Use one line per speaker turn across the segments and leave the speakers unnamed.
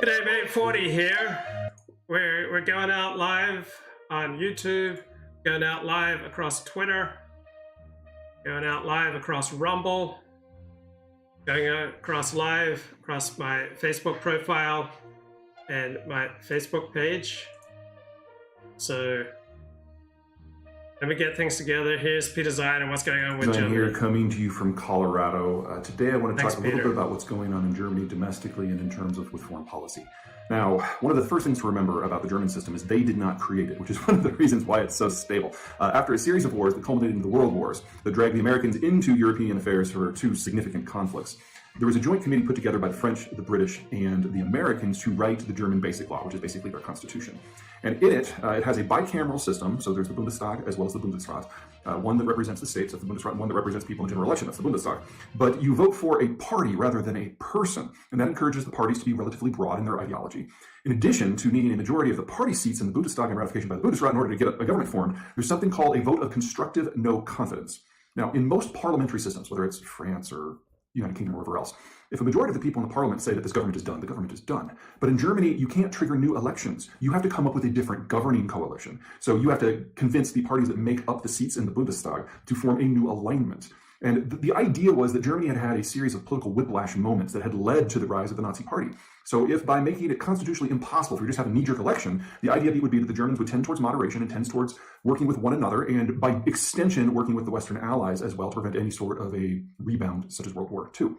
G'day, mate. 40 here. We're going out live on YouTube, going out live across Twitter, going out live across Rumble, going out across live across my Facebook profile and my Facebook page. So let me get things together. Here's Peter Zion and what's going on with Germany.
I'm here coming to you from Colorado. Today I want to talk a little bit about what's going on in Germany domestically and in terms of with foreign policy. Now, one of the first things to remember about the German system is they did not create it, which is one of the reasons why it's so stable. After a series of wars that culminated in the World Wars that dragged the Americans into European affairs for two significant conflicts, there was a joint committee put together by the French, the British, and the Americans to write the German Basic Law, which is basically their constitution. And in it, it has a bicameral system, so there's the Bundestag as well as the Bundesrat, one that represents the states, that's the Bundesrat, and one that represents people in general election, that's the Bundestag. But you vote for a party rather than a person, and that encourages the parties to be relatively broad in their ideology. In addition to needing a majority of the party seats in the Bundestag and ratification by the Bundesrat in order to get a government formed, there's something called a vote of constructive no confidence. Now, in most parliamentary systems, whether it's France or United Kingdom or wherever else, if a majority of the people in the parliament say that this government is done, the government is done. But in Germany, you can't trigger new elections. You have to come up with a different governing coalition. So you have to convince the parties that make up the seats in the Bundestag to form a new alignment. And the idea was that Germany had had a series of political whiplash moments that had led to the rise of the Nazi Party. So if by making it constitutionally impossible for you to just have a knee-jerk election, the idea would be that the Germans would tend towards moderation and tend towards working with one another, and by extension, working with the Western allies as well to prevent any sort of a rebound such as World War II.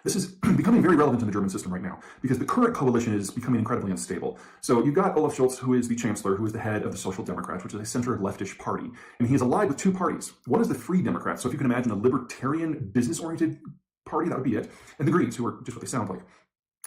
This is becoming very relevant in the German system right now because the current coalition is becoming incredibly unstable. So you've got Olaf Scholz, who is the chancellor, who is the head of the Social Democrats, which is a center-leftish party. And he is allied with two parties. One is the Free Democrats. So if you can imagine a libertarian, business-oriented party, that would be it. And the Greens, who are just what they sound like.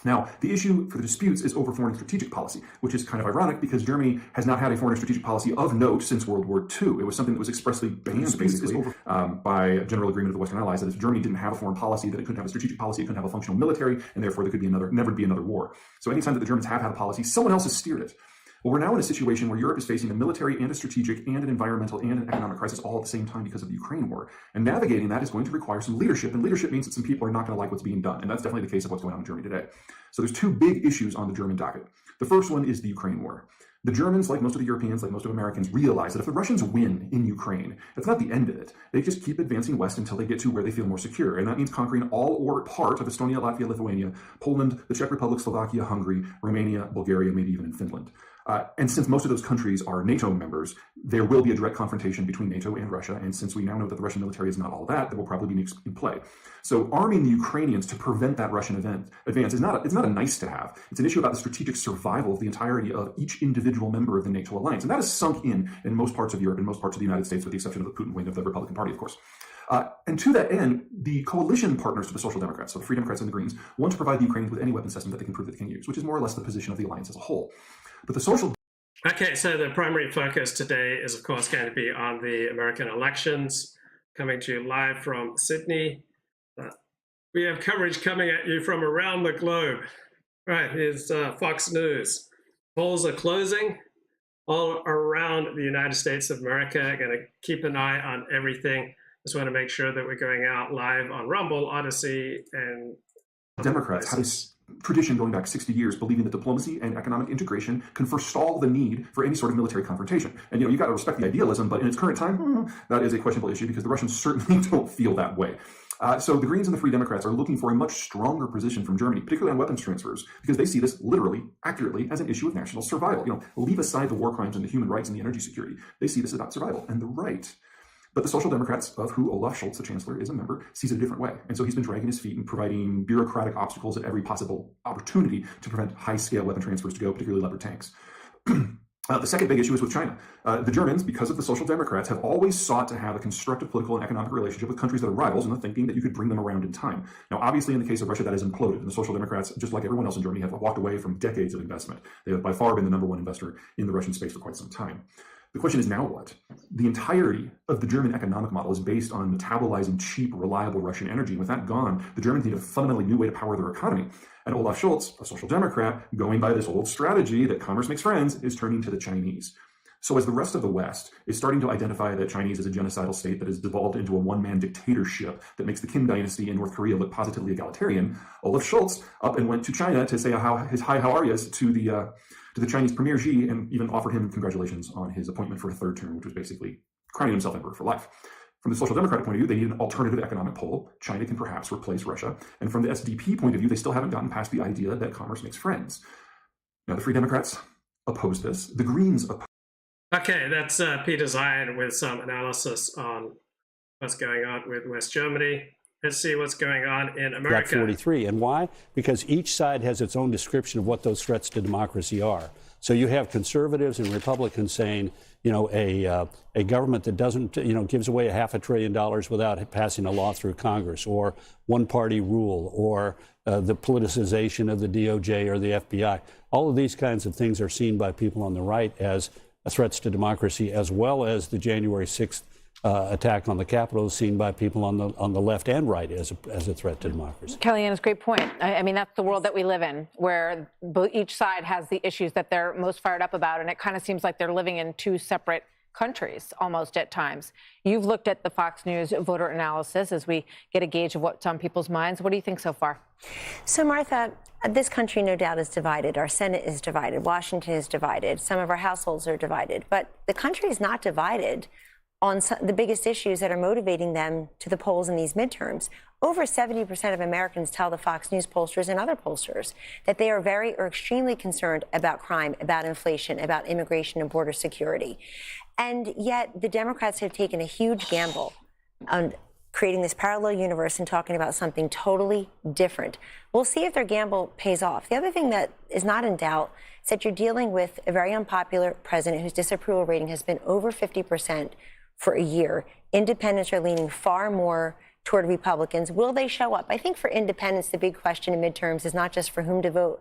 Now, the issue for the disputes is over foreign and strategic policy, which is kind of ironic because Germany has not had a foreign and strategic policy of note since World War II. It was something that was expressly banned, basically, by general agreement of the Western Allies that if Germany didn't have a foreign policy, that it couldn't have a strategic policy, it couldn't have a functional military, and therefore there could be never be another war. So anytime that the Germans have had a policy, someone else has steered it. Well, we're now in a situation where Europe is facing a military and a strategic and an environmental and an economic crisis all at the same time because of the Ukraine war. And navigating that is going to require some leadership, and leadership means that some people are not going to like what's being done. And that's definitely the case of what's going on in Germany today. So there's two big issues on the German docket. The first one is the Ukraine war. The Germans, like most of the Europeans, like most of Americans, realize that if the Russians win in Ukraine, that's not the end of it. They just keep advancing west until they get to where they feel more secure. And that means conquering all or part of Estonia, Latvia, Lithuania, Poland, the Czech Republic, Slovakia, Hungary, Romania, Bulgaria, maybe even in Finland. And since most of those countries are NATO members, there will be a direct confrontation between NATO and Russia. And since we now know that the Russian military is not all that, will probably be in play. So arming the Ukrainians to prevent that Russian advance is not a nice to have. It's an issue about the strategic survival of the entirety of each individual member of the NATO alliance. And that is sunk in most parts of Europe and most parts of the United States, with the exception of the Putin wing of the Republican Party, of course. And to that end, the coalition partners to the Social Democrats, so the Free Democrats and the Greens, want to provide the Ukrainians with any weapon system that they can prove that they can use, which is more or less the position of the alliance as a whole. But the Social...
Okay, so the primary focus today is, of course, going to be on the American elections, coming to you live from Sydney. We have coverage coming at you from around the globe. Right, here's Fox News. Polls are closing all around the United States of America. Going to keep an eye on everything. Just want to make sure that we're going out live on Rumble, Odyssey, and
Democrats had a tradition going back 60 years believing that diplomacy and economic integration can forestall the need for any sort of military confrontation. And you got to respect the idealism, but in its current time, that is a questionable issue because the Russians certainly don't feel that way. So the Greens and the Free Democrats are looking for a much stronger position from Germany, particularly on weapons transfers, because they see this literally, accurately, as an issue of national survival. Leave aside the war crimes and the human rights and the energy security. They see this about survival and the right. But the Social Democrats, of who Olaf Scholz, the chancellor, is a member, sees it a different way. And so he's been dragging his feet and providing bureaucratic obstacles at every possible opportunity to prevent high-scale weapon transfers to go, particularly Leopard tanks. The second big issue is with China. The Germans, because of the Social Democrats, have always sought to have a constructive political and economic relationship with countries that are rivals, in the thinking that you could bring them around in time. Now, obviously, in the case of Russia, that has imploded, and the Social Democrats, just like everyone else in Germany, have walked away from decades of investment. They have by far been the #1 investor in the Russian space for quite some time. The question is now what? The entirety of the German economic model is based on metabolizing cheap, reliable Russian energy. And with that gone, the Germans need a fundamentally new way to power their economy. And Olaf Scholz, a social democrat, going by this old strategy that commerce makes friends, is turning to the Chinese. So as the rest of the West is starting to identify that Chinese is a genocidal state that has devolved into a one-man dictatorship that makes the Kim dynasty in North Korea look positively egalitarian, Olaf Scholz up and went to China to say how are yous to the Chinese Premier Xi, and even offered him congratulations on his appointment for a third term, which was basically crowning himself emperor for life. From the Social Democratic point of view, they need an alternative economic pole. China can perhaps replace Russia. And from the SDP point of view, they still haven't gotten past the idea that commerce makes friends. Now, the Free Democrats oppose this. The Greens oppose.
Okay, that's Peter Zion with some analysis on what's going on with West Germany. Let's see what's going on in America.
43. And why? Because each side has its own description of what those threats to democracy are. So you have conservatives and Republicans saying, you know, a government that doesn't, you know, gives away $500 billion without passing a law through Congress, or one-party rule, or the politicization of the DOJ or the FBI. All of these kinds of things are seen by people on the right as threats to democracy, as well as the January 6th attack on the Capitol is seen by people on the left and right as a threat to democracy.
Kellyanne's a great point. I mean, that's the world that we live in, where each side has the issues that they're most fired up about, and it kind of seems like they're living in two separate countries almost at times. You've looked at the Fox News voter analysis as we get a gauge of what's on people's minds. What do you think so far?
So, Martha, this country no doubt is divided. Our Senate is divided. Washington is divided. Some of our households are divided. But the country is not divided on the biggest issues that are motivating them to the polls in these midterms. Over 70% of Americans tell the Fox News pollsters and other pollsters that they are very or extremely concerned about crime, about inflation, about immigration and border security. And yet the Democrats have taken a huge gamble on creating this parallel universe and talking about something totally different. We'll see if their gamble pays off. The other thing that is not in doubt is that you're dealing with a very unpopular president whose disapproval rating has been over 50% for a year. Independents are leaning far more toward Republicans. Will they show up? I think for independents, the big question in midterms is not just for whom to vote.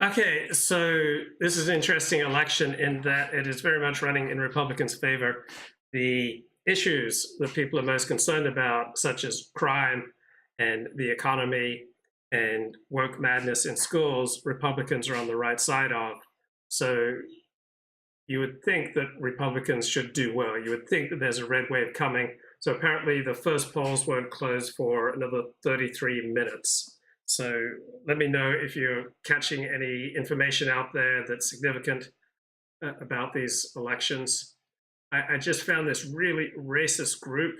Okay, so this is an interesting election in that it is very much running in Republicans' favor. The issues that people are most concerned about, such as crime and the economy and woke madness in schools, Republicans are on the right side of. So you would think that Republicans should do well. You would think that there's a red wave coming. So apparently the first polls won't close for another 33 minutes. So let me know if you're catching any information out there that's significant about these elections. I just found this really racist group,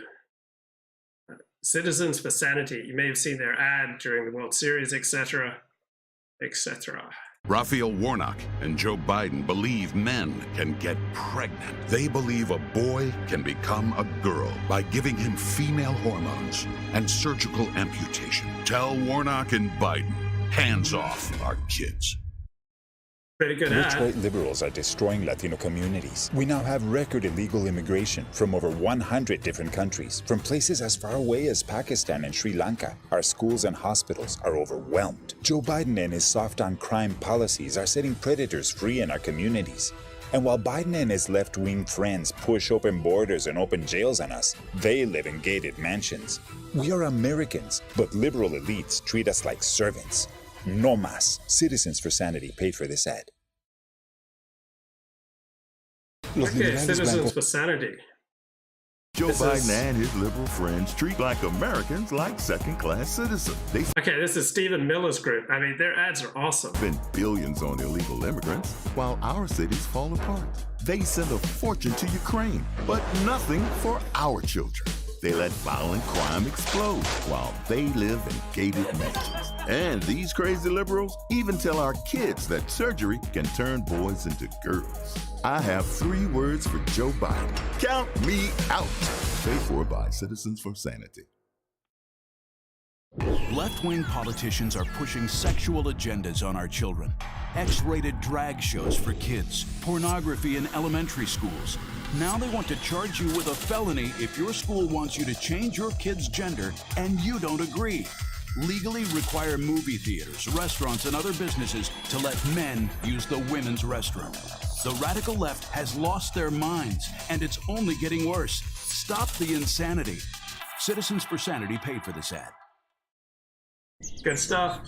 Citizens for Sanity. You may have seen their ad during the World Series, etc., etc.
Raphael Warnock and Joe Biden believe men can get pregnant. They believe a boy can become a girl by giving him female hormones and surgical amputation. Tell Warnock and Biden, hands off our kids.
Pretty good
Rich
ad.
white liberals are destroying Latino communities. We now have record illegal immigration from over 100 different countries, from places as far away as Pakistan and Sri Lanka. Our schools and hospitals are overwhelmed. Joe Biden and his soft-on-crime policies are setting predators free in our communities. And while Biden and his left-wing friends push open borders and open jails on us, they live in gated mansions. We are Americans, but liberal elites treat us like servants. No más. Citizens for Sanity paid for this ad.
Okay, Citizens for Sanity.
Joe Biden and his liberal friends treat Black Americans like second-class citizens. They
Okay, this is Stephen Miller's group. I mean, their ads are awesome.
spend billions on illegal immigrants while our cities fall apart. They send a fortune to Ukraine, but nothing for our children. They let violent crime explode while they live in gated mansions. And these crazy liberals even tell our kids that surgery can turn boys into girls. I have 3 words for Joe Biden. Count me out. Paid for by Citizens for Sanity.
Left-wing politicians are pushing sexual agendas on our children. X-rated drag shows for kids, pornography in elementary schools. Now they want to charge you with a felony if your school wants you to change your kid's gender and you don't agree. Legally require movie theaters, restaurants, and other businesses to let men use the women's restroom. The radical left has lost their minds, and it's only getting worse. Stop the insanity. Citizens for Sanity paid for this ad.
Good stuff.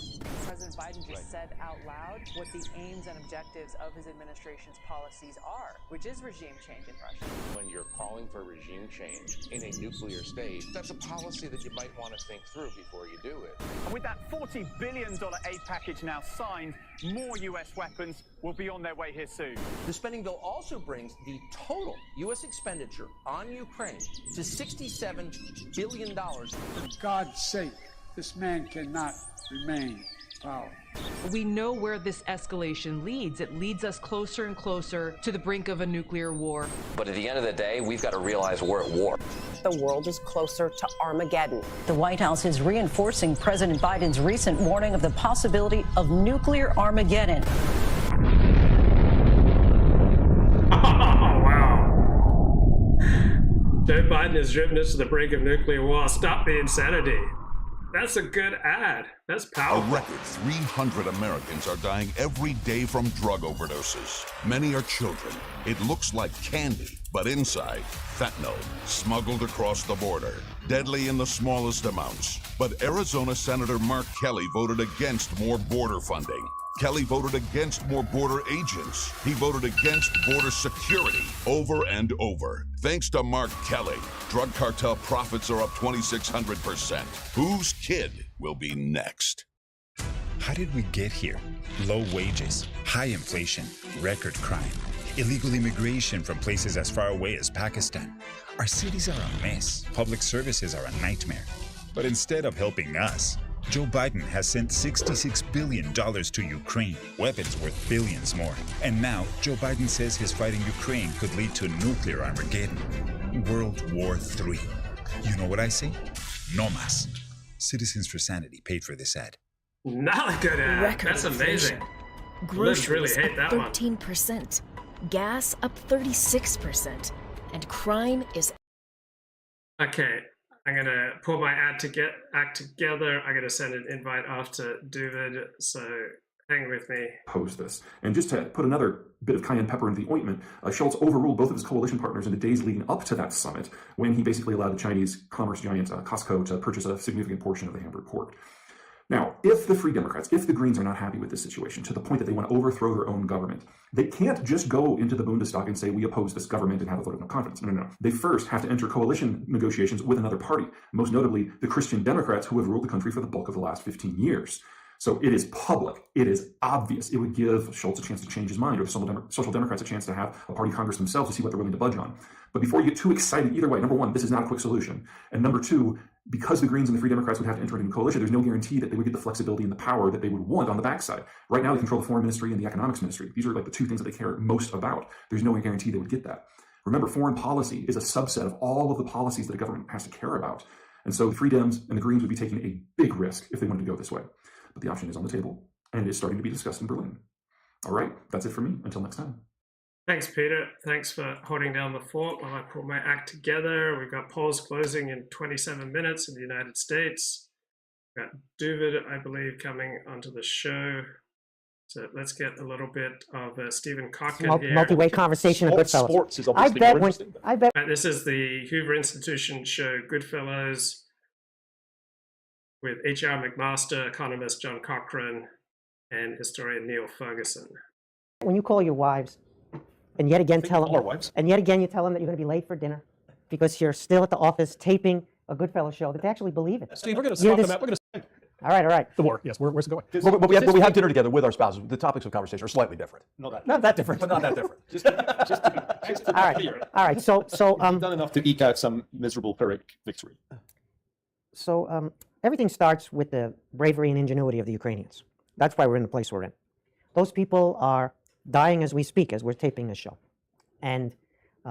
President Biden just said out loud what the aims and objectives of his administration's policies are, which is regime change in Russia.
When you're calling for regime change in a nuclear state, that's a policy that you might want to think through before you do it.
And with that $40 billion aid package now signed, more U.S. weapons will be on their way here soon.
The spending bill also brings the total U.S. expenditure on Ukraine to $67 billion.
For God's sake, this man cannot remain in power.
We know where this escalation leads. It leads us closer and closer to the brink of a nuclear war.
But at the end of the day, we've got to realize we're at war.
The world is closer to Armageddon.
The White House is reinforcing President Biden's recent warning of the possibility of nuclear Armageddon.
Oh, wow. Joe Biden has driven us to the brink of nuclear war. Stop the insanity. That's a good ad. That's powerful.
A record 300 Americans are dying every day from drug overdoses. Many are children. It looks like candy, but inside, fentanyl, smuggled across the border. Deadly in the smallest amounts. But Arizona Senator Mark Kelly voted against more border funding. Kelly voted against more border agents. He voted against border security over and over. Thanks to Mark Kelly, drug cartel profits are up 2,600%. Whose kid will be next?
How did we get here? Low wages, high inflation, record crime, illegal immigration from places as far away as Pakistan. Our cities are a mess. Public services are a nightmare. But instead of helping us, Joe Biden has sent $66 billion to Ukraine, weapons worth billions more. And now, Joe Biden says his fight in Ukraine could lead to nuclear Armageddon, World War III. You know what I say? No mas. Citizens for Sanity paid for this ad.
Not a good ad.
Record
That's
inflation.
amazing.
Groceries
really hate
up
that one.
13%, gas up 36%, and crime is...
Okay, I'm going to pull my act together. I'm going to send an invite off to David, so hang with me.
Pose this. And just to put another bit of cayenne pepper into the ointment, Schultz overruled both of his coalition partners in the days leading up to that summit when he basically allowed the Chinese commerce giant Costco to purchase a significant portion of the Hamburg port. Now, if the Free Democrats, if the Greens are not happy with this situation to the point that they want to overthrow their own government, they can't just go into the Bundestag and say, we oppose this government and have a vote of no confidence. No. They first have to enter coalition negotiations with another party, most notably the Christian Democrats who have ruled the country for the bulk of the last 15 years. So it is public. It is obvious. It would give Schultz a chance to change his mind, or the Social Democrats a chance to have a party Congress themselves to see what they're willing to budge on. But before you get too excited, either way, number one, this is not a quick solution. And number two, because the Greens and the Free Democrats would have to enter into a coalition, there's no guarantee that they would get the flexibility and the power that they would want on the backside. Right now, they control the foreign ministry and the economics ministry. These are like the two things that they care most about. There's no guarantee they would get that. Remember, foreign policy is a subset of all of the policies that a government has to care about. And so the Free Dems and the Greens would be taking a big risk if they wanted to go this way. But the option is on the table, and it is starting to be discussed in Berlin. All right, that's it for me. Until next time.
Thanks, Peter. Thanks for holding down the fort while I pull my act together. We've got polls closing in 27 minutes in the United States. We've got David, I believe, coming onto the show. So let's get a little bit of Stephen Kotkin here.
Multi-way conversation of Goodfellas.
Sports is obviously more interesting.
I bet.
This is the Hoover Institution show, Goodfellas, with H.R. McMaster, economist John Cochrane, and historian Neil Ferguson.
When you call your wives, and yet again tell them, you tell them that you're going to be late for dinner because you're still at the office taping a Goodfellas show, that they actually believe it.
Steve, we're going to swap them out. We're going to.
All right.
The war, yes. Where's it going? But we have dinner together with our spouses. The topics of conversation are slightly different.
Not that different.
But not that different. just
All right. So
done enough to eke out some miserable Pyrrhic victory.
So everything starts with the bravery and ingenuity of the Ukrainians. That's why we're in the place we're in. Those people are dying as we speak, as we're taping this show. And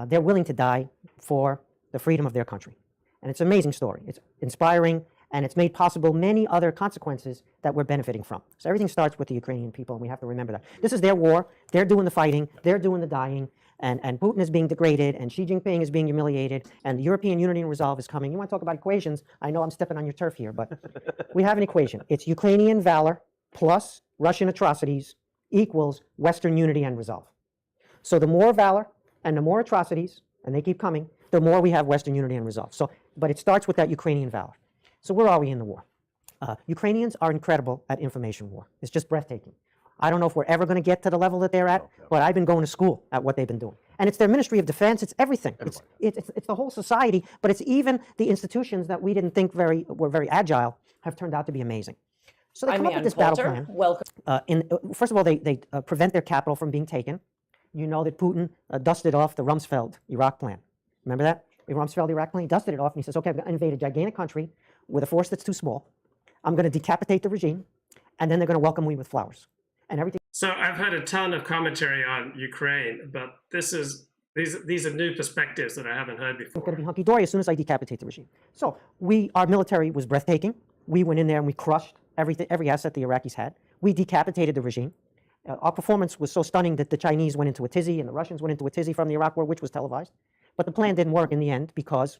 they're willing to die for the freedom of their country. And it's an amazing story. It's inspiring, and it's made possible many other consequences that we're benefiting from. So everything starts with the Ukrainian people, and we have to remember that. This is their war. They're doing the fighting. They're doing the dying. And Putin is being degraded, and Xi Jinping is being humiliated, and the European unity and resolve is coming. You want to talk about equations? I know I'm stepping on your turf here, but we have an equation. It's Ukrainian valor plus Russian atrocities equals Western unity and resolve. So the more valor and the more atrocities, and they keep coming, the more we have Western unity and resolve. So, but it starts with that Ukrainian valor. So where are we in the war? Ukrainians are incredible at information war. It's just breathtaking. I don't know if we're ever going to get to the level that they're at, but I've been going to school at what they've been doing. And it's their Ministry of Defense, it's everything. It's the whole society, but it's even the institutions that we didn't think were very agile have turned out to be amazing. So they come up with this battle plan.
Welcome.
First of all, they prevent their capital from being taken. You know that Putin dusted off the Rumsfeld Iraq plan. Remember that? The Rumsfeld Iraq plan, he dusted it off and he says, okay, I'm going to invade a gigantic country with a force that's too small. I'm going to decapitate the regime, and then they're going to welcome me with flowers. And everything.
So I've heard a ton of commentary on Ukraine, but these are new perspectives that I haven't heard before.
It's going to be hunky-dory as soon as I decapitate the regime. So our military was breathtaking. We went in there and we crushed every asset the Iraqis had. We decapitated the regime. Our performance was so stunning that the Chinese went into a tizzy and the Russians went into a tizzy from the Iraq War, which was televised. But the plan didn't work in the end because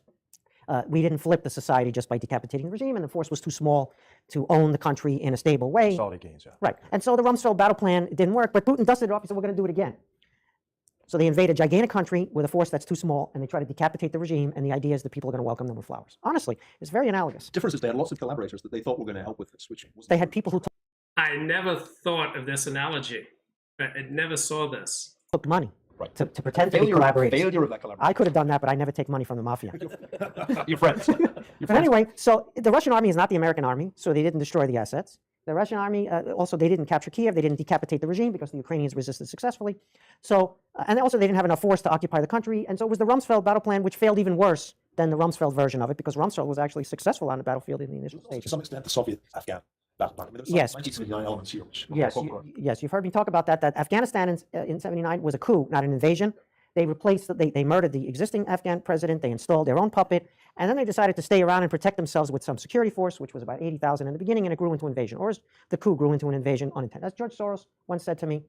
we didn't flip the society just by decapitating the regime, and the force was too small to own the country in a stable way.
Solid gains, yeah.
Right. And so the Rumsfeld battle plan didn't work, but Putin dusted it off and said, we're going to do it again. So they invade a gigantic country with a force that's too small, and they try to decapitate the regime, and the idea is that people are going to welcome them with flowers. Honestly, it's very analogous.
The difference is they had lots of collaborators that they thought were going to help with the switching.
They had people who
I never thought of this analogy. I never saw this.
took money.
Right.
To pretend to be collaborators.
Failure of that collaboration.
I could have done that, but I never take money from the mafia.
Your friends.
But anyway, so the Russian army is not the American army, so they didn't destroy the assets. The Russian army, also, they didn't capture Kiev. They didn't decapitate the regime because the Ukrainians resisted successfully. So, and also they didn't have enough force to occupy the country. And so it was the Rumsfeld battle plan, which failed even worse than the Rumsfeld version of it, because Rumsfeld was actually successful on the battlefield in the initial stages.
To some extent, the Soviet-Afghan battle plan. I mean, there was
Yes.
1979 elements here. Which
Yes, you've heard me talk about that. That Afghanistan in '79 was a coup, not an invasion. They replaced, they murdered the existing Afghan president. They installed their own puppet, and then they decided to stay around and protect themselves with some security force, which was about 80,000 in the beginning, and it grew into invasion. Or the coup grew into an invasion unintended. As George Soros once said to me,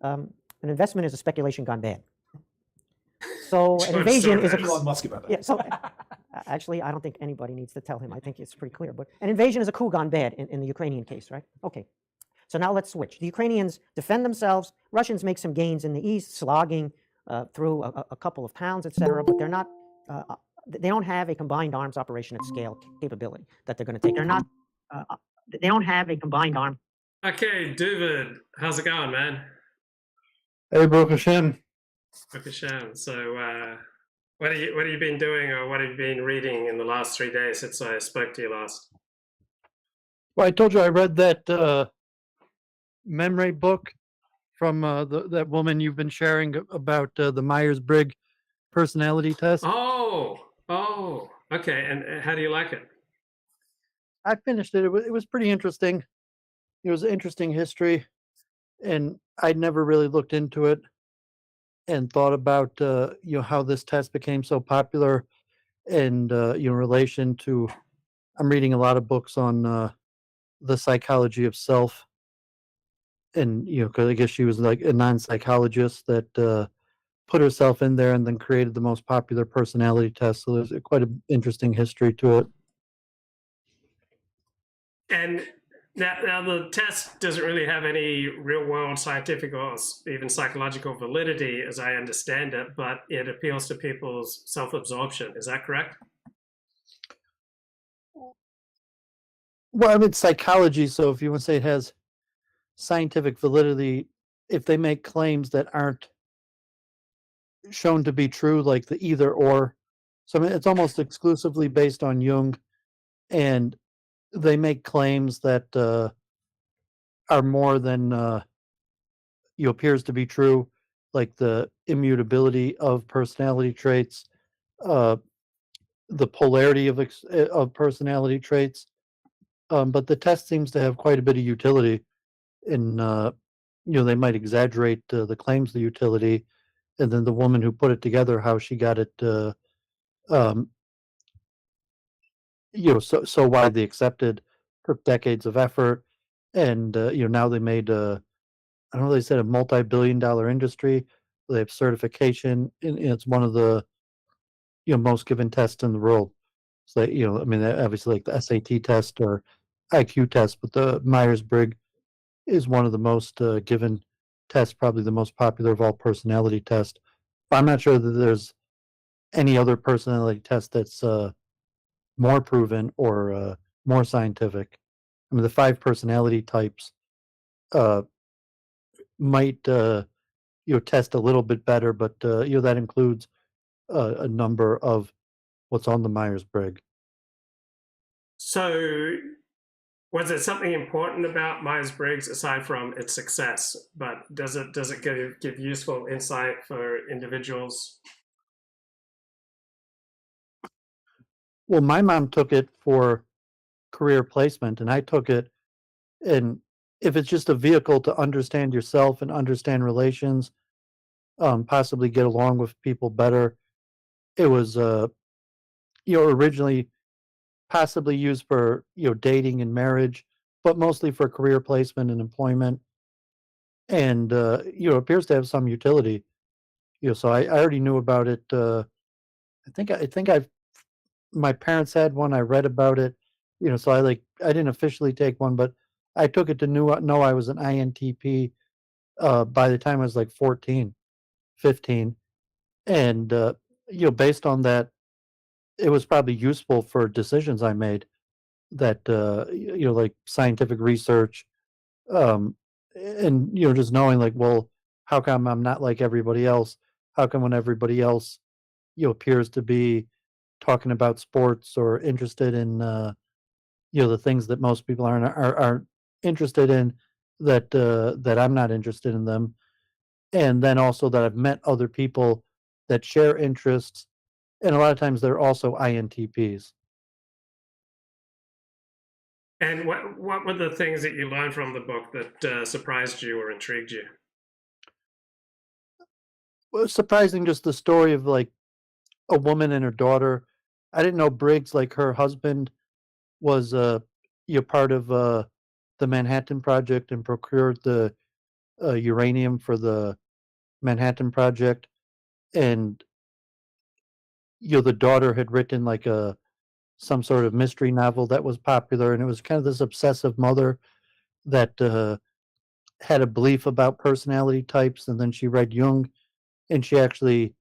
an investment is a speculation gone bad. So an invasion is a coup.
Elon Musk about that.
Yeah, so actually, I don't think anybody needs to tell him. I think it's pretty clear. But an invasion is a coup gone bad in the Ukrainian case, right? Okay. So now let's switch. The Ukrainians defend themselves. Russians make some gains in the east, slogging through a couple of towns, etc. But they're not. They don't have a combined arms operation at scale capability that they're going to take. They're not. They don't have a combined arm.
Okay, David, how's it going, man?
Hey, Baruch Hashem.
Baruch Hashem. So, what have you been doing, or what have you been reading in the last 3 days since I spoke to you last?
Well, I told you I read that Memre book from that woman you've been sharing about the Myers-Briggs personality test.
Oh, okay. And how do you like it?
I finished it. It was pretty interesting. It was an interesting history, and I'd never really looked into it and thought about how this test became so popular, and in relation to. I'm reading a lot of books on the psychology of self, and because I guess she was like a non-psychologist that put herself in there and then created the most popular personality test. So there's quite an interesting history to it.
And now the test doesn't really have any real-world scientific or even psychological validity, as I understand it, but it appeals to people's self-absorption. Is that correct?
Well, I mean, psychology, so if you want to say it has scientific validity, if they make claims that aren't shown to be true, like the either or, so I mean, it's almost exclusively based on Jung, and they make claims that are more than appears to be true, like the immutability of personality traits, the polarity of personality traits. But the test seems to have quite a bit of utility. In they might exaggerate the claims of utility, and then the woman who put it together, how she got it, so widely accepted, took decades of effort, and now they made I don't know, they said a multi-billion-dollar industry. They have certification, and it's one of the most given tests in the world. So I mean, obviously like the SAT test or IQ test, but the Myers-Briggs is one of the most given tests, probably the most popular of all personality tests. But I'm not sure that there's any other personality test that's more proven or more scientific. I mean, the 5 personality types might test a little bit better, but that includes a number of what's on the Myers-Briggs.
So, was there something important about Myers-Briggs aside from its success? But does it give useful insight for individuals?
Well, my mom took it for career placement, and I took it, and if it's just a vehicle to understand yourself and understand relations, possibly get along with people better, it was originally possibly used for dating and marriage, but mostly for career placement and employment, and appears to have some utility. So I already knew about it. I think my parents had one. I read about it. So I didn't officially take one, but I took it to know I was an INTP by the time I was like 14, 15, and based on that, it was probably useful for decisions I made. That like scientific research, and just knowing like, well, how come I'm not like everybody else? How come when everybody else appears to be talking about sports or interested in the things that most people aren't interested in, that I'm not interested in them, and then also that I've met other people that share interests, and a lot of times they're also INTPs.
And what were the things that you learned from the book that surprised you or intrigued you?
Well, it's surprising, just the story of like a woman and her daughter. I didn't know Briggs, like her husband, was part of the Manhattan Project and procured the uranium for the Manhattan Project, and the daughter had written like some sort of mystery novel that was popular, and it was kind of this obsessive mother that had a belief about personality types, and then she read Jung, and she actually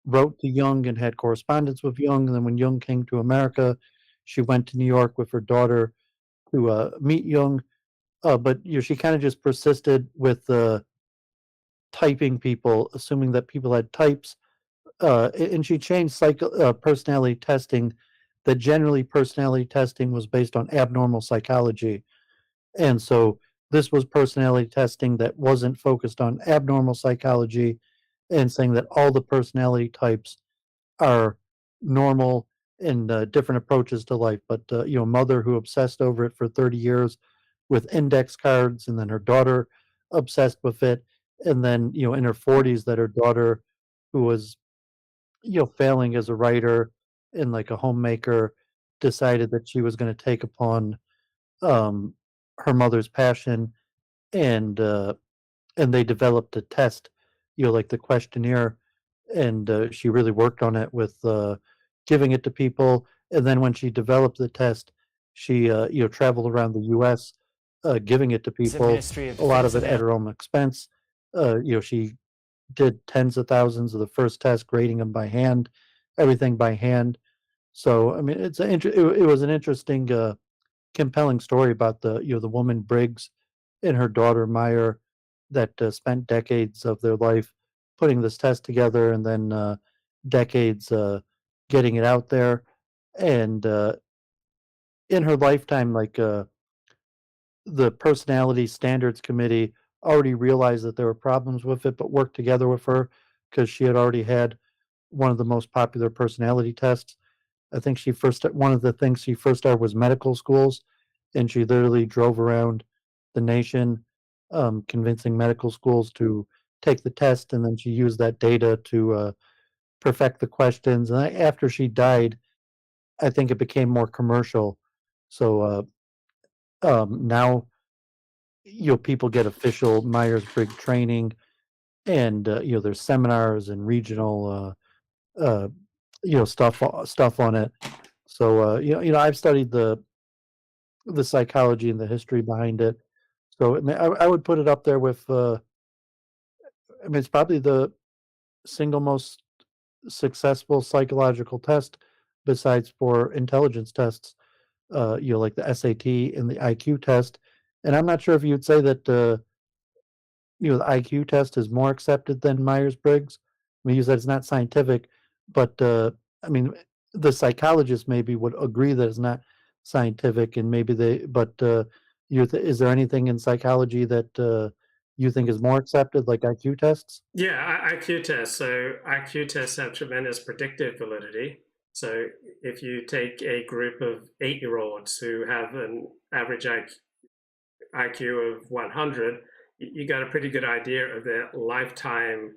wrote to Jung and had correspondence with Jung, and then when Jung came to America, she went to New York with her daughter to meet Jung, but she kind of just persisted with typing people, assuming that people had types, and she changed personality testing, that generally personality testing was based on abnormal psychology. And so this was personality testing that wasn't focused on abnormal psychology, and saying that all the personality types are normal in different approaches to life. But mother who obsessed over it for 30 years with index cards, and then her daughter obsessed with it, and then in her 40s, that her daughter, who was failing as a writer and like a homemaker, decided that she was going to take upon um, her mother's passion, and they developed a test, like the questionnaire, and she really worked on it with giving it to people. And then when she developed the test, she traveled around the U.S. Giving it to people, a lot of it at her own expense. She did tens of thousands of the first test, grading them by hand, everything by hand. So I mean, it was an interesting, compelling story about the woman Briggs and her daughter Meyer, that spent decades of their life putting this test together, and then decades getting it out there, and in her lifetime, like the Personality Standards Committee already realized that there were problems with it, but worked together with her because she had already had one of the most popular personality tests. I think one of the things she first started was medical schools, and she literally drove around the nation, convincing medical schools to take the test, and then she used that data to perfect the questions. And after she died, I think it became more commercial. So now people get official Myers-Briggs training, and there's seminars and regional stuff on it. So I've studied the psychology and the history behind it. So I would put it up there with it's probably the single most successful psychological test, besides for intelligence tests. like the SAT and the IQ test. And I'm not sure if you'd say that the IQ test is more accepted than Myers-Briggs. I mean, you said it's not scientific, but I mean, the psychologists maybe would agree that it's not scientific, and maybe but is there anything in psychology that you think is more accepted, like IQ tests?
Yeah, IQ tests. So IQ tests have tremendous predictive validity. So if you take a group of 8-year-olds who have an average IQ of 100, you got a pretty good idea of their lifetime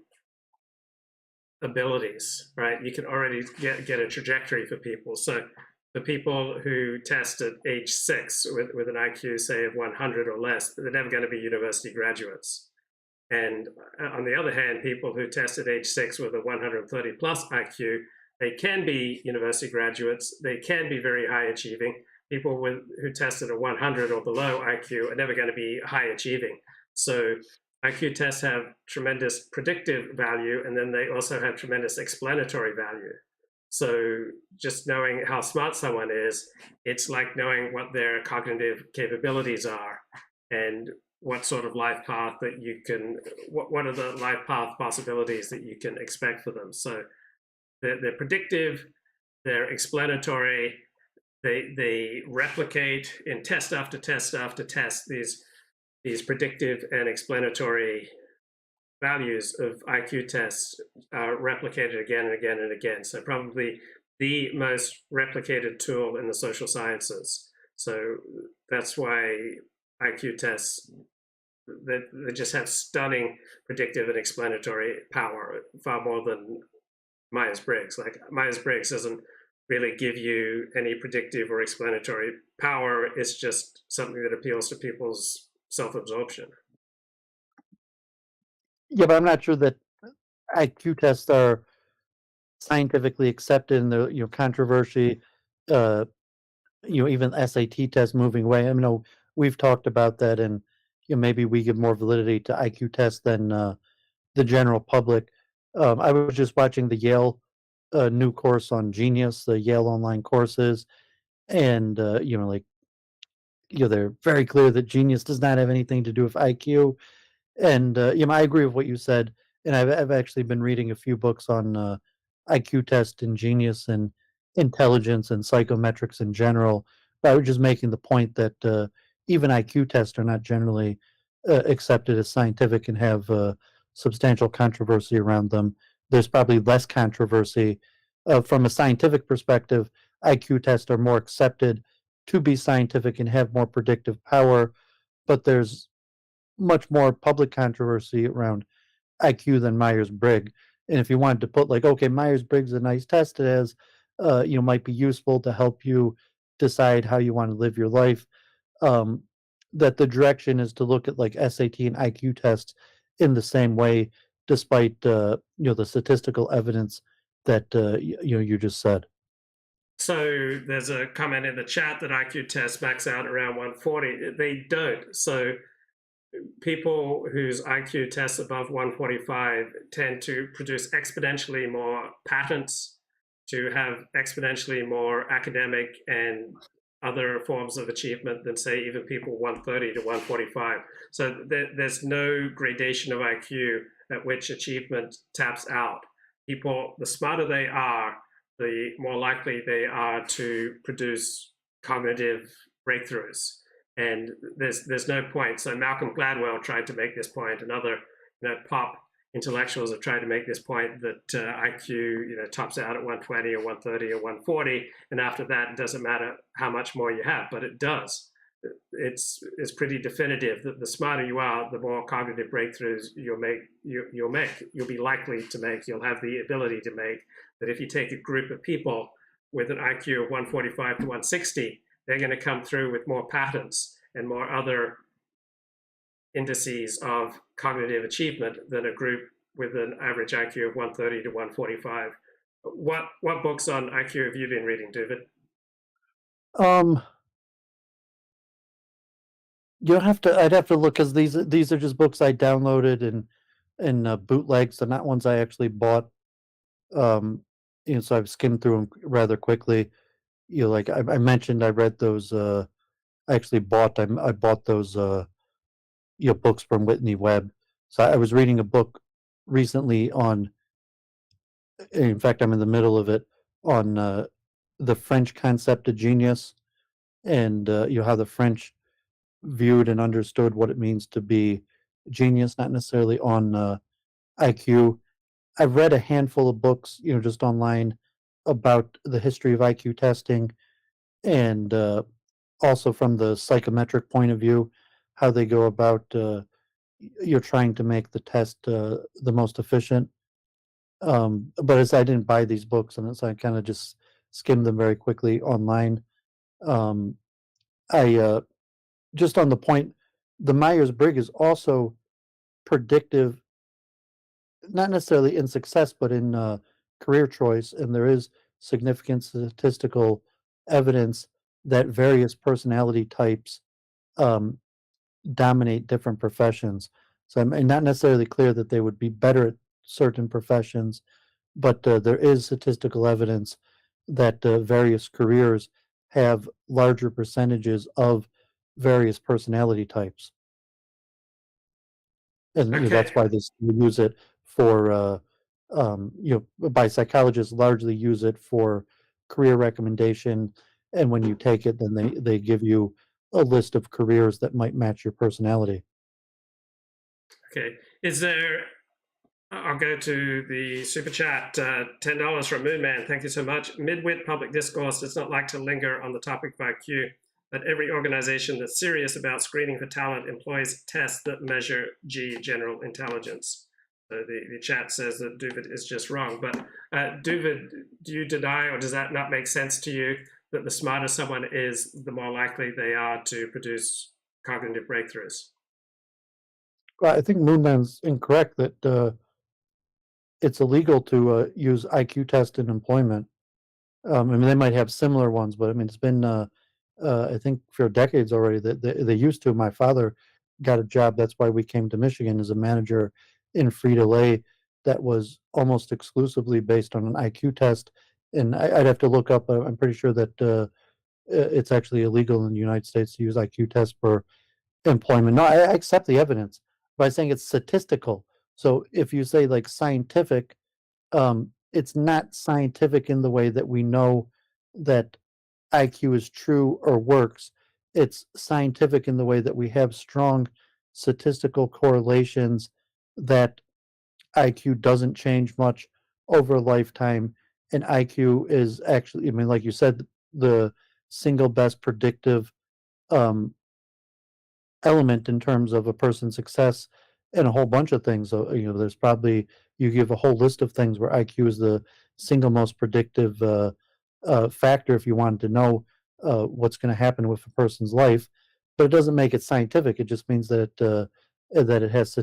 abilities, right? You can already get a trajectory for people. So the people who test at age 6 with an IQ, say, of 100 or less, they're never going to be university graduates. And on the other hand, people who test at age 6 with a 130 plus IQ, they can be university graduates. They can be very high achieving. People who test at a 100 or below IQ are never going to be high achieving. So IQ tests have tremendous predictive value, and then they also have tremendous explanatory value. So just knowing how smart someone is, it's like knowing what their cognitive capabilities are and what sort of life path that you can, what are the life path possibilities that you can expect for them. So they're predictive, they're explanatory, they replicate in test after test after test. These predictive and explanatory values of IQ tests are replicated again and again and again. So probably the most replicated tool in the social sciences. So that's why IQ tests, they just have stunning predictive and explanatory power, far more than Myers-Briggs. Like Myers-Briggs doesn't really give you any predictive or explanatory power. It's just something that appeals to people's self-absorption.
Yeah, but I'm not sure that IQ tests are scientifically accepted in the controversy. Even SAT tests moving away. I mean, we've talked about that, and maybe we give more validity to IQ tests than the general public. I was just watching the Yale new course on Genius, the Yale online courses, and they're very clear that genius does not have anything to do with IQ. And I agree with what you said, and I've actually been reading a few books on IQ test and genius and intelligence and psychometrics in general. But I was just making the point that even IQ tests are not generally accepted as scientific and have substantial controversy around them. There's probably less controversy from a scientific perspective. IQ tests are more accepted to be scientific and have more predictive power, but there's much more public controversy around IQ than Myers-Briggs. And if you wanted to put okay, Myers-Briggs is a nice test, it has, might be useful to help you decide how you want to live your life. That the direction is to look at SAT and IQ tests in the same way, despite the statistical evidence that you just said.
So there's a comment in the chat that IQ tests max out around 140. They don't. So people whose IQ tests above 145 tend to produce exponentially more patents, to have exponentially more academic and other forms of achievement than, say, even people 130 to 145. So there's no gradation of IQ at which achievement taps out. People, the smarter they are, the more likely they are to produce cognitive breakthroughs. And there's no point. So Malcolm Gladwell tried to make this point, and other pop intellectuals have tried to make this point that IQ tops out at 120 or 130 or 140, and after that it doesn't matter how much more you have, but it does. It's pretty definitive that the smarter you are, the more cognitive breakthroughs you'll be likely to make, you'll have the ability to make. That if you take a group of people with an IQ of 145 to 160, they're going to come through with more patents and more other indices of cognitive achievement than a group with an average IQ of 130 to 145. What books on IQ have you been reading, David?
I'd have to look, because these are just books I downloaded and bootlegs. They're not ones I actually bought. So I've skimmed through them rather quickly. like I mentioned, I read those. I actually bought. I bought those books from Whitney Webb. So I was reading a book recently on. In fact, I'm in the middle of it on the French concept of genius, and how the French viewed and understood what it means to be genius, not necessarily on IQ. I've read a handful of books, just online about the history of IQ testing, and also from the psychometric point of view, how they go about you're trying to make the test the most efficient. But as I didn't buy these books, and so I kind of just skimmed them very quickly online. I just on the point, the Myers-Briggs is also predictive, not necessarily in success, but in career choice, and there is significant statistical evidence that various personality types dominate different professions. So I'm not necessarily clear that they would be better at certain professions, but there is statistical evidence that various careers have larger percentages of various personality types. And that's why they use it for, by psychologists largely use it for career recommendation. And when you take it, then they give you a list of careers that might match your personality.
Okay. I'll go to the super chat, $10 from Moonman. Thank you so much. Midwit public discourse does not like to linger on the topic of IQ, but every organization that's serious about screening for talent employs tests that measure G, general intelligence. So the chat says that Duvid is just wrong. But Duvid, do you deny, or does that not make sense to you, that the smarter someone is, the more likely they are to produce cognitive breakthroughs?
Well, I think Moonman's incorrect that it's illegal to use IQ test in employment. I mean, they might have similar ones, but I mean, it's been, I think, for decades already that they used to. My father got a job. That's why we came to Michigan as a manager in Frito-Lay that was almost exclusively based on an IQ test. And I'd have to look up. I'm pretty sure that it's actually illegal in the United States to use IQ tests for employment. No, I accept the evidence by saying it's statistical. So if you say like scientific, it's not scientific in the way that we know that IQ is true or works. It's scientific in the way that we have strong statistical correlations that IQ doesn't change much over a lifetime. And IQ is actually, I mean, like you said, the single best predictive element in terms of a person's success in a whole bunch of things. So, there's probably, you give a whole list of things where IQ is the single most predictive factor if you wanted to know what's going to happen with a person's life. But it doesn't make it scientific. It just means that it has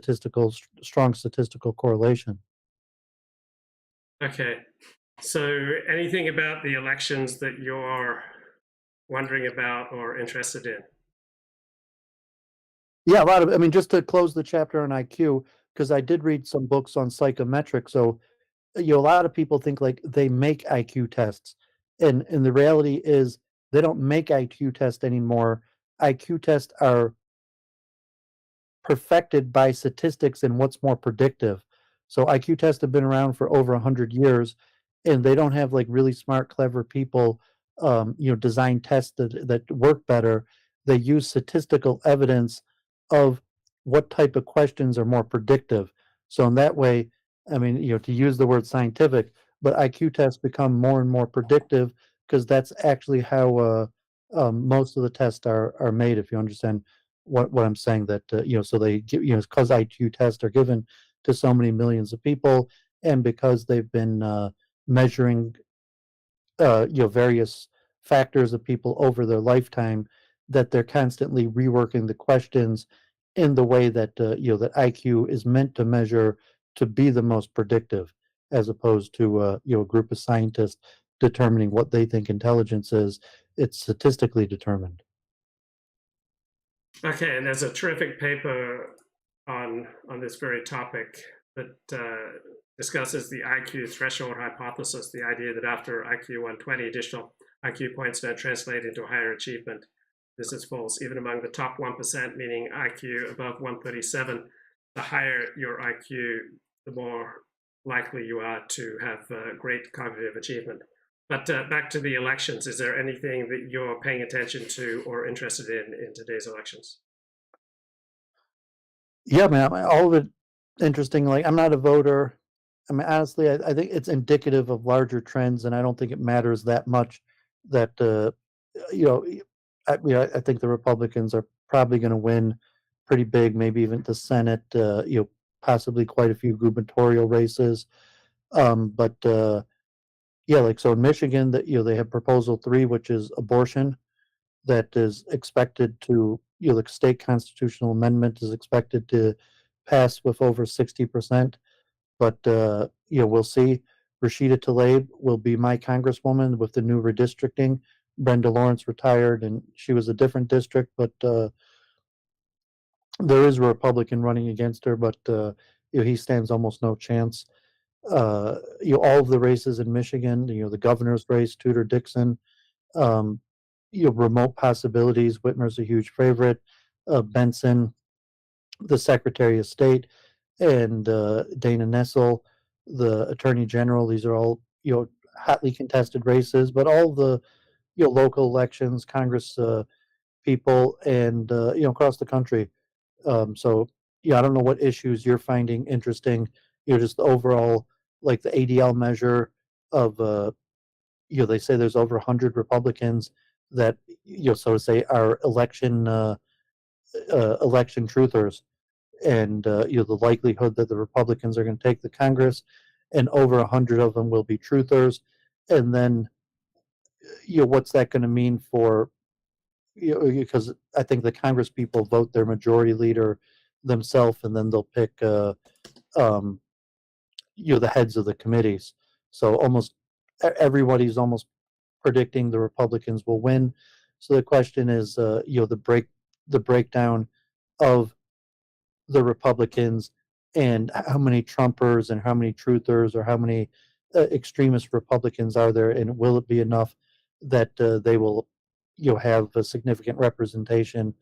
strong statistical correlation.
Okay. So anything about the elections that you're wondering about or interested in?
Yeah, a lot of, I mean, just to close the chapter on IQ, because I did read some books on psychometrics. So, a lot of people think like they make IQ tests. And the reality is they don't make IQ tests anymore. IQ tests are perfected by statistics and what's more predictive. So IQ tests have been around for over 100 years, and they don't have like really smart, clever people, design tests that work better. They use statistical evidence of what type of questions are more predictive. So in that way, I mean, to use the word scientific, but IQ tests become more and more predictive because that's actually how most of the tests are made. If you understand what I'm saying, that so they give, because IQ tests are given to so many millions of people, and because they've been measuring various factors of people over their lifetime, that they're constantly reworking the questions in the way that that IQ is meant to measure to be the most predictive, as opposed to a group of scientists determining what they think intelligence is. It's statistically determined.
Okay, and there's a terrific paper on this very topic that discusses the IQ threshold hypothesis, the idea that after IQ 120, additional IQ points don't translate into higher achievement. This is false. Even among the top 1%, meaning IQ above 137, the higher your IQ, the more likely you are to have great cognitive achievement. But back to the elections, is there anything that you're paying attention to or interested in today's elections?
Yeah, man, all of it interesting. Like, I'm not a voter. I mean, honestly, I think it's indicative of larger trends, and I don't think it matters that much that, you know, I think the Republicans are probably going to win pretty big, maybe even the Senate, possibly quite a few gubernatorial races. But yeah, like, so in Michigan, that they have Proposal 3, which is abortion, that is expected to, the state constitutional amendment is expected to pass with over 60%. But we'll see. Rashida Tlaib will be my congresswoman with the new redistricting. Brenda Lawrence retired, and she was a different district, but there is a Republican running against her, but he stands almost no chance. All of the races in Michigan, the governor's race, Tudor Dixon, remote possibilities. Whitmer's a huge favorite. Benson, the Secretary of State, and Dana Nessel, the Attorney General. These are all hotly contested races, but all the local elections, Congress people, and across the country. So I don't know what issues you're finding interesting. Just the overall, like the ADL measure of they say there's over 100 Republicans that so to say are election truthers, and the likelihood that the Republicans are going to take the Congress, and over 100 of them will be truthers, and then what's that going to mean for because I think the Congress people vote their majority leader themselves, and then they'll pick the heads of the committees. So almost everybody's almost predicting the Republicans will win. So the question is, the breakdown of the Republicans, and how many Trumpers and how many truthers or how many extremist Republicans are there, and will it be enough that they will have a significant representation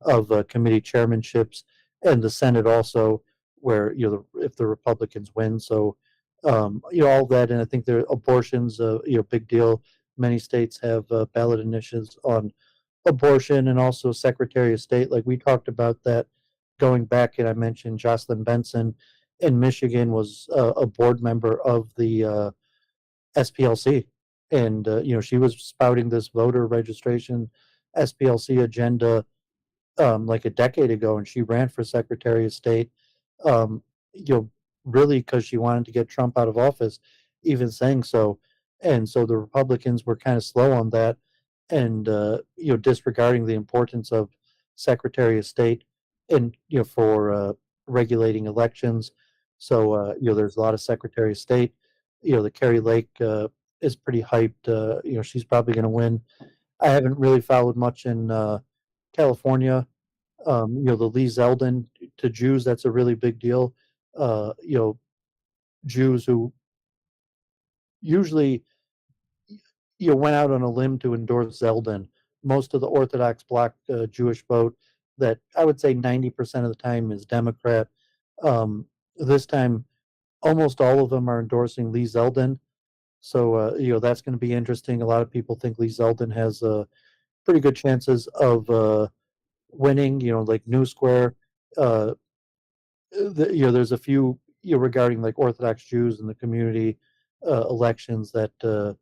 of committee chairmanships, and the Senate also, where if the Republicans win. So all that, and I think there abortions big deal. Many states have ballot initiatives on abortion, and also Secretary of State, like we talked about that going back, and I mentioned Jocelyn Benson in Michigan was a board member of the SPLC, and she was spouting this voter registration SPLC agenda like a decade ago, and she ran for Secretary of State, um, really because she wanted to get Trump out of office, even saying so. And so the Republicans were kind of slow on that, and disregarding the importance of Secretary of State and for regulating elections. So there's a lot of Secretary of State. The Carrie Lake is pretty hyped. She's probably going to win. I haven't really followed much in California. The Lee Zeldin to Jews, that's a really big deal. Jews who usually went out on a limb to endorse Zeldin. Most of the Orthodox Bloc Jewish vote, that I would say 90% of the time is Democrat. This time, almost all of them are endorsing Lee Zeldin. So that's going to be interesting. A lot of people think Lee Zeldin has pretty good chances of winning. Like New Square. There's a few regarding like Orthodox Jews in the community elections that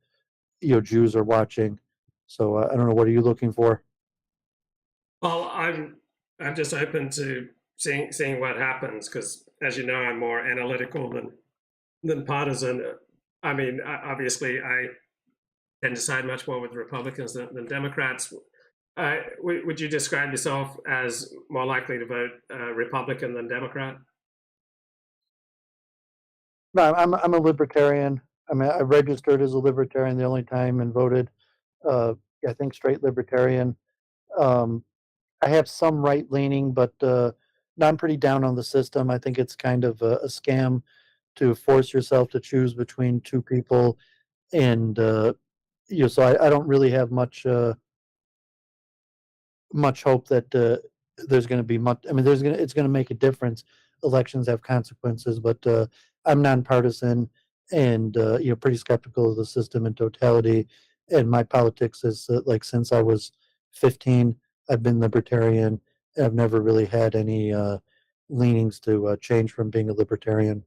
Jews are watching. So I don't know. What are you looking for?
Well, I'm just open to seeing what happens, because, as you know, I'm more analytical than partisan. I mean, obviously, I tend to side much more with Republicans than Democrats. Would you describe yourself as more likely to vote Republican than Democrat?
No, I'm a libertarian. I mean, I registered as a libertarian the only time and voted, I think, straight libertarian. I have some right leaning, but no, I'm pretty down on the system. I think it's kind of a scam to force yourself to choose between two people, and so I don't really have much hope that there's going to be much. I mean, it's going to make a difference. Elections have consequences, but I'm nonpartisan and pretty skeptical of the system in totality. And my politics is like since I was 15, I've been libertarian. I've never really had any leanings to change from being a libertarian.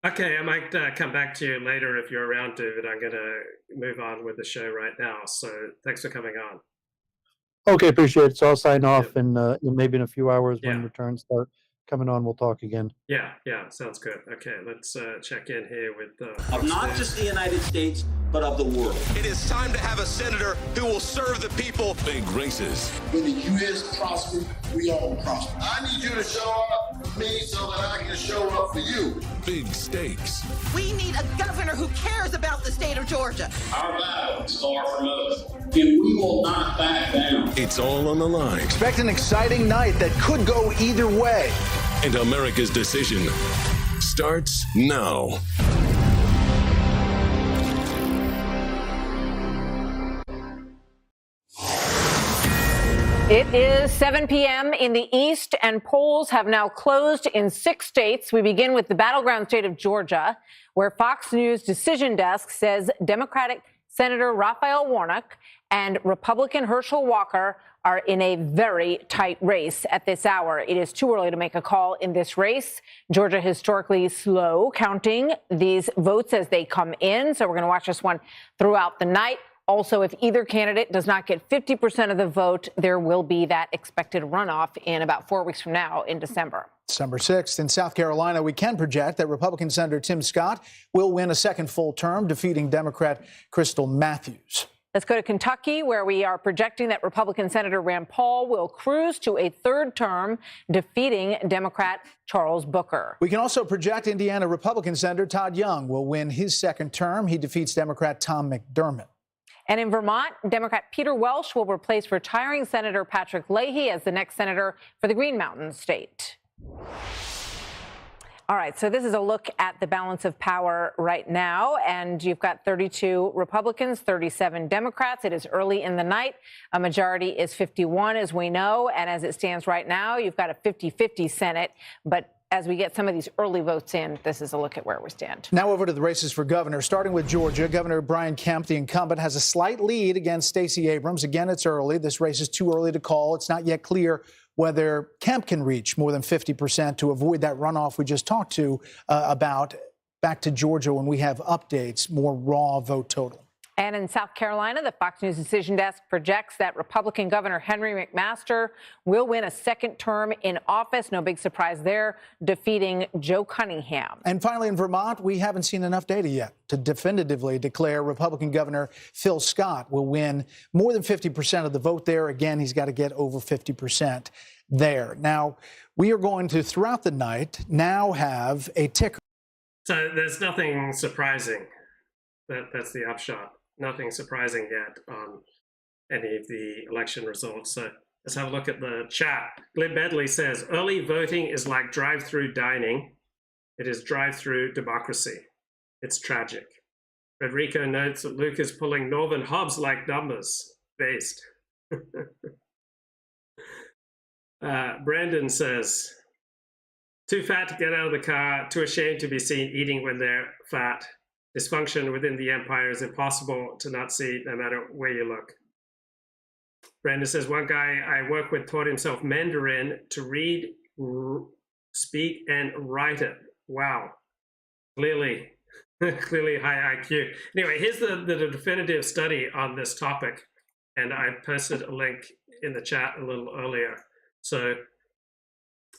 Okay, I might come back to you later if you're around, David. I'm going to move on with the show right now. So thanks for coming on.
Okay, appreciate it. So I'll sign off, and maybe in a few hours when returns start coming on, we'll talk again.
Yeah, sounds good. Okay, let's check in here with
of not just the United States, but of the world.
It is time to have a senator who will serve the people.
Big races.
When the U.S. prospers, we all prosper. I need you to show up for me so that I can show up for you.
Big stakes.
We need a governor who cares about the state of Georgia.
Our battle starts from us, and we will not back down.
It's all on the line.
Expect an exciting night that could go either way.
And America's decision starts now.
It is 7 p.m. in the East, and polls have now closed in 6 states. We begin with the battleground state of Georgia, where Fox News Decision Desk says Democratic Senator Raphael Warnock and Republican Herschel Walker are in a very tight race at this hour. It is too early to make a call in this race. Georgia historically slow counting these votes as they come in, so we're going to watch this one throughout the night. Also, if either candidate does not get 50% of the vote, there will be that expected runoff in about 4 weeks from now in December.
December 6th in South Carolina, we can project that Republican Senator Tim Scott will win a second full term, defeating Democrat Crystal Matthews.
Let's go to Kentucky, where we are projecting that Republican Senator Rand Paul will cruise to a third term, defeating Democrat Charles Booker.
We can also project Indiana Republican Senator Todd Young will win his second term. He defeats Democrat Tom McDermott.
And in Vermont, Democrat Peter Welch will replace retiring Senator Patrick Leahy as the next senator for the Green Mountain State. All right, so this is a look at the balance of power right now, and you've got 32 Republicans, 37 Democrats. It is early in the night. A majority is 51, as we know, and as it stands right now, you've got a 50-50 Senate, but as we get some of these early votes in, this is a look at where we stand.
Now over to the races for governor, starting with Georgia. Governor Brian Kemp, the incumbent, has a slight lead against Stacey Abrams. Again, it's early. This race is too early to call. It's not yet clear whether Kemp can reach more than 50% to avoid that runoff we just talked to about. Back to Georgia when we have updates, more raw vote total.
And in South Carolina, the Fox News Decision Desk projects that Republican Governor Henry McMaster will win a second term in office. No big surprise there, defeating Joe Cunningham.
And finally, in Vermont, we haven't seen enough data yet to definitively declare Republican Governor Phil Scott will win more than 50% of the vote there. Again, he's got to get over 50% there. Now, we are going to, throughout the night, now have a ticker.
So there's nothing surprising. That's the upshot. Nothing surprising yet on any of the election results. So let's have a look at the chat. Glib Bedley says, early voting is like drive-through dining. It is drive-through democracy. It's tragic. Federico notes that Luke is pulling Northern Hobbs like numbers based. Brandon says, too fat to get out of the car, too ashamed to be seen eating when they're fat. Dysfunction within the empire is impossible to not see no matter where you look. Brandon says, one guy I work with taught himself Mandarin to read, speak, and write it. Wow. Clearly high IQ. Anyway, here's the definitive study on this topic. And I posted a link in the chat a little earlier. So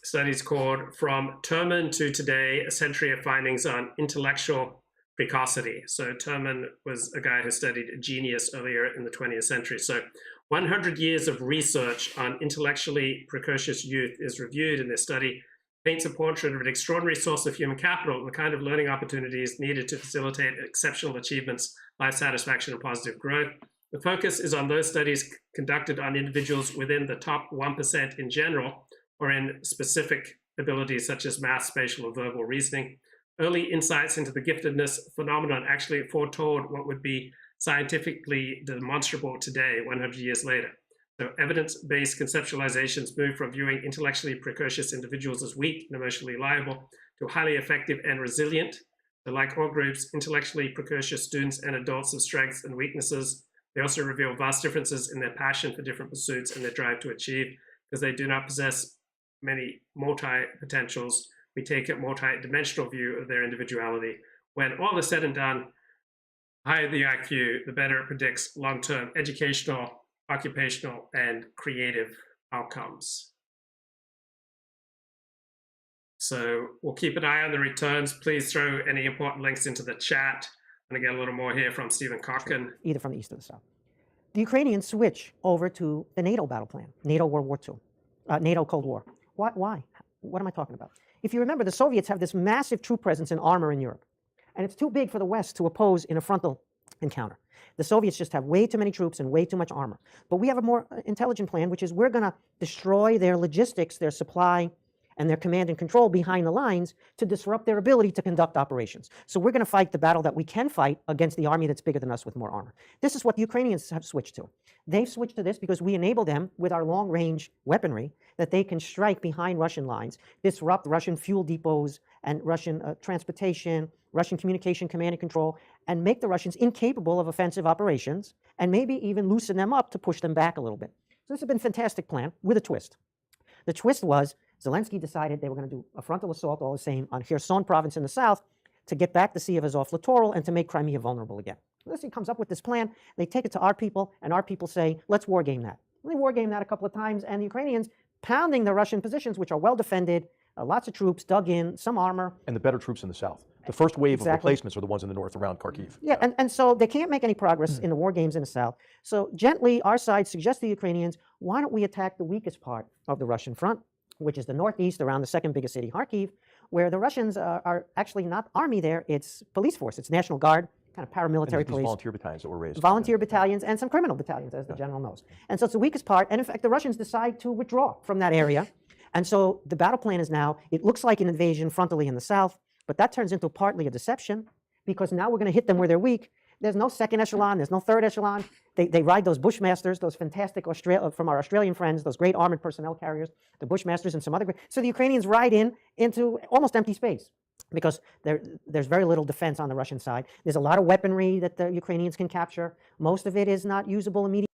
studies called From Terman to Today, a Century of Findings on Intellectual Precocity. So Terman was a guy who studied genius earlier in the 20th century. So 100 years of research on intellectually precocious youth is reviewed in this study, paints a portrait of an extraordinary source of human capital and the kind of learning opportunities needed to facilitate exceptional achievements, life satisfaction, and positive growth. The focus is on those studies conducted on individuals within the top 1% in general, or in specific abilities such as math, spatial, or verbal reasoning. Early insights into the giftedness phenomenon actually foretold what would be scientifically demonstrable today, 100 years later. So evidence-based conceptualizations move from viewing intellectually precocious individuals as weak and emotionally liable to highly effective and resilient. So like all groups, intellectually precocious students and adults have strengths and weaknesses. They also reveal vast differences in their passion for different pursuits and their drive to achieve, because they do not possess many multi-potentials. We take a multi-dimensional view of their individuality. When all is said and done, the higher the IQ, the better it predicts long-term educational, occupational, and creative outcomes. So we'll keep an eye on the returns. Please throw any important links into the chat. I'm going to get a little more here from Stephen Kotkin.
Either from the east or the south. The Ukrainians switch over to the NATO battle plan, NATO World War II, NATO Cold War. Why? What am I talking about? If you remember, the Soviets have this massive troop presence and armor in Europe, and it's too big for the West to oppose in a frontal encounter. The Soviets just have way too many troops and way too much armor. But we have a more intelligent plan, which is we're going to destroy their logistics, their supply, and their command and control behind the lines to disrupt their ability to conduct operations. So we're going to fight the battle that we can fight against the army that's bigger than us with more armor. This is what the Ukrainians have switched to. They've switched to this because we enable them with our long-range weaponry that they can strike behind Russian lines, disrupt Russian fuel depots and Russian transportation, Russian communication command and control, and make the Russians incapable of offensive operations, and maybe even loosen them up to push them back a little bit. So this has been a fantastic plan with a twist. The twist was Zelensky decided they were going to do a frontal assault all the same on Kherson province in the south to get back the Sea of Azov littoral and to make Crimea vulnerable again. Zelensky comes up with this plan. They take it to our people, and our people say, let's war game that. And they war game that a couple of times, and the Ukrainians pounding the Russian positions, which are well defended, lots of troops dug in, some armor.
And the better troops in the south. The first wave of replacements are the ones in the north around Kharkiv.
Yeah, and so they can't make any progress in the war games in the south. So gently, our side suggests to the Ukrainians, why don't we attack the weakest part of the Russian front, which is the northeast around the second biggest city, Kharkiv, where the Russians are actually not army there, it's police force, it's National Guard, kind of paramilitary police.
Volunteer battalions that were raised.
Volunteer battalions and some criminal battalions, as the general knows. And so it's the weakest part, and in fact, the Russians decide to withdraw from that area. And so the battle plan is now, it looks like an invasion frontally in the south, but that turns into partly a deception, because now we're going to hit them where they're weak. There's no second echelon, there's no third echelon. They ride those Bushmasters, those fantastic from our Australian friends, those great armored personnel carriers, the Bushmasters and some other great. So the Ukrainians ride into almost empty space because there's very little defense on the Russian side. There's a lot of weaponry that the Ukrainians can capture. Most of it is not usable immediately.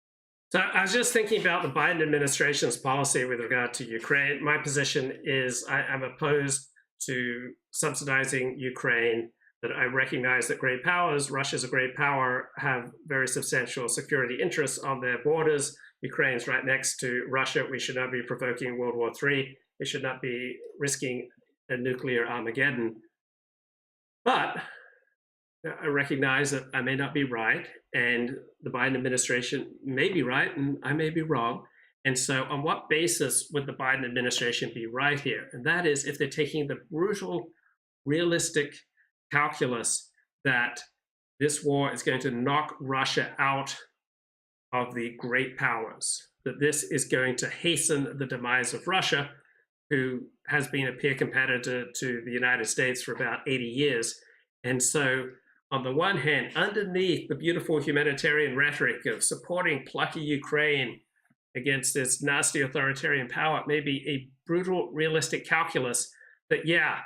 So I was just thinking about the Biden administration's policy with regard to Ukraine. My position is I'm opposed to subsidizing Ukraine, that I recognize that great powers, Russia's a great power, have very substantial security interests on their borders. Ukraine's right next to Russia. We should not be provoking World War III. We should not be risking a nuclear Armageddon. But I recognize that I may not be right, and the Biden administration may be right, and I may be wrong. And so on what basis would the Biden administration be right here? And that is if they're taking the brutal, realistic calculus that this war is going to knock Russia out of the great powers, that this is going to hasten the demise of Russia, who has been a peer competitor to the United States for about 80 years. And so on the one hand, underneath the beautiful humanitarian rhetoric of supporting plucky Ukraine against this nasty authoritarian power, may be a brutal, realistic calculus that, yeah,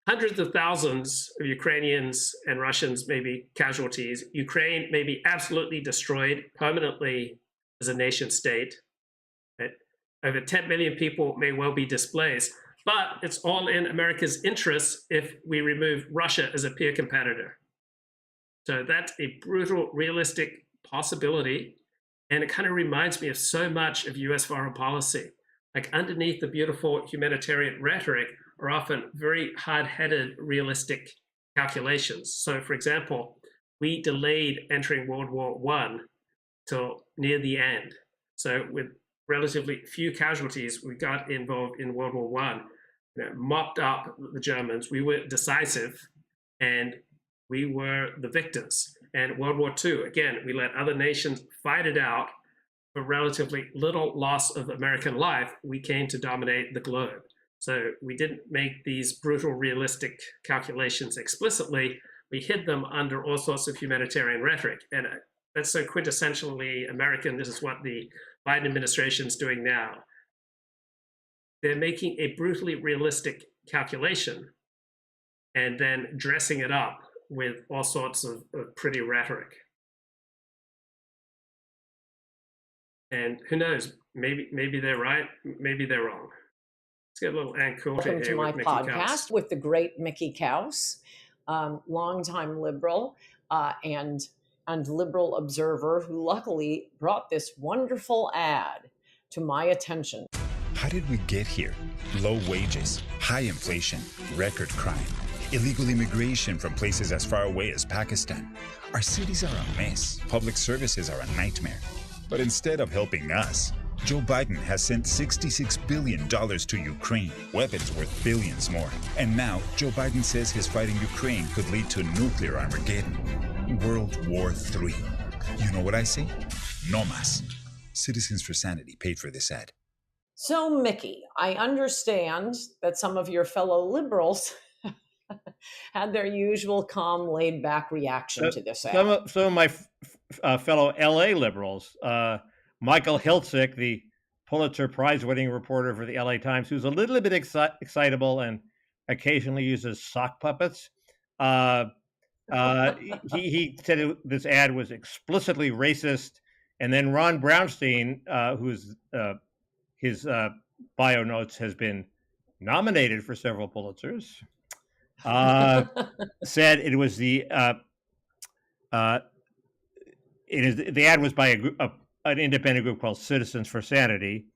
hundreds of thousands of Ukrainians and Russians may be casualties. Ukraine may be absolutely destroyed permanently as a nation state. Over 10 million people may well be displaced, but it's all in America's interests if we remove Russia as a peer competitor. So that's a brutal, realistic possibility. And it kind of reminds me of so much of US foreign policy. Like underneath the beautiful humanitarian rhetoric are often very hard-headed, realistic calculations. So for example, we delayed entering World War I till near the end. So with relatively few casualties, we got involved in World War I, mopped up the Germans. We were decisive, and we were the victors. And World War II, again, we let other nations fight it out. For relatively little loss of American life, we came to dominate the globe. So we didn't make these brutal, realistic calculations explicitly. We hid them under all sorts of humanitarian rhetoric. And That's so quintessentially American. This is what the Biden administration is doing now. They're making a brutally realistic calculation and then dressing it up with all sorts of pretty rhetoric. And who knows, maybe they're right, maybe they're wrong. Let's get a little Ann Coulter
Welcome to
here
my
with Mickey
podcast
Kaus.
with the great Mickey Kaus, longtime liberal and liberal observer who luckily brought this wonderful ad to my attention.
How did we get here? Low wages, high inflation, record crime, illegal immigration from places as far away as Pakistan. Our cities are a mess. Public services are a nightmare. But instead of helping us, Joe Biden has sent $66 billion to Ukraine, weapons worth billions more. And now, Joe Biden says his fight in Ukraine could lead to nuclear Armageddon, World War III. You know what I say? No mas. Citizens for Sanity paid for this ad.
So, Mickey, I understand that some of your fellow liberals had their usual calm, laid-back reaction to this ad.
Some of my fellow LA liberals, Michael Hiltzik, the Pulitzer Prize-winning reporter for the LA Times, who's a little bit excitable and occasionally uses sock puppets. He said this ad was explicitly racist. And then Ron Brownstein, who's his bio notes has been nominated for several Pulitzers, said it was the ad was by an independent group called Citizens for Sanity,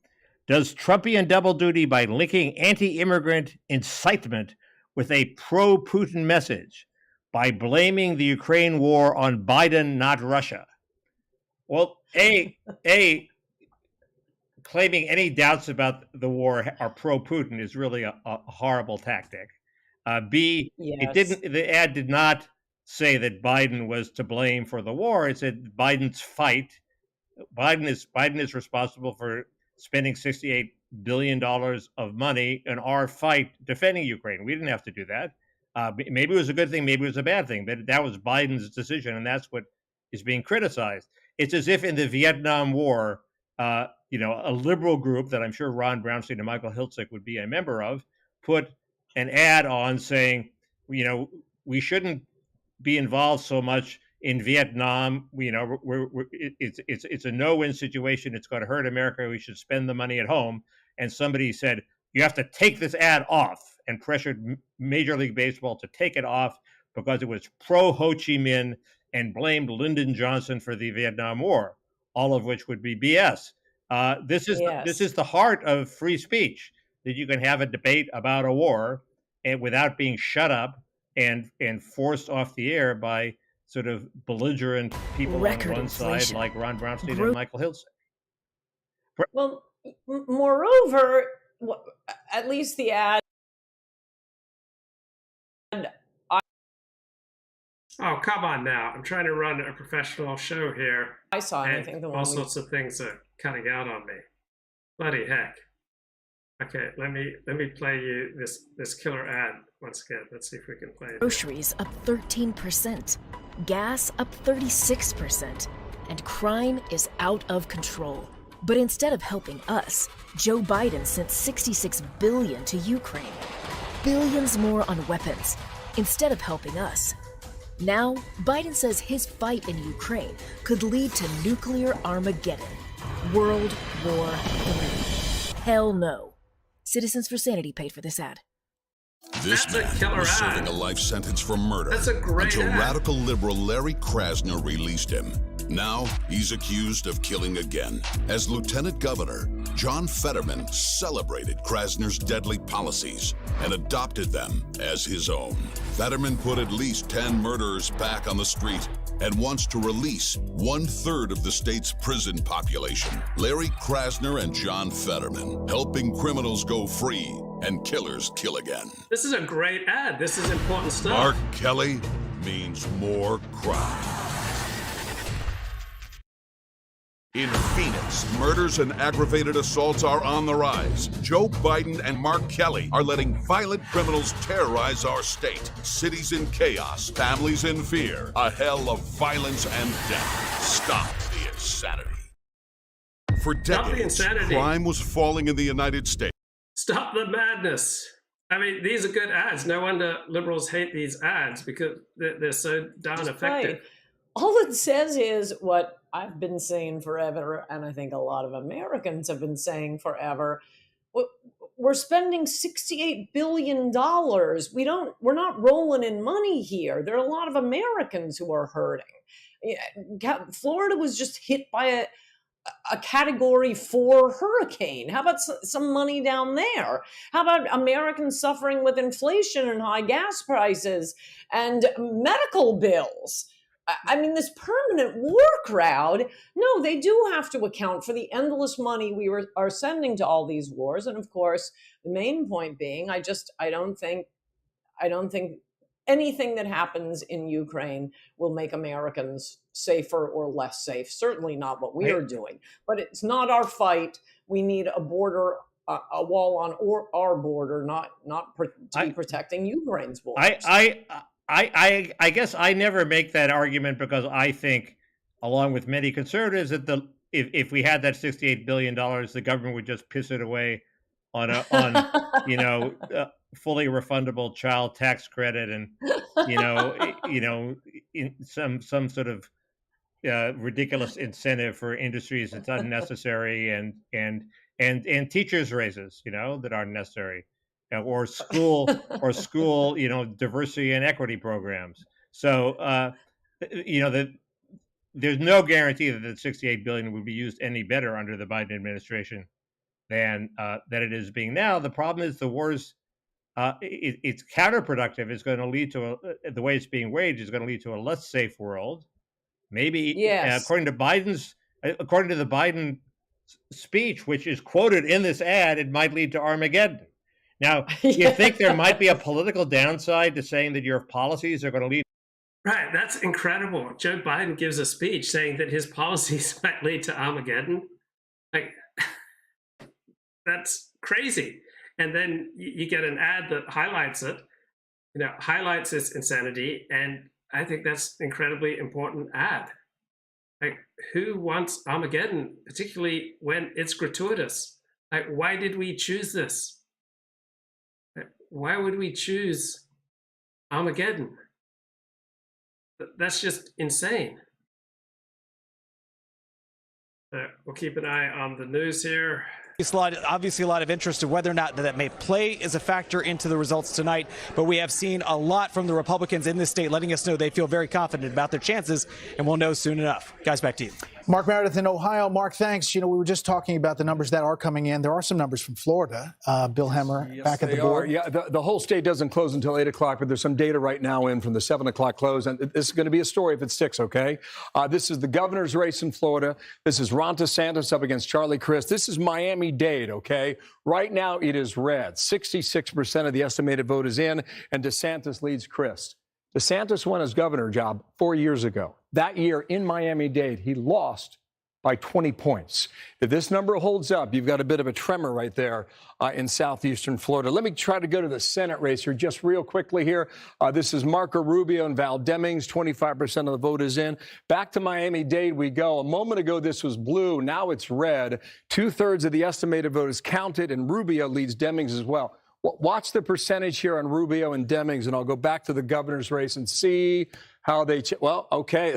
does Trumpian double duty by linking anti-immigrant incitement with a pro-Putin message by blaming the Ukraine war on Biden, not Russia. Well, claiming any doubts about the war are pro-Putin is really a horrible tactic. B,
Yes.
the ad did not say that Biden was to blame for the war. It said Biden's fight. Biden is responsible for spending $68 billion of money in our fight defending Ukraine. We didn't have to do that. Maybe it was a good thing, maybe it was a bad thing, but that was Biden's decision, and that's what is being criticized. It's as if in the Vietnam War, a liberal group that I'm sure Ron Brownstein and Michael Hiltzik would be a member of, put an ad on saying, we shouldn't be involved so much in Vietnam. It's a no-win situation. It's going to hurt America. We should spend the money at home. And somebody said, you have to take this ad off, and pressured Major League Baseball to take it off because it was pro-Ho Chi Minh and blamed Lyndon Johnson for the Vietnam War, all of which would be BS. This is the heart of free speech, that you can have a debate about a war and without being shut up and forced off the air by sort of belligerent people on one side like Ron Brownstein and Michael Hiltzik.
Well, moreover, at least the ad.
Oh, come on now. I'm trying to run a professional show here.
I saw
and
anything.
all sorts of things are cutting out on me. Bloody heck. Okay, let me play you this killer ad once again. Let's see if we can play it.
Groceries up 13%, gas up 36%, and crime is out of control. But instead of helping us, Joe Biden sent $66 billion to Ukraine. Billions more on weapons, instead of helping us. Now, Biden says his fight in Ukraine could lead to nuclear Armageddon. World War III. Hell no. Citizens for Sanity paid for this ad.
This man was serving a life sentence for murder until radical liberal Larry Krasner released him. Now he's accused of killing again. As Lieutenant Governor, John Fetterman celebrated Krasner's deadly policies and adopted them as his own. Fetterman put at least 10 murderers back on the street and wants to release 1/3 of the state's prison population. Larry Krasner and John Fetterman, helping criminals go free and killers kill again.
This is a great ad. This is important stuff.
Mark Kelly means more crime. In Phoenix, murders and aggravated assaults are on the rise. Joe Biden and Mark Kelly are letting violent criminals terrorize our state. Cities in chaos, families in fear, a hell of violence and death. Stop the insanity. For decades, crime was falling in the United States.
Stop the madness. I mean, these are good ads. No wonder liberals hate these ads because they're so darn effective.
Right. All it says is what I've been saying forever, and I think a lot of Americans have been saying forever. We're spending $68 billion. We're not rolling in money here. There are a lot of Americans who are hurting. Florida was just hit by a Category 4 hurricane. How about some money down there? How about Americans suffering with inflation and high gas prices and medical bills? I mean, this permanent war crowd, no, they do have to account for the endless money we are sending to all these wars. And of course, the main point being, I don't think anything that happens in Ukraine will make Americans safer or less safe. Certainly not what we are doing. But it's not our fight. We need a border, a wall on our border, not to be protecting Ukraine's borders.
I guess I never make that argument because I think, along with many conservatives, that if we had that $68 billion, the government would just piss it away on fully refundable child tax credit and in some sort of ridiculous incentive for industries that's unnecessary and teachers' raises that aren't necessary. Or school, diversity and equity programs. So, there's no guarantee that the $68 billion would be used any better under the Biden administration than it is being now. The problem is the wars. It's counterproductive. It's going to lead to the way it's being waged is going to lead to a less safe world. Maybe, yes. According to the Biden speech, which is quoted in this ad, it might lead to Armageddon. Now, you think there might be a political downside to saying that your policies are going to lead?
Right, that's incredible. Joe Biden gives a speech saying that his policies might lead to Armageddon. Like, that's crazy. And then you get an ad that highlights it, highlights this insanity. And I think that's an incredibly important ad. Like, who wants Armageddon, particularly when it's gratuitous? Like, why did we choose this? Why would we choose Armageddon? That's just insane. We'll keep an eye on the news here.
Obviously a lot of interest in whether or not that may play as a factor into the results tonight, but we have seen a lot from the Republicans in this state letting us know they feel very confident about their chances, and we'll know soon enough. Guys, back to you.
Mark Meredith in Ohio. Mark, thanks. We were just talking about the numbers that are coming in. There are some numbers from Florida. Bill Hemmer, back at the board.
Yeah, the whole state doesn't close until 8 o'clock, but there's some data right now in from the 7 o'clock close, and this is going to be a story if it sticks, okay? This is the governor's race in Florida. This is Ron DeSantis up against Charlie Crist. This is Miami-Dade, okay? Right now it is red. 66% of the estimated vote is in, and DeSantis leads Crist. DeSantis won his governor job 4 years ago. That year in Miami-Dade, he lost by 20 points. If this number holds up, you've got a bit of a tremor right there in southeastern Florida. Let me try to go to the Senate race here just real quickly here. This is Marco Rubio and Val Demings. 25% of the vote is in. Back to Miami-Dade we go. A moment ago, this was blue. Now it's red. 2/3 of the estimated vote is counted, and Rubio leads Demings as well. Watch the percentage here on Rubio and Demings, and I'll go back to the governor's race and see how they well, okay,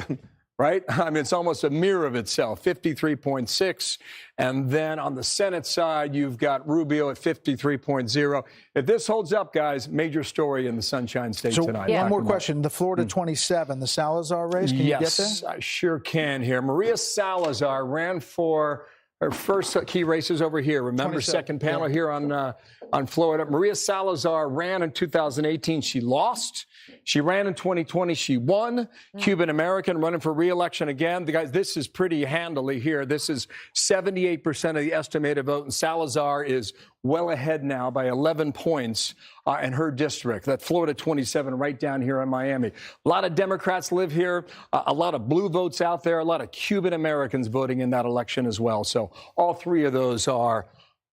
right? I mean, it's almost a mirror of itself, 53.6. And then on the Senate side, you've got Rubio at 53.0. If this holds up, guys, major story in the Sunshine State tonight.
One more question. The Florida 27, the Salazar race, can you get there?
Yes, I sure can here. Maria Salazar ran for her first key races over here. Remember, second panel here on on Florida. Maria Salazar ran in 2018. She lost. She ran in 2020. She won. Cuban American running for re-election again. The guys, this is pretty handily here. This is 78% of the estimated vote, and Salazar is well ahead now by 11 points in her district. That Florida 27 right down here in Miami. A lot of Democrats live here. A lot of blue votes out there. A lot of Cuban Americans voting in that election as well. So all three of those are,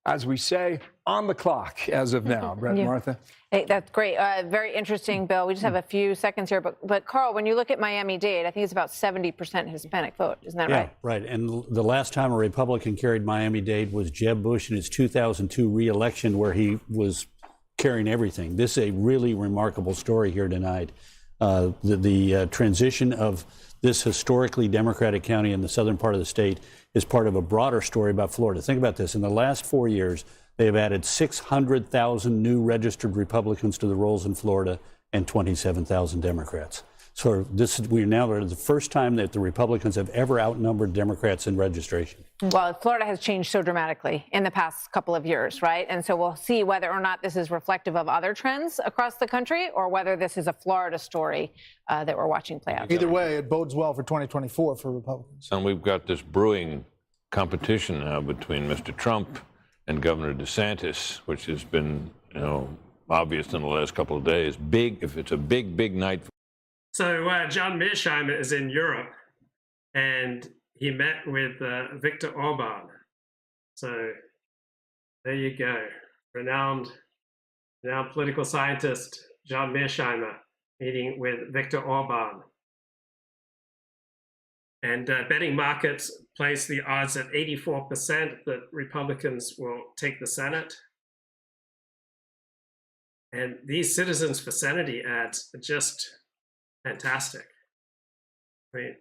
as we say, on the clock as of now. Brett, Martha?
Hey, that's great. Very interesting, Bill. We just have a few seconds here. But Carl, when you look at Miami-Dade, I think it's about 70% Hispanic vote. Isn't that right?
Right. And the last time a Republican carried Miami-Dade was Jeb Bush in his 2002 re-election, where he was carrying everything. This is a really remarkable story here tonight. The transition of this historically Democratic county in the southern part of the state is part of a broader story about Florida. Think about this. In the last 4 years, they have added 600,000 new registered Republicans to the rolls in Florida and 27,000 Democrats. So we're now the first time that the Republicans have ever outnumbered Democrats in registration.
Well, Florida has changed so dramatically in the past couple of years, right? And so we'll see whether or not this is reflective of other trends across the country or whether this is a Florida story that we're watching play out.
Either way, it bodes well for 2024 for Republicans.
And we've got this brewing competition now between Mr. Trump and Governor DeSantis, which has been, obvious in the last couple of days. It's a big night.
So John Mearsheimer is in Europe, and he met with Viktor Orban. So there you go. Renowned political scientist John Mearsheimer meeting with Viktor Orban. And betting markets place the odds at 84% that Republicans will take the Senate. And these Citizens for Sanity ads are just fantastic. I mean,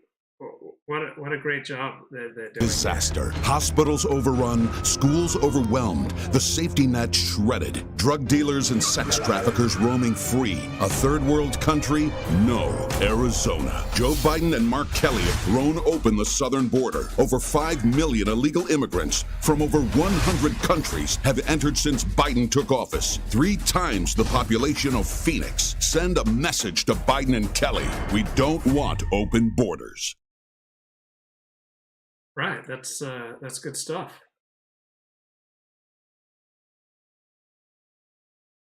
what a great job they're doing.
Disaster. Hospitals overrun, schools overwhelmed, the safety net shredded, drug dealers and sex traffickers roaming free. A third world country? No. Arizona. Joe Biden and Mark Kelly have thrown open the southern border. Over 5 million illegal immigrants from over 100 countries have entered since Biden took office. 3 times the population of Phoenix. Send a message to Biden and Kelly. We don't want open borders.
Right, that's good stuff.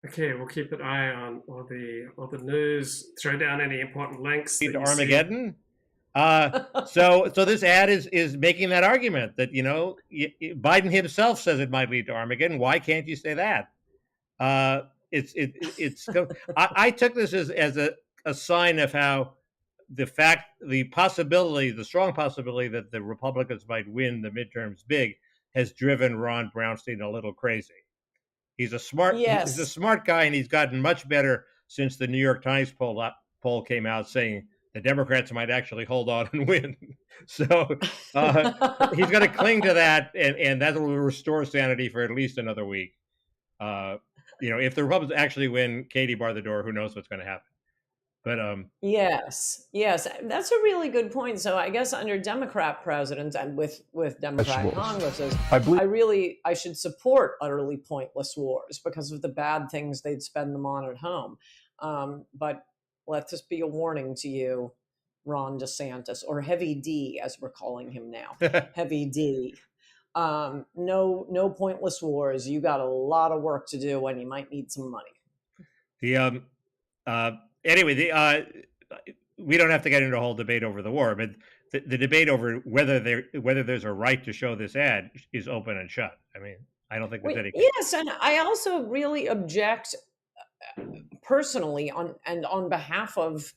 Okay, we'll keep an eye on all the news. Throw down any important links.
To Armageddon. So this ad is making that argument that Biden himself says it might lead to Armageddon. Why can't you say that? I took this as a sign of how the strong possibility that the Republicans might win the midterms big has driven Ron Brownstein a little crazy. He's a smart guy, and he's gotten much better since the New York Times poll came out saying the Democrats might actually hold on and win. So he's going to cling to that, and that will restore sanity for at least another week. If the Republicans actually win, Katie bar the door, who knows what's going to happen. But
yes, that's a really good point. So I guess under Democrat presidents and with Democrat Congresses, I should support utterly pointless wars because of the bad things they'd spend them on at home. But let this be a warning to you, Ron DeSantis, or Heavy D, as we're calling him now, Heavy D. No pointless wars. You got a lot of work to do, and you might need some money.
Anyway, we don't have to get into a whole debate over the war, but the debate over whether there's a right to show this ad is open and shut. I mean, I don't think there's any.
Yes, and I also really object personally on behalf of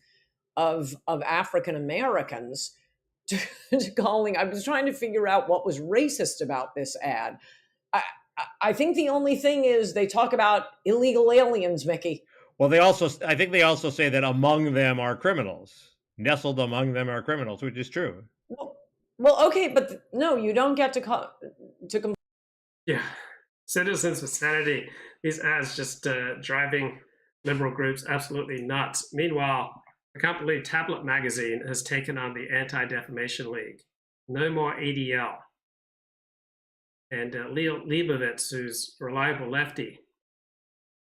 African Americans to calling. I was trying to figure out what was racist about this ad. I think the only thing is they talk about illegal aliens, Mickey.
Well, I think they also say that among them are criminals. Nestled among them are criminals, which is true.
Well, okay, but no, you don't get to
Yeah, Citizens for Sanity. These ads just driving liberal groups absolutely nuts. Meanwhile, I can't believe Tablet Magazine has taken on the Anti-Defamation League. No More ADL. And Leo Leibovitz, who's reliable lefty,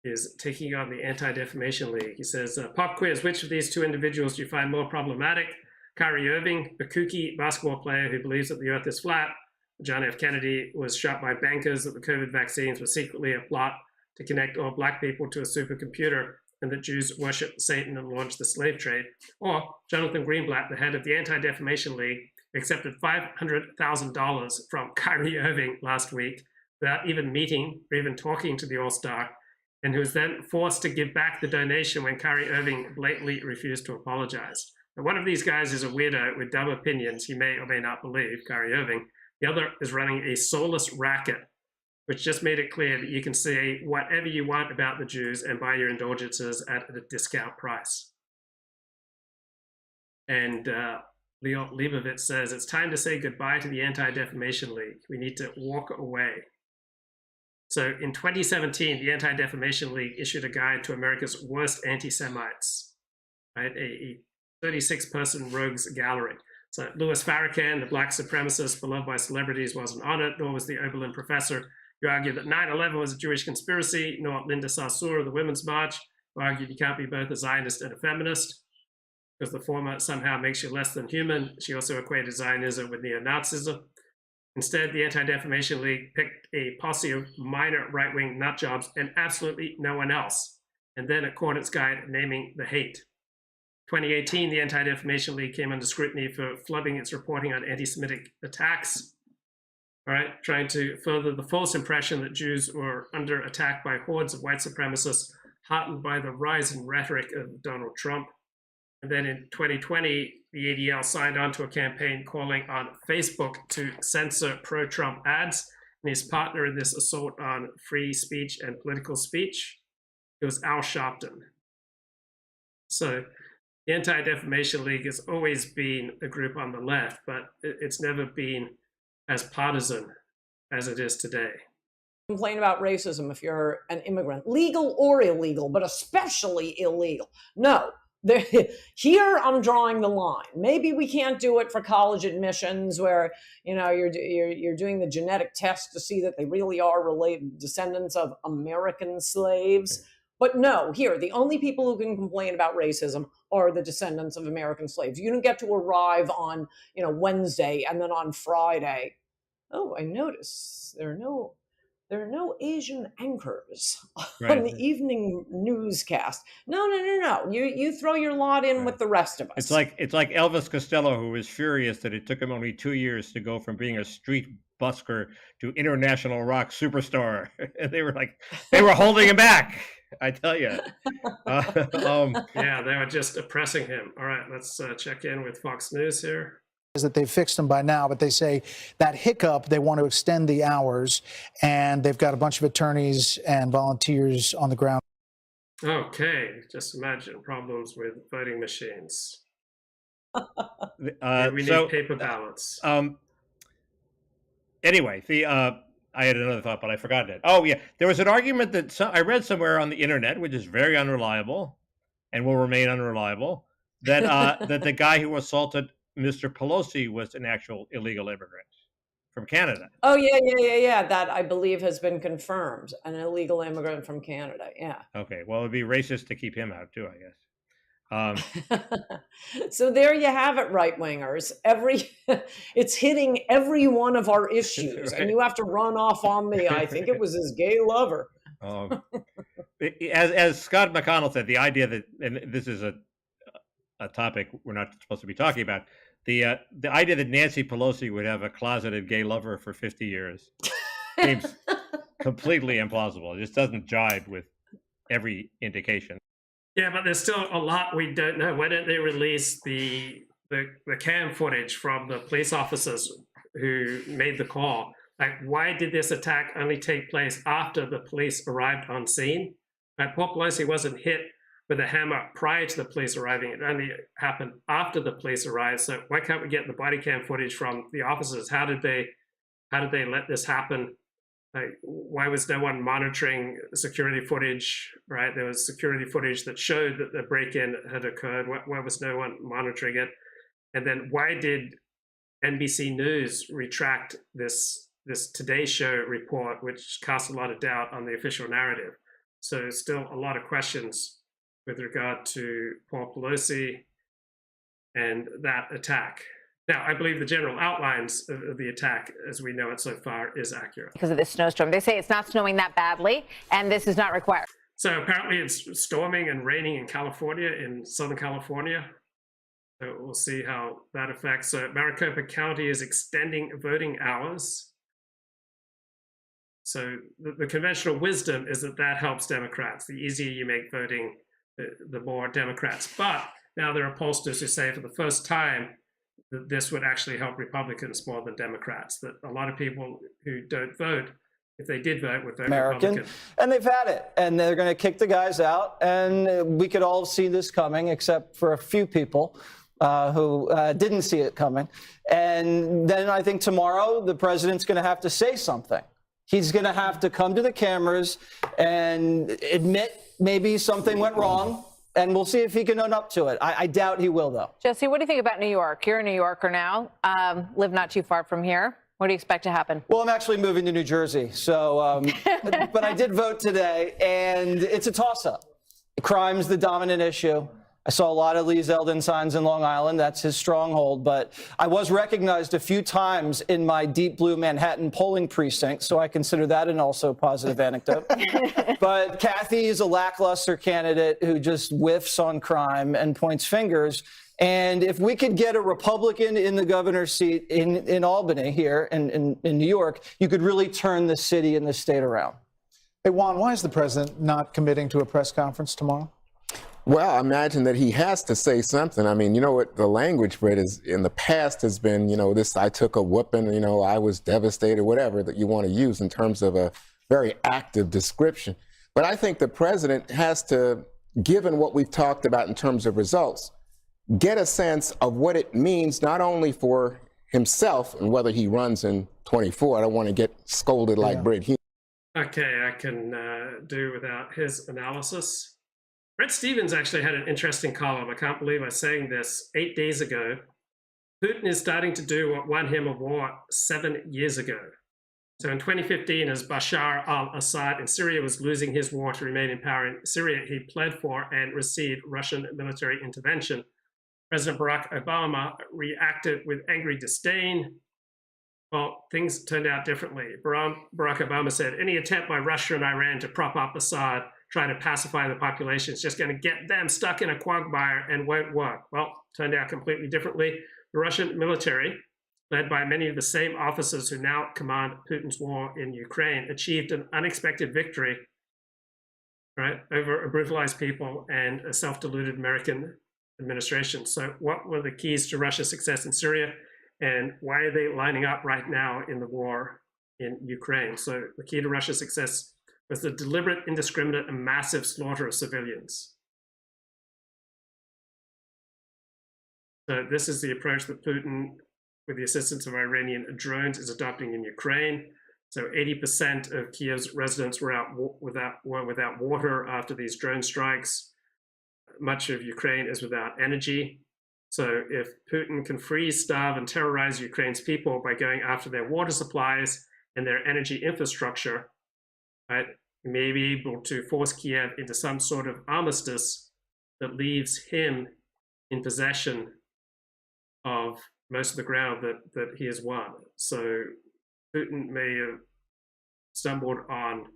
is taking on the Anti-Defamation League. He says, pop quiz, which of these two individuals do you find more problematic? Kyrie Irving, a kooky basketball player who believes that the earth is flat. John F. Kennedy was shot by bankers that the COVID vaccines were secretly a plot to connect all black people to a supercomputer and that Jews worship Satan and launch the slave trade. Or Jonathan Greenblatt, the head of the Anti-Defamation League, accepted $500,000 from Kyrie Irving last week without even meeting or even talking to the All-Star, and who was then forced to give back the donation when Kyrie Irving blatantly refused to apologize. Now, one of these guys is a weirdo with dumb opinions he may or may not believe, Kyrie Irving. The other is running a soulless racket, which just made it clear that you can say whatever you want about the Jews and buy your indulgences at a discount price. And Leo Leibovitz says, it's time to say goodbye to the Anti-Defamation League. We need to walk away. So in 2017, the Anti-Defamation League issued a guide to America's worst anti-Semites, right? A 36-person rogues gallery. So Louis Farrakhan, the black supremacist beloved by celebrities, wasn't on it, nor was the Oberlin professor who argued that 9/11 was a Jewish conspiracy, nor Linda Sarsour of the Women's March, who argued you can't be both a Zionist and a feminist, because the former somehow makes you less than human. She also equated Zionism with neo-Nazism. Instead, the Anti-Defamation League picked a posse of minor right-wing nutjobs and absolutely no one else, and then a Coordinates guide naming the hate. 2018, the Anti-Defamation League came under scrutiny for flooding its reporting on anti-Semitic attacks, all right, trying to further the false impression that Jews were under attack by hordes of white supremacists, heartened by the rising rhetoric of Donald Trump. And then in 2020, the ADL signed on to a campaign calling on Facebook to censor pro-Trump ads. And his partner in this assault on free speech and political speech, it was Al Sharpton. So the Anti-Defamation League has always been a group on the left, but it's never been as partisan as it is today.
Complain about racism if you're an immigrant, legal or illegal, but especially illegal. No. Here I'm drawing the line. Maybe we can't do it for college admissions where, you know, you're doing the genetic test to see that they really are related descendants of American slaves. But no, here, the only people who can complain about racism are the descendants of American slaves. You don't get to arrive on, you know, Wednesday and then on Friday. Oh, I notice there are no Asian anchors on the evening newscast. No. You throw your lot in with the rest of us.
It's like Elvis Costello, who was furious that it took him only 2 years to go from being a street busker to international rock superstar. And they were holding him back. I tell you.
Yeah, they were just oppressing him. All right, let's check in with Fox News here.
That they've fixed them by now, but they say that hiccup, they want to extend the hours, and they've got a bunch of attorneys and volunteers on the ground.
Okay, just imagine problems with voting machines. We need paper ballots.
Anyway, I had another thought, but I forgot it. Oh, yeah. There was an argument that I read somewhere on the internet, which is very unreliable and will remain unreliable, that that the guy who assaulted Mr. Pelosi was an actual illegal immigrant from Canada.
Oh, yeah. That, I believe, has been confirmed. An illegal immigrant from Canada, yeah.
Okay, well, it'd be racist to keep him out, too, I guess.
So there you have it, right-wingers. It's hitting every one of our issues, right. And you have to run off on me. I think it was his gay lover.
As Scott McConnell said, the idea that, and this is a topic we're not supposed to be talking about, the idea that Nancy Pelosi would have a closeted gay lover for 50 years seems completely implausible. It just doesn't jibe with every indication.
Yeah, but there's still a lot we don't know. Why don't they release the cam footage from the police officers who made the call? Like, why did this attack only take place after the police arrived on scene? Like, poor Pelosi wasn't hit with a hammer prior to the police arriving. It only happened after the police arrived. So why can't we get the body cam footage from the officers? How did they let this happen? Like, why was no one monitoring security footage, right? There was security footage that showed that the break-in had occurred. Why was no one monitoring it? And then why did NBC News retract this Today Show report, which cast a lot of doubt on the official narrative? So still a lot of questions with regard to Paul Pelosi and that attack. Now, I believe the general outlines of the attack, as we know it so far, is accurate.
Because of this snowstorm. They say it's not snowing that badly, and this is not required.
So apparently it's storming and raining in California, in Southern California. So we'll see how that affects. So Maricopa County is extending voting hours. So the conventional wisdom is that helps Democrats. The easier you make voting, the more Democrats. But now there are pollsters who say for the first time that this would actually help Republicans more than Democrats, that a lot of people who don't vote, if they did vote, would vote
American,
Republican.
and they've had it, and they're going to kick the guys out, and we could all see this coming, except for a few people who didn't see it coming. And then I think tomorrow the president's going to have to say something. He's going to have to come to the cameras and admit maybe something went wrong. And we'll see if he can own up to it. I doubt he will, though.
Jesse, what do you think about New York? You're a New Yorker now, live not too far from here. What do you expect to happen?
Well, I'm actually moving to New Jersey, so but I did vote today, and it's a toss-up. Crime's the dominant issue. I saw a lot of Lee Zeldin signs in Long Island. That's his stronghold. But I was recognized a few times in my deep blue Manhattan polling precinct, so I consider that an also positive anecdote. But Kathy is a lackluster candidate who just whiffs on crime and points fingers. And if we could get a Republican in the governor's seat in Albany here in New York, you could really turn the city and the state around.
Hey, Juan, why is the president not committing to a press conference tomorrow?
Well, I imagine that he has to say something. I mean, you know what the language, Brett, is in the past has been, you know, this, I took a whooping, you know, I was devastated, whatever that you want to use in terms of a very active description. But I think the president has to, given what we've talked about in terms of results, get a sense of what it means, not only for himself and whether he runs in 24. I don't want to get scolded like Britt.
Okay, I can do without his analysis. Bret Stephens actually had an interesting column. I can't believe I'm saying this 8 days ago. Putin is starting to do what won him a war 7 years ago. So in 2015, as Bashar al-Assad in Syria was losing his war to remain in power in Syria, he pled for and received Russian military intervention. President Barack Obama reacted with angry disdain. Well, things turned out differently. Barack Obama said, any attempt by Russia and Iran to prop up Assad, trying to pacify the population, is just going to get them stuck in a quagmire and won't work. Well, turned out completely differently. The Russian military, led by many of the same officers who now command Putin's war in Ukraine, achieved an unexpected victory, right, over a brutalized people and a self-deluded American administration. So what were the keys to Russia's success in Syria, and why are they lining up right now in the war in Ukraine? So the key to Russia's success was the deliberate, indiscriminate, and massive slaughter of civilians. So this is the approach that Putin, with the assistance of Iranian drones, is adopting in Ukraine. So 80% of Kiev's residents were without water after these drone strikes. Much of Ukraine is without energy. So if Putin can freeze, starve, and terrorize Ukraine's people by going after their water supplies and their energy infrastructure, right, he may be able to force Kiev into some sort of armistice that leaves him in possession of most of the ground that he has won. So Putin may have stumbled on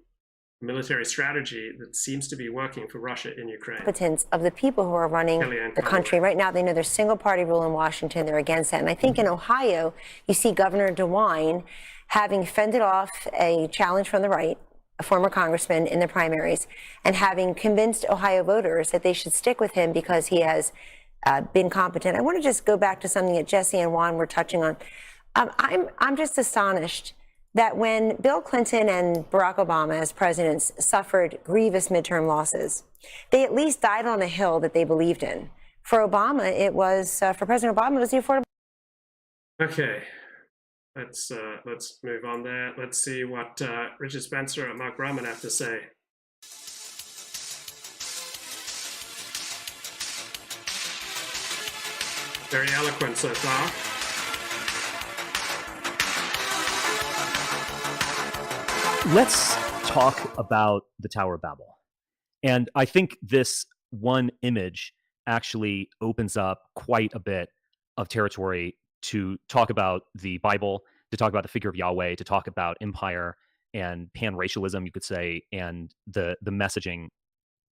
a military strategy that seems to be working for Russia in Ukraine.
Competence of the people who are running the country right now. They know there's single party rule in Washington. They're against that. And I think in Ohio, you see Governor DeWine having fended off a challenge from the right, a former congressman in the primaries, and having convinced Ohio voters that they should stick with him because he has been competent. I want to just go back to something that Jesse and Juan were touching on. I'm just astonished that when Bill Clinton and Barack Obama as presidents suffered grievous midterm losses, they at least died on a hill that they believed in. For Obama, it was, for President Obama, it was the affordable.
Okay, let's move on there. Let's see what Richard Spencer and Mark Brahman have to say. Very eloquent so far.
Let's talk about the Tower of Babel.
And I think this one image actually opens up quite a bit of territory to talk about the Bible, to talk about the figure of Yahweh, to talk about empire and pan-racialism, you could say, and the messaging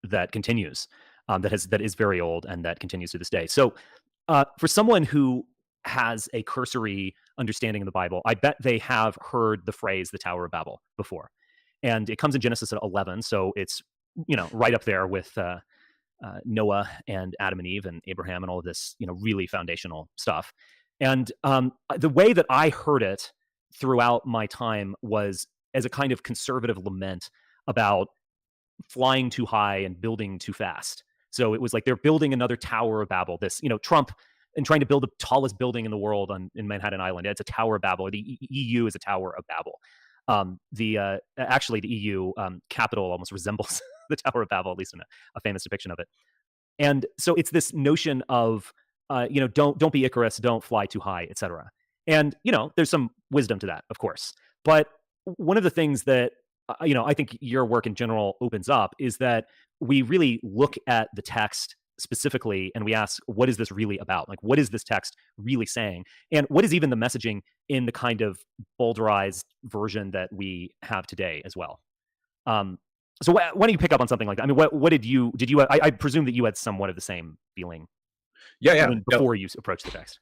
that continues, that is very old and that continues to this day. So for someone who has a cursory understanding of the Bible, I bet they have heard the phrase the Tower of Babel before. And it comes in Genesis 11, so it's, right up there with Noah and Adam and Eve and Abraham and all of this, really foundational stuff. And the way that I heard it throughout my time was as a kind of conservative lament about flying too high and building too fast. So it was like they're building another Tower of Babel. This, Trump and trying to build the tallest building in the world in Manhattan Island. It's a Tower of Babel. The EU is a Tower of Babel. Actually, the EU capital almost resembles the Tower of Babel, at least in a famous depiction of it. And so it's this notion of, don't be Icarus, don't fly too high, etc. And there's some wisdom to that, of course. But one of the things that I think your work in general opens up is that we really look at the text specifically and we ask, what is this really about? Like, what is this text really saying? And what is even the messaging in the kind of bowdlerized version that we have today as well? So why don't you pick up on something like that? I mean, what did you, I presume that you had somewhat of the same feeling before you approached the text.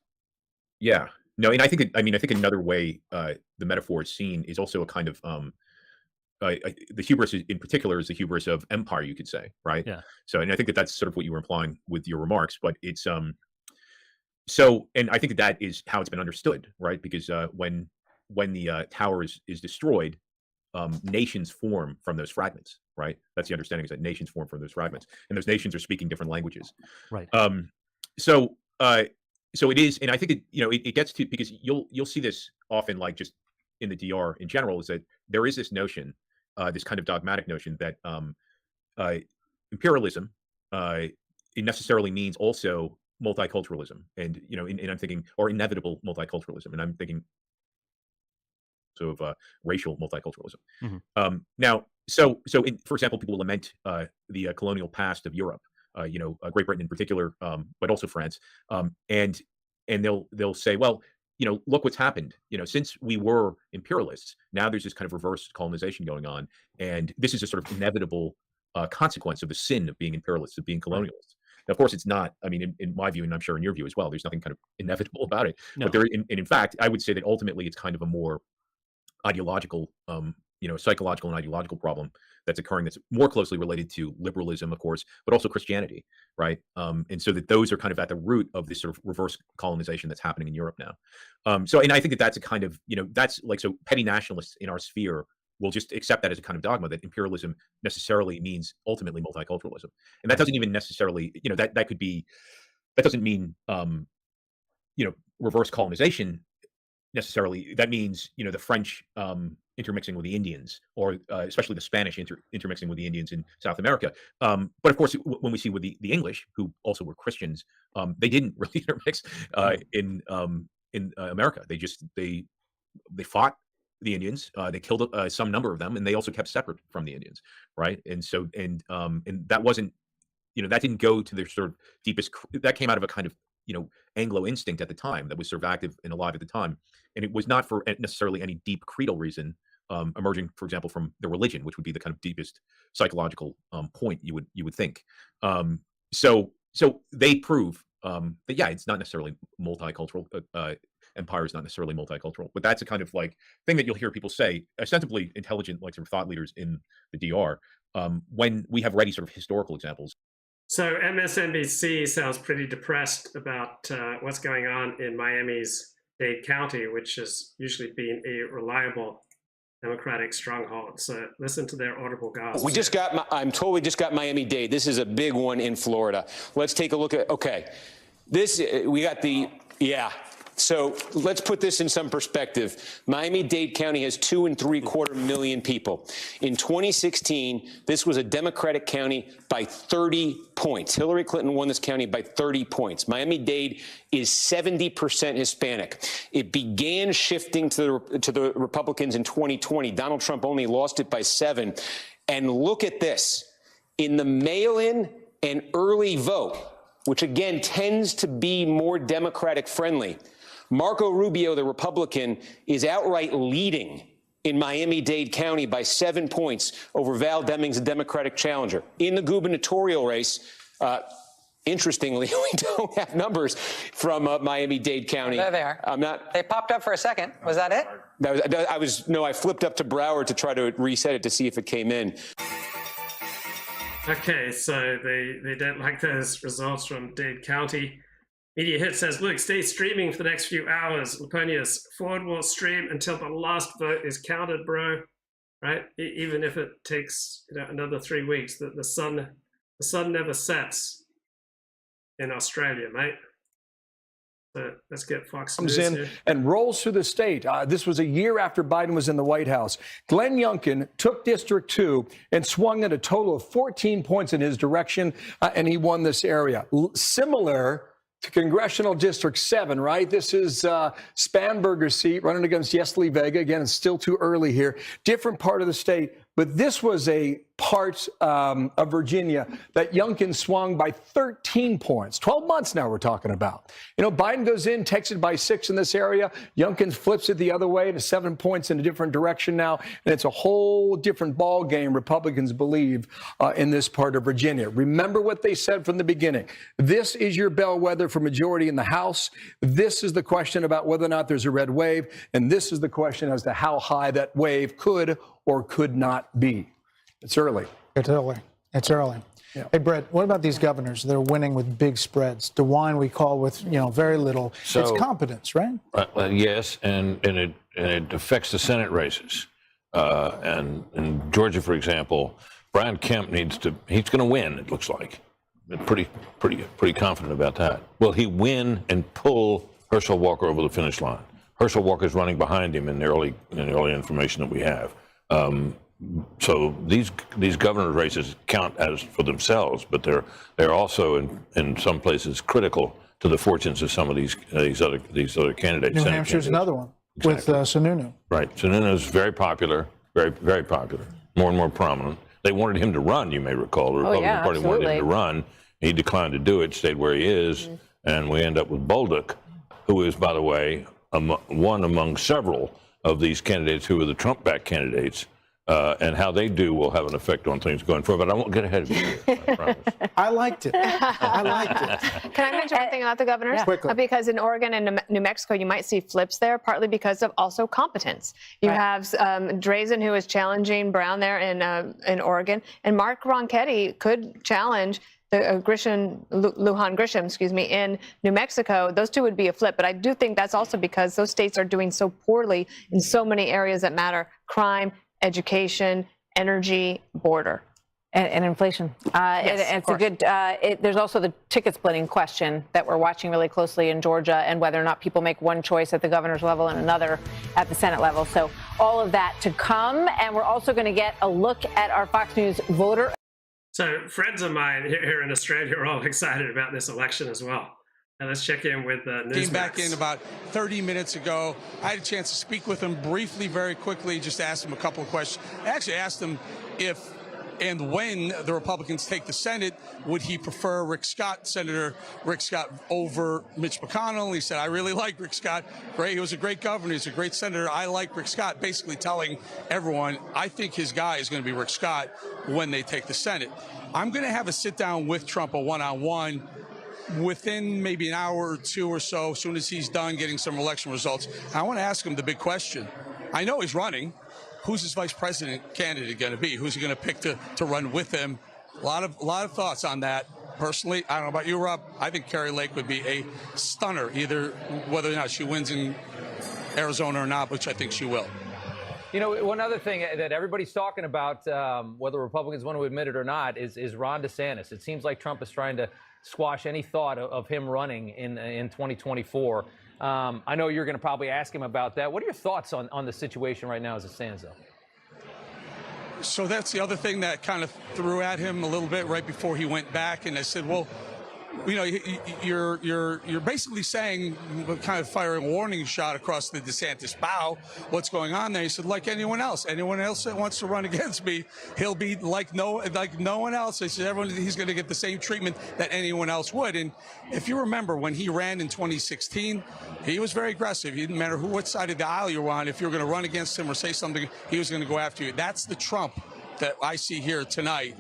Yeah. No, and I think another way the metaphor is seen is also a kind of the hubris in particular is the hubris of empire, you could say, right?
Yeah.
So, and I think that's sort of what you were implying with your remarks, but it's so, and I think that is how it's been understood, right? Because when the tower is destroyed, nations form from those fragments, right? That's the understanding, is that nations form from those fragments, and those nations are speaking different languages,
right?
So it is, and I think it gets to, because you'll see this often, like just in the DR in general, is that there is this notion, this kind of dogmatic notion that imperialism it necessarily means also multiculturalism, and and I'm thinking, or inevitable multiculturalism, and I'm thinking of racial multiculturalism.
Mm-hmm.
Now, for example, people lament the colonial past of Europe, Great Britain in particular, but also France, and they'll say, well, look what's happened. Since we were imperialists, now there's this kind of reverse colonization going on, and this is a sort of inevitable consequence of the sin of being imperialists, of being colonialists. Now, of course, it's not. I mean, in my view, and I'm sure in your view as well, there's nothing kind of inevitable about it.
No.
But there, and in fact, I would say that ultimately it's kind of a more ideological, psychological and ideological problem that's occurring, that's more closely related to liberalism, of course, but also Christianity, right? And so that those are kind of at the root of this sort of reverse colonization that's happening in Europe now. And I think that's a kind of, that's like, so petty nationalists in our sphere will just accept that as a kind of dogma, that imperialism necessarily means ultimately multiculturalism. And that doesn't even necessarily, that doesn't mean, reverse colonization necessarily. That means, the French intermixing with the Indians, or especially the Spanish intermixing with the Indians in South America. But of course, when we see with the English, who also were Christians, they didn't really intermix in America. They fought the Indians. They killed some number of them, and they also kept separate from the Indians, right? And so and that wasn't, that didn't go to their sort of deepest. That came out of a kind of Anglo instinct at the time that was sort of active and alive at the time, and it was not for necessarily any deep creedal reason, emerging, for example, from the religion, which would be the kind of deepest psychological point you would think. So they prove that it's not necessarily multicultural. Empire is not necessarily multicultural, but that's a kind of like thing that you'll hear people say, ostensibly intelligent, like sort of thought leaders in the DR, when we have ready sort of historical examples.
So MSNBC sounds pretty depressed about what's going on in Miami-Dade County, which has usually been a reliable Democratic stronghold. So listen to their audible gasp.
I'm told we just got Miami-Dade. This is a big one in Florida. Let's take a look at, So let's put this in some perspective. Miami-Dade County has 2.75 million people. In 2016, this was a Democratic county by 30 points. Hillary Clinton won this county by 30 points. Miami-Dade is 70% Hispanic. It began shifting to the Republicans in 2020. Donald Trump only lost it by 7. And look at this. in the mail-in and early vote, which again tends to be more Democratic friendly, Marco Rubio, the Republican, is outright leading in Miami-Dade County by 7 points over Val Demings, the Democratic challenger. In the gubernatorial race, interestingly, we don't have numbers from Miami-Dade County.
There they are. They popped up for a second. Was that it?
I flipped up to Broward to try to reset it to see if it came in.
Okay, so they don't like those results from Dade County. Media Hit says, look, stay streaming for the next few hours. Laponius, Ford will stream until the last vote is counted, bro. Right? Even if it takes another 3 weeks, the sun never sets in Australia, mate. So let's get Fox News
Comes in
here.
and rolls through the state. This was a year after Biden was in the White House. Glenn Youngkin took District 2 and swung at a total of 14 points in his direction, and he won this area. Similar to Congressional District 7, right? This is Spanberger's seat running against Yesli Vega. Again, it's still too early here. Different part of the state, but this was a part of Virginia that Youngkin swung by 13 points. 12 months now we're talking about. Biden goes in, takes it by 6 in this area. Youngkin flips it the other way to 7 points in a different direction now. And it's a whole different ball game, Republicans believe, in this part of Virginia. Remember what they said from the beginning. This is your bellwether for majority in the House. This is the question about whether or not there's a red wave. And this is the question as to how high that wave could or could not be. It's early.
It's early. It's early. Yeah. Hey, Brett, what about these governors? They're winning with big spreads. DeWine, we call with very little.
So,
it's competence, right?
Yes, and it affects the Senate races. And in Georgia, for example, Brian Kemp he's going to win. It looks like. I'm pretty confident about that. Will he win and pull Herschel Walker over the finish line? Herschel Walker's running behind him in the early information that we have. So these governor races count as for themselves, but they're also in some places critical to the fortunes of some of these other candidates.
New Hampshire's another one with Sununu.
Right, Sununu is very popular, very popular, more and more prominent. They wanted him to run, you may recall. The Republican Party wanted him to run. He declined to do it, stayed where he is, and we end up with Bolduc, who is, by the way, one among several of these candidates who are the Trump-backed candidates, and how they do will have an effect on things going forward. But I won't get ahead of you. I promise.
I liked it. I liked it.
Can I mention one thing about the governors?
Yeah. Quickly.
Because in Oregon and New Mexico, you might see flips there, partly because of also competence. You have Drazen, who is challenging Brown there in Oregon, and Mark Ronchetti could challenge Lujan Grisham, in New Mexico. Those two would be a flip, but I do think that's also because those states are doing so poorly in so many areas that matter: crime, education, energy, border.
And inflation. It's a good, there's also the ticket splitting question that we're watching really closely in Georgia, and whether or not people make one choice at the governor's level and another at the Senate level. So all of that to come. And we're also going to get a look at our Fox News voter.
So friends of mine here in Australia are all excited about this election as well. And let's check in with Newsmax.
Came back in about 30 minutes ago. I had a chance to speak with him briefly, very quickly, just ask him a couple of questions. I actually asked him if and when the Republicans take the Senate, would he prefer Senator Rick Scott over Mitch McConnell? He said, I really like Rick Scott. Great. He was a great governor. He's a great senator. I like Rick Scott, basically telling everyone, I think his guy is going to be Rick Scott when they take the Senate. I'm going to have a sit down with Trump, a one-on-one, within maybe an hour or two or so, as soon as he's done getting some election results. I want to ask him the big question. I know he's running. Who's his vice president candidate going to be? Who's he going to pick to run with him? A lot of thoughts on that. Personally, I don't know about you, Rob. I think Kari Lake would be a stunner, either whether or not she wins in Arizona or not, which I think she will.
You know, one other thing that everybody's talking about, whether Republicans want to admit it or not, is Ron DeSantis. It seems like Trump is trying to squash any thought of him running in 2024. I know you're going to probably ask him about that. What are your thoughts on the situation right now as it stands, though?
So that's the other thing that kind of threw at him a little bit right before he went back. And I said, well, you know, you're basically saying, kind of firing a warning shot across the DeSantis bow. What's going on there? He said, like anyone else that wants to run against me, he'll be like no one else. He said, he's going to get the same treatment that anyone else would. And if you remember when he ran in 2016, he was very aggressive. It didn't matter what side of the aisle you were on. If you were going to run against him or say something, he was going to go after you. That's the Trump that I see here tonight.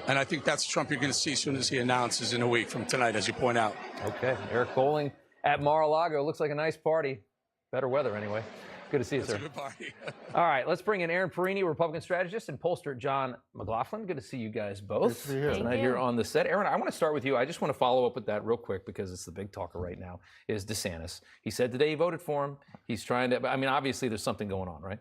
And I think that's Trump you're going to see as soon as he announces in a week from tonight, as you point out.
Okay. Eric Bolling at Mar-a-Lago. Looks like a nice party. Better weather, anyway. Good to see you, sir.
It's a good party.
All right. Let's bring in Aaron Perini, Republican strategist, and pollster John McLaughlin. Good to see you guys both.
Good to be here.
Tonight here on the set. Aaron, I want to start with you. I just want to follow up with that real quick because it's the big talker right now, is DeSantis. He said today he voted for him. He's trying to, I mean, obviously there's something going on, right?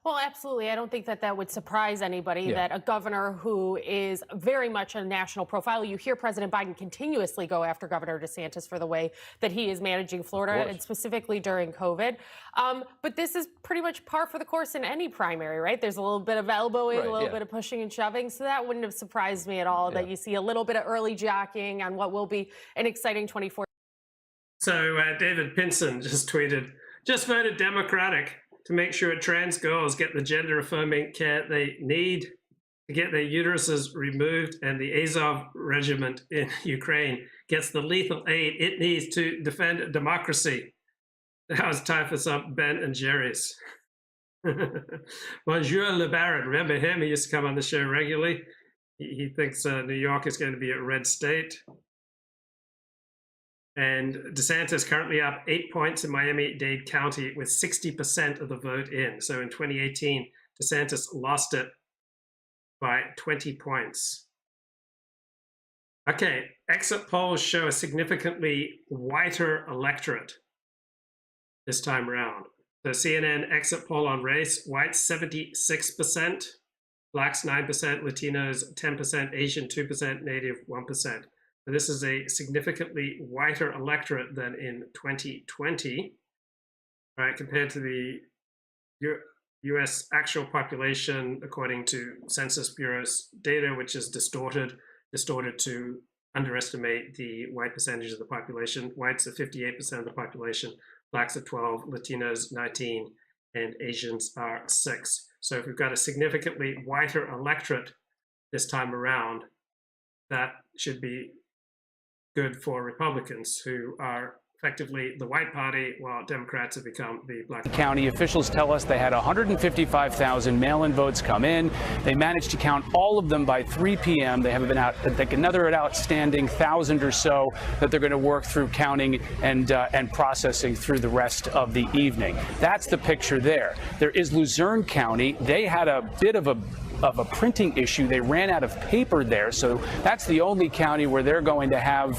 Well, absolutely. I don't think that would surprise anybody that a governor who is very much a national profile. You hear President Biden continuously go after Governor DeSantis for the way that he is managing Florida, and specifically during COVID. But this is pretty much par for the course in any primary, right? There's a little bit of elbowing, a little bit of pushing and shoving. So that wouldn't have surprised me at all that you see a little bit of early jockeying on what will be an exciting 24.
So David Pinson just tweeted, just voted Democratic to make sure trans girls get the gender-affirming care they need to get their uteruses removed, and the Azov regiment in Ukraine gets the lethal aid it needs to defend democracy. Now it's time for some Ben and Jerry's. Bonjour Le Baron, remember him? He used to come on the show regularly. He thinks New York is going to be a red state. And DeSantis currently up 8 points in Miami-Dade County with 60% of the vote in. So in 2018, DeSantis lost it by 20 points. Okay, exit polls show a significantly whiter electorate this time around. The CNN exit poll on race, whites 76%, blacks 9%, Latinos 10%, Asian 2%, Native 1%. This is a significantly whiter electorate than in 2020, right? Compared to the U.S. actual population, according to Census Bureau's data, which is distorted to underestimate the white percentage of the population. Whites are 58% of the population, blacks are 12, Latinos 19, and Asians are 6. So if we've got a significantly whiter electorate this time around, that should be good for Republicans, who are effectively the white party, while Democrats have become the black party.
County officials tell us they had 155,000 mail-in votes come in. They managed to count all of them by 3 p.m. They have been out, like another outstanding 1,000 or so that they're going to work through counting and processing through the rest of the evening. That's the picture there. There is Luzerne County. They had a bit of a printing issue. They ran out of paper there, so that's the only county where they're going to have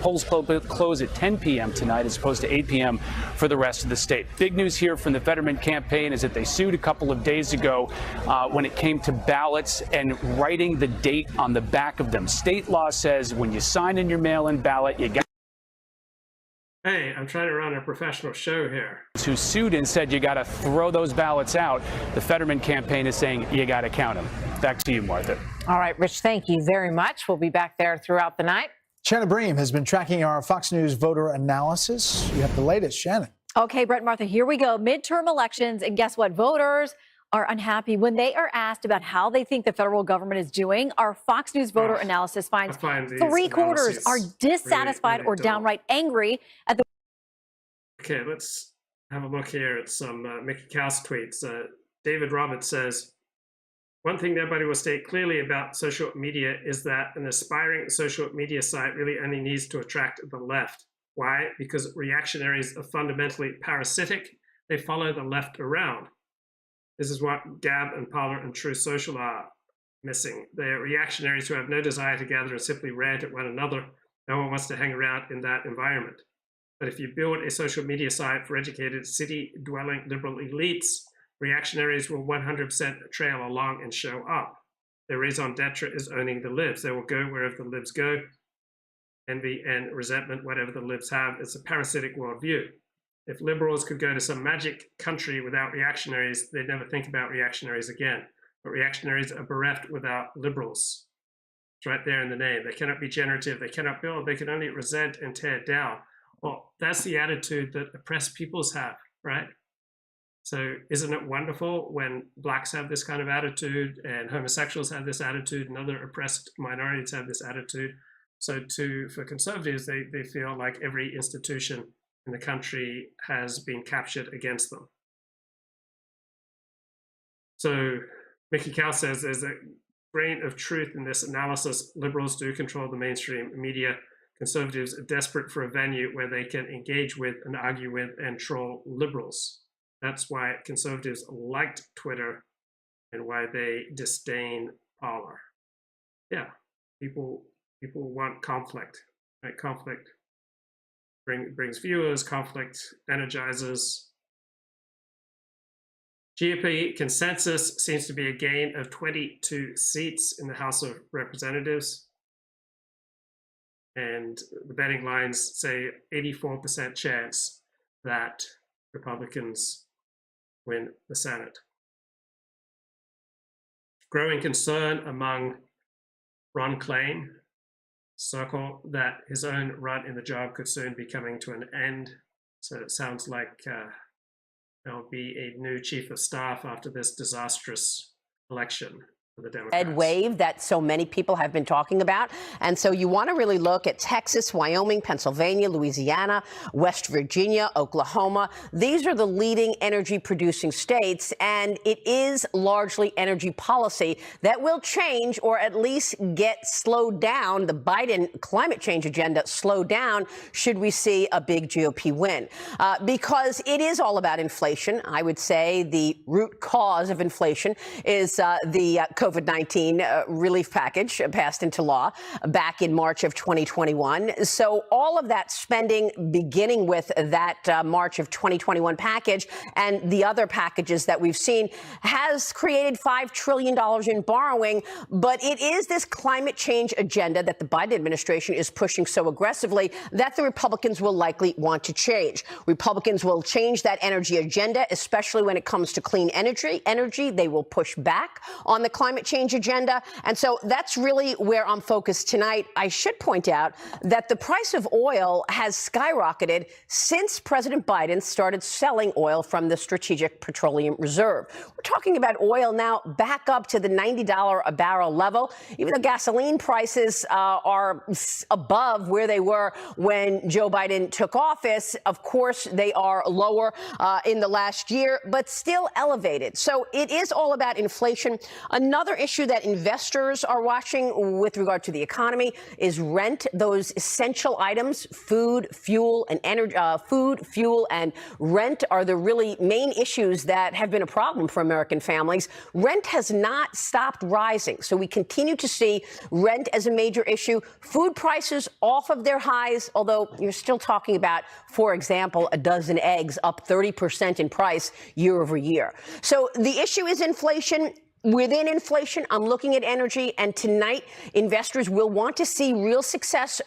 polls close at 10 p.m. tonight as opposed to 8 p.m. for the rest of the state. Big news here from the Fetterman campaign is that they sued a couple of days ago when it came to ballots and writing the date on the back of them. State law says when you sign in your mail-in ballot, you got
Hey, I'm trying to run a professional show here.
Who sued and said you got to throw those ballots out. The Fetterman campaign is saying you got to count them. Back to you, Martha.
All right, Rich, thank you very much. We'll be back there throughout the night.
Shannon Bream has been tracking our Fox News voter analysis. You have the latest, Shannon.
Okay, Brett, Martha, here we go. Midterm elections, and guess what? Voters are unhappy when they are asked about how they think the federal government is doing. Our Fox News voter analysis finds 3/4 are dissatisfied or downright angry at the.
Okay, let's have a look here at some Mickey Kaus tweets. David Roberts says, one thing nobody will state clearly about social media is that an aspiring social media site really only needs to attract the left. Why? Because reactionaries are fundamentally parasitic. They follow the left around. This is what Gab and Parler and True Social are missing. They're reactionaries who have no desire to gather and simply rant at one another. No one wants to hang around in that environment. But if you build a social media site for educated, city-dwelling liberal elites, reactionaries will 100% trail along and show up. Their raison d'etre is owning the libs. They will go wherever the libs go. Envy and resentment, whatever the libs have, is a parasitic worldview. If liberals could go to some magic country without reactionaries, they'd never think about reactionaries again. But reactionaries are bereft without liberals. It's right there in the name. They cannot be generative. They cannot build. They can only resent and tear down. Well, that's the attitude that oppressed peoples have, right? So isn't it wonderful when blacks have this kind of attitude and homosexuals have this attitude and other oppressed minorities have this attitude? So for conservatives, they feel like every institution in the country has been captured against them. So Mickey Cow says there's a grain of truth in this analysis. Liberals do control the mainstream media. Conservatives are desperate for a venue where they can engage with and argue with and troll liberals. That's why conservatives liked Twitter and why they disdain Parler. Yeah, people want conflict, right? Conflict brings viewers, conflict energizes. GOP consensus seems to be a gain of 22 seats in the House of Representatives. And the betting lines say 84% chance that Republicans win the Senate. Growing concern among Ron Klain, circle that his own run in the job could soon be coming to an end. So it sounds like there'll be a new chief of staff after this disastrous election for the Democrats.
Red wave that so many people have been talking about. And so you want to really look at Texas, Wyoming, Pennsylvania, Louisiana, West Virginia, Oklahoma. These are the leading energy producing states, and it is largely energy policy that will change or at least get slowed down. The Biden climate change agenda slowed down should we see a big GOP win, because it is all about inflation. I would say the root cause of inflation is the COVID-19 relief package passed into law back in March of 2021. So all of that spending, beginning with that March of 2021 package and the other packages that we've seen, has created $5 trillion in borrowing. But it is this climate change agenda that the Biden administration is pushing so aggressively that the Republicans will likely want to change. Republicans will change that energy agenda, especially when it comes to clean energy. They will push back on the climate change agenda. And so that's really where I'm focused tonight. I should point out that the price of oil has skyrocketed since President Biden started selling oil from the Strategic Petroleum Reserve. We're talking about oil now back up to the $90 a barrel level. Even though gasoline prices are above where they were when Joe Biden took office, of course, they are lower in the last year, but still elevated. So it is all about inflation. Another issue that investors are watching with regard to the economy is rent. Those essential items, food, fuel, and energy, food, fuel, and rent are the really main issues that have been a problem for American families. Rent has not stopped rising, so we continue to see rent as a major issue. Food prices off of their highs, although you're still talking about, for example, a dozen eggs up 30% in price year over year. So the issue is inflation. Within inflation, I'm looking at energy, and tonight investors will want to see real success.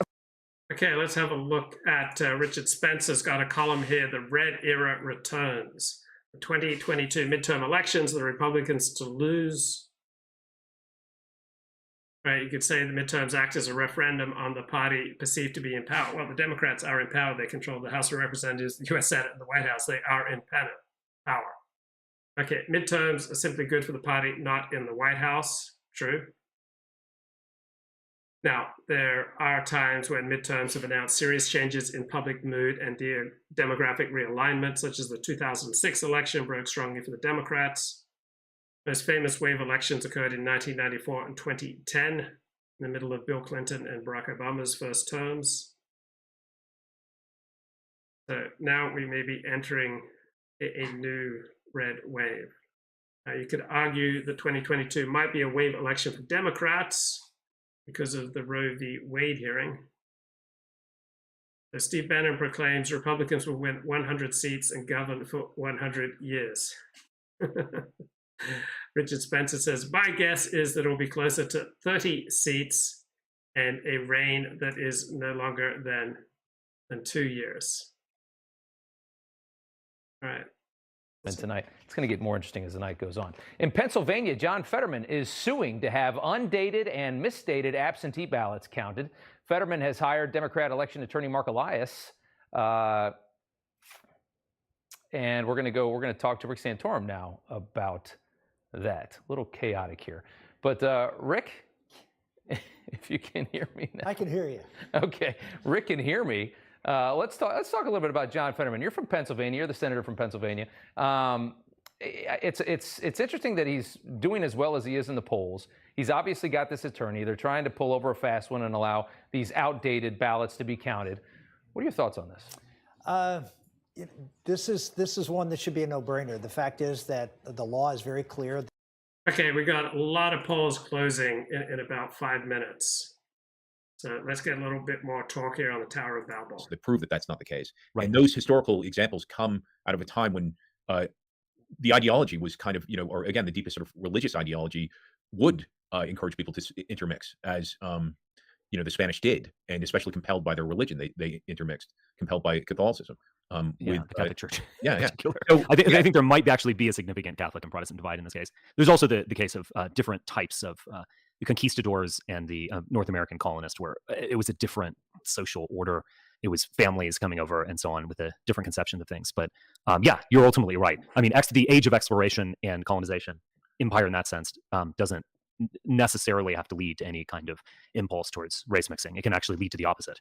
Okay, let's have a look at Richard Spencer's got a column here, The Red Era Returns. The 2022 midterm elections, the Republicans to lose. Right, you could say the midterms act as a referendum on the party perceived to be in power. Well, the Democrats are in power. They control the House of Representatives, the U.S. Senate, and the White House. They are in power. Okay, midterms are simply good for the party, not in the White House. True. Now, there are times when midterms have announced serious changes in public mood and demographic realignment, such as the 2006 election broke strongly for the Democrats. Most famous wave elections occurred in 1994 and 2010, in the middle of Bill Clinton and Barack Obama's first terms. So now we may be entering a new red wave. You could argue that 2022 might be a wave election for Democrats because of the Roe v. Wade hearing. So Steve Bannon proclaims Republicans will win 100 seats and govern for 100 years. Richard Spencer says, my guess is that it will be closer to 30 seats and a reign that is no longer than 2 years. All right.
tonight. It's going to get more interesting as the night goes on. In Pennsylvania, John Fetterman is suing to have undated and misdated absentee ballots counted. Fetterman has hired Democrat election attorney Mark Elias. And we're going to talk to Rick Santorum now about that. A little chaotic here. But Rick, if you can hear me now.
I can hear you.
Okay, Rick can hear me. Let's talk a little bit about John Fetterman. You're from Pennsylvania. You're the senator from Pennsylvania. It's interesting that he's doing as well as he is in the polls. He's obviously got this attorney. They're trying to pull over a fast one and allow these outdated ballots to be counted. What are your thoughts on this?
This is one that should be a no-brainer. The fact is that the law is very clear.
Okay, we got a lot of polls closing in about 5 minutes. So let's get a little bit more talk here on the Tower of Babel.
They prove that that's not the case. Right. And those historical examples come out of a time when the ideology was kind of, or again, the deepest sort of religious ideology would encourage people to intermix, as the Spanish did, and especially compelled by their religion, they intermixed, compelled by Catholicism.
With the Catholic Church.
Yeah.
So, I think there might actually be a significant Catholic and Protestant divide in this case. There's also the case of different types of the conquistadors and the North American colonists, where it was a different social order. It was families coming over and so on with a different conception of things. But you're ultimately right. I mean, the age of exploration and colonization, empire in that sense, doesn't necessarily have to lead to any kind of impulse towards race mixing. It can actually lead to the opposite.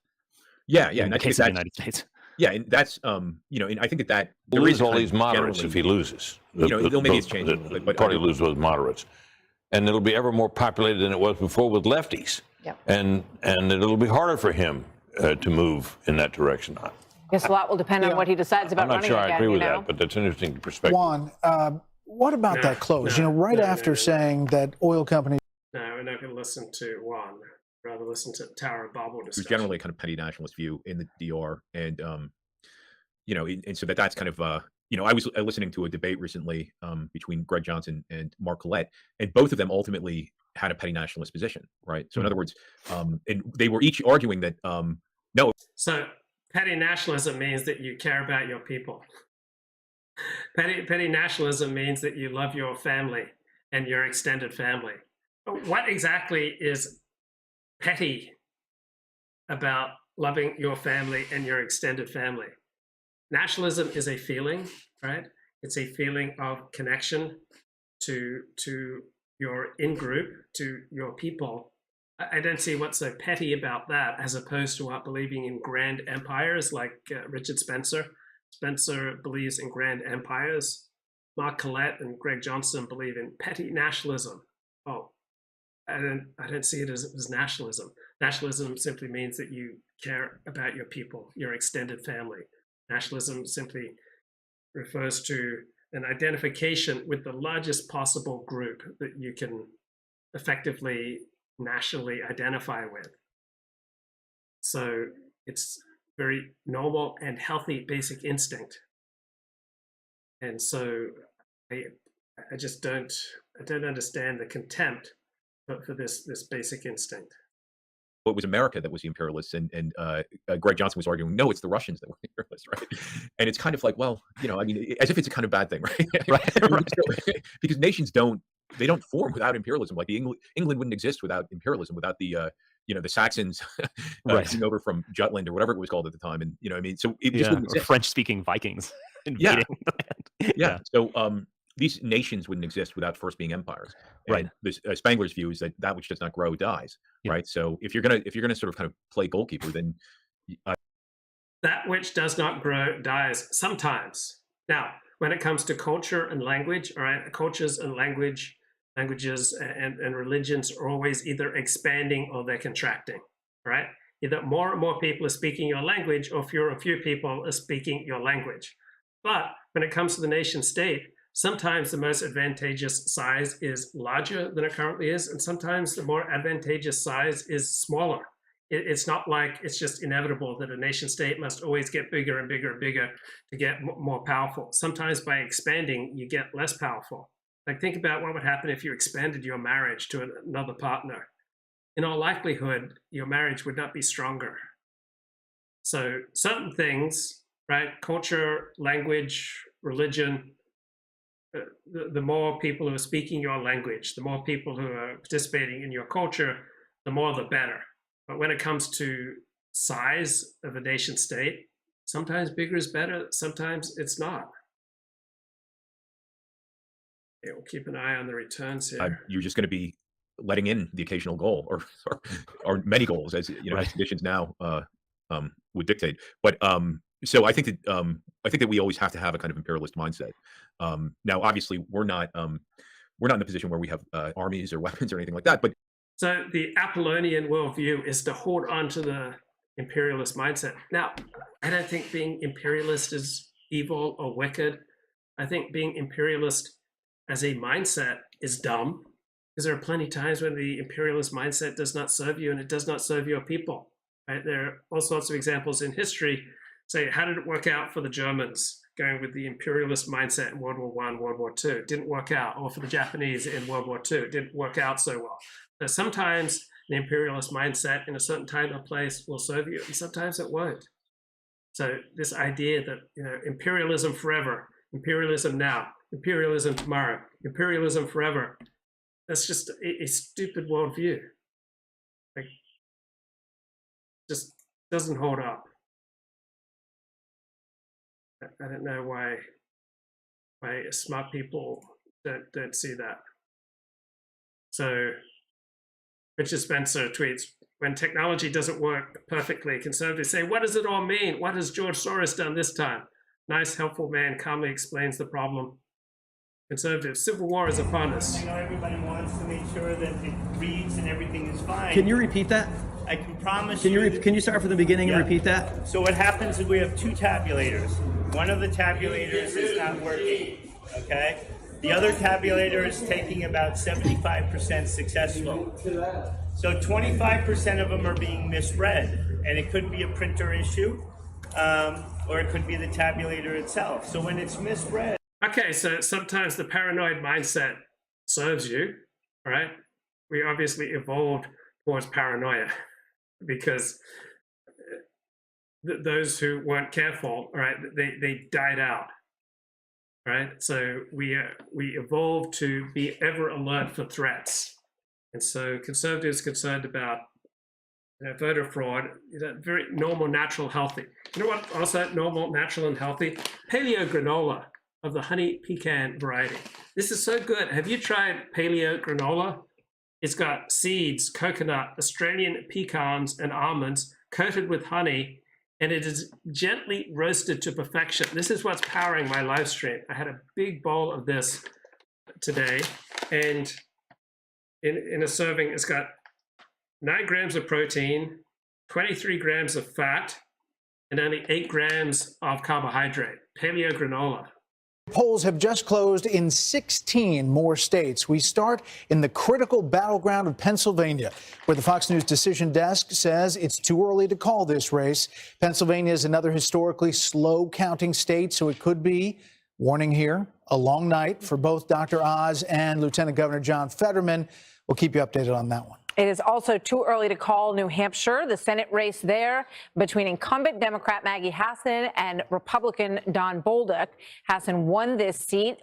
Yeah.
In the case of the United States.
Yeah, and that's and I think that
there is all these moderates if he loses.
Maybe it's changing.
The party loses those moderates, and it'll be ever more populated than it was before with lefties.
Yep.
And it'll be harder for him to move in that direction.
I guess a lot will depend on what he decides about running again.
I'm not sure I agree with that, but that's an interesting perspective.
Juan, what about that close? Right after saying that oil companies.
No, we're not going to listen to Juan. Rather listen to Tower of Babel discussion.
There's generally a kind of petty nationalist view in the DR, and and so that's kind of I was listening to a debate recently between Greg Johnson and Mark Collette, and both of them ultimately had a petty nationalist position, right? So in other words, and they were each arguing that no.
So petty nationalism means that you care about your people. Petty nationalism means that you love your family and your extended family. What exactly is petty about loving your family and your extended family? Nationalism is a feeling, right? It's a feeling of connection to your in-group, to your people. I don't see what's so petty about that, as opposed to believing in grand empires like Richard Spencer. Spencer believes in grand empires. Mark Collette and Greg Johnson believe in petty nationalism. Oh, I don't see it as nationalism. Nationalism simply means that you care about your people, your extended family. Nationalism simply refers to an identification with the largest possible group that you can effectively nationally identify with. So it's very normal and healthy basic instinct. And so I just don't understand the contempt for this basic instinct.
It was America that was the imperialists, and Greg Johnson was arguing, no, it's the Russians that were the imperialists, right? And it's kind of like, well, I mean, as if it's a kind of bad thing, right? Right. Because nations don't form without imperialism. Like England wouldn't exist without imperialism, without the the Saxons coming over from Jutland or whatever it was called at the time, and I mean, so it just wouldn't exist.
French-speaking Vikings invading the land.
Yeah. So these nations wouldn't exist without first being empires.
Right.
This Spangler's view is that which does not grow dies. Yeah. Right. So if you're gonna sort of kind of play goalkeeper, then
that which does not grow dies sometimes. Now, when it comes to culture and language, all right, cultures and languages and religions are always either expanding or they're contracting. Right. Either more and more people are speaking your language, or fewer and fewer people are speaking your language. But when it comes to the nation state, sometimes the most advantageous size is larger than it currently is, and sometimes the more advantageous size is smaller. It's not like it's just inevitable that a nation state must always get bigger and bigger and bigger to get more powerful. Sometimes by expanding, you get less powerful. Like, think about what would happen if you expanded your marriage to another partner. In all likelihood, your marriage would not be stronger. So certain things, right, culture, language, religion, the more people who are speaking your language, the more people who are participating in your culture, the more the better. But when it comes to size of a nation state, sometimes bigger is better, sometimes it's not. Yeah, we'll keep an eye on the returns here.
You're just going to be letting in the occasional goal or many goals, as you know, as conditions now would dictate. But so I think that we always have to have a kind of imperialist mindset. Now, obviously, we're not in the position where we have armies or weapons or anything like that. But
so the Apollonian worldview is to hold on to the imperialist mindset. Now, I don't think being imperialist is evil or wicked. I think being imperialist as a mindset is dumb, because there are plenty of times when the imperialist mindset does not serve you and it does not serve your people. Right? There are all sorts of examples in history. Say, how did it work out for the Germans going with the imperialist mindset in World War I, World War II? It didn't work out. Or for the Japanese in World War II, it didn't work out so well. So sometimes the imperialist mindset in a certain time or place will serve you, and sometimes it won't. So this idea that, you know, imperialism forever, imperialism now, imperialism tomorrow, imperialism forever, that's just a stupid worldview. Like, just doesn't hold up. I don't know why smart people don't see that. So Richard Spencer tweets, when technology doesn't work perfectly, conservatives say, what does it all mean? What has George Soros done this time? Nice, helpful man calmly explains the problem. Conservative, civil war is upon us.
I know everybody wants to make sure that it reads and everything is fine.
Can you repeat that?
I can promise
Can you start from the beginning and repeat that?
So what happens is we have two tabulators. One of the tabulators is not working, okay? The other tabulator is taking about 75% successful. So 25% of them are being misread, and it could be a printer issue, or it could be the tabulator itself. So when it's misread.
Okay, so sometimes the paranoid mindset serves you, right? We obviously evolved towards paranoia because those who weren't careful, right, they died out, right? So we evolved to be ever alert for threats. And so conservatives concerned about voter fraud, very normal, natural, healthy. You know what also normal, natural, and healthy? Paleo granola of the honey pecan variety. This is so good. Have you tried paleo granola? It's got seeds, coconut, Australian pecans, and almonds coated with honey, and it is gently roasted to perfection. This is what's powering my live stream. I had a big bowl of this today, and in a serving, it's got 9 grams of protein, 23 grams of fat, and only 8 grams of carbohydrate. Paleo granola.
Polls have just closed in 16 more states. We start in the critical battleground of Pennsylvania, where the Fox News decision desk says it's too early to call this race. Pennsylvania is another historically slow counting state, so it could be, warning here, a long night for both Dr. Oz and Lieutenant Governor John Fetterman. We'll keep you updated on that one.
It is also too early to call New Hampshire, the Senate race there between incumbent Democrat Maggie Hassan and Republican Don Bolduc. Hassan won this seat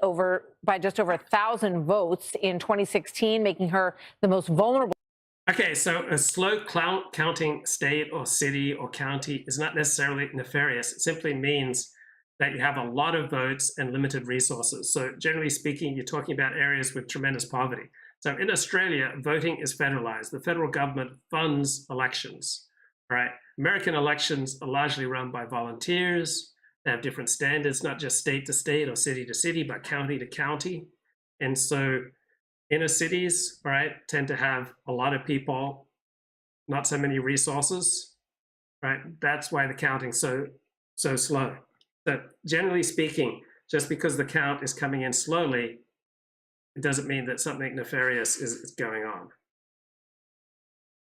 by just over 1,000 votes in 2016, making her the most vulnerable.
Okay, so a slow counting state or city or county is not necessarily nefarious. It simply means that you have a lot of votes and limited resources. So generally speaking, you're talking about areas with tremendous poverty. So in Australia, voting is federalized. The federal government funds elections, right? American elections are largely run by volunteers. They have different standards, not just state to state or city to city, but county to county. And so inner cities, right, tend to have a lot of people, not so many resources, right? That's why the counting's so slow. So generally speaking, just because the count is coming in slowly, it doesn't mean that something nefarious is going on.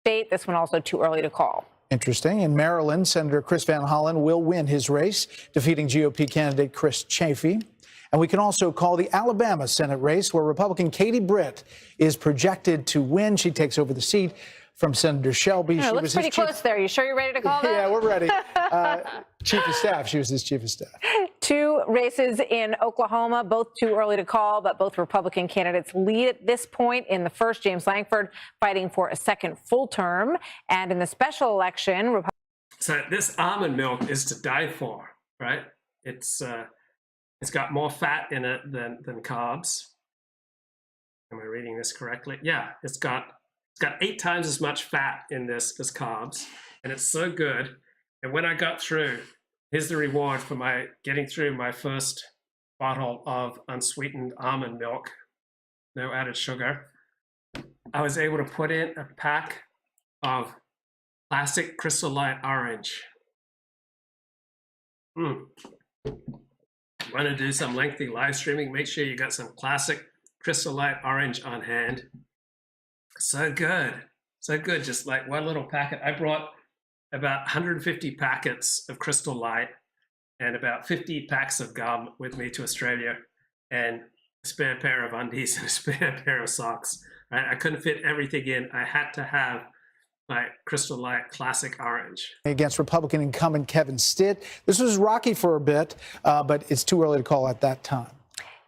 State, this one also too early to call.
Interesting. In Maryland, Senator Chris Van Hollen will win his race, defeating GOP candidate Chris Chafee. And we can also call the Alabama Senate race, where Republican Katie Britt is projected to win. She takes over the seat from Senator Shelby.
It looks pretty close there. You sure you're ready to call that?
Yeah, we're ready. Chief of staff. She was his chief of staff.
Two races in Oklahoma, both too early to call, but both Republican candidates lead at this point. In the first, James Lankford fighting for a second full term. And in the special election,
so this almond milk is to die for, right? It's got more fat in it than carbs. Am I reading this correctly? Yeah, it's got 8 times as much fat in this as carbs, and it's so good. And when I got through, here's the reward for my getting through my first bottle of unsweetened almond milk, no added sugar. I was able to put in a pack of classic Crystal Light Orange. Want to do some lengthy live streaming? Make sure you got some classic Crystal Light Orange on hand. So good. So good. Just like one little packet. I brought about 150 packets of Crystal Light and about 50 packs of gum with me to Australia, and a spare pair of undies and a spare pair of socks. Right? I couldn't fit everything in. I had to have my Crystal Light Classic Orange.
Against Republican incumbent Kevin Stitt. This was rocky for a bit, but it's too early to call at that time.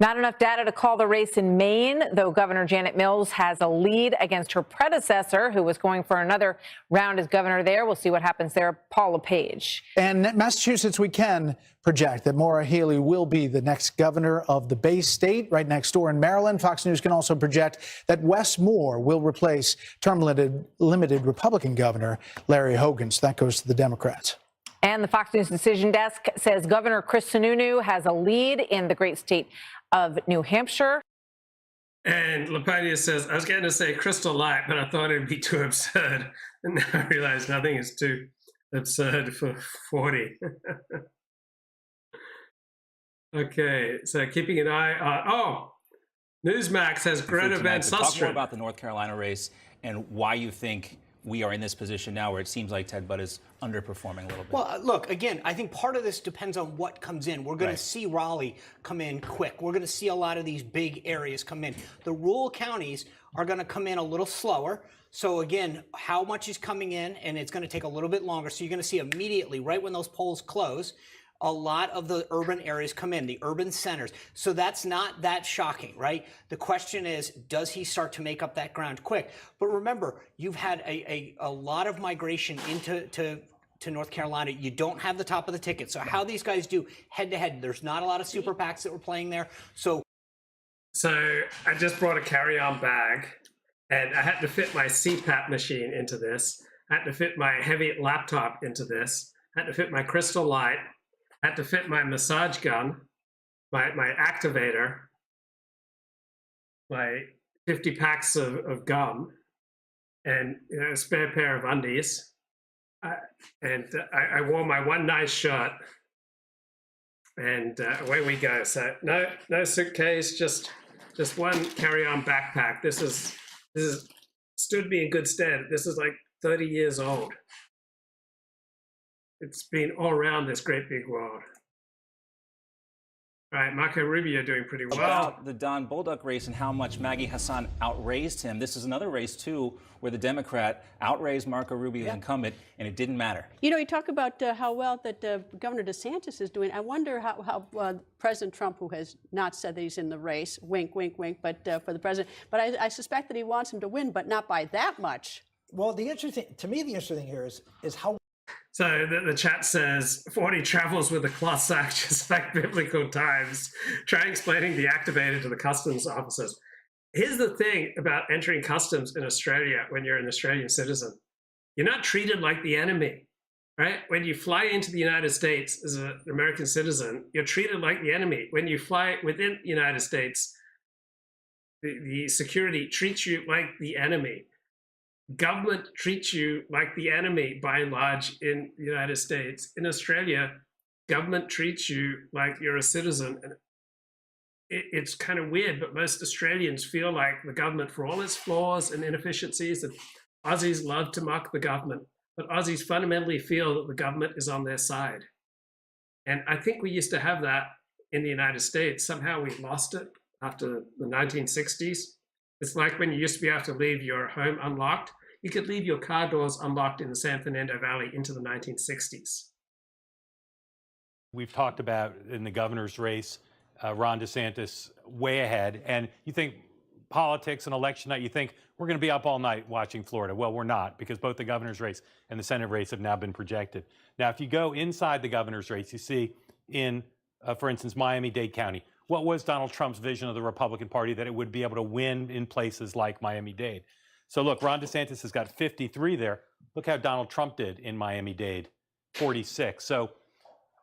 not enough data to call the race in Maine, though Governor Janet Mills has a lead against her predecessor, who was going for another round as governor there. We'll see what happens there. Paula Page.
And Massachusetts, we can project that Maura Healey will be the next governor of the Bay State, right next door in Maryland. Fox News can also project that Wes Moore will replace term-limited Republican Governor Larry Hogan. So that goes to the Democrats.
And the Fox News Decision Desk says Governor Chris Sununu has a lead in the great state of New Hampshire.
And Laponia says, I was going to say Crystal Light, but I thought it'd be too absurd. And now I realize nothing is too absurd for 40. Okay, so keeping an eye on, Newsmax has Greta Van Susteren.
Talk more about the North Carolina race and why you think we are in this position now where it seems like Ted Budd is underperforming a little bit.
Well, look, again, I think part of this depends on what comes in. We're going to see Raleigh come in quick. We're going to see a lot of these big areas come in. The rural counties are going to come in a little slower. So again, how much is coming in, and it's going to take a little bit longer. So you're going to see immediately, right when those polls close, a lot of the urban areas come in, the urban centers. So that's not that shocking, right? The question is, does he start to make up that ground quick? But remember, you've had a lot of migration into North Carolina. You don't have the top of the ticket. So how these guys do head-to-head, there's not a lot of super PACs that were playing there. So
I just brought a carry-on bag, and I had to fit my CPAP machine into this. I had to fit my heavy laptop into this. I had to fit my Crystal Light. I had to fit my massage gun, my activator, my 50 packs of gum, and a spare pair of undies. I wore my one nice shirt, and away we go. So no suitcase, just one carry-on backpack. This is stood me in good stead. This is like 30 years old. It's been all around this great big world. All right, Marco Rubio doing pretty well.
About the Don Bolduc race and how much Maggie Hassan outraised him. This is another race, too, where the Democrat outraised Marco Rubio's incumbent, and it didn't matter.
You know, you talk about how well that Governor DeSantis is doing. I wonder how President Trump, who has not said that he's in the race, wink, wink, wink, but for the president, but I suspect that he wants him to win, but not by that much.
Well, the interesting thing here is how.
So the chat says, 40 travels with a cloth sack just like biblical times. Try explaining the activator to the customs officers. Here's the thing about entering customs in Australia when you're an Australian citizen. You're not treated like the enemy, right? When you fly into the United States as an American citizen, you're treated like the enemy. When you fly within the United States, the security treats you like the enemy. Government treats you like the enemy by and large in the United States. In Australia, government treats you like you're a citizen. And it's kind of weird, but most Australians feel like the government, for all its flaws and inefficiencies, and Aussies love to mock the government, but Aussies fundamentally feel that the government is on their side. And I think we used to have that in the United States. Somehow we lost it after the 1960s. It's like when you used to be able to leave your home unlocked. You could leave your car doors unlocked in the San Fernando Valley into the 1960s.
We've talked about in the governor's race, Ron DeSantis way ahead. And you think politics and election night, you think we're going to be up all night watching Florida. Well, we're not, because both the governor's race and the Senate race have now been projected. Now, if you go inside the governor's race, you see in, for instance, Miami-Dade County, what was Donald Trump's vision of the Republican Party? That it would be able to win in places like Miami-Dade. So look, Ron DeSantis has got 53 there. Look how Donald Trump did in Miami-Dade, 46. So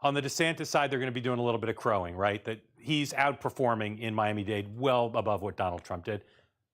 on the DeSantis side, they're going to be doing a little bit of crowing, right? That he's outperforming in Miami-Dade well above what Donald Trump did.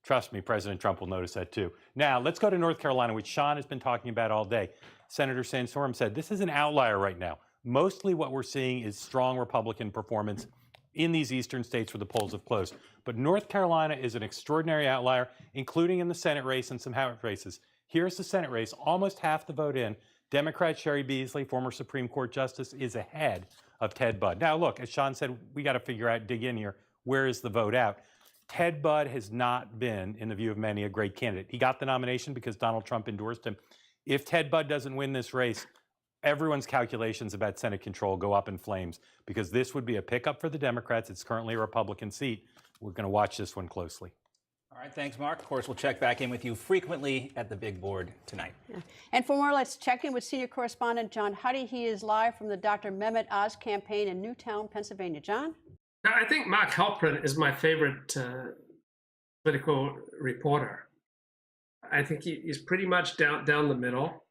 Trust me, President Trump will notice that too. Now, let's go to North Carolina, which Sean has been talking about all day. Senator Santorum said this is an outlier right now. Mostly what we're seeing is strong Republican performance in these eastern states where the polls have closed. But North Carolina is an extraordinary outlier, including in the Senate race and some House races. Here's the Senate race, almost half the vote in. Democrat Sherry Beasley, former Supreme Court Justice, is ahead of Ted Budd. Now, look, as Sean said, we got to figure out, dig in here, where is the vote out? Ted Budd has not been, in the view of many, a great candidate. He got the nomination because Donald Trump endorsed him. If Ted Budd doesn't win this race, everyone's calculations about Senate control go up in flames, because this would be a pickup for the Democrats. It's currently a Republican seat. We're going to watch this one closely.
All right, thanks, Mark. Of course, we'll check back in with you frequently at the big board tonight.
Yeah. And for more, let's check in with senior correspondent John Huddy. He is live from the Dr. Mehmet Oz campaign in Newtown, Pennsylvania. John?
I think Mark Halperin is my favorite political reporter. I think he's pretty much down the middle,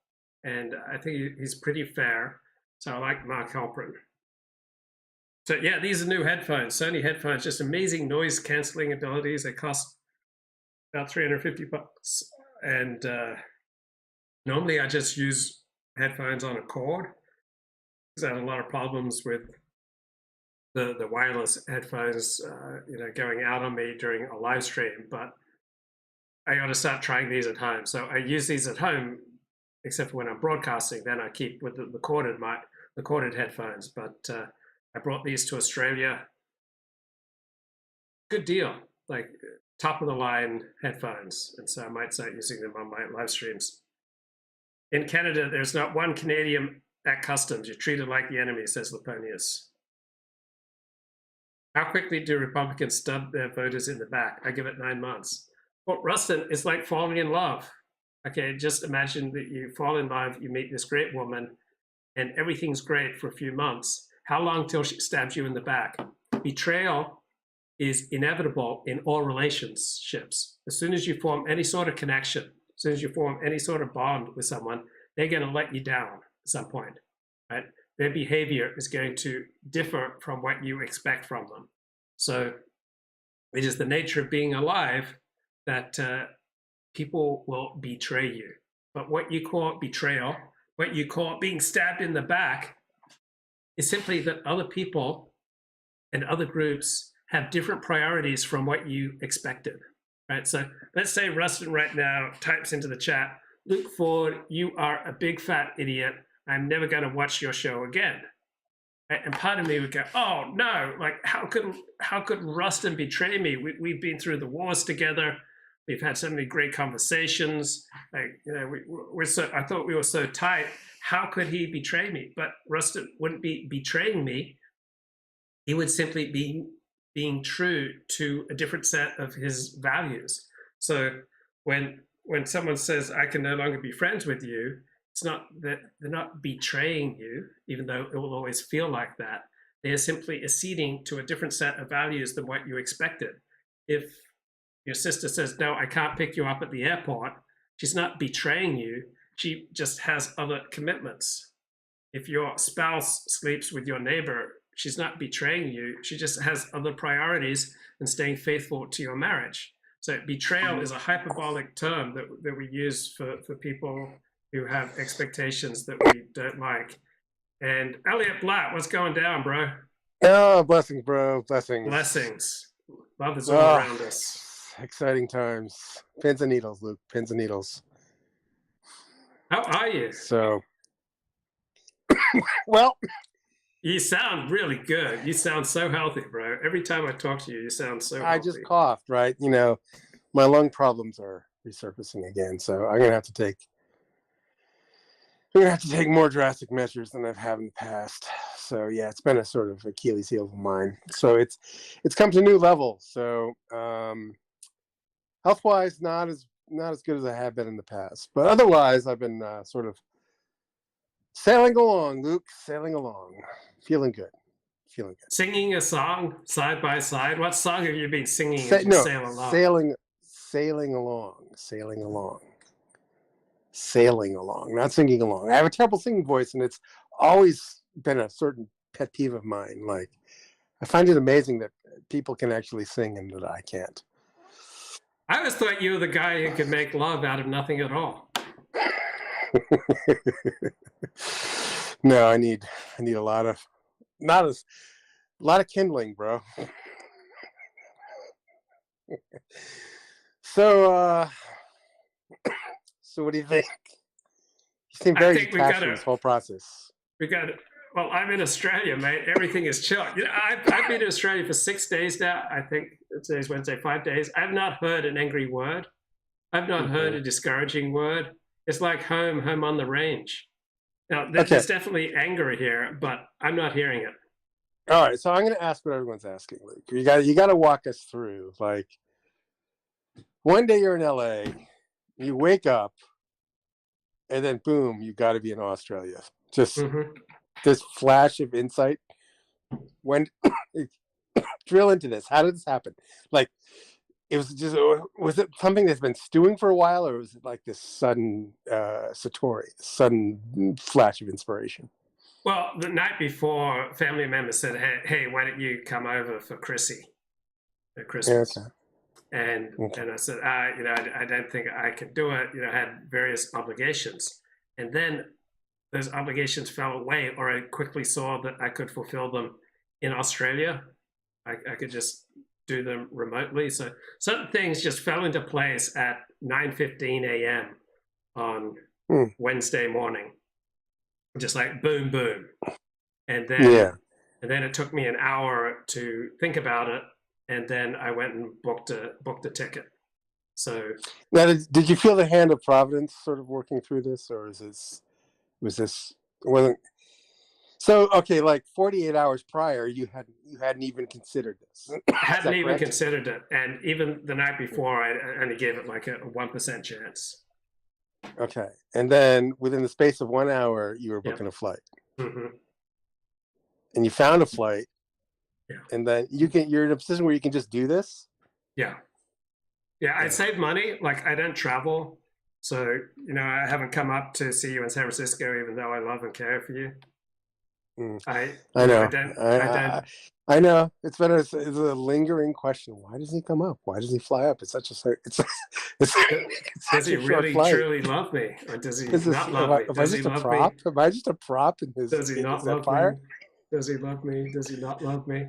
and I think he's pretty fair. So I like Mark Halperin. So yeah, these are new headphones, Sony headphones, just amazing noise canceling abilities. They cost about $350. And normally I just use headphones on a cord, because I had a lot of problems with the wireless headphones, going out on me during a live stream. But I got to start trying these at home. So I use these at home, except for when I'm broadcasting. Then I keep with the corded headphones. But I brought these to Australia. Good deal, like top of the line headphones. And so I might start using them on my live streams. In Canada, there's not one Canadian at customs. You're treated like the enemy, says Laponius. How quickly do Republicans stub their voters in the back? I give it 9 months. Well, Rustin, it's like falling in love. Okay, just imagine that you fall in love, you meet this great woman, and everything's great for a few months. How long till she stabs you in the back? Betrayal is inevitable in all relationships. As soon as you form any sort of connection, as soon as you form any sort of bond with someone, they're going to let you down at some point, right? Their behavior is going to differ from what you expect from them. So it is the nature of being alive that people will betray you. But what you call betrayal, what you call being stabbed in the back, is simply that other people and other groups have different priorities from what you expected, right? So let's say Rustin right now types into the chat, Luke Ford, you are a big fat idiot. I'm never going to watch your show again. Right? And part of me would go, oh no, like how could Rustin betray me? We've been through the wars together. We've had so many great conversations. Like, I thought we were so tight. How could he betray me? But Rustin wouldn't be betraying me. He would simply be being true to a different set of his values. So when someone says, I can no longer be friends with you, it's not that they're not betraying you, even though it will always feel like that. They are simply acceding to a different set of values than what you expected. If your sister says, no, I can't pick you up at the airport, she's not betraying you. She just has other commitments. If your spouse sleeps with your neighbor, she's not betraying you. She just has other priorities and staying faithful to your marriage. So betrayal is a hyperbolic term that we use for people who have expectations that we don't like. And Elliott Blatt, what's going down, bro?
Oh, blessings, bro. Blessings.
Blessings. Love is all around us.
Exciting times. Pins and needles, Luke. Pins and needles.
How are you?
So, well,
you sound really good. You sound so healthy, bro. Every time I talk to you, you sound so healthy.
I just coughed, right? You know, my lung problems are resurfacing again. So I'm going to have to take we're gonna have to take more drastic measures than I've had in the past. So yeah, it's been a sort of Achilles heel of mine. So it's come to new levels. So health-wise, not as good as I have been in the past. But otherwise, I've been sort of sailing along, Luke, sailing along, feeling good.
Singing a song side by side. What song have you been singing as you sail along?
Sailing along, not singing along. I have a terrible singing voice, and it's always been a certain pet peeve of mine. Like, I find it amazing that people can actually sing and that I can't.
I always thought you were the guy who could make love out of nothing at all.
No, I need a lot of kindling, bro. So what do you think? You seem very detached from this whole process.
Well, I'm in Australia, mate. Everything is chill. I've been in Australia for 6 days now. I think today's Wednesday, 5 days. I've not heard an angry word. I've not heard a discouraging word. It's like home on the range. Now, there's definitely anger here, but I'm not hearing it.
All right, so I'm going to ask what everyone's asking, Luke. You got to walk us through. Like, one day you're in LA, you wake up, and then boom, you got to be in Australia. Just this flash of insight. When drill into this, how did this happen? Like, was it something that's been stewing for a while, or was it like this sudden sudden flash of inspiration?
Well, the night before, family members said, "Hey, why don't you come over for Chrissy at Christmas?"
Okay.
And I said, I don't think I can do it. I had various obligations, and then those obligations fell away, or I quickly saw that I could fulfill them in Australia. I could just do them remotely. So certain things just fell into place at 9:15 a.m. on Wednesday morning. Just like boom, boom. And then it took me an hour to think about it. And then I went and booked a ticket. So
now, did you feel the hand of Providence sort of working through this, or wasn't so? Okay, like 48 hours prior, you hadn't even considered this.
Hadn't even considered it, and even the night before, I only gave it like a 1% chance.
Okay, and then within the space of 1 hour, you were booking a flight, and you found a flight.
Yeah.
And then you're in a position where you can just do this?
Yeah. I save money. Like, I don't travel. So, I haven't come up to see you in San Francisco, even though I love and care for you.
I know. I know. It's been it's a lingering question. Why does he come up? Why does he fly up? It's such a
does he really truly love me, or does he not love me? Does he love me?
Am I just a prop in his?
Does he not love me? Does he love me? Does he not love me?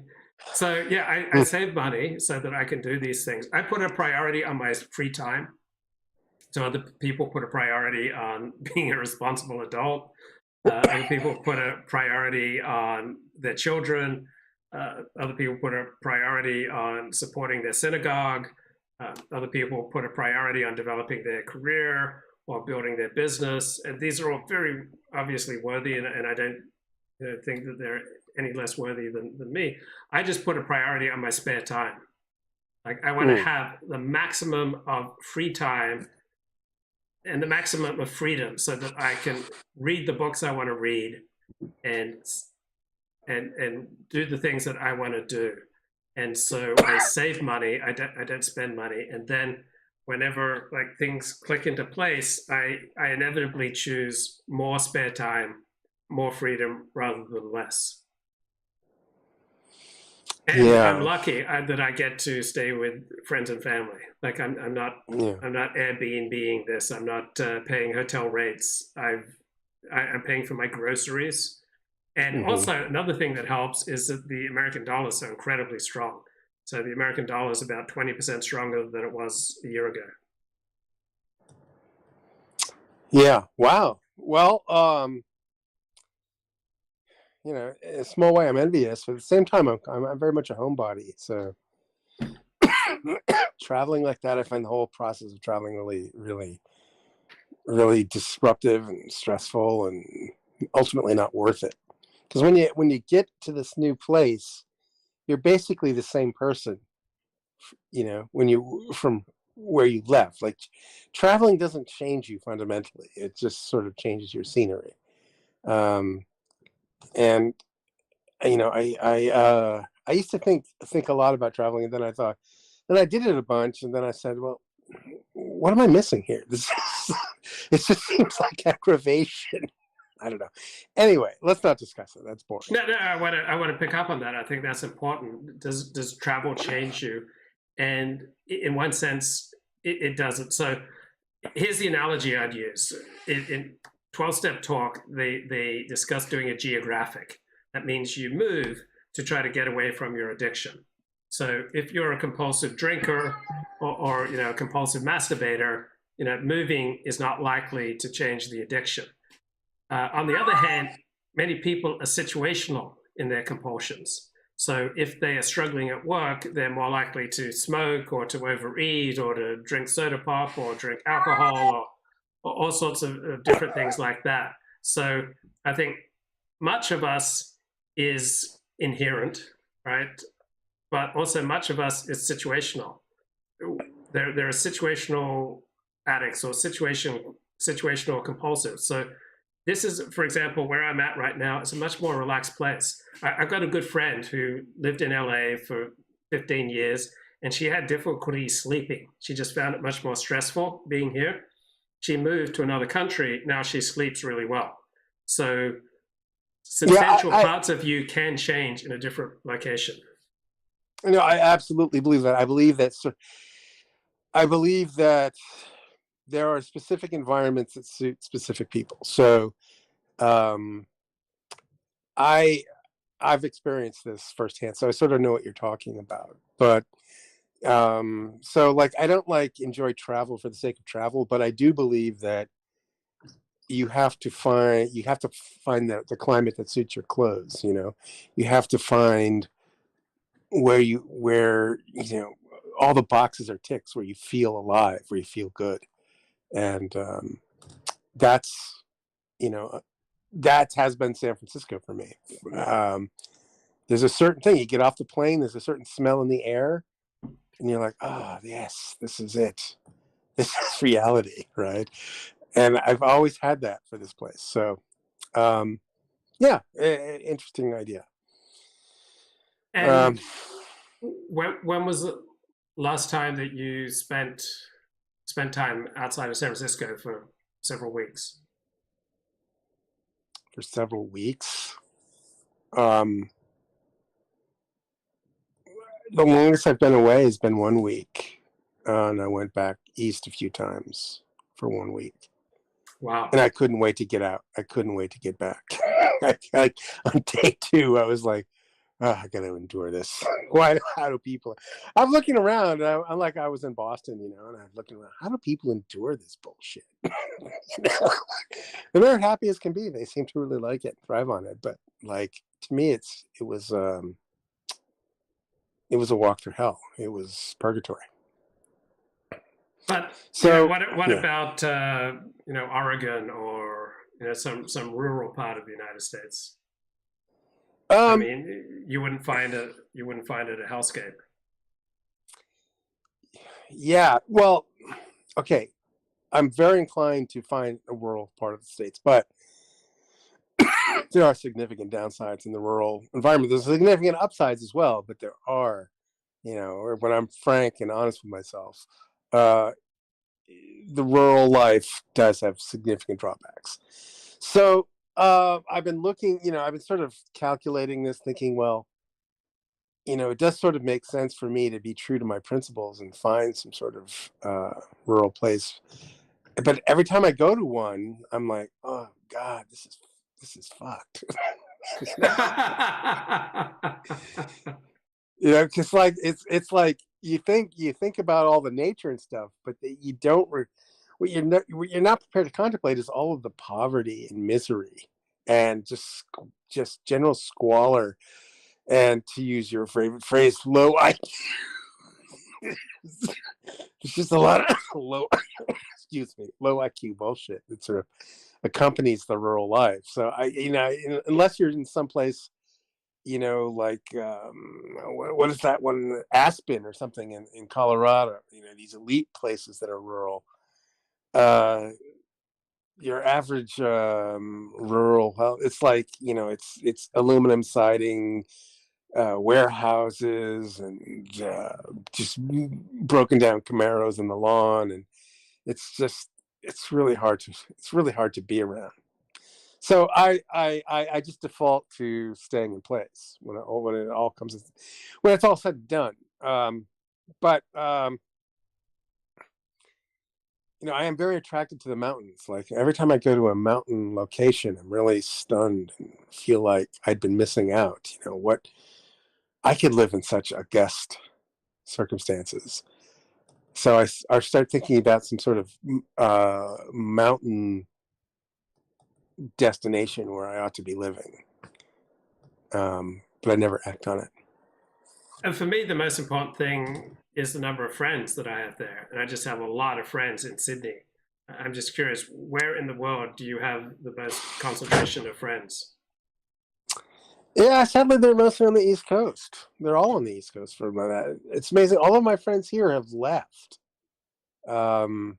So I save money so that I can do these things. I put a priority on my free time. So other people put a priority on being a responsible adult. Other people put a priority on their children. Other people put a priority on supporting their synagogue. Other people put a priority on developing their career or building their business. And these are all very obviously worthy, and I don't think that they're any less worthy than me. I just put a priority on my spare time. Like, I want to have the maximum of free time and the maximum of freedom so that I can read the books I want to read and do the things that I want to do. And so I save money. I don't spend money. And then whenever like things click into place, I inevitably choose more spare time, more freedom rather than less. And I'm lucky that I get to stay with friends and family. Like I'm not Airbnb-ing this. I'm not paying hotel rates. I'm paying for my groceries. And also another thing that helps is that the American dollar is so incredibly strong. So the American dollar is about 20% stronger than it was a year ago.
Yeah. Wow. Well, in a small way, I'm envious, but at the same time, I'm very much a homebody. So traveling like that, I find the whole process of traveling really, really really disruptive and stressful and ultimately not worth it. Because when you get to this new place, you're basically the same person, when you from where you left. Like, traveling doesn't change you fundamentally. It just sort of changes your scenery. And I used to think a lot about traveling, and then I did it a bunch, and then I said, well, what am I missing here? It just seems like aggravation. I don't know. Anyway, let's not discuss it. That's boring.
No, I want to pick up on that. I think that's important. Does travel change you? And in one sense, it doesn't. So here's the analogy I'd use. In 12-step talk, they discuss doing a geographic. That means you move to try to get away from your addiction. So if you're a compulsive drinker or a compulsive masturbator, moving is not likely to change the addiction. On the other hand, many people are situational in their compulsions. So if they are struggling at work, they're more likely to smoke or to overeat or to drink soda pop or drink alcohol or all sorts of different things like that. So I think much of us is inherent, right? But also much of us is situational. There are situational addicts or situational compulsives. So this is, for example, where I'm at right now. It's a much more relaxed place. I've got a good friend who lived in LA for 15 years, and she had difficulty sleeping. She just found it much more stressful being here. She moved to another country. Now she sleeps really well. So substantial parts of you can change in a different location.
I absolutely believe that. I believe that there are specific environments that suit specific people. So I've experienced this firsthand, so I sort of know what you're talking about. But so like, I don't enjoy travel for the sake of travel, but I do believe that you have to find the climate that suits your clothes. You have to find where all the boxes are ticked, where you feel alive, where you feel good. And that has been San Francisco for me. There's a certain thing, you get off the plane, there's a certain smell in the air, and you're like, oh yes, this is it. This is reality, right? And I've always had that for this place. So interesting idea.
And when was the last time that you spent time outside of San Francisco for several weeks?
For several weeks? The longest I've been away has been 1 week. And I went back east a few times for 1 week.
Wow.
And I couldn't wait to get out. I couldn't wait to get back. On day 2, I was like, oh, I got to endure this. How do people? I'm looking around. I'm like, I was in Boston, and I'm looking around. How do people endure this bullshit? They're very happy as can be. They seem to really like it, thrive on it. But to me, it was a walk through hell. It was purgatory.
But so what about Oregon or some rural part of the United States? I mean, you wouldn't find it a hellscape.
Yeah, well, okay. I'm very inclined to find a rural part of the States, but there are significant downsides in the rural environment. There's significant upsides as well, but there are, when I'm frank and honest with myself, the rural life does have significant drawbacks. So I've been looking, I've been sort of calculating this, thinking, well, it does sort of make sense for me to be true to my principles and find some sort of rural place. But every time I go to one, I'm like, oh God, this is fucked. Because it's like you think about all the nature and stuff, but you don't. What you're not prepared to contemplate is all of the poverty and misery and just general squalor, and to use your favorite phrase, low IQ. there's just a lot of low IQ bullshit that sort of accompanies the rural life. So unless you're in some place, like what is that one, Aspen or something in Colorado, these elite places that are rural. Your average rural, well, it's like, it's aluminum siding, warehouses, and just broken down Camaros in the lawn, and it's really hard to be around. So I just default to staying in place when it's all said and done. But I am very attracted to the mountains. Like every time I go to a mountain location, I'm really stunned and feel like I'd been missing out. What I could live in such august circumstances. So I start thinking about some sort of mountain destination where I ought to be living. But I never act on it.
And for me, the most important thing is the number of friends that I have there. And I just have a lot of friends in Sydney. I'm just curious, where in the world do you have the most concentration of friends?
Yeah, sadly, they're mostly on the East Coast. They're all on the East Coast for that. It's amazing. All of my friends here have left in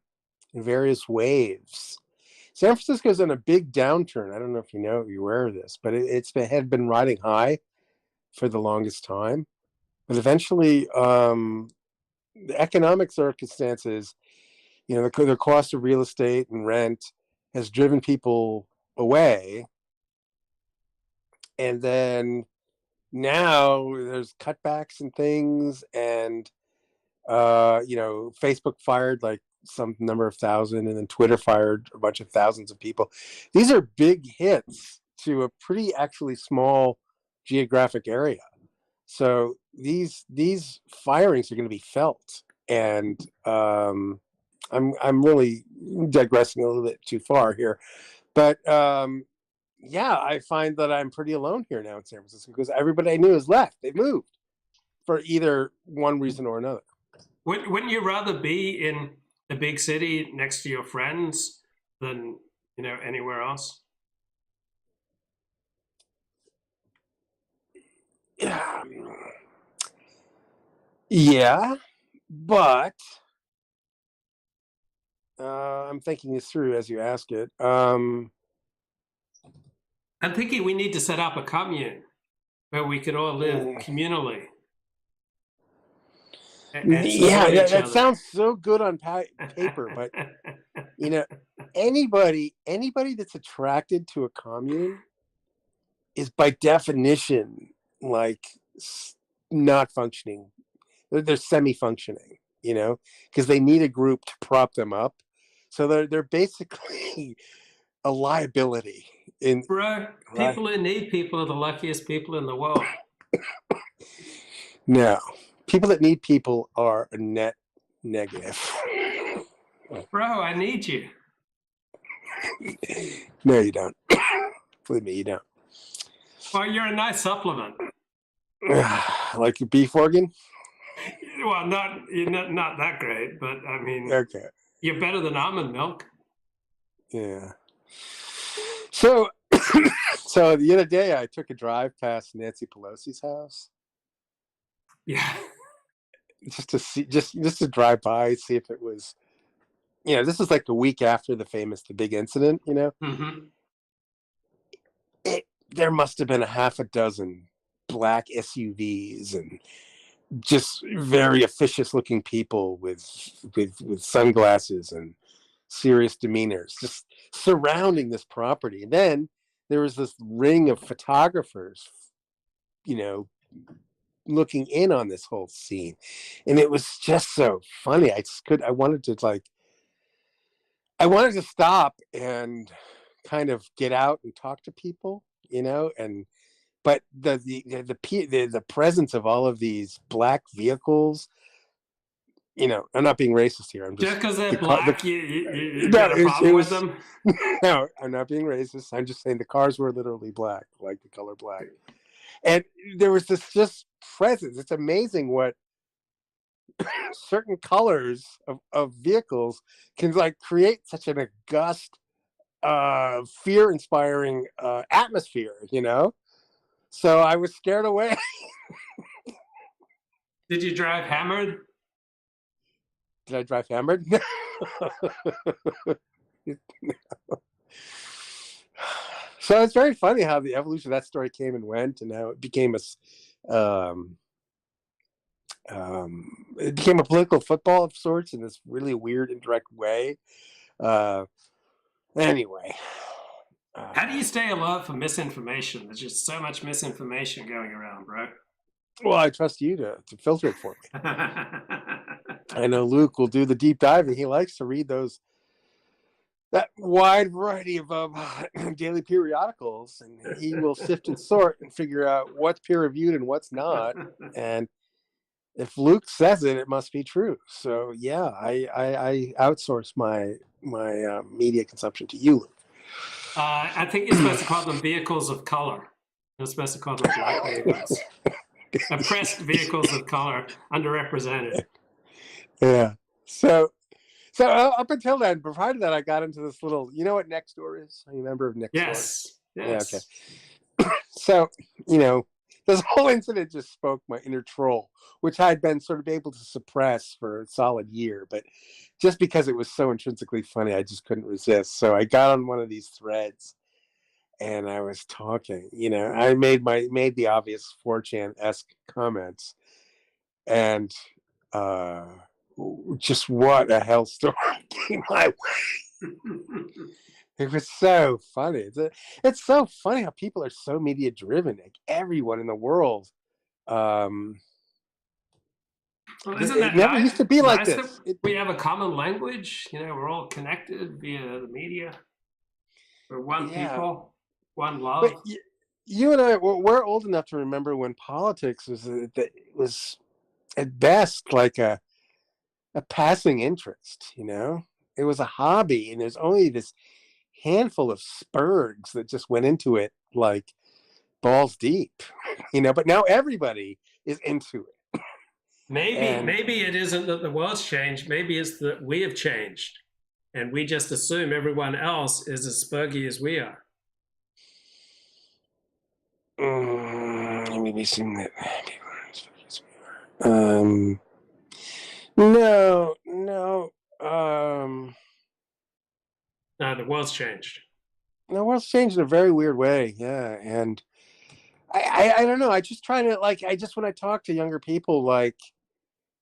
various waves. San Francisco's in a big downturn. I don't know if you're aware of this, but had been riding high for the longest time. But eventually, the economic circumstances, the cost of real estate and rent has driven people away. And then now there's cutbacks and things, and Facebook fired like some number of thousand, and then Twitter fired a bunch of thousands of people. These are big hits to a pretty actually small geographic area. So these firings are going to be felt, and I'm really digressing a little bit too far here, but I find that I'm pretty alone here now in San Francisco because everybody I knew has left. They've moved for either one reason or another.
Wouldn't you rather be in a big city next to your friends than anywhere else?
Yeah, but I'm thinking this through as you ask it.
I'm thinking we need to set up a commune where we could all live communally.
That sounds so good on paper, but anybody that's attracted to a commune is by definition like not functioning. They're semi-functioning, because they need a group to prop them up. So they're basically a liability.
Bro, people who need people are the luckiest people in the world.
No, people that need people are a net negative.
Bro, I need you.
No, you don't. Believe me, you don't.
Well, you're a nice supplement.
Like your beef organ?
Well, you're not that great, but I mean,
okay,
you're better than almond milk.
Yeah. So the other day I took a drive past Nancy Pelosi's house.
Yeah.
Just to drive by, see if it was, this is like the week after the big incident,
Mm-hmm.
There must have been a half a dozen black SUVs and just very officious looking people with sunglasses and serious demeanors just surrounding this property. And then there was this ring of photographers, looking in on this whole scene. And it was just so funny. I wanted to stop and kind of get out and talk to people, but the presence of all of these black vehicles, I'm not being racist here. I'm just
because they're black, you got a problem with them?
No, I'm not being racist. I'm just saying the cars were literally black, like the color black. And there was this just presence. It's amazing what certain colors of vehicles can like create such an august, fear-inspiring atmosphere, you know. So I was scared away.
Did you drive hammered?
Did I drive hammered? So it's very funny how the evolution of that story came and went, and now it became it became a political football of sorts in this really weird, indirect way. Anyway.
How do you stay alert for misinformation? There's just so much misinformation going around, bro.
Well, I trust you to filter it for me. I know Luke will do the deep diving. He likes to read that wide variety of daily periodicals, and he will sift and sort and figure out what's peer-reviewed and what's not. And if Luke says it, it must be true. So yeah, I outsource my media consumption to you, Luke.
I think you're supposed to call them vehicles of color. You're supposed to call them black vehicles. Oppressed vehicles of color, underrepresented.
Yeah. So up until then, prior to that, I got into this little. You know what Nextdoor is? Are you a member of Nextdoor?
Yes. Yes.
Yeah. Okay. So this whole incident just spoke my inner troll, which I'd been sort of able to suppress for a solid year, but just because it was so intrinsically funny, I just couldn't resist. So I got on one of these threads, and I was talking. I made the obvious 4chan-esque comments, and just what a hellstorm came my way. It was so funny. It's so funny how people are so media driven. Like everyone in the world.
Well, isn't that
it never
nice?
used to be like
Nice
this.
that we have a common language. We're all connected via the media. We're one people, one love.
But you and I, we're old enough to remember when politics was at best like a passing interest. It was a hobby, and there's only this handful of spurgs that just went into it like balls deep. But now everybody is into it.
Maybe it isn't that the world's changed. Maybe it's that we have changed, and we just assume everyone else is as spurgy as we are.
Maybe assume that people are as spurgy as we are. No.
No, the world's changed.
The world's changed in a very weird way. Yeah, and I don't know. I just try to when I talk to younger people,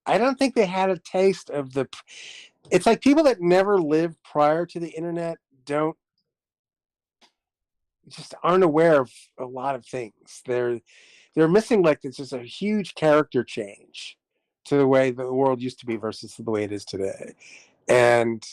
I don't think they had a taste of it's like people that never lived prior to the internet just aren't aware of a lot of things. They're missing it's just a huge character change to the way the world used to be versus the way it is today. And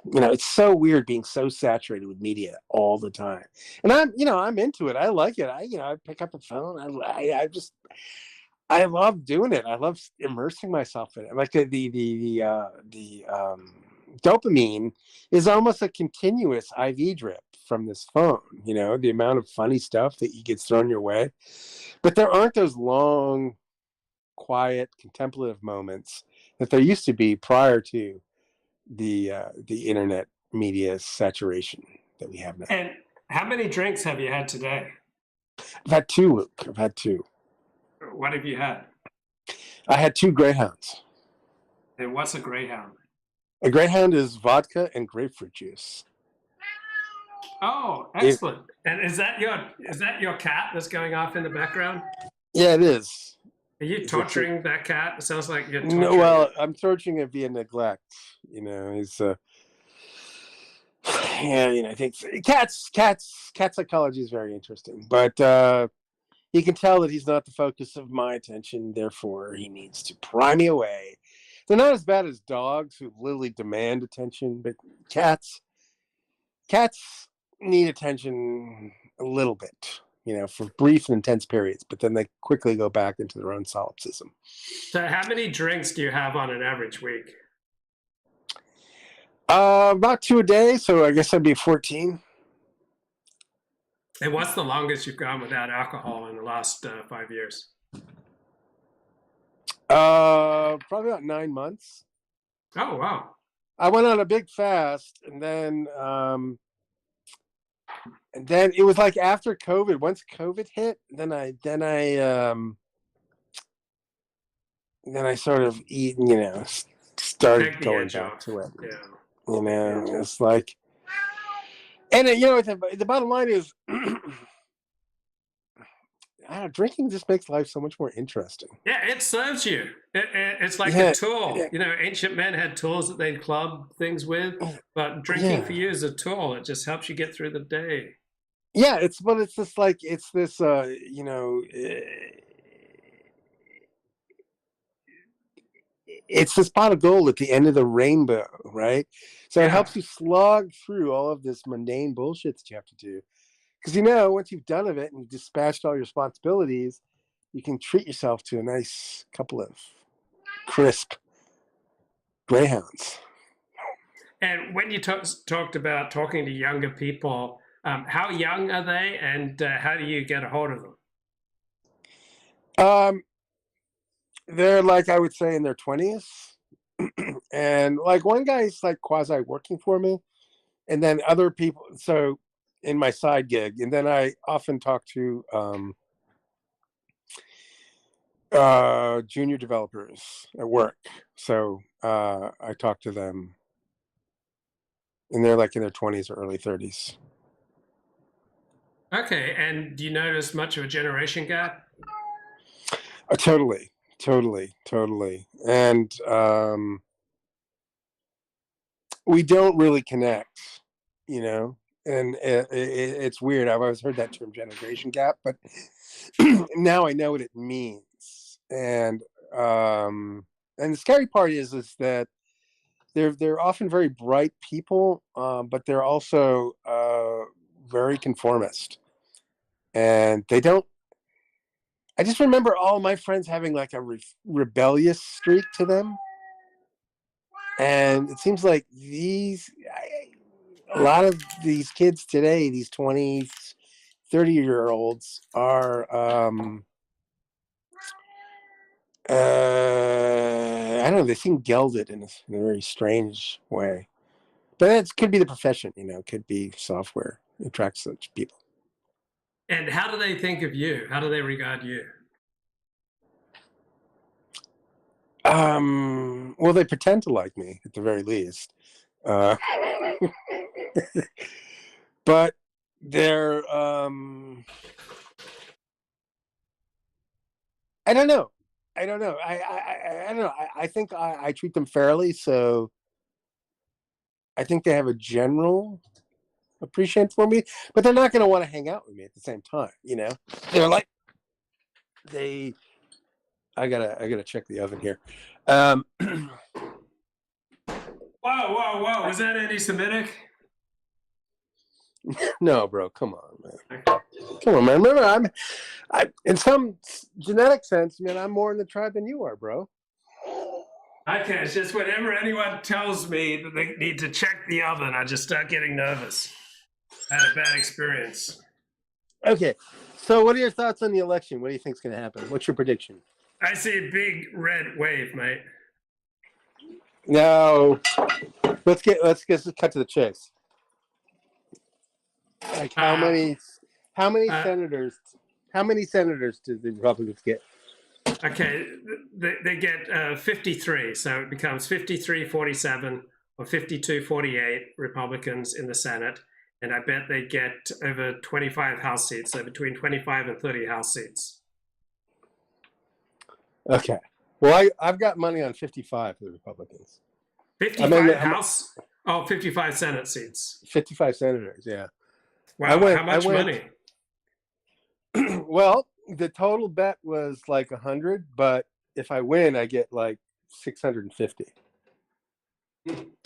it's so weird being so saturated with media all the time. And I'm into it. I like it. I pick up the phone. I love doing it. I love immersing myself in it. Like the dopamine is almost a continuous IV drip from this phone. The amount of funny stuff that gets thrown your way, but there aren't those long, quiet, contemplative moments that there used to be prior to the internet media saturation that we have now.
And how many drinks have you had today?
I've had 2, Luke. I've had 2.
What have you had?
I had 2 Greyhounds.
And what's a Greyhound?
A Greyhound is vodka and grapefruit juice.
Oh, excellent. And is that your cat that's going off in the background?
Yeah, it is.
Are you torturing that cat? It sounds like you're torturing
No, well,
it.
I'm torturing it via neglect. He's I think cat psychology is very interesting, but he can tell that he's not the focus of my attention. Therefore, he needs to pry me away. They're not as bad as dogs who literally demand attention, but cats need attention a little bit, for brief and intense periods, but then they quickly go back into their own solipsism.
So how many drinks do you have on an average week?
About 2 a day, so I guess that'd be 14.
And what's the longest you've gone without alcohol in the last 5 years?
Probably about 9 months.
Oh, wow.
I went on a big fast, and then it was like after COVID. Once COVID hit, then I sort of started going back to it.
Yeah.
It's like, and the bottom line is, drinking just makes life so much more interesting.
Yeah, it serves you. It's like
Yeah,
a tool.
yeah.
Ancient men had tools that they'd club things with, but drinking
Yeah.
for you is a tool. It just helps you get through the day.
Yeah, it's just like it's this it's this pot of gold at the end of the rainbow, right? So it helps you slog through all of this mundane bullshit that you have to do. Because once you've done of it and dispatched all your responsibilities, you can treat yourself to a nice couple of crisp greyhounds.
And when you talked about talking to younger people, how young are they, and how do you get a hold of them?
They're like, I would say, in their 20s. And like one guy's like quasi working for me, and then other people, so in my side gig, and then I often talk to junior developers at work. So I talk to them, and they're like in their 20s or early 30s.
Okay, and do you notice much of a generation gap?
Totally. And we don't really connect, and it's weird. I've always heard that term generation gap, but now I know what it means. And the scary part is that they're often very bright people, but they're also very conformist, and they don't. I just remember all my friends having like a rebellious streak to them, and it seems like a lot of these kids today, these 20, 30-year-olds, are I don't know, they seem gelded in a very strange way. But it could be the profession, it could be software attracts such people.
And how do they think of you? How do they regard you?
Well, they pretend to like me at the very least. But they're I don't know. I don't know. I think I treat them fairly, so I think they have a general appreciation for me, but they're not going to want to hang out with me at the same time. They're like I gotta check the oven here.
Whoa! Was that anti-Semitic?
No, bro. Come on, man. Come on, man. Remember, I in some genetic sense, man, I'm more in the tribe than you are, bro.
Okay, it's just whenever anyone tells me that they need to check the oven, I just start getting nervous. I had a bad experience.
Okay, so what are your thoughts on the election? What do you think's going to happen? What's your prediction?
I see a big red wave, mate.
No, let's cut to the chase. Like how many senators? How many senators did the Republicans get?
Okay, they get 53, so it becomes 53-47 or 52-48 Republicans in the Senate, and I bet they get over 25 House seats, so between 25 and 30 House seats.
Okay, well, I've got money on 55 for the Republicans.
55 House? Oh, 55 Senate seats.
55 senators, yeah.
Wow, how much money?
Well, the total bet was like 100, but if I win, I get like 650.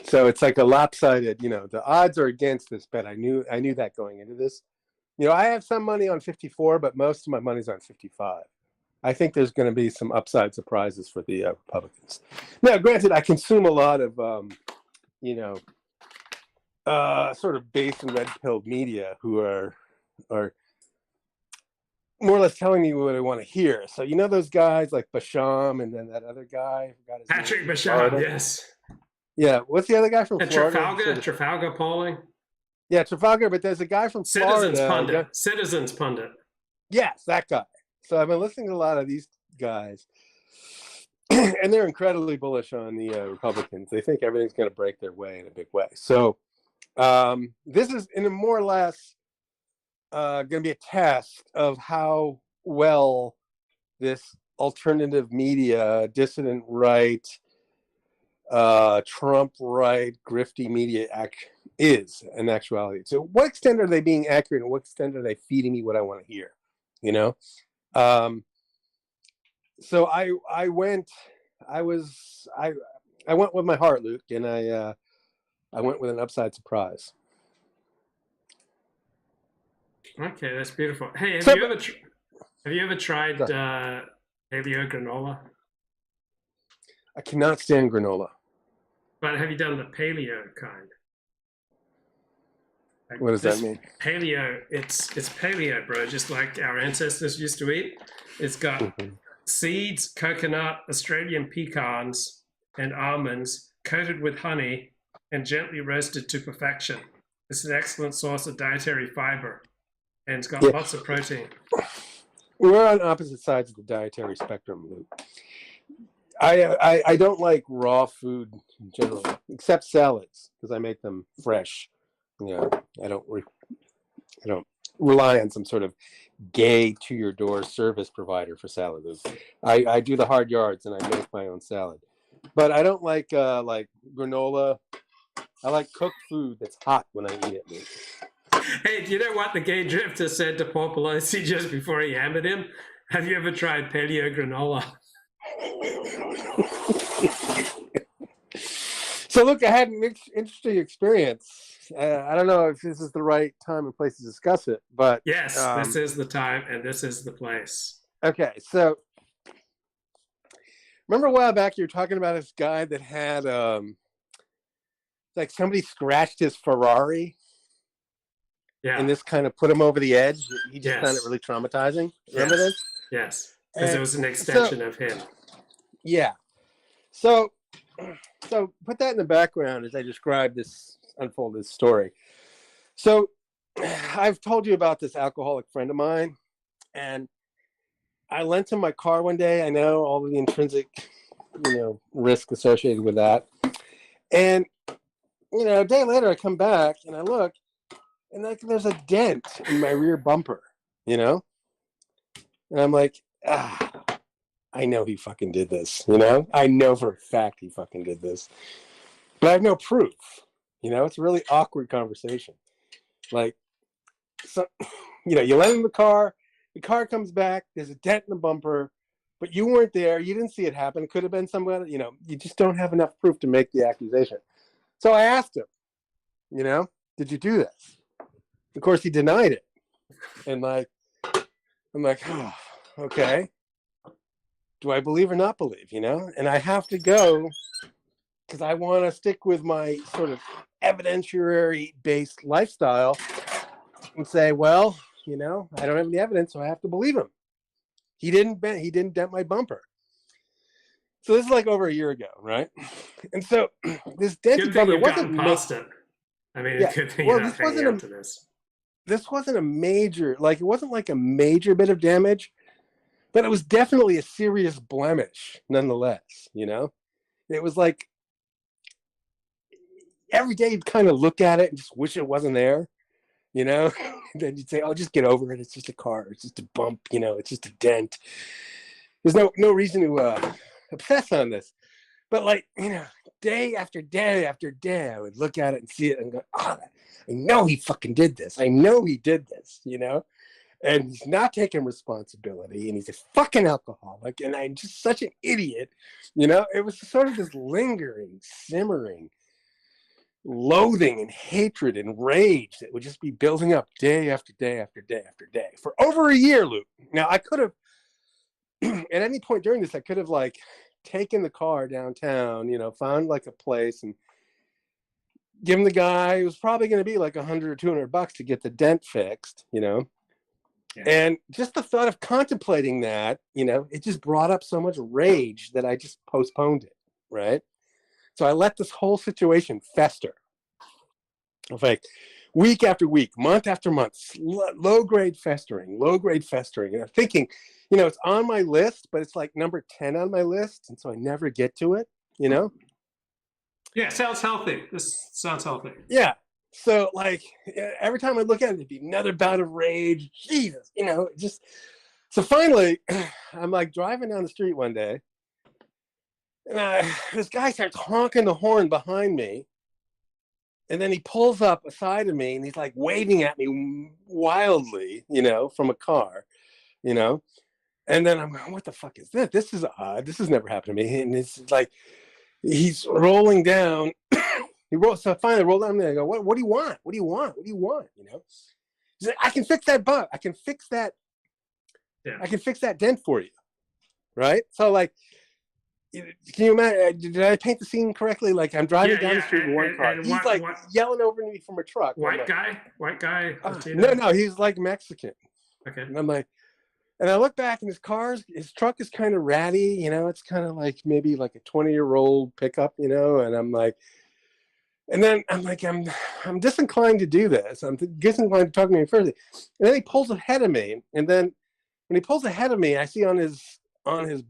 So it's like a lopsided, the odds are against this bet. I knew that going into this. I have some money on 54, but most of my money's on 55. I think there's going to be some upside surprises for the Republicans. Now, granted, I consume a lot of, sort of base and red-pilled media who are more or less telling me what I want to hear. So you know those guys like Basham and then that other guy, I forgot his
Patrick
name,
Basham,
Florida.
yes.
Yeah, what's the other guy from
And
Florida?
Trafalgar polling.
Yeah, Trafalgar, but there's a guy from
Citizens
Florida.
Pundit. Citizens Pundit.
Yes, that guy. So I've been listening to a lot of these guys, and they're incredibly bullish on the Republicans. They think everything's going to break their way in a big way. So this is, in a more or less, going to be a test of how well this alternative media, dissident right, Trump right, grifty media is in actuality. So what extent are they being accurate, and what extent are they feeding me what I want to hear? You know? So I went with my heart, Luke, and I went with an upside surprise.
Okay, that's beautiful. Hey, have you ever tried paleo granola?
I cannot stand granola.
But have you done the paleo kind? Like
what does that mean?
Paleo, it's paleo, bro, just like our ancestors used to eat. It's got seeds, coconut, Australian pecans, and almonds coated with honey and gently roasted to perfection. It's an excellent source of dietary fiber, and it's got lots of protein.
We're on opposite sides of the dietary spectrum, Luke. I don't like raw food in general, except salads, because I make them fresh. You know, I don't rely on some sort of gay to-your-door service provider for salad. I do the hard yards and I make my own salad. But I don't like granola. I like cooked food that's hot when I eat it.
Hey, do you know what the gay drifter said to Paul Pelosi just before he hammered him? Have you ever tried paleo granola?
So look, I had an interesting experience. I don't know if this is the right time and place to discuss it, but
yes, this is the time and this is the place.
Okay, so remember a while back you were talking about this guy that had like somebody scratched his Ferrari.
Yeah.
And this kind of put him over the edge. He just found it really traumatizing. Remember this?
Yes, because it was an extension of him.
Yeah. So put that in the background as I describe this, unfold this story. So I've told you about this alcoholic friend of mine, and I lent him my car one day. I know all of the intrinsic, risk associated with that. And, a day later I come back and I look, and there's a dent in my rear bumper, and I'm like, I know he fucking did this, I know for a fact he fucking did this, but I have no proof, it's a really awkward conversation. Like, so, you lend him the car comes back, there's a dent in the bumper, but you weren't there, you didn't see it happen, it could have been somebody, you just don't have enough proof to make the accusation. So I asked him, did you do this? Of course, he denied it. And I'm like, oh, okay. Do I believe or not believe, And I have to go because I want to stick with my sort of evidentiary-based lifestyle and say, well, I don't have any evidence, so I have to believe him. He didn't dent my bumper. So this is like over a year ago, right? And so this dented bumper wasn't
past it. I mean, it's good thing you're not hanging up to this.
This wasn't a major, it wasn't like a major bit of damage, but it was definitely a serious blemish nonetheless, It was like every day you'd kind of look at it and just wish it wasn't there, And then you'd say, oh, just get over it. It's just a car. It's just a bump, it's just a dent. There's no reason to obsess on this. But day after day after day, I would look at it and see it and go, I know he fucking did this. I know he did this, and he's not taking responsibility, and he's a fucking alcoholic, and I'm just such an idiot, It was sort of this lingering, simmering loathing and hatred and rage that would just be building up day after day after day after day for over a year, Luke. Now, I could have, at any point during this, I could have taken the car downtown, found a place and given the guy, it was probably going to be $100 or $200 to get the dent fixed, And just the thought of contemplating that, it just brought up so much rage that I just postponed it, right? So I let this whole situation fester. Like week after week, month after month, low-grade festering. And I'm thinking, it's on my list, but it's like number 10 on my list. And so I never get to it,
Yeah, sounds healthy. This sounds healthy.
Yeah. So like every time I look at it, it'd be another bout of rage. Jesus, just. So finally, I'm like driving down the street one day, and this guy starts honking the horn behind me, and then he pulls up beside of me, and he's like waving at me wildly, from a car, and then I'm going, what the fuck is this? This is odd. This has never happened to me. And it's like he's rolling down. So I finally roll down there. I go, what do you want? What do you want? What do you want? He's like, I can fix that bug. I can fix that. Yeah. I can fix that dent for you. Right? So like, can you imagine? Did I paint the scene correctly? Like I'm driving down the street with one car. He's like yelling over me from a truck.
White guy?
No, he's like Mexican.
Okay.
And I'm like, and I look back and his truck is kind of ratty. It's kind of like maybe like a 20-year-old pickup, and I'm like, and then I'm like, I'm disinclined to do this. I'm disinclined to talk to me further. And then he pulls ahead of me. And then when he pulls ahead of me, I see on his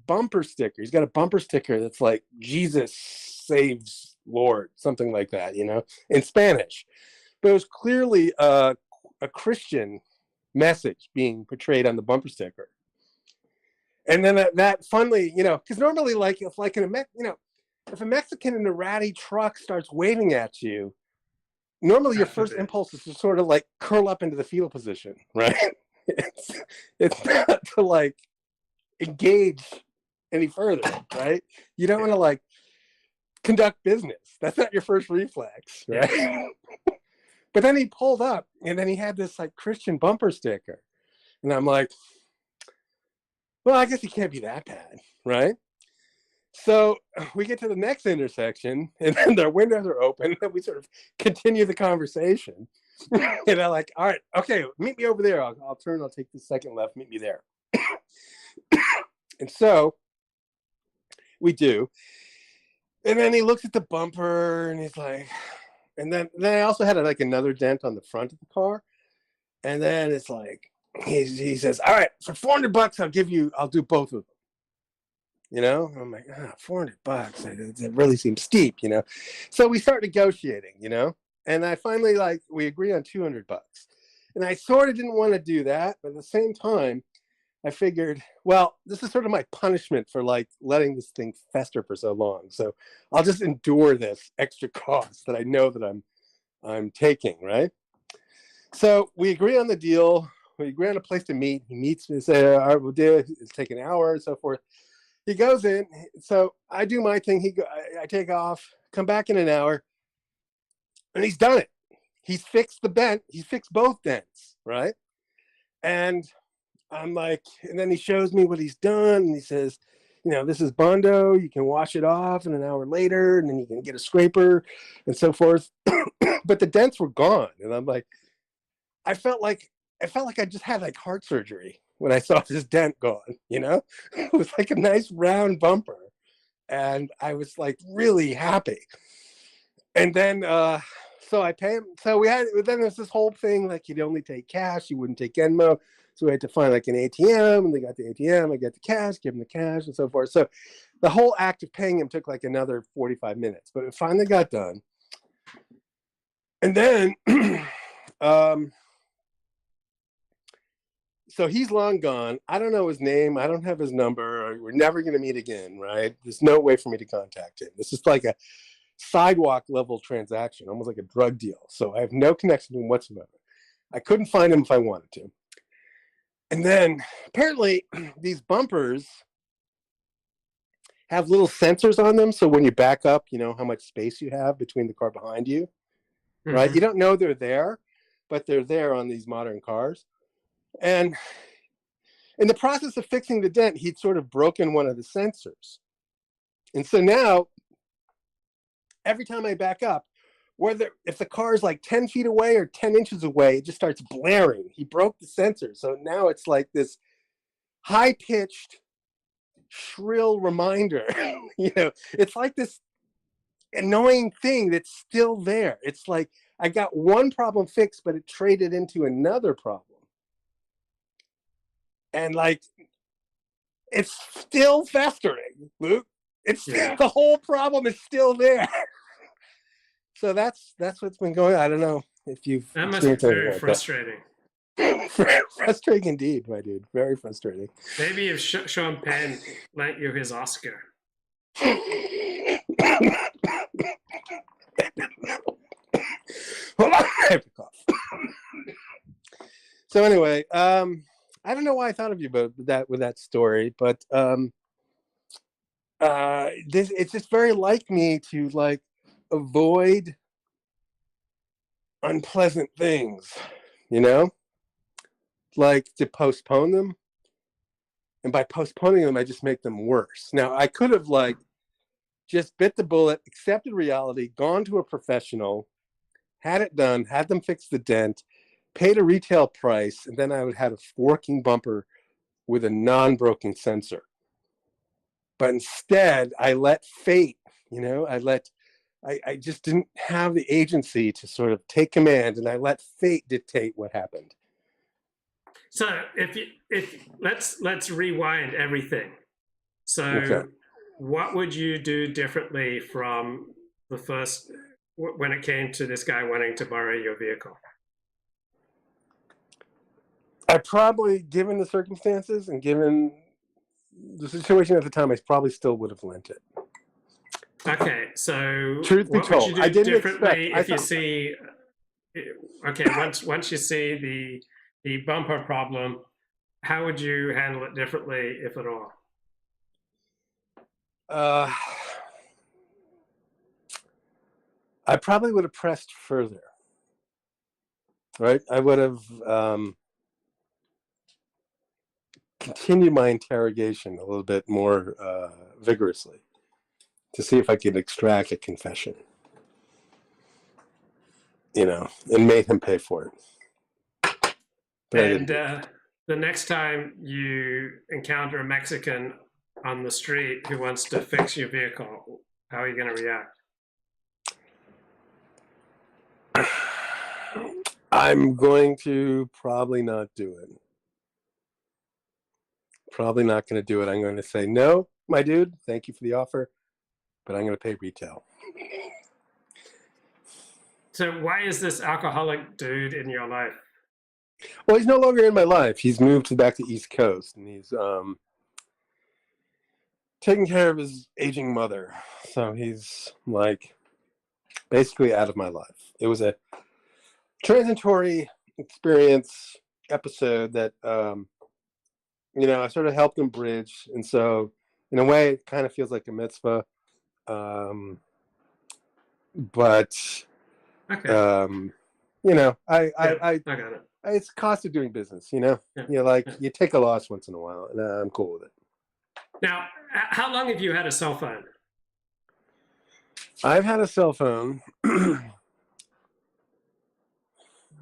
bumper sticker, he's got a bumper sticker that's like, Jesus saves Lord, something like that, in Spanish. But it was clearly a Christian message being portrayed on the bumper sticker. And then that finally, because normally like, if like if a Mexican in a ratty truck starts waving at you, normally your first impulse is to sort of like curl up into the fetal position, right? It's not to like engage any further, right? You don't want to like conduct business. That's not your first reflex, right? Yeah. But then he pulled up and then he had this like Christian bumper sticker. And I'm like, well, I guess he can't be that bad, right? So we get to the next intersection, and then their windows are open, and we sort of continue the conversation. And I'm like, all right, okay, meet me over there. I'll turn, I'll take the second left, meet me there. And so we do. And then he looks at the bumper, and he's like, and then I also had like another dent on the front of the car. And then it's like, he says, all right, for $400, I'll do both of them. I'm like, $400. It really seems steep, So we start negotiating, and I finally we agree on $200. And I sort of didn't want to do that, but at the same time, I figured, well, this is sort of my punishment for like letting this thing fester for so long. So I'll just endure this extra cost that I know that I'm taking, right? So we agree on the deal. We agree on a place to meet. He meets me, say, all right, we'll do it. It'll take an hour and so forth. He goes in, so I do my thing. I take off, come back in an hour, and he's done it. He's fixed the bent. He's fixed both dents, right? And I'm like, and then he shows me what he's done, and he says, this is Bondo. You can wash it off, and an hour later, and then you can get a scraper, and so forth. But the dents were gone, and I'm like, I felt like I just had like heart surgery when I saw this dent gone, It was like a nice round bumper. And I was like really happy. And then, so I pay him. So then there's this whole thing, like you'd only take cash, you wouldn't take Venmo. So we had to find like an ATM, and they got the ATM, I got the cash, give him the cash and so forth. So the whole act of paying him took like another 45 minutes, but it finally got done. And then, so he's long gone. I don't know his name. I don't have his number. We're never going to meet again, right? There's no way for me to contact him. This is like a sidewalk level transaction, almost like a drug deal. So I have no connection to him whatsoever. I couldn't find him if I wanted to. And then apparently these bumpers have little sensors on them. So when you back up, how much space you have between the car behind you, right? You don't know they're there, but they're there on these modern cars. And in the process of fixing the dent, he'd sort of broken one of the sensors. And so now, every time I back up, whether if the car is like 10 feet away or 10 inches away, it just starts blaring. He broke the sensor. So now it's like this high-pitched, shrill reminder. It's like this annoying thing that's still there. It's like I got one problem fixed, but it traded into another problem. And like, it's still festering, Luke. It's still, the whole problem is still there. So that's what's been going on. I don't know if you've.
That must be very frustrating.
Frustrating indeed, my dude. Very frustrating.
Maybe if Sean Penn lent you his Oscar.
Hold on, I have to cough. So anyway, I don't know why I thought of you with that story, but it's just very like me to like avoid unpleasant things, like to postpone them. And by postponing them, I just make them worse. Now, I could have like just bit the bullet, accepted reality, gone to a professional, had it done, had them fix the dent, paid a retail price, and then I would have a working bumper with a non-broken sensor. But instead, I let fate, I just didn't have the agency to sort of take command, and I let fate dictate what happened.
So let's rewind everything. So
Okay.
What would you do differently from the first, when it came to this guy wanting to borrow your vehicle?
I probably, given the circumstances and given the situation at the time, I probably still would have lent it.
Okay, so
Truth be
what would
told,
you do
I didn't
differently
expect.
if you see? Okay, once you see the bumper problem, how would you handle it differently, if at all?
I probably would have pressed further. Right, I would have continued my interrogation a little bit more vigorously to see if I could extract a confession, and made him pay for it. But
And the next time you encounter a Mexican on the street who wants to fix your vehicle, how are you going to react?
I'm going to probably not do it. Probably not going to do it. I'm going to say, no, my dude, thank you for the offer, but I'm going to pay retail.
So why is this alcoholic dude in your life?
Well, he's no longer in my life. He's moved back to East Coast, and he's taking care of his aging mother. So he's like basically out of my life. It was a transitory experience episode that I sort of helped him bridge, and so in a way it kind of feels like a mitzvah, but
okay.
I
got it.
It's cost of doing business, you take a loss once in a while, and I'm cool with it.
Now, how long have you had a cell phone?
I've had a cell phone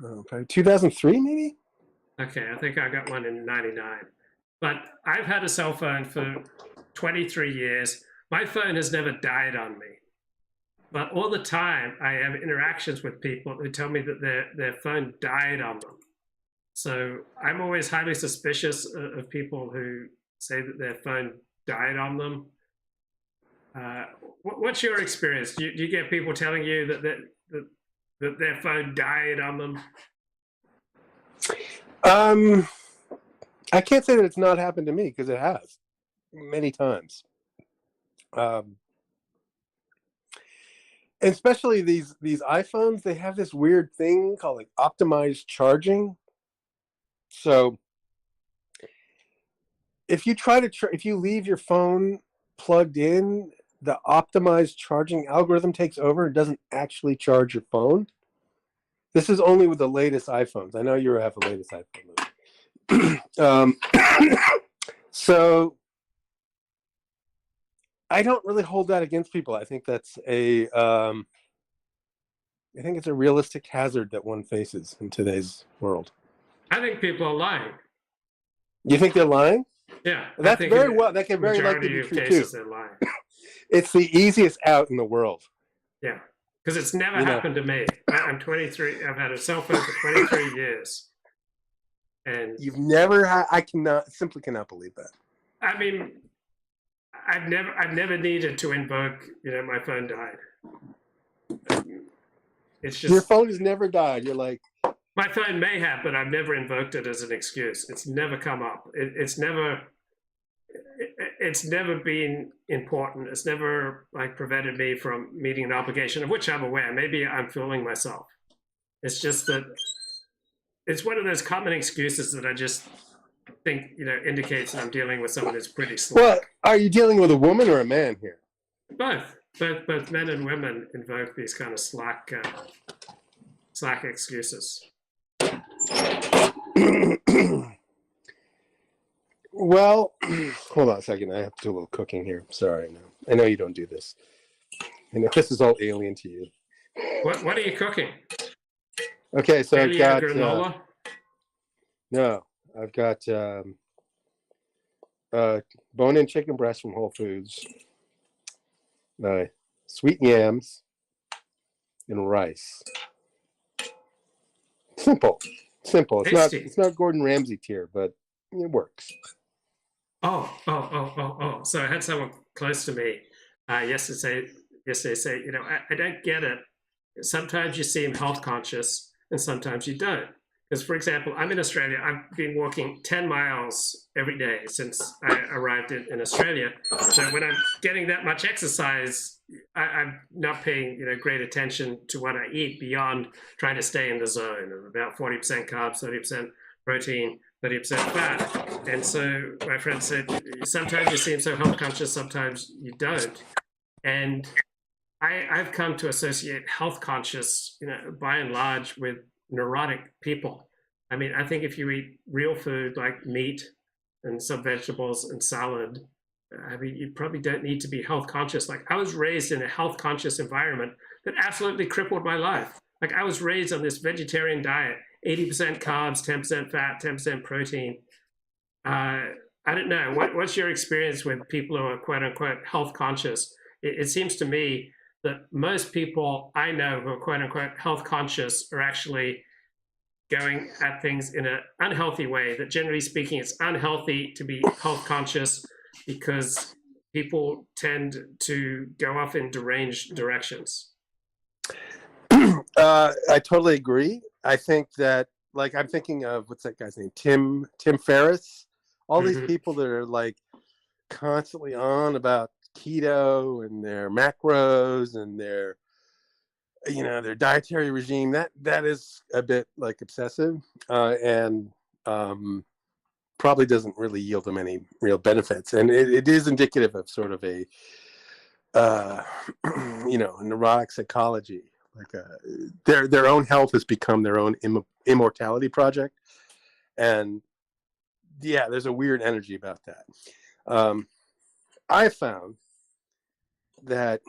probably 2003, maybe.
Okay, I think I got one in '99. But I've had a cell phone for 23 years. My phone has never died on me. But all the time, I have interactions with people who tell me that their phone died on them. So I'm always highly suspicious of people who say that their phone died on them. What's your experience? Do you get people telling you that their phone died on them?
I can't say that it's not happened to me, because it has many times. And especially these iPhones, they have this weird thing called like optimized charging. So if you try to if you leave your phone plugged in, the optimized charging algorithm takes over and doesn't actually charge your phone. This is only with the latest iPhones. I know you have the latest iPhone. So I don't really hold that against people. I think that's a I think it's a realistic hazard that one faces in today's world.
I think people are lying.
You think they're lying?
Yeah.
That's very well. That can very likely be
of
true
cases,
too.
they're lying.
It's the easiest out in the world.
Yeah. Because it's never happened to me. I'm 23. I've had a cell phone for 23 years. And
you've never had, I simply cannot believe that.
I mean, I've never needed to invoke, my phone died. It's just,
your phone has never died. You're like,
my phone may have, but I've never invoked it as an excuse. It's never come up. It's never been important. It's never prevented me from meeting an obligation of which I'm aware. Maybe I'm fooling myself. It's just that it's one of those common excuses that I just think, indicates that I'm dealing with someone who's pretty slack.
well, are you dealing with a woman or a man here?
Both men and women invoke these kind of slack excuses.
Well, hold on a second. I have to do a little cooking here. Sorry. No. I know you don't do this. I know this is all alien to you.
What are you cooking?
Okay, so I've got
granola?
No, I've got bone-in chicken breast from Whole Foods, sweet yams, and rice. Simple. It's not Gordon Ramsay tier, but it works.
Oh. So I had someone close to me yesterday say, I don't get it. Sometimes you seem health conscious and sometimes you don't. Because, for example, I'm in Australia. I've been walking 10 miles every day since I arrived in Australia. So when I'm getting that much exercise, I'm not paying great attention to what I eat beyond trying to stay in the zone of about 40% carbs, 30% protein, 30% fat. And so my friend said, sometimes you seem so health conscious, sometimes you don't. And I've come to associate health conscious, by and large, with neurotic people. I mean, I think if you eat real food like meat and some vegetables and salad, I mean, you probably don't need to be health conscious. Like, I was raised in a health conscious environment that absolutely crippled my life. Like, I was raised on this vegetarian diet, 80% carbs, 10% fat, 10% protein. I don't know. What's your experience with people who are quote unquote health conscious? It seems to me that most people I know who are quote unquote health conscious are actually going at things in an unhealthy way, that generally speaking, it's unhealthy to be health conscious because people tend to go off in deranged directions.
I totally agree. I think that, I'm thinking of, what's that guy's name? Tim Ferriss. All these people that are constantly on about keto and their macros and their dietary regime, that is a bit obsessive and probably doesn't really yield them any real benefits. And it is indicative of sort of a neurotic psychology. Their own health has become their own immortality project. And yeah, there's a weird energy about that. I found that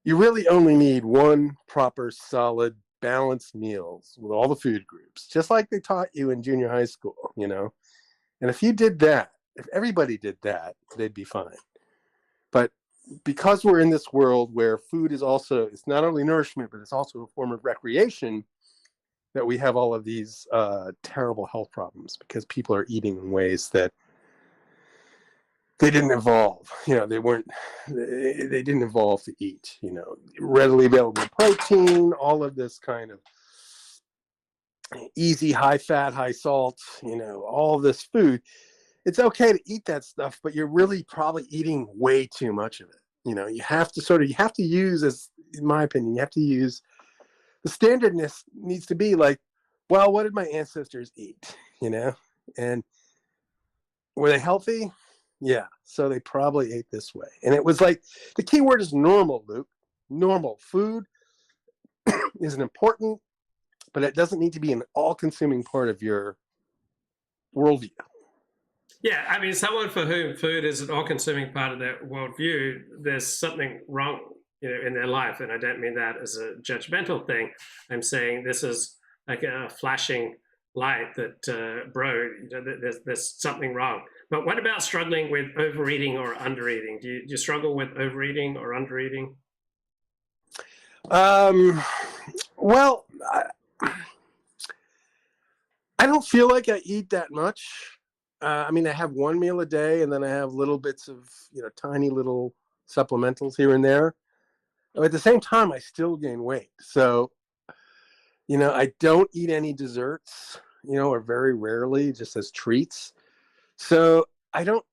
you really only need one proper, solid, balanced meals with all the food groups, just like they taught you in junior high school, And if you did that, if everybody did that, they'd be fine. But because we're in this world where food is also, it's not only nourishment, but it's also a form of recreation, that we have all of these terrible health problems because people are eating in ways that they didn't evolve. They didn't evolve to eat, readily available protein, all of this kind of easy, high fat, high salt, all this food. It's okay to eat that stuff, but you're really probably eating way too much of it. You have to use, as in my opinion, you have to use, the standardness needs to be well, what did my ancestors eat? And were they healthy? Yeah, so they probably ate this way. And it was the key word is normal, Luke. Normal. Food is an important, but it doesn't need to be an all-consuming part of your worldview.
Yeah, I mean, someone for whom food is an all-consuming part of their worldview, there's something wrong in their life. And I don't mean that as a judgmental thing. I'm saying this is like a flashing light that, bro, there's something wrong. But what about struggling with overeating or undereating? Do you struggle with overeating or undereating?
Well, I don't feel like I eat that much. I mean, I have one meal a day, and then I have little bits of, tiny little supplementals here and there. But at the same time, I still gain weight. So, I don't eat any desserts, or very rarely, just as treats. So I don't,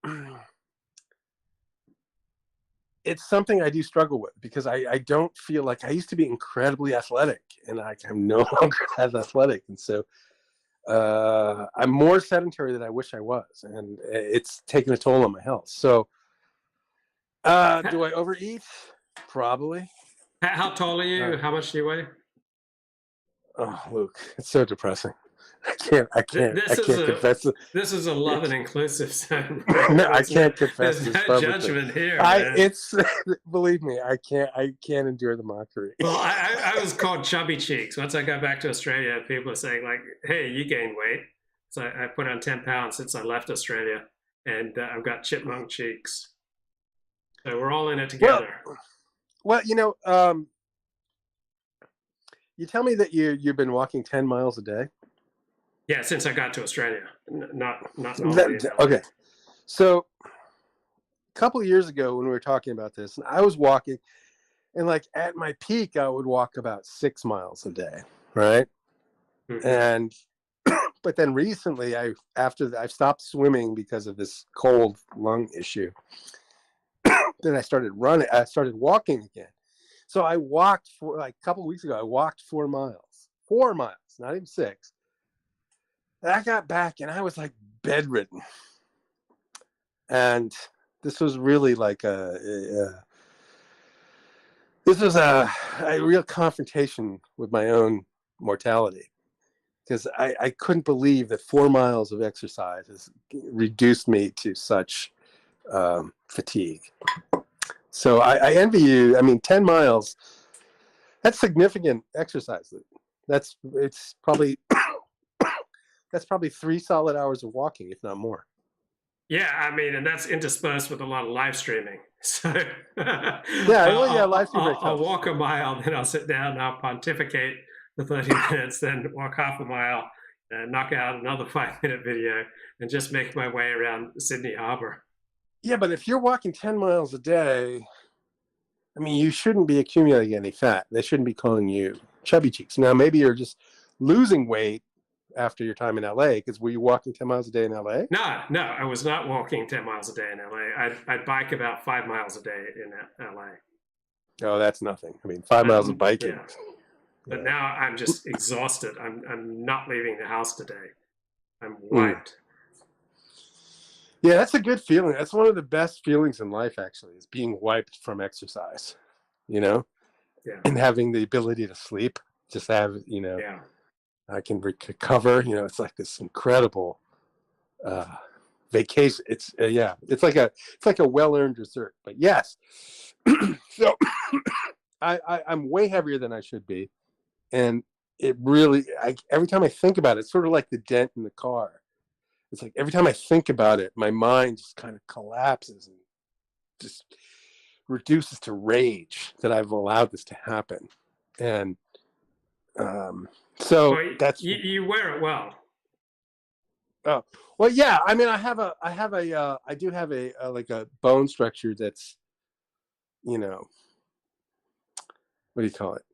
it's something I do struggle with because I don't feel like I used to be incredibly athletic, and I'm no longer as athletic. And so I'm more sedentary than I wish I was, and it's taken a toll on my health. So do I overeat? Probably.
How tall are you? How much do you weigh?
Oh, Luke, it's so depressing. I can't confess it.
This is a love and inclusive zone.
No, I can't confess this.
There's no judgment here.
It's believe me, I can't endure the mockery.
Well, I was called chubby cheeks. Once I got back to Australia, people were saying like, "Hey, you gained weight." So I put on 10 pounds since I left Australia, and I've got chipmunk cheeks. So we're all in it together.
Well, you tell me that you've been walking 10 miles a day.
Yeah, since I got to Australia, not
okay. So a couple of years ago when we were talking about this, I was walking, and like at my peak, I would walk about 6 miles a day, right? Mm-hmm. And but then recently, after I've stopped swimming because of this cold lung issue. Then I started running. I started walking again. So I walked for like a couple of weeks ago. I walked 4 miles. 4 miles, not even 6. And I got back and I was like bedridden. And this was really like a real confrontation with my own mortality, because I couldn't believe that 4 miles of exercise has reduced me to such fatigue. So I envy you. I mean, 10 miles, that's significant exercise. That's probably 3 solid hours of walking, if not more.
Yeah, I mean, and that's interspersed with a lot of live streaming. So
live streaming.
I'll walk a mile, then I'll sit down and I'll pontificate for 30 minutes, then walk half a mile, knock out another 5-minute video, and just make my way around Sydney Harbour.
Yeah, but if you're walking 10 miles a day, I mean, you shouldn't be accumulating any fat. They shouldn't be calling you chubby cheeks. Now, maybe you're just losing weight after your time in LA, because were you walking 10 miles a day in LA?
No, I was not walking 10 miles a day in LA. I'd bike about 5 miles a day in LA.
Oh, that's nothing. I mean, 5 miles of biking.
Yeah. But now I'm just exhausted. I'm not leaving the house today. I'm wiped.
Yeah, that's a good feeling. That's one of the best feelings in life, actually, is being wiped from exercise,
Yeah.
and having the ability to sleep. Just have,
Yeah.
I can recover. It's like this incredible vacation. It's like a well-earned dessert. But yes, so I'm way heavier than I should be, and it really, every time I think about it, it's sort of like the dent in the car. It's like every time I think about it, my mind just kind of collapses and just reduces to rage that I've allowed this to happen. And so that's
you wear it well.
Oh, well, yeah. I mean, I do have a bone structure that's, what do you call it?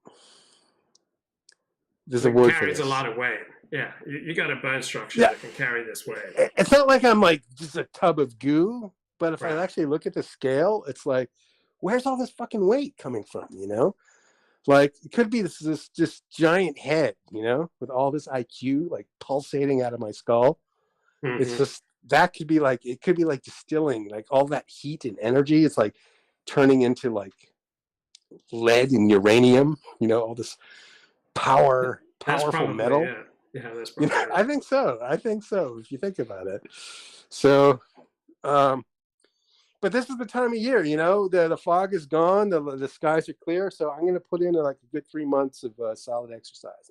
There's a word for this.
Carries a lot of weight. Yeah, you got a bone structure that can carry this weight.
It's not like I'm like just a tub of goo, but if I actually look at the scale, it's like, where's all this fucking weight coming from? Like it could be this just giant head, with all this IQ like pulsating out of my skull. Mm-hmm. It's just it could be like distilling like all that heat and energy. It's like turning into like lead and uranium. All this powerful metal.
Yeah, that's probably
I think so. If you think about it. So, but but this is the time of year, the fog is gone, the skies are clear. So I'm going to put in like a good 3 months of solid exercise.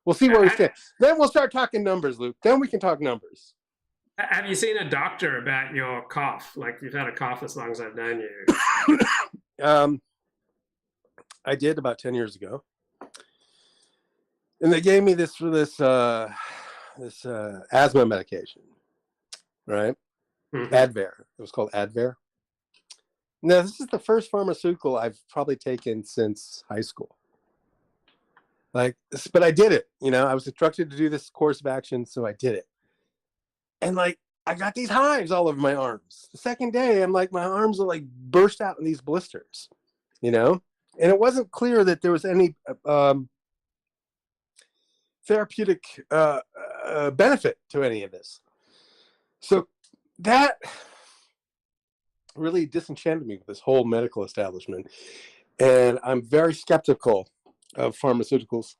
We'll see where we stand. Then we'll start talking numbers, Luke. Then we can talk numbers.
Have you seen a doctor about your cough? Like, you've had a cough as long as I've known you.
I did about 10 years ago. And they gave me this asthma medication, right?
Mm-hmm.
Advair. It was called Advair. Now, this is the first pharmaceutical I've probably taken since high school. But I did it. I was instructed to do this course of action, so I did it. And I got these hives all over my arms. The second day, I'm like, my arms are like burst out in these blisters, And it wasn't clear that there was any therapeutic benefit to any of this. So that really disenchanted me with this whole medical establishment. And I'm very skeptical of pharmaceuticals.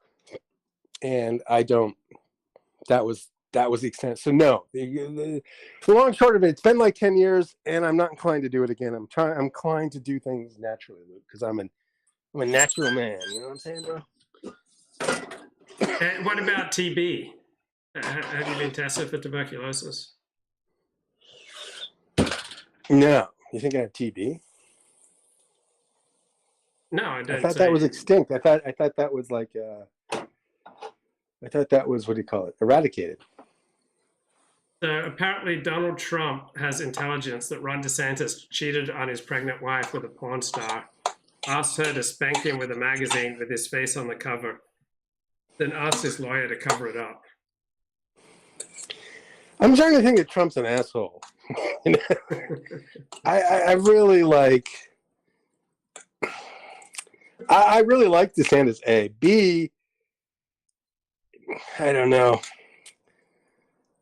And that was the extent. So no, the long and short of it, it's been like 10 years and I'm not inclined to do it again. I'm inclined to do things naturally, Luke, because I'm a natural man. You know what I'm saying, bro?
And what about TB? Have you been tested for tuberculosis?
No. You think I have TB?
No, I don't.
I thought that was extinct. I thought that was like I thought that was, what do you call it, eradicated.
So apparently Donald Trump has intelligence that Ron DeSantis cheated on his pregnant wife with a porn star, asked her to spank him with a magazine with his face on the cover, then asked his lawyer to cover it up.
I'm starting to think that Trump's an asshole. I really I really like DeSantis, A. B, I don't know.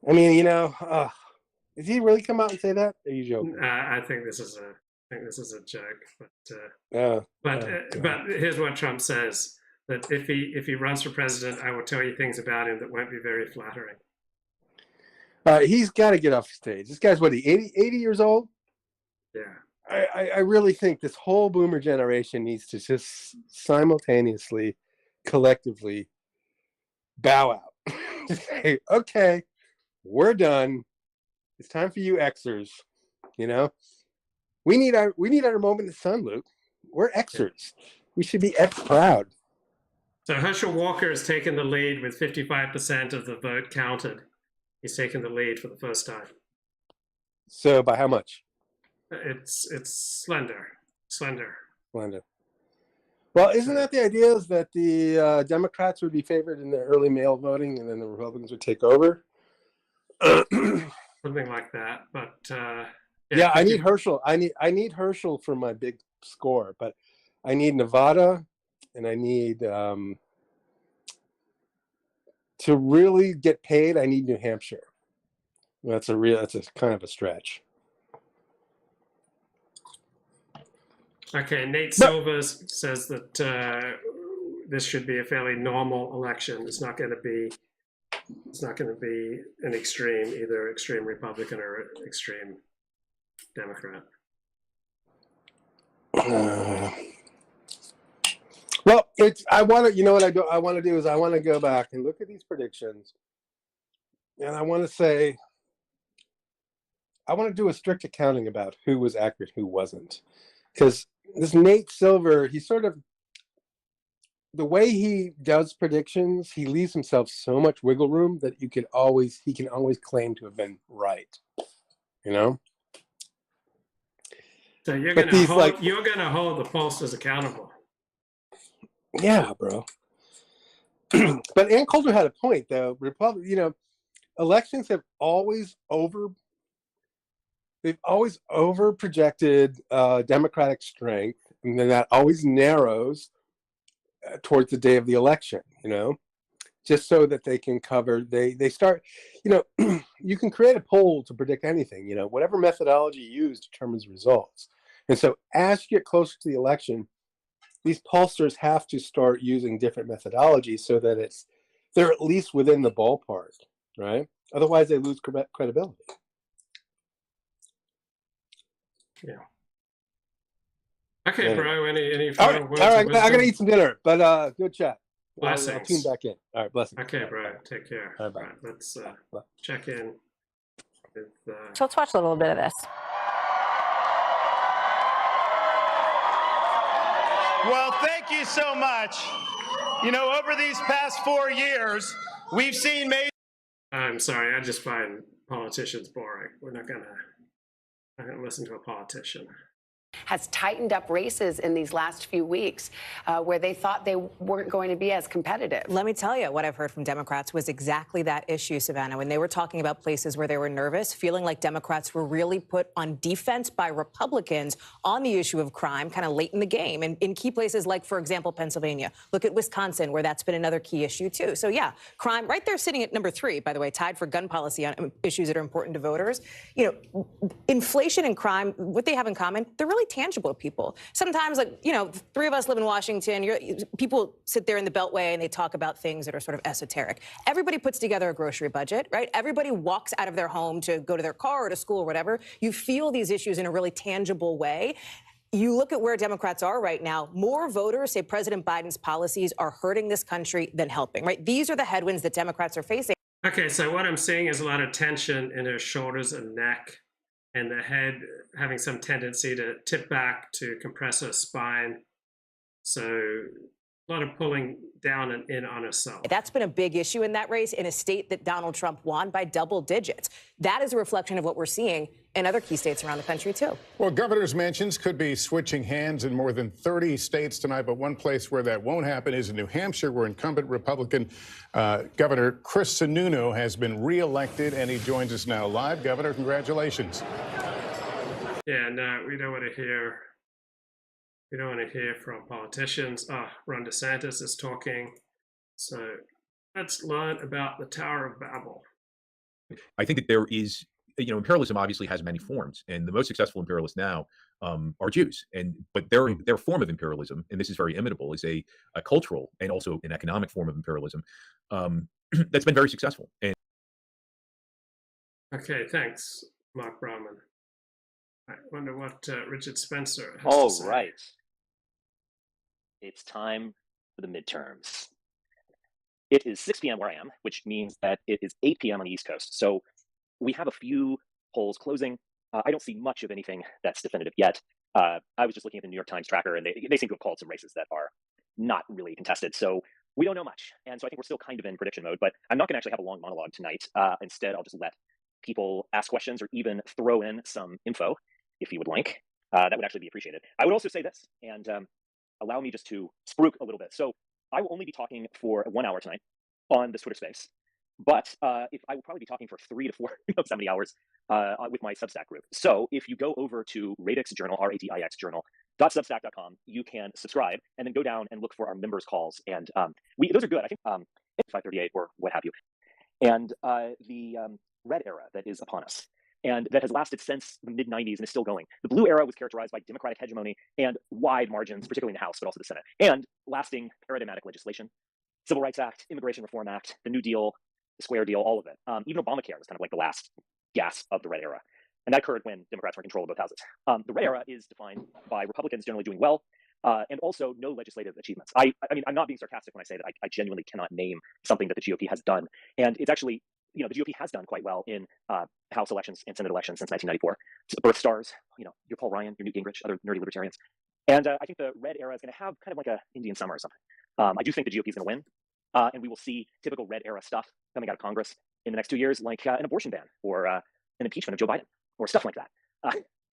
I mean, did he really come out and say that? Or are you joking?
I think this is a joke. But here's what Trump says: that if he runs for president, I will tell you things about him that won't be very flattering.
He's got to get off the stage. This guy's what, 80 years old?
Yeah.
I really think this whole boomer generation needs to just simultaneously, collectively bow out. Just say, okay, we're done. It's time for you Xers. We need our moment in the sun, Luke. We're Xers. We should be X proud.
So Herschel Walker has taken the lead with 55% of the vote counted. He's taken the lead for the first time.
So by how much?
It's slender.
Well, isn't that the idea, is that the Democrats would be favored in the early mail voting and then the Republicans would take over?
Something like that. But
yeah, I need Herschel. I need Herschel for my big score, but I need Nevada and I need to really get paid, I need New Hampshire. That's a kind of a stretch.
Okay, Nate Silver says that this should be a fairly normal election. It's not going to be an extreme, either extreme Republican or extreme Democrat.
Well, I want to go back and look at these predictions, and I want to do a strict accounting about who was accurate, who wasn't, because this Nate Silver, he sort of, the way he does predictions, he leaves himself so much wiggle room that he can always claim to have been right, So
you're going to hold the pollsters accountable.
Yeah, bro. But Ann Coulter had a point, though. Elections have always over projected Democratic strength, and then that always narrows towards the day of the election, just so that they can cover, they start, you can create a poll to predict anything, whatever methodology you use determines results. And so as you get closer to the election, these pollsters have to start using different methodologies so that they're at least within the ballpark, right? Otherwise they lose credibility.
Yeah. Okay,
Yeah.
bro. Any
All
final
right,
words?
all
of
right. I gotta
wisdom?
eat some dinner, but good chat. I'll
Blessings.
tune back in. All right, blessings.
Okay, bro. Take care.
All right, bye.
Right, let's check in with.
So let's watch a little bit of this.
Well, thank you so much. You know, over these past 4 years, we've seen major.
I'm sorry. I just find politicians boring. We're not gonna listen to a politician.
Has tightened up races in these last few weeks where they thought they weren't going to be as competitive.
Let me tell you, what I've heard from Democrats was exactly that issue, Savannah, when they were talking about places where they were nervous, feeling like Democrats were really put on defense by Republicans on the issue of crime kind of late in the game. And in key places like, for example, Pennsylvania. Look at Wisconsin, where that's been another key issue, too. So, yeah, crime right there sitting at number 3, by the way, tied for gun policy on issues that are important to voters. You know, inflation and crime, what they have in common, they're really tangible to people. Sometimes, like, you know, 3 of us live in Washington. People sit there in the Beltway and they talk about things that are sort of esoteric. Everybody puts together a grocery budget, right? Everybody walks out of their home to go to their car or to school or whatever. You feel these issues in a really tangible way. You look at where Democrats are right now, more voters say President Biden's policies are hurting this country than helping, right? These are the headwinds that Democrats are facing.
Okay, so what I'm seeing is a lot of tension in her shoulders and neck, and the head having some tendency to tip back, to compress her spine. So a lot of pulling down and in on herself.
That's been a big issue in that race in a state that Donald Trump won by double digits. That is a reflection of what we're seeing in other key states around the country, too.
Well, governors' mansions could be switching hands in more than 30 states tonight, but one place where that won't happen is in New Hampshire, where incumbent Republican Governor Chris Sununu has been reelected, and he joins us now live. Governor, congratulations.
Yeah, no, we don't want to hear. We don't want to hear from politicians. Ron DeSantis is talking. So let's learn about the Tower of Babel.
I think that there is, you know, imperialism obviously has many forms, and the most successful imperialists now are Jews. But their form of imperialism, and this is very imitable, is a cultural and also an economic form of imperialism that's been very successful. And
okay, thanks, Mark Brauman. I wonder what Richard Spencer has to say.
All right. It's time for the midterms. It is 6 p.m. where I am, which means that it is 8 p.m. on the East Coast. So we have a few polls closing. I don't see much of anything that's definitive yet. I was just looking at the New York Times tracker, and they seem to have called some races that are not really contested. So we don't know much. And so I think we're still kind of in prediction mode, but I'm not going to actually have a long monologue tonight. Instead, I'll just let people ask questions or even throw in some info if you would like. That would actually be appreciated. I would also say this, and allow me just to spruik a little bit. So I will only be talking for 1 hour tonight on this Twitter space, but if I will probably be talking for 3 to 4, 70 hours with my Substack group. So if you go over to Radix Journal, RADIX Journal.substack.com, you can subscribe and then go down and look for our members' calls. And those are good. I think 538 or what have you. And the red era that is upon us, and that has lasted since the mid-90s and is still going. The blue era was characterized by Democratic hegemony and wide margins, particularly in the House, but also the Senate, and lasting paradigmatic legislation. Civil Rights Act, Immigration Reform Act, the New Deal, the Square Deal, all of it. Even Obamacare was kind of like the last gasp of the red era. And that occurred when Democrats were in control of both houses. The red era is defined by Republicans generally doing well, and also no legislative achievements. I mean, I'm not being sarcastic when I say that I genuinely cannot name something that the GOP has done. And it's actually, you know, the GOP has done quite well in House elections and Senate elections since 1994. So birth stars, you know, your Paul Ryan, your Newt Gingrich, other nerdy libertarians. And I think the red era is going to have kind of like a Indian summer or something. I do think the GOP is going to win, and we will see typical red era stuff coming out of Congress in the next 2 years, like an abortion ban or an impeachment of Joe Biden or stuff like that.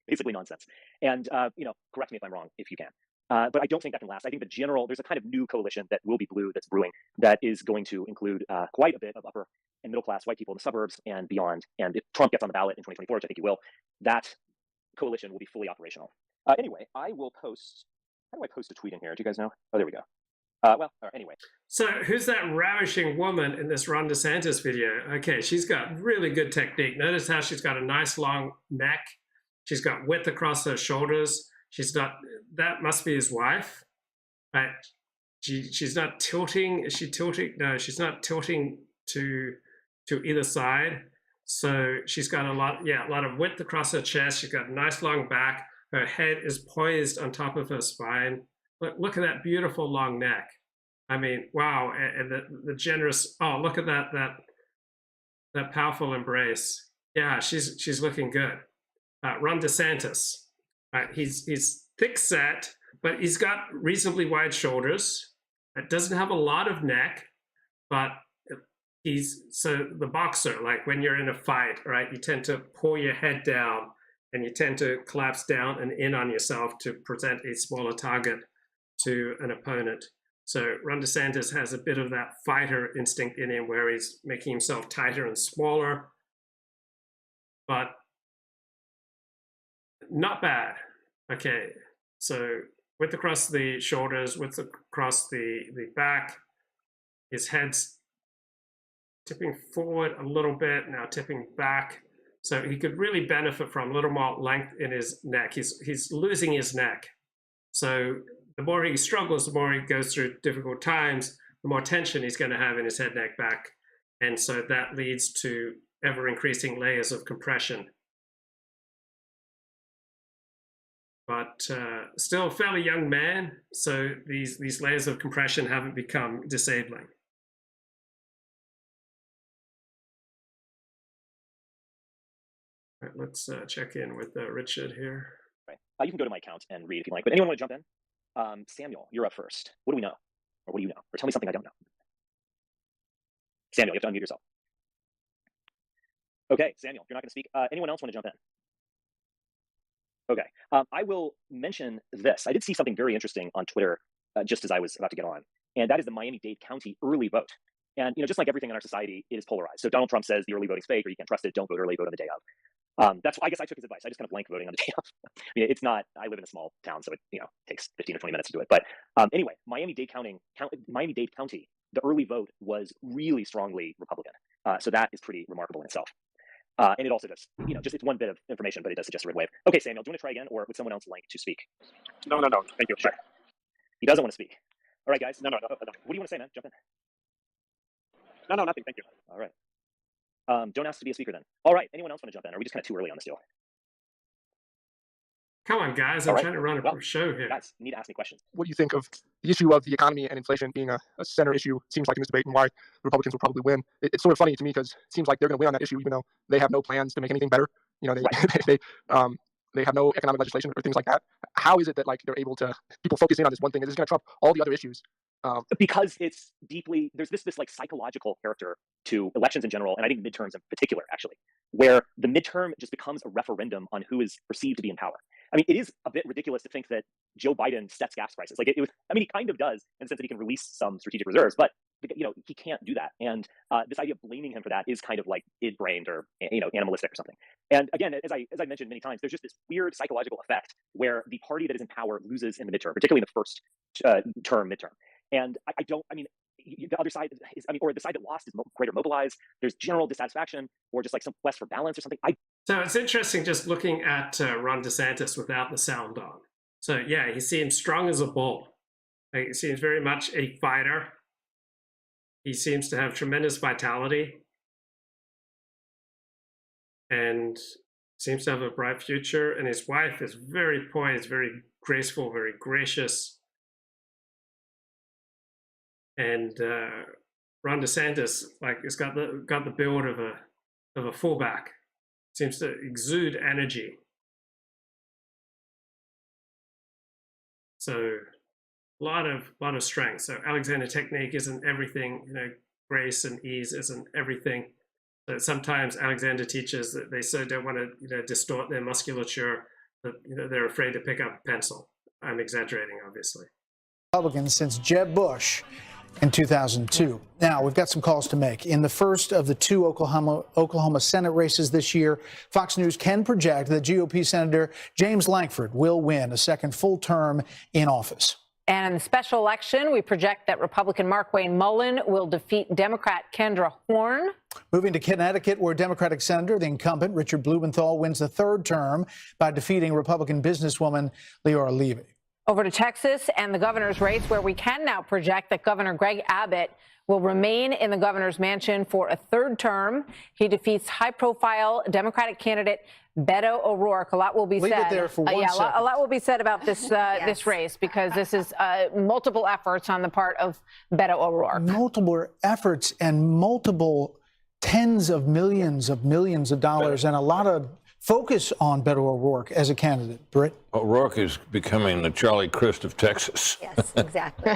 Basically nonsense. And, you know, correct me if I'm wrong, if you can. But I don't think that can last. I think there's a kind of new coalition that will be blue that's brewing that is going to include quite a bit of upper and middle class white people in the suburbs and beyond. And if Trump gets on the ballot in 2024, which I think he will, that coalition will be fully operational. Anyway, I will post. How do I post a tweet in here? Do you guys know? Oh, there we go. Anyway.
So who's that ravishing woman in this Ron DeSantis video? Okay, she's got really good technique. Notice how she's got a nice long neck. She's got width across her shoulders. That must be his wife. Right? She's not tilting. Is she tilting? No, she's not tilting to either side. So she's got a lot of width across her chest. She's got a nice long back. Her head is poised on top of her spine. Look at that beautiful long neck. I mean, wow. And the generous, oh, look at that powerful embrace. Yeah, she's looking good. Ron DeSantis, he's thick set, but he's got reasonably wide shoulders. It doesn't have a lot of neck, but so the boxer, like when you're in a fight, right, you tend to pull your head down and you tend to collapse down and in on yourself to present a smaller target to an opponent. So Ron DeSantis has a bit of that fighter instinct in him where he's making himself tighter and smaller, but not bad. Okay, so width across the shoulders, width across the back, his head's tipping forward a little bit, now tipping back. So he could really benefit from a little more length in his neck. He's losing his neck. So the more he struggles, the more he goes through difficult times, the more tension he's going to have in his head, neck, back. And so that leads to ever increasing layers of compression. But still a fairly young man, so these layers of compression haven't become disabling. All right, let's check in with Richard here.
Right. You can go to my account and read if you like, but anyone want to jump in? Samuel, you're up first. What do we know? Or what do you know? Or tell me something I don't know. Samuel, you have to unmute yourself. Okay, Samuel, you're not going to speak. Anyone else want to jump in? Okay, I will mention this. I did see something very interesting on Twitter just as I was about to get on, and that is the Miami-Dade County early vote. And just like everything in our society, it is polarized. So Donald Trump says the early voting's fake, or you can't trust it. Don't vote early, vote on the day of. I guess I took his advice. I just kind of blank voting on the day of. I mean, it's not. I live in a small town, so it takes 15 or 20 minutes to do it. But anyway, Miami-Dade County, the early vote was really strongly Republican. So that is pretty remarkable in itself. And it also does, it's one bit of information, but it does suggest a red wave. Okay, Samuel, do you want to try again, or would someone else like to speak?
No. Thank you.
Sure. He doesn't want to speak. All right, guys. No. What do you want to say, man? Jump in.
No, nothing. Thank you.
All right. Don't ask to be a speaker then. All right. Anyone else want to jump in? Or are we just kind of too early on this deal?
Come on, guys. I'm trying to run a show here.
Guys, you need to ask me questions.
What do you think of the issue of the economy and inflation being a center issue? It seems like in this debate, and why the Republicans will probably win. It's sort of funny to me because it seems like they're going to win on that issue, even though they have no plans to make anything better. They have no economic legislation or things like that. How is it that they're able to people focus in on this one thing? Is this going to trump all the other issues?
Because it's deeply there's this psychological character to elections in general, and I think midterms in particular, actually, where the midterm just becomes a referendum on who is perceived to be in power. I mean, it is a bit ridiculous to think that Joe Biden sets gas prices. He kind of does in the sense that he can release some strategic reserves, but he can't do that. And this idea of blaming him for that is kind of like id-brained or animalistic or something. And again, as I mentioned many times, there's just this weird psychological effect where the party that is in power loses in the midterm, particularly in the first midterm. And the other side or the side that lost is greater mobilized. There's general dissatisfaction or just some quest for balance or something.
So it's interesting just looking at Ron DeSantis without the sound on. So yeah, he seems strong as a bull. He seems very much a fighter. He seems to have tremendous vitality and seems to have a bright future. And his wife is very poised, very graceful, very gracious. And Ron DeSantis has got the build of a fullback. Seems to exude energy. So a lot of strength. So Alexander technique isn't everything. Grace and ease isn't everything. So sometimes Alexander teaches that they so don't want to distort their musculature that they're afraid to pick up a pencil. I'm exaggerating, obviously.
Republicans since Jeb Bush in 2002. Now, we've got some calls to make. In the first of the two Oklahoma Senate races this year, Fox News can project that GOP Senator James Lankford will win a second full term in office.
And in the special election, we project that Republican Markwayne Mullin will defeat Democrat Kendra Horn.
Moving to Connecticut, where Democratic Senator, the incumbent Richard Blumenthal, wins the third term by defeating Republican businesswoman Leora Levy.
Over to Texas and the governor's race, where we can now project that Governor Greg Abbott will remain in the governor's mansion for a third term. He defeats high-profile Democratic candidate Beto O'Rourke. A lot will be
Leave
said.
it there for 1
a
second.
lot will be said about this this race, because this is multiple efforts on the part of Beto O'Rourke.
Multiple efforts and multiple tens of millions of dollars, and a lot of focus on Beto O'Rourke as a candidate. Britt?
O'Rourke is becoming the Charlie Crist of Texas.
Yes, exactly.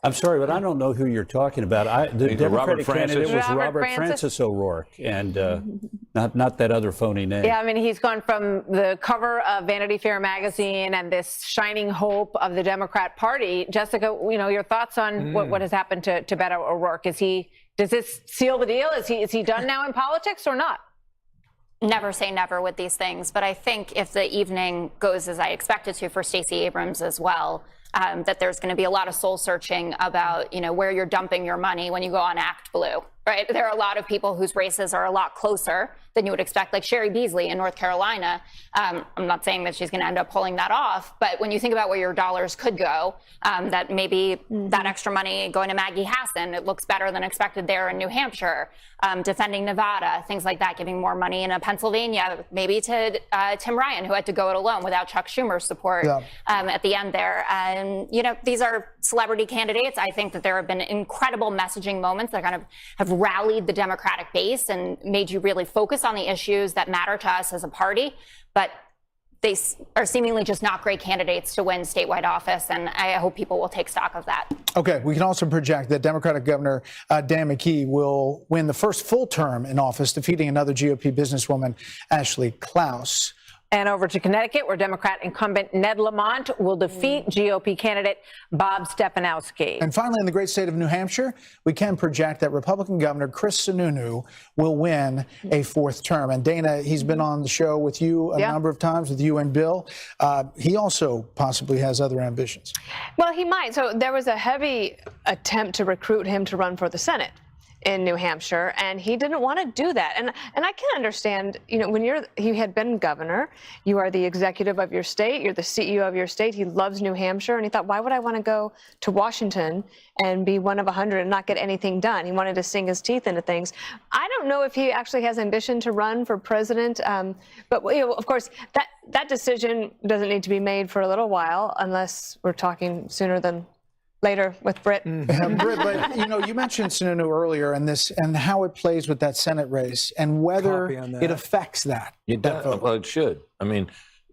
I'm sorry, but I don't know who you're talking about. The Democratic candidate was Robert Francis O'Rourke, and not that other phony name.
Yeah, I mean, he's gone from the cover of Vanity Fair magazine and this shining hope of the Democrat Party. Jessica, your thoughts on what has happened to Beto O'Rourke? Does this seal the deal? Is he done now in politics or not?
Never say never with these things, but I think if the evening goes as I expect it to for Stacey Abrams as well, that there's going to be a lot of soul searching about, where you're dumping your money when you go on Act Blue, right? There are a lot of people whose races are a lot closer than you would expect, like Sherry Beasley in North Carolina. I'm not saying that she's going to end up pulling that off, but when you think about where your dollars could go, that maybe that extra money going to Maggie Hassan, it looks better than expected there in New Hampshire, defending Nevada, things like that, giving more money in Pennsylvania, maybe to Tim Ryan, who had to go it alone without Chuck Schumer's support at the end there. And, these are celebrity candidates. I think that there have been incredible messaging moments that kind of have rallied the Democratic base and made you really focus on the issues that matter to us as a party. But they are seemingly just not great candidates to win statewide office, and I hope people will take stock of that.
Okay, we can also project that Democratic Governor Dan McKee will win the first full term in office, defeating another GOP businesswoman, Ashley Klaus.
And over to Connecticut, where Democrat incumbent Ned Lamont will defeat GOP candidate Bob Stefanowski.
And finally, in the great state of New Hampshire, we can project that Republican Governor Chris Sununu will win a fourth term. And Dana, he's been on the show with you a number of times, with you and Bill. He also possibly has other ambitions.
Well, he might. So there was a heavy attempt to recruit him to run for the Senate in New Hampshire, and he didn't want to do that. And I can understand, when he had been governor, you are the executive of your state, you're the CEO of your state. He loves New Hampshire, and he thought, why would I want to go to Washington and be one of 100 and not get anything done? He wanted to sink his teeth into things. I don't know if he actually has ambition to run for president, but of course, that decision doesn't need to be made for a little while, unless we're talking sooner than later with Britt.
Britt, but you mentioned Sununu earlier and how it plays with that Senate race and whether it affects that.
Well, it should. I mean,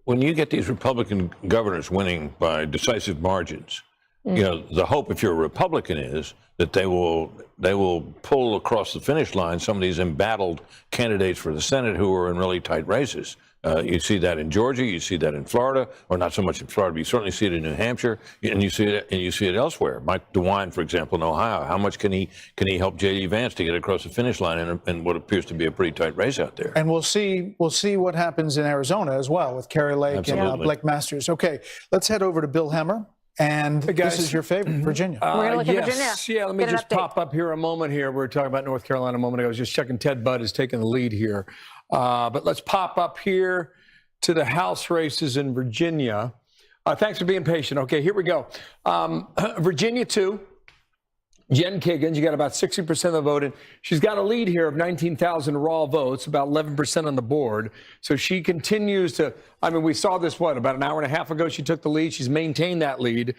when you get these Republican governors winning by decisive margins, the hope, if you're a Republican, is that they will pull across the finish line some of these embattled candidates for the Senate who are in really tight races. You see that in Georgia, you see that in Florida, or not so much in Florida, but you certainly see it in New Hampshire, and you see it elsewhere. Mike DeWine, for example, in Ohio, how much can he help J.D. Vance to get across the finish line in what appears to be a pretty tight race out there?
And we'll see what happens in Arizona as well with Kari Lake and Blake Masters. Okay, let's head over to Bill Hemmer. And
hey guys,
this is your favorite, Virginia.
We're going to look at Virginia.
Yeah, let me just pop up here a moment here. We were talking about North Carolina a moment ago. I was just checking Ted Budd is taking the lead here. But let's pop up here to the House races in Virginia. Thanks for being patient. Okay, here we go. Virginia 2. Jen Kiggins, you got about 60% of the vote, and she's got a lead here of 19,000 raw votes, about 11% on the board. So she continues to, we saw this, about an hour and a half ago, she took the lead. She's maintained that lead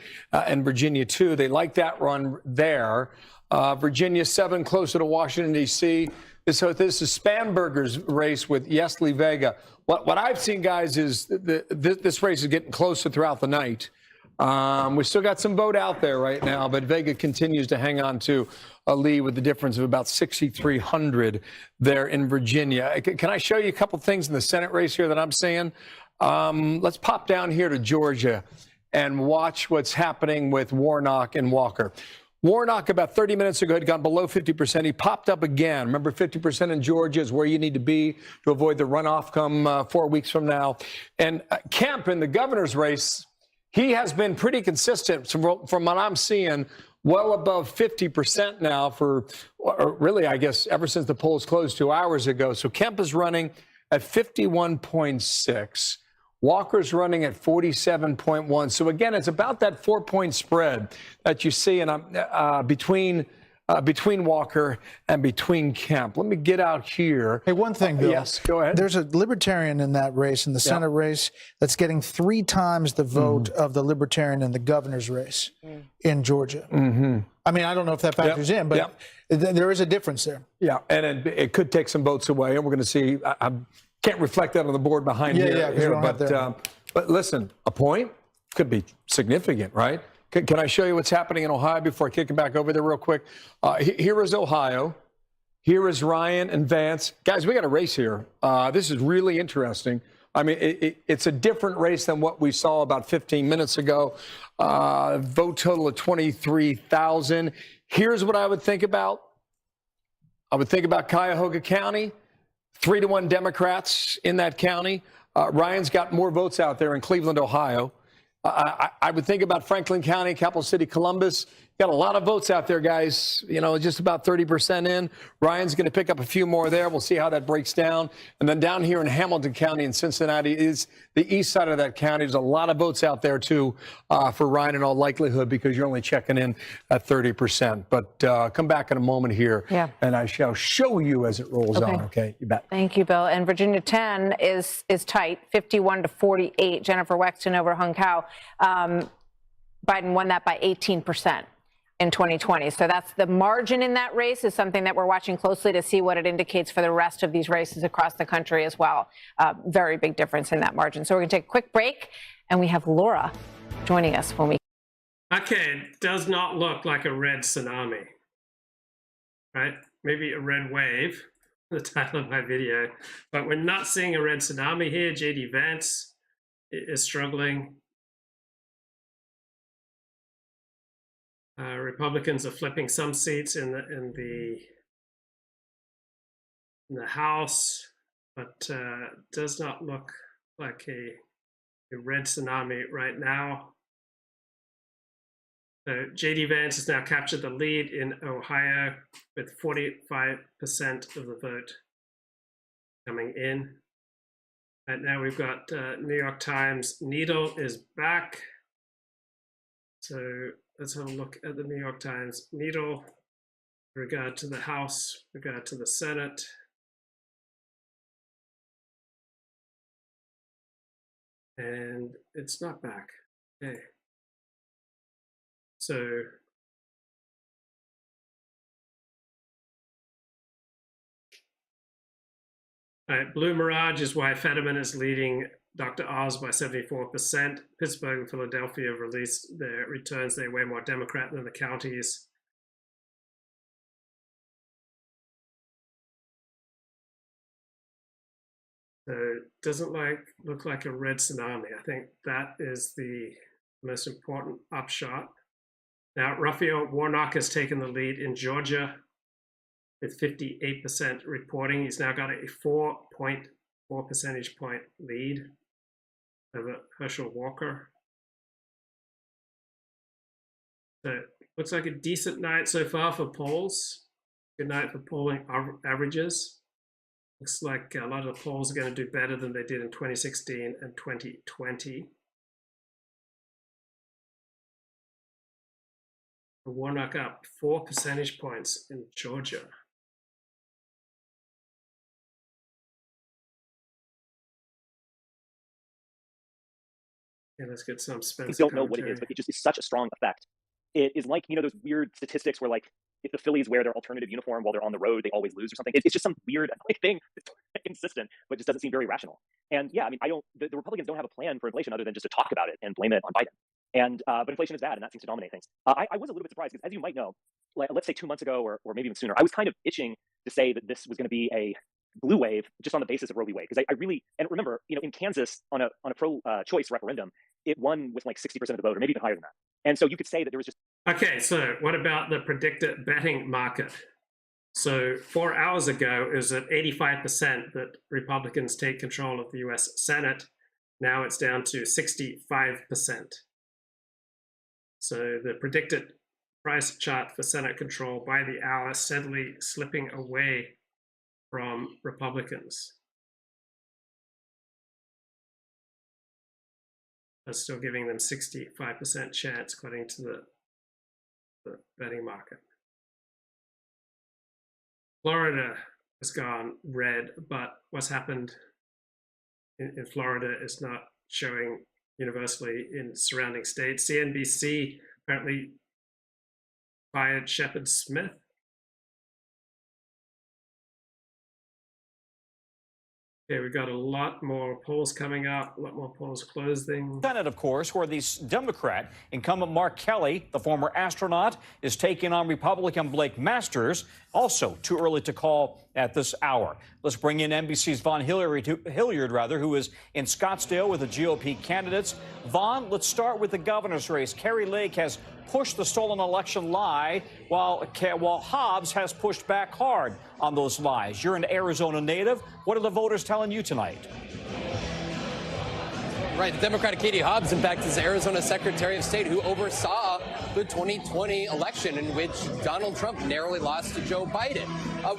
in Virginia, too. They like that run there. Virginia 7, closer to Washington, D.C. So this is Spanberger's race with Yesli Vega. What I've seen, guys, is this race is getting closer throughout the night. We still got some vote out there right now, but Vega continues to hang on to a lead with the difference of about 6,300 there in Virginia. Can I show you a couple things in the Senate race here that I'm seeing? Let's pop down here to Georgia and watch what's happening with Warnock and Walker. Warnock, about 30 minutes ago, had gone below 50%. He popped up again. Remember, 50% in Georgia is where you need to be to avoid the runoff come 4 weeks from now. And Kemp in the governor's race, he has been pretty consistent from what I'm seeing, well above 50% now for, or really, I guess, ever since the polls closed 2 hours ago. So Kemp is running at 51.6. Walker's running at 47.1. So again, it's about that 4-point spread that you see between Walker and between Kemp. Let me get out here.
Hey, one thing, Bill.
Yes, go ahead.
There's a Libertarian in that race, in the Senate race, that's getting 3 times the vote of the Libertarian in the governor's race in Georgia. I mean, I don't know if that factors in, but there is a difference there.
Yeah, and it could take some votes away, and we're going to see. I can't reflect that on the board behind but listen, a point could be significant, right? Can I show you what's happening in Ohio before I kick it back over there real quick? Here is Ohio. Here is Ryan and Vance. Guys, we got a race here. This is really interesting. I mean, it's a different race than what we saw about 15 minutes ago. Vote total of 23,000. Here's what I would think about. I would think about Cuyahoga County, 3-1 Democrats in that county. Ryan's got more votes out there in Cleveland, Ohio. I would think about Franklin County, Capital City, Columbus. Got a lot of votes out there, guys. You know, just about 30% in. Ryan's going to pick up a few more there. We'll see how that breaks down. And then down here in Hamilton County and Cincinnati is the east side of that county. There's a lot of votes out there, too, for Ryan in all likelihood, because you're only checking in at 30%. But come back in a moment here, and I shall show you as it rolls on, okay? You bet.
Thank you, Bill. And Virginia 10 is tight, 51-48. Jennifer Wexton over Hung Kao. Biden won that by 18%. In 2020. So that's the margin in that race is something that we're watching closely to see what it indicates for the rest of these races across the country as well. Very big difference in that margin. So we're going to take a quick break, and we have Laura joining us when we.
Okay, it does not look like a red tsunami, right? Maybe a red wave, the title of my video, but we're not seeing a red tsunami here. J.D. Vance is struggling. Republicans are flipping some seats in the House, but does not look like a red tsunami right now. J.D. Vance has now captured the lead in Ohio with 45% of the vote coming in. Right now we've got New York Times Needle is back. So let's have a look at the New York Times Needle in regard to the House, in regard to the Senate. And it's not back. Okay. So all right, Blue Mirage is why Fetterman is leading Dr. Oz by 74%. Pittsburgh and Philadelphia have released their returns. They're way more Democrat than the counties. So it doesn't look like a red tsunami. I think that is the most important upshot. Now, Raphael Warnock has taken the lead in Georgia with 58% reporting. He's now got a 4.4 percentage point lead over Herschel Walker. So looks like a decent night so far for polls. Good night for polling averages. Looks like a lot of the polls are going to do better than they did in 2016 and 2020. Warnock up 4 percentage points in Georgia. Yeah, let's get some Spencer.
I don't know what it is, but it just is such a strong effect. It is like, you know, those weird statistics where, like, if the Phillies wear their alternative uniform while they're on the road, they always lose or something. It's just some weird thing that's consistent, but just doesn't seem very rational. And yeah, I mean, the Republicans don't have a plan for inflation other than just to talk about it and blame it on Biden. And but inflation is bad, and that seems to dominate things. I was a little bit surprised because, as you might know, like, let's say 2 months ago or maybe even sooner, I was kind of itching to say that this was going to be a blue wave just on the basis of Roe v. Wade, because I really, and remember, you know, in Kansas on a pro-choice referendum, it won with like 60% of the vote, or maybe even higher than that. And so you could say that there was just.
Okay, so what about the predicted betting market? So 4 hours ago, it was at 85% that Republicans take control of the U.S. Senate. Now it's down to 65%. So the predicted price chart for Senate control by the hour steadily slipping away from Republicans. are still giving them 65% chance according to the betting market. Florida has gone red, but what's happened in Florida is not showing universally in surrounding states. CNBC apparently fired Shepard Smith. Okay, we've got a lot more polls coming up, a lot more polls closing.
Senate, of course, where the Democrat incumbent Mark Kelly, the former astronaut, is taking on Republican Blake Masters. Also, too early to call at this hour. Let's bring in NBC's Vaughn Hilliard, who is in Scottsdale with the GOP candidates. Vaughn, let's start with the governor's race. Kari Lake has pushed the stolen election lie, while Hobbs has pushed back hard on those lies. You're an Arizona native. What are the voters telling you tonight?
Right, the Democratic Katie Hobbs, in fact, is Arizona Secretary of State who oversaw the 2020 election in which Donald Trump narrowly lost to Joe Biden.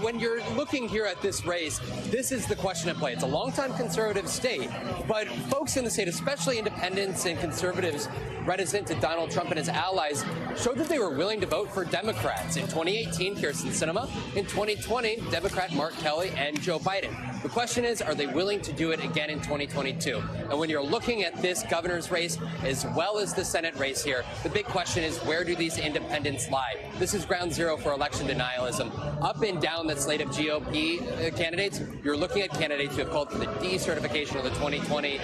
When you're looking here at this race, this is the question at play. It's a longtime conservative state, but folks in the state, especially independents and conservatives reticent to Donald Trump and his allies, showed that they were willing to vote for Democrats. In 2018, Kyrsten Sinema. In 2020, Democrat Mark Kelly and Joe Biden. The question is, are they willing to do it again in 2022? And when you're looking at this governor's race, as well as the Senate race here, the big question is, where do these independents lie? This is ground zero for election denialism. Up and down the slate of GOP candidates, you're looking at candidates who have called for the decertification of the 2020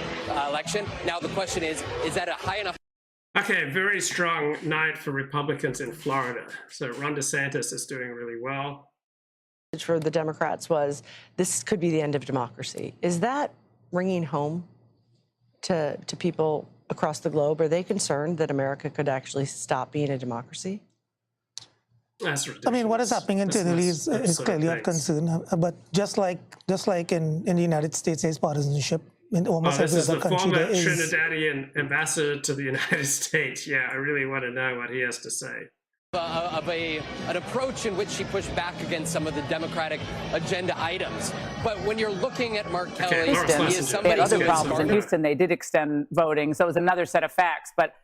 election. Now, the question is that a high enough...
Okay, very strong night for Republicans in Florida. So Ron DeSantis is doing really well.
For the Democrats was, this could be the end of democracy. Is that ringing home to people across the globe? Are they concerned that America could actually stop being a democracy?
That's ridiculous.
I mean, what is happening internally is clearly of concern. But just like in the United States, there's partisanship. In almost
this
every
is the
other country,
former
there is.
Trinidadian ambassador to the United States. Yeah, I really want to know what he has to say.
Of an approach in which she pushed back against some of the Democratic agenda items. But when you're looking at Mark Kelly, he is somebody
they had other problems in Houston. They did extend voting, so it was another set of facts. But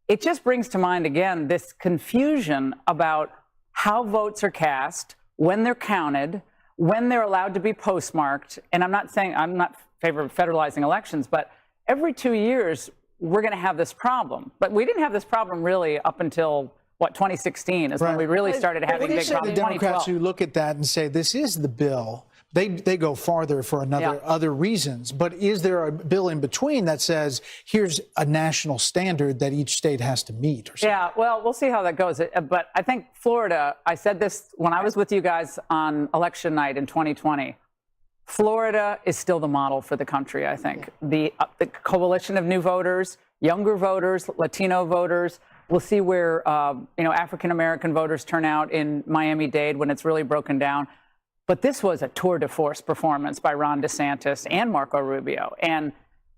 it just brings to mind again this confusion about how votes are cast, when they're counted, when they're allowed to be postmarked. And I'm not saying I'm not in favor of federalizing elections, but every 2 years we're going to have this problem. But we didn't have this problem really up until 2016 is when we really started having big problems.
The Democrats who look at that and say this is the bill, they go farther for other reasons. But is there a bill in between that says here's a national standard that each state has to meet? Or something?
Yeah, well, we'll see how that goes. But I think Florida, I said this when I was with you guys on election night in 2020. Florida is still the model for the country, I think. The coalition of new voters, younger voters, Latino voters. We'll see where African-American voters turn out in Miami-Dade when it's really broken down. But this was a tour de force performance by Ron DeSantis and Marco Rubio. And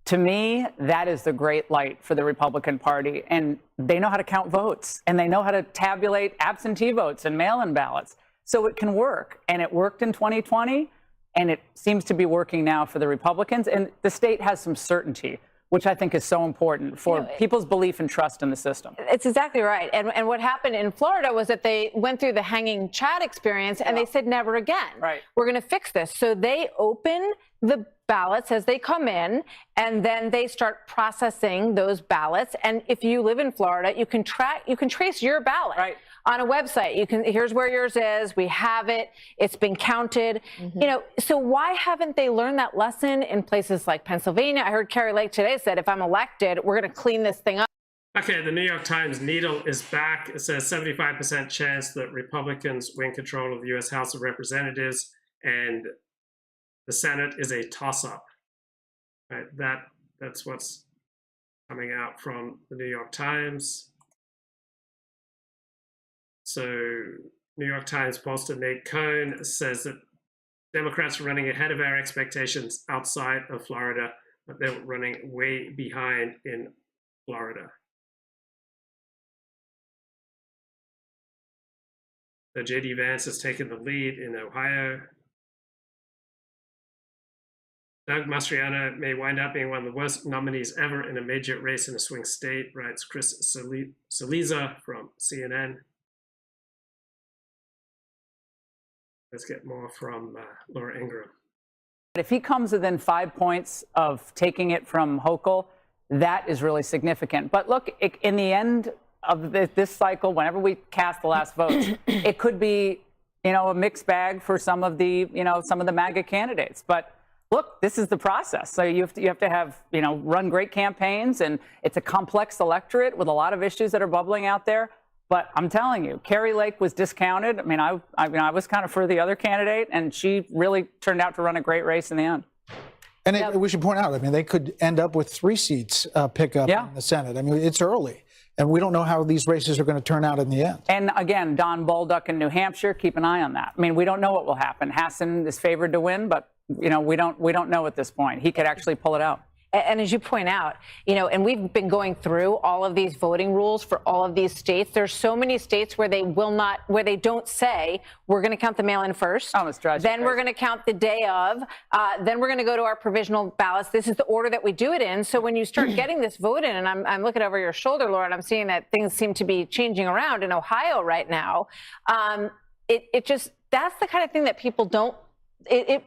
to me, that is the great light for the Republican Party. And they know how to count votes, and they know how to tabulate absentee votes and mail-in ballots. So it can work. And it worked in 2020, and it seems to be working now for the Republicans. And the state has some certainty, which I think is so important for people's belief and trust in the system.
It's exactly right. And what happened in Florida was that they went through the hanging Chad experience and they said never again.
Right.
We're going to fix this. So they open the ballots as they come in, and then they start processing those ballots. And if you live in Florida, you can trace your ballot on a website. Here's where yours is. We have it. It's been counted. So why haven't they learned that lesson in places like Pennsylvania? I heard Kari Lake today said, if I'm elected, we're going to clean this thing up.
Okay, the New York Times needle is back. It says 75% chance that Republicans win control of the U.S. House of Representatives, and the Senate is a toss-up. Right? That's what's coming out from the New York Times. So New York Times pollster Nate Cohn says that Democrats are running ahead of our expectations outside of Florida, but they're running way behind in Florida. So J.D. Vance has taken the lead in Ohio. Doug Mastriano may wind up being one of the worst nominees ever in a major race in a swing state, writes Chris Saliza from CNN. Let's get more from Laura Ingraham.
If he comes within 5 points of taking it from Hochul, that is really significant. But look, in the end of this cycle, whenever we cast the last votes, it could be, a mixed bag for some of the MAGA candidates. But look, this is the process. So you have to have, run great campaigns, and it's a complex electorate with a lot of issues that are bubbling out there. But I'm telling you, Carrie Lake was discounted. I mean, I was kind of for the other candidate, and she really turned out to run a great race in the end.
And we should point out, they could end up with 3 seats pick up in the Senate. It's early, and we don't know how these races are going to turn out in the end.
And again, Don Bolduc in New Hampshire, keep an eye on that. We don't know what will happen. Hassan is favored to win, but we don't know at this point. He could actually pull it out.
And as you point out, and we've been going through all of these voting rules for all of these states. There's so many states where they don't say we're going to count the mail-in first. Then we're going to count the day of. Then we're going to go to our provisional ballots. This is the order that we do it in. So when you start getting this vote in, and I'm looking over your shoulder, Laura, and I'm seeing that things seem to be changing around in Ohio right now. That's the kind of thing that people don't. It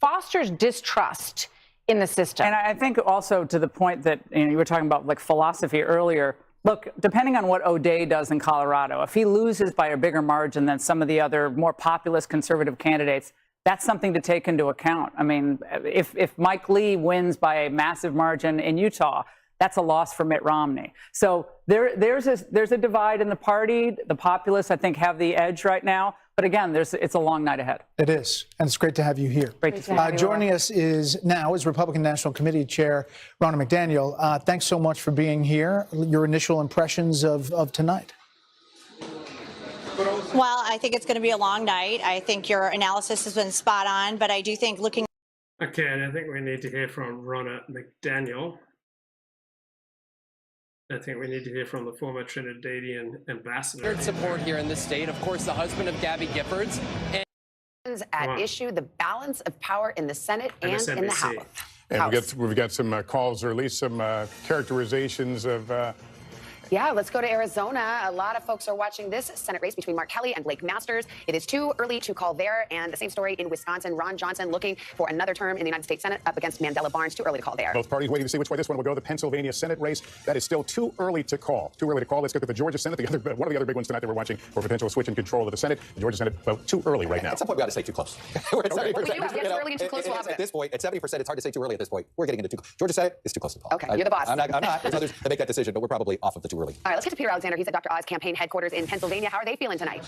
fosters distrust in the system.
And I think also to the point that you were talking about philosophy earlier. Look, depending on what O'Day does in Colorado, if he loses by a bigger margin than some of the other more populist conservative candidates, that's something to take into account. If Mike Lee wins by a massive margin in Utah, that's a loss for Mitt Romney. So there's a divide in the party. The populists, I think, have the edge right now. But again, it's a long night ahead.
It is, and it's great to have you here.
Great to see you.
Joining us is Republican National Committee Chair Ronna McDaniel. Thanks so much for being here. Your initial impressions of tonight.
Well, I think it's going to be a long night. I think your analysis has been spot on, but I do think looking.
Okay, and I think we need to hear from Ronna McDaniel. I think we need to hear from the former Trinidadian ambassador.
Support here in the state, of course, the husband of Gabby Giffords.
At issue, the balance of power in the Senate and in the House.
And we've got some calls, or at least some characterizations of.
Yeah, let's go to Arizona. A lot of folks are watching this Senate race between Mark Kelly and Blake Masters. It is too early to call there. And the same story in Wisconsin. Ron Johnson looking for another term in the United States Senate up against Mandela Barnes. Too early to call there.
Both parties waiting to see which way this one will go. The Pennsylvania Senate race, that is still too early to call. Too early to call. Let's look at the Georgia Senate. One of the other big ones tonight that we're watching for potential switch in control of the Senate. The Georgia Senate vote too early right now.
At some point, we got to say too close. We're at 70%. At this point, at 70%, it's hard to say too early at this point. We're getting into Georgia Senate is too close to call.
Okay, you're the boss.
I'm not. There's others that make that decision, but we're probably off of the too early.
All right, let's get to Peter Alexander. He's at Dr. Oz campaign headquarters in Pennsylvania. How are they feeling tonight?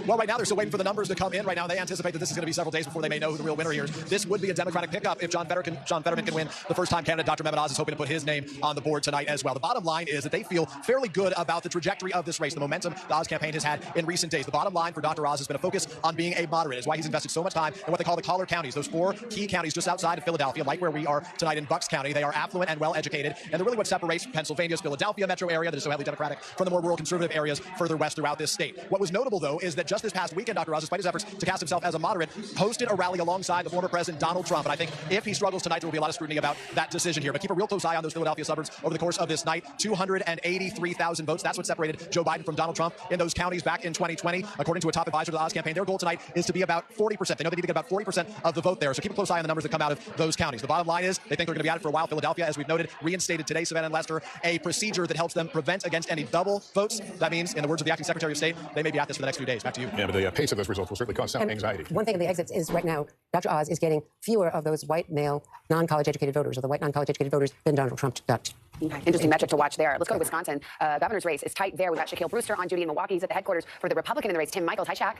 Well, right now they're still waiting for the numbers to come in. Right now they anticipate that this is going to be several days before they may know who the real winner here is. This would be a Democratic pickup if John Fetterman can win. The first-time candidate, Dr. Mehmet Oz, is hoping to put his name on the board tonight as well. The bottom line is that they feel fairly good about the trajectory of this race, the momentum the Oz campaign has had in recent days. The bottom line for Dr. Oz has been a focus on being a moderate. It's why he's invested so much time in what they call the collar counties, those 4 key counties just outside of Philadelphia, like where we are tonight in Bucks County. They are affluent and well-educated, and they're really what separates Pennsylvania's Philadelphia metro area that is so heavily Democratic from the more rural conservative areas further west throughout this state. What was notable, though, is that just this past weekend, Dr. Oz, despite his efforts to cast himself as a moderate, hosted a rally alongside the former President Donald Trump. And I think if he struggles tonight, there will be a lot of scrutiny about that decision here. But keep a real close eye on those Philadelphia suburbs over the course of this night. 283,000 votes. That's what separated Joe Biden from Donald Trump in those counties back in 2020. According to a top advisor to the Oz campaign, their goal tonight is to be about 40%. They know they need to get about 40% of the vote there. So keep a close eye on the numbers that come out of those counties. The bottom line is they think they're going to be at it for a while. Philadelphia, as we've noted, reinstated today, Savannah and Lester, a procedure that helps them prevent against any double votes. That means, in the words of the acting Secretary of State, they may be at this for the next few days. Back to you.
Yeah, but the pace of those results will certainly cause some anxiety.
One thing in the exits is right now, Dr. Oz is getting fewer of those white male non-college educated voters, or the white non-college educated voters, than Donald Trump got.
Okay. Interesting metric to watch there. Let's go to Wisconsin. Governor's race is tight there. We've got Shaquille Brewster on duty in Milwaukee. He's at the headquarters for the Republican in the race. Tim Michaels. Hi, Shaq.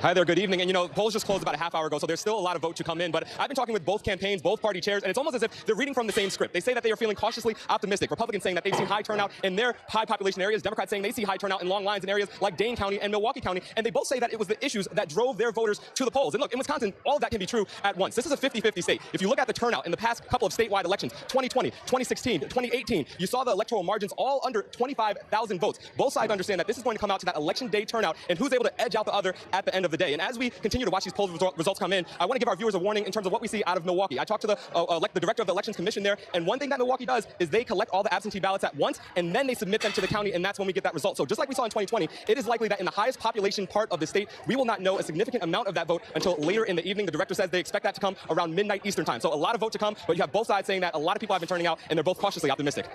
Hi there, good evening. And polls just closed about a half hour ago, so there's still a lot of vote to come in. But I've been talking with both campaigns, both party chairs, and it's almost as if they're reading from the same script. They say that they are feeling cautiously optimistic. Republicans saying that they've seen high turnout in their high population areas. Democrats saying they see high turnout in long lines in areas like Dane County and Milwaukee County. And they both say that it was the issues that drove their voters to the polls. And look, in Wisconsin, all of that can be true at once. This is a 50-50 state. If you look at the turnout in the past couple of statewide elections, 2020, 2016, 2018, you saw the electoral margins all under 25,000 votes. Both sides understand that this is going to come out to that election day turnout and who's able to edge out the other at the end of the day. And as we continue to watch these poll results come in, I want to give our viewers a warning in terms of what we see out of Milwaukee. I talked to the director of the Elections Commission there, and one thing that Milwaukee does is they collect all the absentee ballots at once, and then they submit them to the county, and that's when we get that result. So just like we saw in 2020, it is likely that in the highest population part of the state, we will not know a significant amount of that vote until later in the evening. The director says they expect that to come around midnight Eastern time. So a lot of vote to come, but you have both sides saying that a lot of people have been turning out, and they're both cautiously optimistic.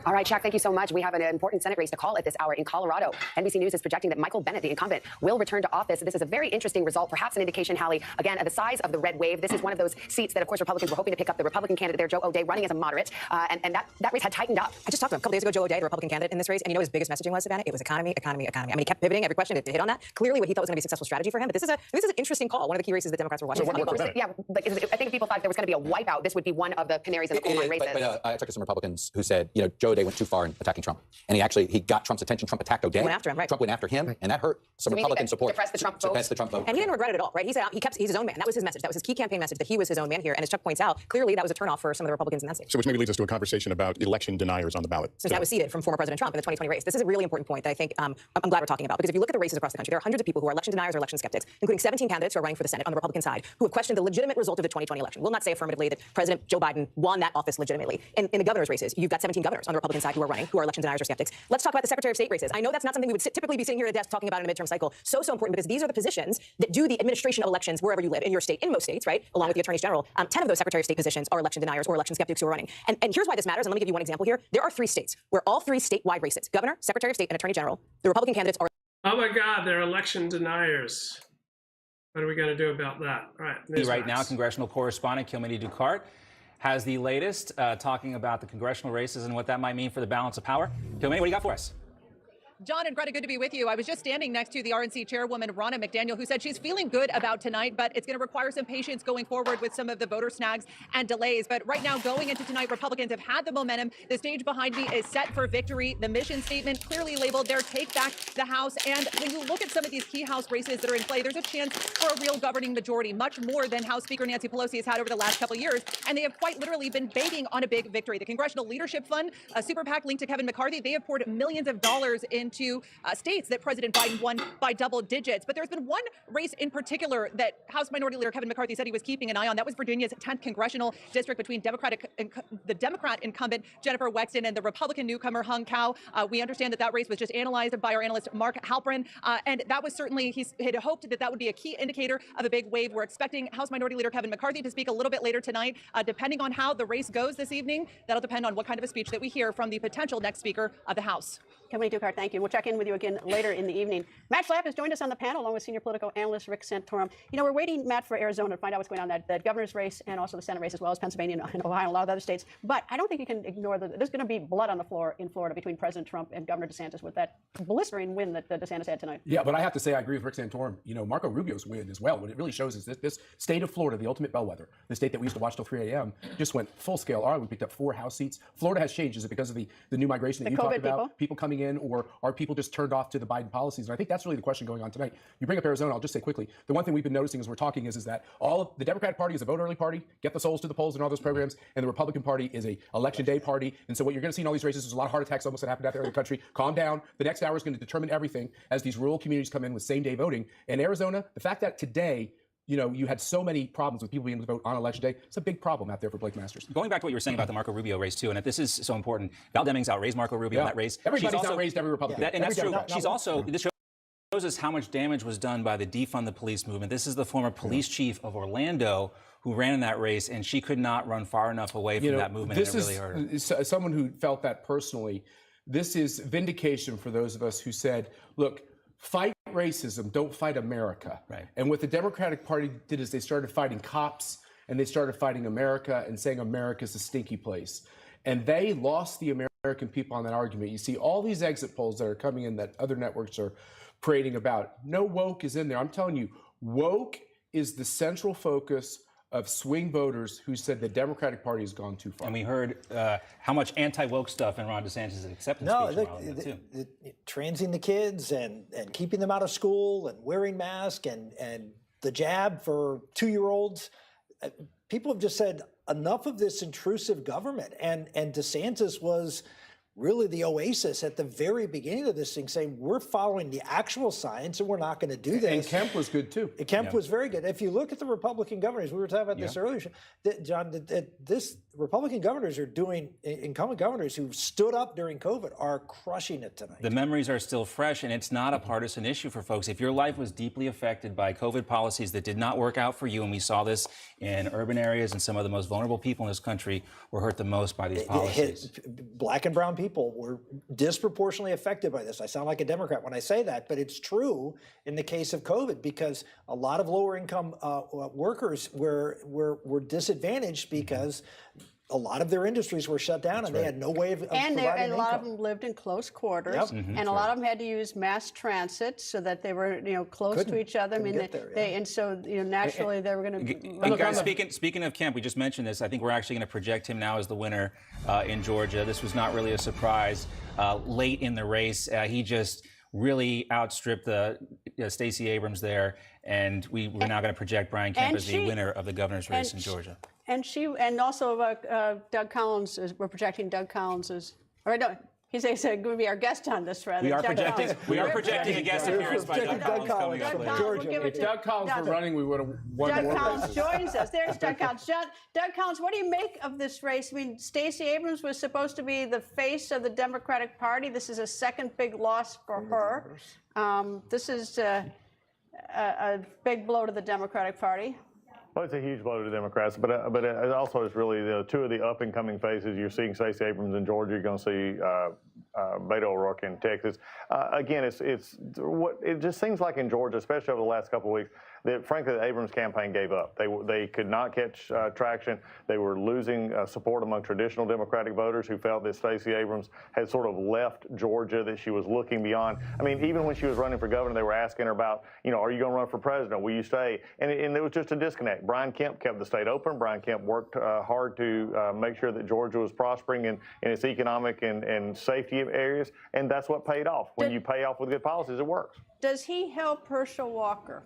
All right, Chuck, thank you so much. We have an important Senate race to call at this hour in Colorado. NBC News is projecting that Michael Bennet, the incumbent, will return to office. This is a very interesting result, perhaps an indication, Hallie, again, of the size of the red wave. This is one of those seats that, of course, Republicans were hoping to pick up. The Republican candidate there, Joe O'Dea, running as a moderate, and that race had tightened up. I just talked to him a couple days ago, Joe O'Dea, the Republican candidate in this race, and you know his biggest messaging was, Savannah? It was economy, economy, economy. I mean, he kept pivoting every question to hit on that. Clearly, what he thought was going to be a successful strategy for him, but this is an interesting call. One of the key races that Democrats were watching.
So what worked for Bennet?
Yeah, like, I think if people thought there was going to be a wipeout, this would be one of the canaries in the coal mine races.
But I talked to some Republicans who said, you know, Joe O'Dea went too far in attacking Trump, and he got Trump's attention. Trump attacked O'Dea.
Went after him, right?
Trump went after him, and that hurt some Republican support.
Suppressed the Trump vote.
Suppressed the Trump vote.
And he didn't regret it at all, right? He said he's his own man. That was his message. That was his key campaign message, that he was his own man here. And as Chuck points out, clearly that was a turnoff for some of the Republicans in that state.
So which maybe leads us to a conversation about election deniers on the ballot.
So that was seated from former President Trump in the 2020 race. This is a really important point that I think I'm glad we're talking about, because if you look at the races across the country, there are hundreds of people who are election deniers or election skeptics, including 17 candidates who are running for the Senate on the Republican side, who have questioned the legitimate result of the 2020 election. Will not say affirmatively that President Joe Biden won that office legitimately. In the governor's races, you've got 17 governors on the Republican side who are running, who are election deniers or skeptics. Let's talk about the Secretary of State races. I know that's not something we would typically be sitting here at a desk talking about in a midterm cycle. So important, because these are the positions that do the administration of elections wherever you live, in your state, in most states, right? Along with the attorneys general. 10 of those Secretary of State positions are election deniers or election skeptics who are running. And here's why this matters. And let me give you one example here. There are 3 states where all 3 statewide races, governor, Secretary of State, and attorney general, the Republican candidates are.
Oh my God, they're election deniers. What are we going to do about that? All right.
Right now, congressional correspondent Kilmeny Ducart has the latest, talking about the congressional races and what that might mean for the balance of power. Kilmeny, what do you got for us?
John and Greta, good to be with you. I was just standing next to the RNC chairwoman, Ronna McDaniel, who said she's feeling good about tonight, but it's going to require some patience going forward with some of the voter snags and delays. But right now, going into tonight, Republicans have had the momentum. The stage behind me is set for victory. The mission statement clearly labeled their take back the House. And when you look at some of these key House races that are in play, there's a chance for a real governing majority, much more than House Speaker Nancy Pelosi has had over the last couple of years. And they have quite literally been begging on a big victory. The Congressional Leadership Fund, a super PAC linked to Kevin McCarthy, they have poured millions of dollars into states that President Biden won by double digits. But there's been one race in particular that House Minority Leader Kevin McCarthy said he was keeping an eye on. That was Virginia's 10th congressional district between the Democrat incumbent Jennifer Wexton and the Republican newcomer Hung Cao. We understand that race was just analyzed by our analyst Mark Halperin, and that was certainly, he had hoped that would be a key indicator of a big wave. We're expecting House Minority Leader Kevin McCarthy to speak a little bit later tonight. Depending on how the race goes this evening, that'll depend on what kind of a speech that we hear from the potential next Speaker of the House.
Kilmeny Ducart, thank you. We'll check in with you again later in the evening. Matt Flapp has joined us on the panel along with senior political analyst Rick Santorum. You know, we're waiting, Matt, for Arizona to find out what's going on, that governor's race and also the Senate race, as well as Pennsylvania and Ohio and a lot of other states. But I don't think you can ignore there's going to be blood on the floor in Florida between President Trump and Governor DeSantis with that blistering win that DeSantis had tonight.
Yeah, but I have to say I agree with Rick Santorum. You know, Marco Rubio's win as well. What it really shows is that this state of Florida, the ultimate bellwether, the state that we used to watch till 3 a.m., just went full scale. All right, we picked up 4 House seats. Florida has changed. Is it because of the new migration that you talked about? People coming in, or are people just turned off to the Biden policies? And I think that's really the question going on tonight. You bring up Arizona, I'll just say quickly, the one thing we've been noticing as we're talking is that all of the Democratic Party is a vote early party, get the souls to the polls and all those programs, and the Republican Party is a election day party. And so what you're going to see in all these races is a lot of heart attacks almost that happened out there in the country. Calm down. The next hour is going to determine everything as these rural communities come in with same-day voting. And Arizona, the fact that today, you know, you had so many problems with people being able to vote on election day. It's a big problem out there for Blake Masters.
Going back to what you were saying about the Marco Rubio race, too, and that this is so important. Val Demings outraised Marco Rubio in that race.
Everybody's outraised every Republican.
And that's true. She's also, this shows us how much damage was done by the defund the police movement. This is the former police chief of Orlando who ran in that race, and she could not run far enough away from that movement, and it really hurt her.
As someone who felt that personally, this is vindication for those of us who said, look, fight racism, don't fight America.
Right.
And what the Democratic Party did is they started fighting cops, and they started fighting America and saying America's a stinky place. And they lost the American people on that argument. You see all these exit polls that are coming in that other networks are parading about. No woke is in there. I'm telling you, woke is the central focus of swing voters who said the Democratic Party has gone too far.
And we heard how much anti-woke stuff in Ron DeSantis' acceptance speech.
Transing the kids and keeping them out of school and wearing masks and the jab for 2-year-olds. people have just said enough of this intrusive government, and DeSantis was really the oasis at the very beginning of this thing, saying we're following the actual science and we're not going to do this.
And Kemp was good too.
Kemp was very good. If you look at the Republican governors, we were talking about this earlier, John, this Republican governors are doing, incumbent governors who stood up during COVID are crushing it tonight.
The memories are still fresh, and it's not a partisan issue for folks. If your life was deeply affected by COVID policies that did not work out for you, and we saw this in urban areas, and some of the most vulnerable people in this country were hurt the most by these policies.
Black and brown people were disproportionately affected by this. I sound like a Democrat when I say that, but it's true in the case of COVID, because a lot of lower income workers were disadvantaged because a lot of their industries were shut down. They had no way of
and
providing
a lot of them lived in close quarters, and a lot of them had to use mass transit so that they were close to each other. I mean, and so naturally they were going to.
And guys, speaking of Kemp, we just mentioned this. I think we're actually going to project him now as the winner in Georgia. This was not really a surprise. Late in the race, he just really outstripped Stacey Abrams there, and we're now going to project Brian Kemp as the winner of the governor's race in Georgia.
And also Doug Collins, we're projecting Doug Collins as, or no, he's going to be our guest on this, rather.
We are projecting a guest appearance by Doug Collins coming up later.
If Doug Collins were running, we would have won more
Doug Collins
races.
joins us. There's Doug Collins. Doug Collins, what do you make of this race? I mean, Stacey Abrams was supposed to be the face of the Democratic Party. This is a second big loss for her. This is a big blow to the Democratic Party.
Well, it's a huge blow to the Democrats, but it also is really two of the up-and-coming faces. You're seeing Stacey Abrams in Georgia. You're going to see Beto O'Rourke in Texas. Again, it just seems like in Georgia, especially over the last couple of weeks, that frankly the Abrams campaign gave up. They could not catch traction. They were losing support among traditional Democratic voters who felt that Stacey Abrams had sort of left Georgia, that she was looking beyond. I mean, even when she was running for governor, they were asking her about, are you going to run for president? Will you stay? And there was just a disconnect. Brian Kemp kept the state open. Brian Kemp worked hard to make sure that Georgia was prospering in its economic and safety areas, and that's what paid off. When you pay off with good policies, it works.
Does he help Herschel Walker?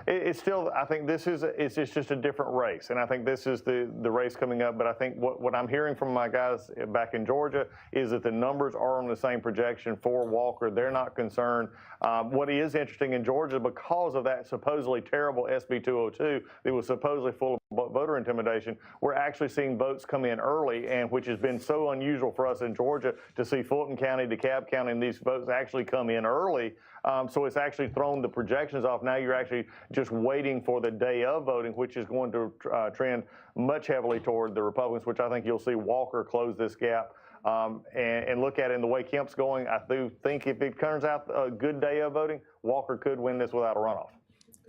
It's still, I think it's just a different race, and I think this is the race coming up. But I think what I'm hearing from my guys back in Georgia is that the numbers are on the same projection for Walker. They're not concerned. What is interesting in Georgia, because of that supposedly terrible SB 202 that was supposedly full of voter intimidation, we're actually seeing votes come in early, and which has been so unusual for us in Georgia to see Fulton County, DeKalb County, and these votes actually come in early. So it's actually thrown the projections off. Now you're actually just waiting for the day of voting, which is going to trend much heavily toward the Republicans, which I think you'll see Walker close this gap. And look at it in the way Kemp's going. I do think if it turns out a good day of voting, Walker could win this without a runoff.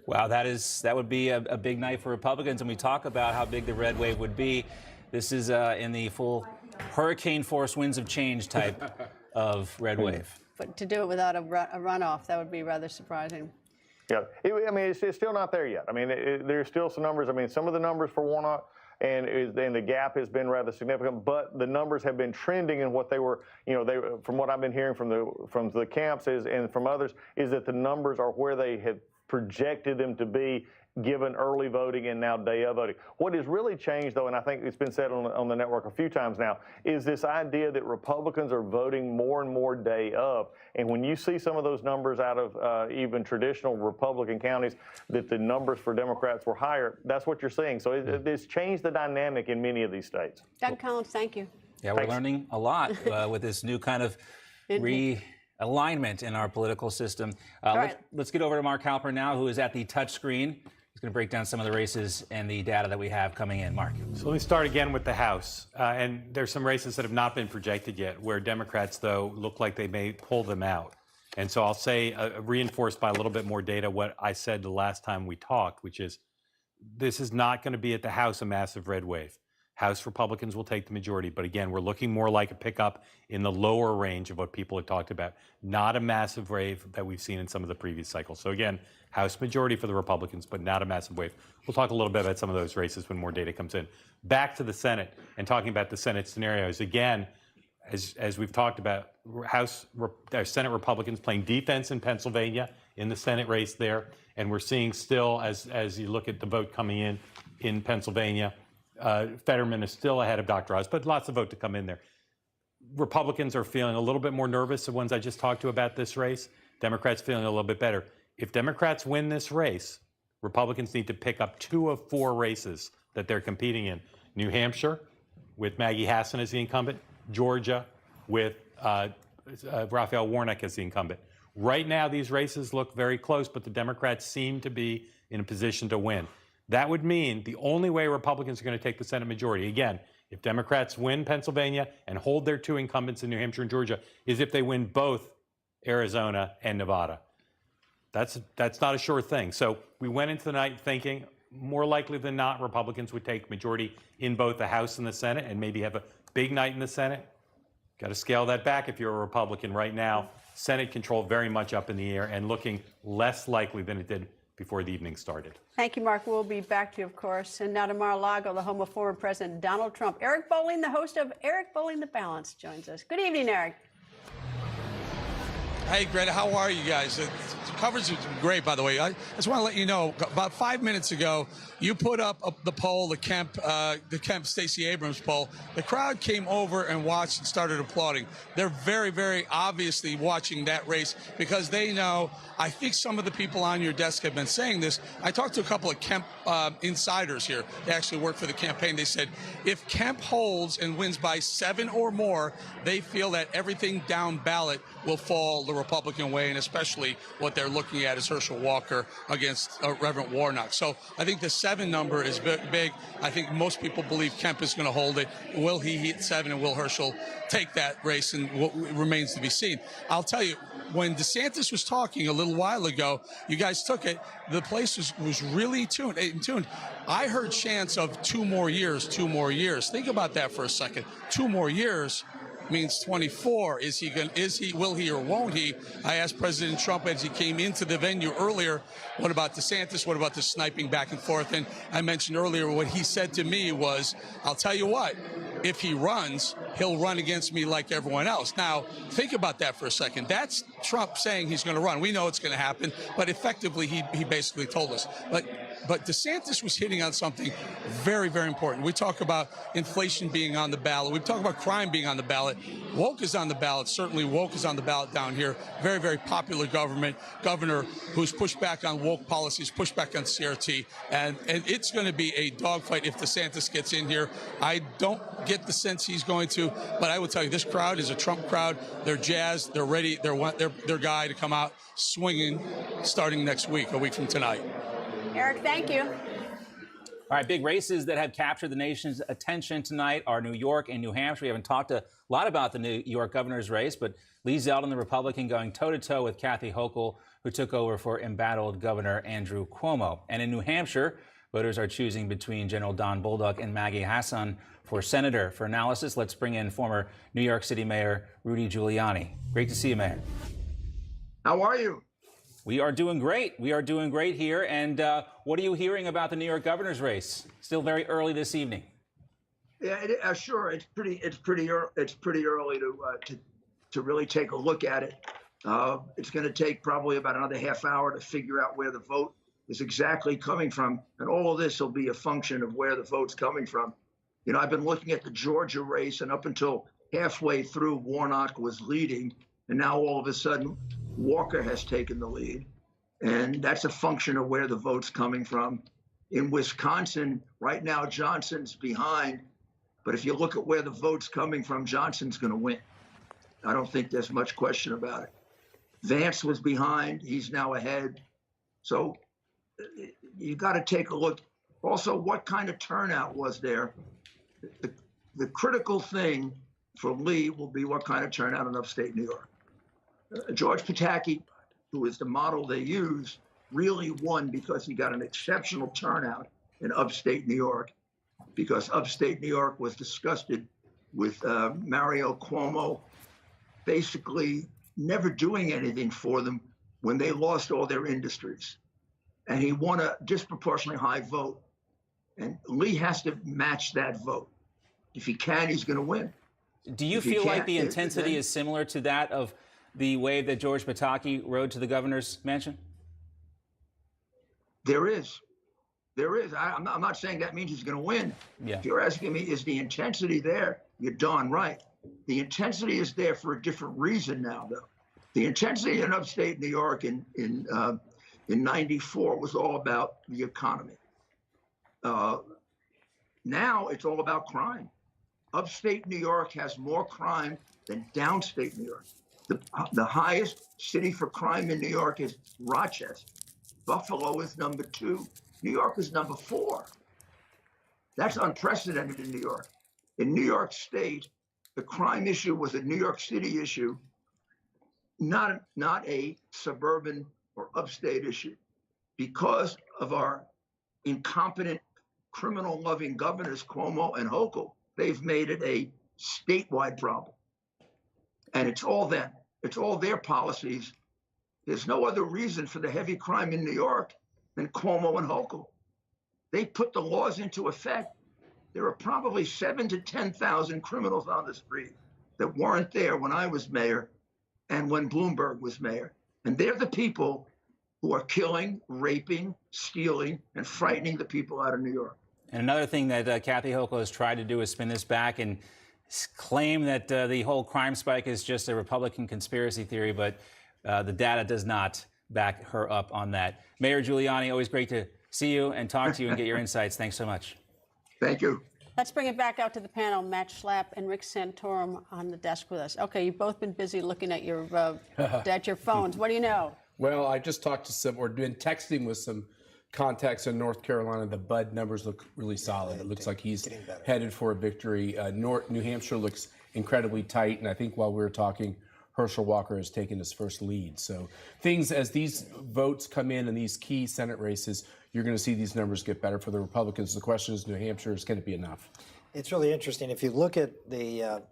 Wow, that would be a big night for Republicans. And we talk about how big the red wave would be. This is in the full hurricane force winds of change type of red wave.
But to do it without a runoff, that would be rather surprising.
Yeah, I mean, it's still not there yet. I mean, there's still some numbers. I mean, some of the numbers for Warnock and the gap has been rather significant, but the numbers have been trending in what they were, from what I've been hearing from the camps and from others, is that the numbers are where they had projected them to be, given early voting and now day of voting. What has really changed, though, and I think it's been said on the network a few times now, is this idea that Republicans are voting more and more day of. And when you see some of those numbers out of even traditional Republican counties, that the numbers for Democrats were higher, that's what you're seeing. So it's changed the dynamic in many of these states.
Doug Collins, thank you.
Yeah, we're learning a lot with this new kind of realignment in our political system. Let's get over to Mark Halper now, who is at the touch screen. He's going to break down some of the races and the data that we have coming in. Mark.
So let me start again with the House. And there's some races that have not been projected yet, where Democrats, though, look like they may pull them out. And so I'll say, reinforced by a little bit more data, what I said the last time we talked, which is this is not going to be at the House a massive red wave. House Republicans will take the majority. But again, we're looking more like a pickup in the lower range of what people have talked about, not a massive wave that we've seen in some of the previous cycles. So again, House majority for the Republicans, but not a massive wave. We'll talk a little bit about some of those races when more data comes in. Back to the Senate and talking about the Senate scenarios. Again, as we've talked about, Senate Republicans playing defense in Pennsylvania in the Senate race there. And we're seeing still, as you look at the vote coming in, in Pennsylvania. Fetterman is still ahead of Dr. Oz, but lots of vote to come in there. Republicans are feeling a little bit more nervous, the ones I just talked to about this race. Democrats feeling a little bit better. If Democrats win this race, Republicans need to pick up 2 of 4 races that they're competing in. New Hampshire, with Maggie Hassan as the incumbent. Georgia, with Raphael Warnock as the incumbent. Right now, these races look very close, but the Democrats seem to be in a position to win. That would mean the only way Republicans are going to take the Senate majority, again, if Democrats win Pennsylvania and hold their 2 incumbents in New Hampshire and Georgia, is if they win both Arizona and Nevada. That's not a sure thing. So we went into the night thinking more likely than not Republicans would take majority in both the House and the Senate and maybe have a big night in the Senate. Got to scale that back if you're a Republican right now. Senate control very much up in the air and looking less likely than it did before the evening started.
Thank you, Mark. We'll be back to you, of course. And now to Mar-a-Lago, the home of former President Donald Trump. Eric Bolling, the host of Eric Bolling The Balance, joins us. Good evening, Eric.
Hey, Greta, how are you guys? The coverage has been great, by the way. I just want to let you know, about 5 minutes ago, you put up the poll, the Kemp Stacey Abrams poll. The crowd came over and watched and started applauding. They're very, very obviously watching that race because they know, I think some of the people on your desk have been saying this. I talked to a couple of Kemp insiders here. They actually work for the campaign. They said if Kemp holds and wins by 7 or more, they feel that everything down ballot will fall the Republican way, and especially what they're looking at is Herschel Walker against Reverend Warnock. So I think the 7 number is big. I think most people believe Kemp is going to hold it. Will he hit 7, and will Herschel take that race? And what remains to be seen. I'll tell you, when DeSantis was talking a little while ago, you guys took it, the place was really tuned. I heard chants of 2 more years, 2 more years. Think about that for a second. 2 more years means 24. Will he or won't he? I asked President Trump as he came into the venue earlier, what about DeSantis? What about the sniping back and forth? And I mentioned earlier what he said to me was, I'll tell you what, if he runs, he'll run against me like everyone else. Now, think about that for a second. That's Trump saying he's going to run. We know it's going to happen, but effectively he basically told us. But DeSantis was hitting on something very, very important. We talk about inflation being on the ballot. We talk about crime being on the ballot. Woke is on the ballot. Certainly woke is on the ballot down here. Very, very popular governor who's pushed back on woke policies, pushed back on CRT. And it's going to be a dogfight if DeSantis gets in here. I don't get the sense he's going to, but I will tell you, this crowd is a Trump crowd. They're jazzed. They're ready. They want their guy to come out swinging starting next week, a week from tonight.
Eric, thank you.
All right, big races that have captured the nation's attention tonight are New York and New Hampshire. We haven't talked a lot about the New York governor's race, but Lee Zeldin, the Republican, going toe-to-toe with Kathy Hochul, who took over for embattled Governor Andrew Cuomo. And in New Hampshire, voters are choosing between General Don Bolduc and Maggie Hassan for senator. For analysis, let's bring in former New York City Mayor Rudy Giuliani. Great to see you, Mayor.
How are you?
We are doing great. We are doing great here. And what are you hearing about the New York governor's race? Still very early this evening.
Yeah, sure. It's pretty early to really take a look at it. It's going to take probably about another half hour to figure out where the vote is exactly coming from, and all of this will be a function of where the vote's coming from. You know, I've been looking at the Georgia race, and up until halfway through, Warnock was leading, and now all of a sudden, Walker has taken the lead, and that's a function of where the vote's coming from. In Wisconsin, right now, Johnson's behind, but if you look at where the vote's coming from, Johnson's going to win. I don't think there's much question about it. Vance was behind. He's now ahead. So you got to take a look. Also, what kind of turnout was there? The critical thing for Lee will be what kind of turnout in upstate New York. George Pataki, who is the model they use, really won because he got an exceptional turnout in upstate New York, because upstate New York was disgusted with Mario Cuomo basically never doing anything for them when they lost all their industries. And he won a disproportionately high vote. And Lee has to match that vote. If he can, he's going to win.
Do you feel like the intensity is similar to that of the wave that George Pataki rode to the governor's mansion?
There is. There is. I'm not saying that means he's going to win.
Yeah.
If you're asking me, is the intensity there? You're darn right. The intensity is there for a different reason now, though. The intensity in upstate New York in '94 was all about the economy. Now it's all about crime. Upstate New York has more crime than downstate New York. The highest city for crime in New York is Rochester. Buffalo is number 2. New York is number 4. That's unprecedented in New York. In New York State, the crime issue was a New York City issue, not a suburban or upstate issue. Because of our incompetent, criminal-loving governors, Cuomo and Hochul, they've made it a statewide problem. And it's all them. It's all their policies. There's no other reason for the heavy crime in New York than Cuomo and Hochul. They put the laws into effect. There are probably 7,000 to 10,000 criminals on the street that weren't there when I was mayor and when Bloomberg was mayor. And they're the people who are killing, raping, stealing, and frightening the people out of New York.
And another thing that Kathy Hochul has tried to do is spin this back and claim that the whole crime spike is just a Republican conspiracy theory, but the data does not back her up on that. Mayor Giuliani, always great to see you and talk to you and get your insights. Thanks so much.
Thank you.
Let's bring it back out to the panel. Matt Schlapp and Rick Santorum on the desk with us. Okay, you've both been busy looking at your phones. What do you know?
Well, I just talked to some, or been texting with some contacts in North Carolina. The Bud numbers look really solid. It looks like he's headed for a victory. New Hampshire looks incredibly tight, and I think while we were talking, Herschel Walker has taken his first lead. So things, as these votes come in these key Senate races, you're going to see these numbers get better for the Republicans. The question is, New Hampshire, is going to be enough?
It's really interesting. If you look at the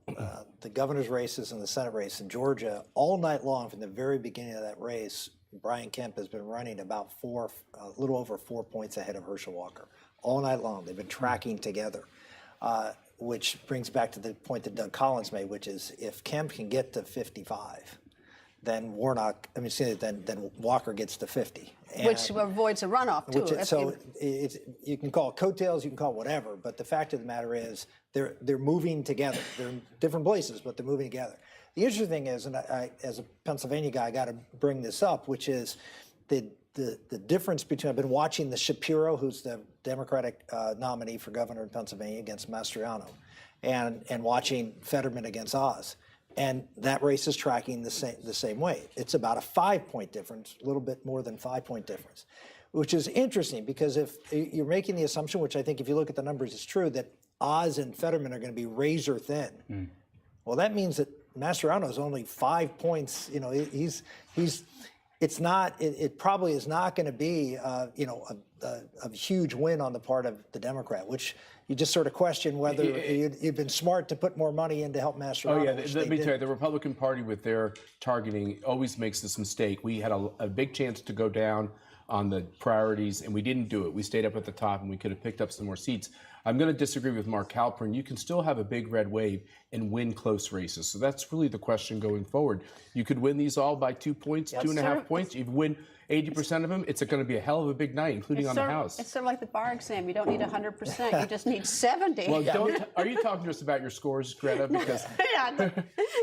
governor's races and the Senate race in Georgia, all night long from the very beginning of that race, Brian Kemp has been running about a little over 4 points ahead of Herschel Walker. All night long, they've been tracking together, which brings back to the point that Doug Collins made, which is if Kemp can get to 55, then then Walker gets to 50.
Which avoids a runoff, too.
You can call it coattails, you can call it whatever, but the fact of the matter is they're moving together. They're in different places, but they're moving together. The interesting thing is, and I, as a Pennsylvania guy, I got to bring this up, which is the difference between, I've been watching the Shapiro, who's the Democratic nominee for governor in Pennsylvania against Mastriano, and watching Fetterman against Oz. And that race is tracking the same way. It's about a 5-point difference, a little bit more than 5-point difference, which is interesting because if you're making the assumption, which I think if you look at the numbers is true, that Oz and Fetterman are going to be razor thin. Well, that means that Mastriano is only 5 points. You know, it probably is not going to be, a huge win on the part of the Democrat, which you just sort of question whether you've been smart to put more money in to help Mastriano.
Oh, yeah. Let me tell you, the Republican Party with their targeting always makes this mistake. We had a big chance to go down on the priorities, and we didn't do it. We stayed up at the top, and we could have picked up some more seats. I'm going to disagree with Mark Halperin. You can still have a big red wave and win close races. So that's really the question going forward. You could win these all by 2 points, 2.5 points. You win 80% of them. It's going to be a hell of a big night, including on the House.
It's sort of like the bar exam. You don't need 100%. You just need 70.
Well, are you talking to us about your scores, Greta? Because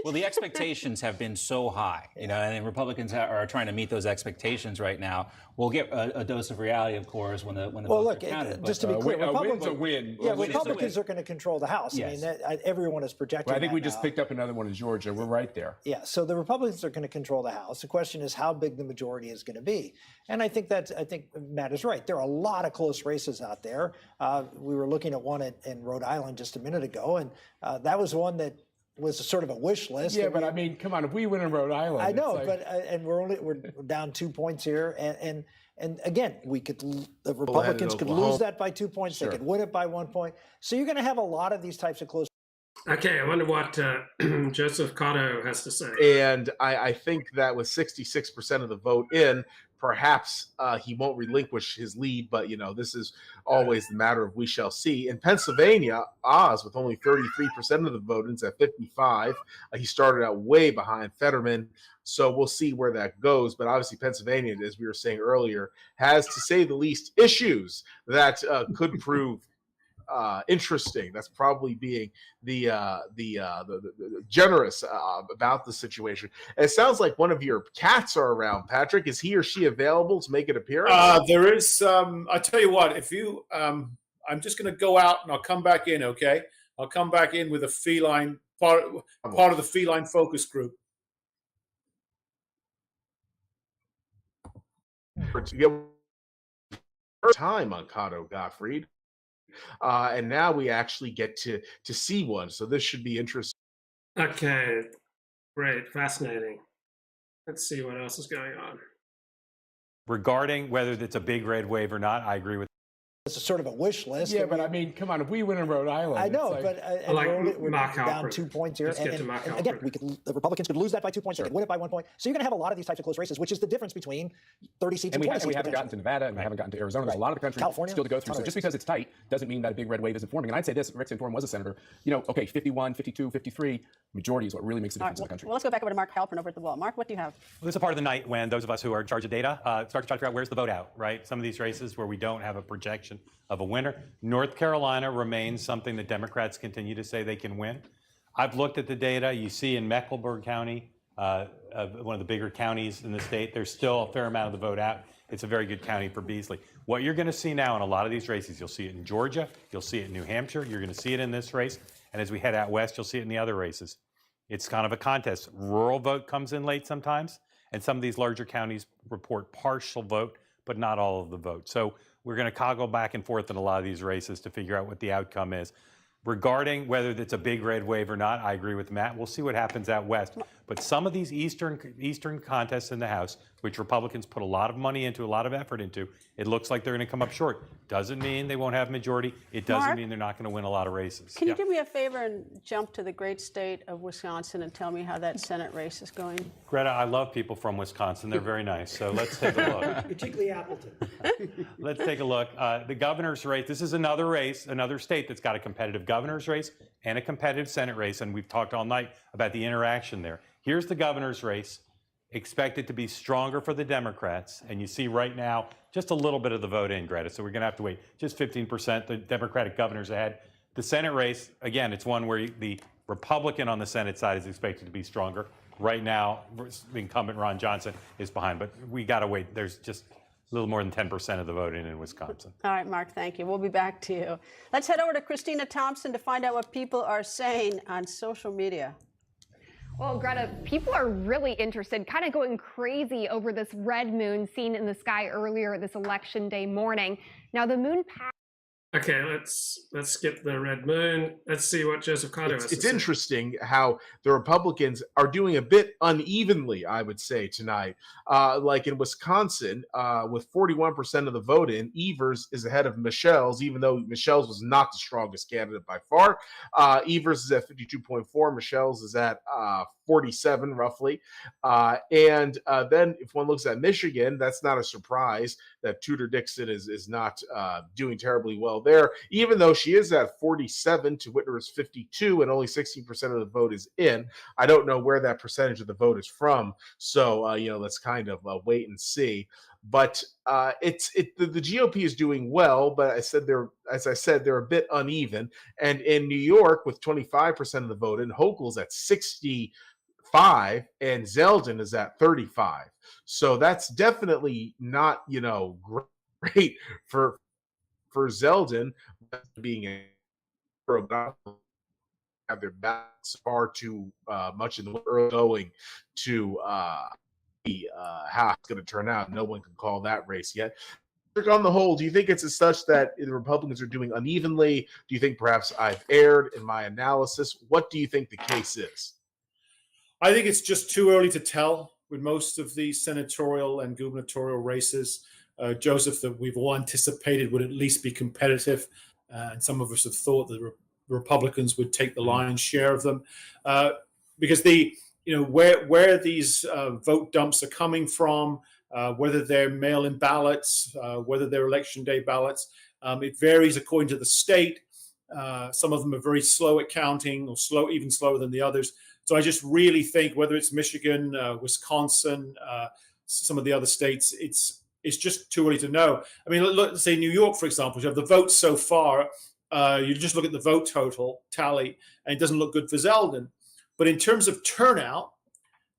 well, the expectations have been so high, and Republicans are trying to meet those expectations right now. We'll get a dose of reality, of course, when the votes are counted.
Just to be clear,
a win's a win.
Yeah, Republicans are going to control the House.
Yes.
I mean, everyone is projecting.
Well, I think we just picked up another one in Georgia. We're right there.
Yeah, so the Republicans are going to control the House. The question is how big the majority is going to be. And I think Matt is right. There are a lot of close races out there. We were looking at one in Rhode Island just a minute ago, and that was one that was sort of a wish list.
Yeah, but I mean, come on, if we win in Rhode Island,
I know, but and we're down 2 points here, and again, the Republicans could lose that by 2 points. Sure. They could win it by 1 point. So you're going to have a lot of these types of close.
Okay, I wonder what Joseph Cotto has to say.
And I think that with 66% of the vote in, perhaps he won't relinquish his lead, but this is always the matter of we shall see. In Pennsylvania, Oz with only 33% of the vote is at 55. He started out way behind Fetterman, so we'll see where that goes. But obviously, Pennsylvania, as we were saying earlier, has, to say the least, issues that could prove interesting. That's probably being the generous about the situation. And it sounds like one of your cats are around, Patrick. Is he or she available to make an appearance?
There is. I tell you what. If you, I'm just going to go out and I'll come back in. Okay, I'll come back in with a feline part of the feline focus group.
To get time on Kato Gottfried. And now we actually get to see one. So this should be interesting.
Okay, great, fascinating. Let's see what else is going on.
Regarding whether it's a big red wave or not, I agree with.
It's a sort of a wish list.
Yeah, but I mean, come on, if we win in Rhode Island,
I know,
like,
but we're down 2 points here. And again, the Republicans could lose that by 2 points. They could win it by 1 point. So you're going to have a lot of these types of close races, which is the difference between 30 seats and 20 seats.
And we haven't gotten to Nevada, and we haven't gotten to Arizona. There's a lot of the country
California,
still to go through. So just because it's tight doesn't mean that a big red wave isn't forming. And I'd say this, Rick Santorum was a senator. Okay, 51, 52, 53, majority is what really makes the difference in the country.
Well, let's go back over to Mark Halpern over at the wall. Mark, what do you have?
Well, this is a part of the night when those of us who are in charge of data start to try to figure out where's the vote out, right? Some of these races where we don't have a projection of a winner. North Carolina remains something that Democrats continue to say they can win. I've looked at the data. You see in Mecklenburg County, one of the bigger counties in the state, there's still a fair amount of the vote out. It's a very good county for Beasley. What you're going to see now in a lot of these races, you'll see it in Georgia, you'll see it in New Hampshire, you're going to see it in this race, and as we head out west, you'll see it in the other races. It's kind of a contest. Rural vote comes in late sometimes, and some of these larger counties report partial vote, but not all of the vote. So we're going to toggle back and forth in a lot of these races to figure out what the outcome is. Regarding whether it's a big red wave or not, I agree with Matt. We'll see what happens out west. But some of these eastern contests in the House, which Republicans put a lot of money into, a lot of effort into, it looks like they're going to come up short. Doesn't mean they won't have majority. It doesn't mean they're not going to win a lot of races.
Can you do me a favor and jump to the great state of Wisconsin and tell me how that Senate race is going?
Greta, I love people from Wisconsin. They're very nice. So let's take a look.
Particularly Appleton.
Let's take a look. The governor's race, this is another race, another state that's got a competitive governor's race and a competitive Senate race, and we've talked all night about the interaction there. Here's the governor's race, expected to be stronger for the Democrats, and you see right now just a little bit of the vote in, Greta, so we're going to have to wait. Just 15%, the Democratic governor's ahead. The Senate race, again, it's one where the Republican on the Senate side is expected to be stronger. Right now, the incumbent Ron Johnson is behind, but we got to wait. There's just a little more than 10% of the vote in Wisconsin.
All right, Mark, thank you. We'll be back to you. Let's head over to Christina Thompson to find out what people are saying on social media.
Well, Greta, people are really interested, kind of going crazy over this red moon seen in the sky earlier this election day morning. Now, the moon passed.
Okay, let's skip the red moon. Let's see what Joseph Carter has to say.
It's interesting how the Republicans are doing a bit unevenly, I would say, tonight. Like in Wisconsin, with 41% of the vote in, Evers is ahead of Michelle's, even though Michelle's was not the strongest candidate by far. Evers is at 52.4. Michelle's is at 47, roughly. And then if one looks at Michigan, that's not a surprise that Tudor Dixon is not doing terribly well there, even though she is at 47 to Whitmer's 52 and only 16% of the vote is in. I don't know where that percentage of the vote is from, so let's kind of wait and see. But the GOP is doing well, but as I said, they're a bit uneven. And in New York, with 25% of the vote in, Hochul's at 65 and Zeldin is at 35. So that's definitely not great for Zeldin being a have their backs far too much in the early going to how it's going to turn out. No one can call that race yet. On the whole, do you think it's as such that the Republicans are doing unevenly? Do you think perhaps I've erred in my analysis? What do you think the case is?
I think it's just too early to tell with most of these senatorial and gubernatorial races. Joseph, that we've all anticipated would at least be competitive. And some of us have thought that the Republicans would take the lion's share of them. Because where these vote dumps are coming from, whether they're mail-in ballots, whether they're election day ballots. It varies according to the state. Some of them are very slow at counting, or even slower than the others. So I just really think whether it's Michigan, Wisconsin, some of the other states, it's just too early to know. I mean, let's say New York, for example, you have the votes so far. You just look at the vote total tally, and it doesn't look good for Zeldin. But in terms of turnout,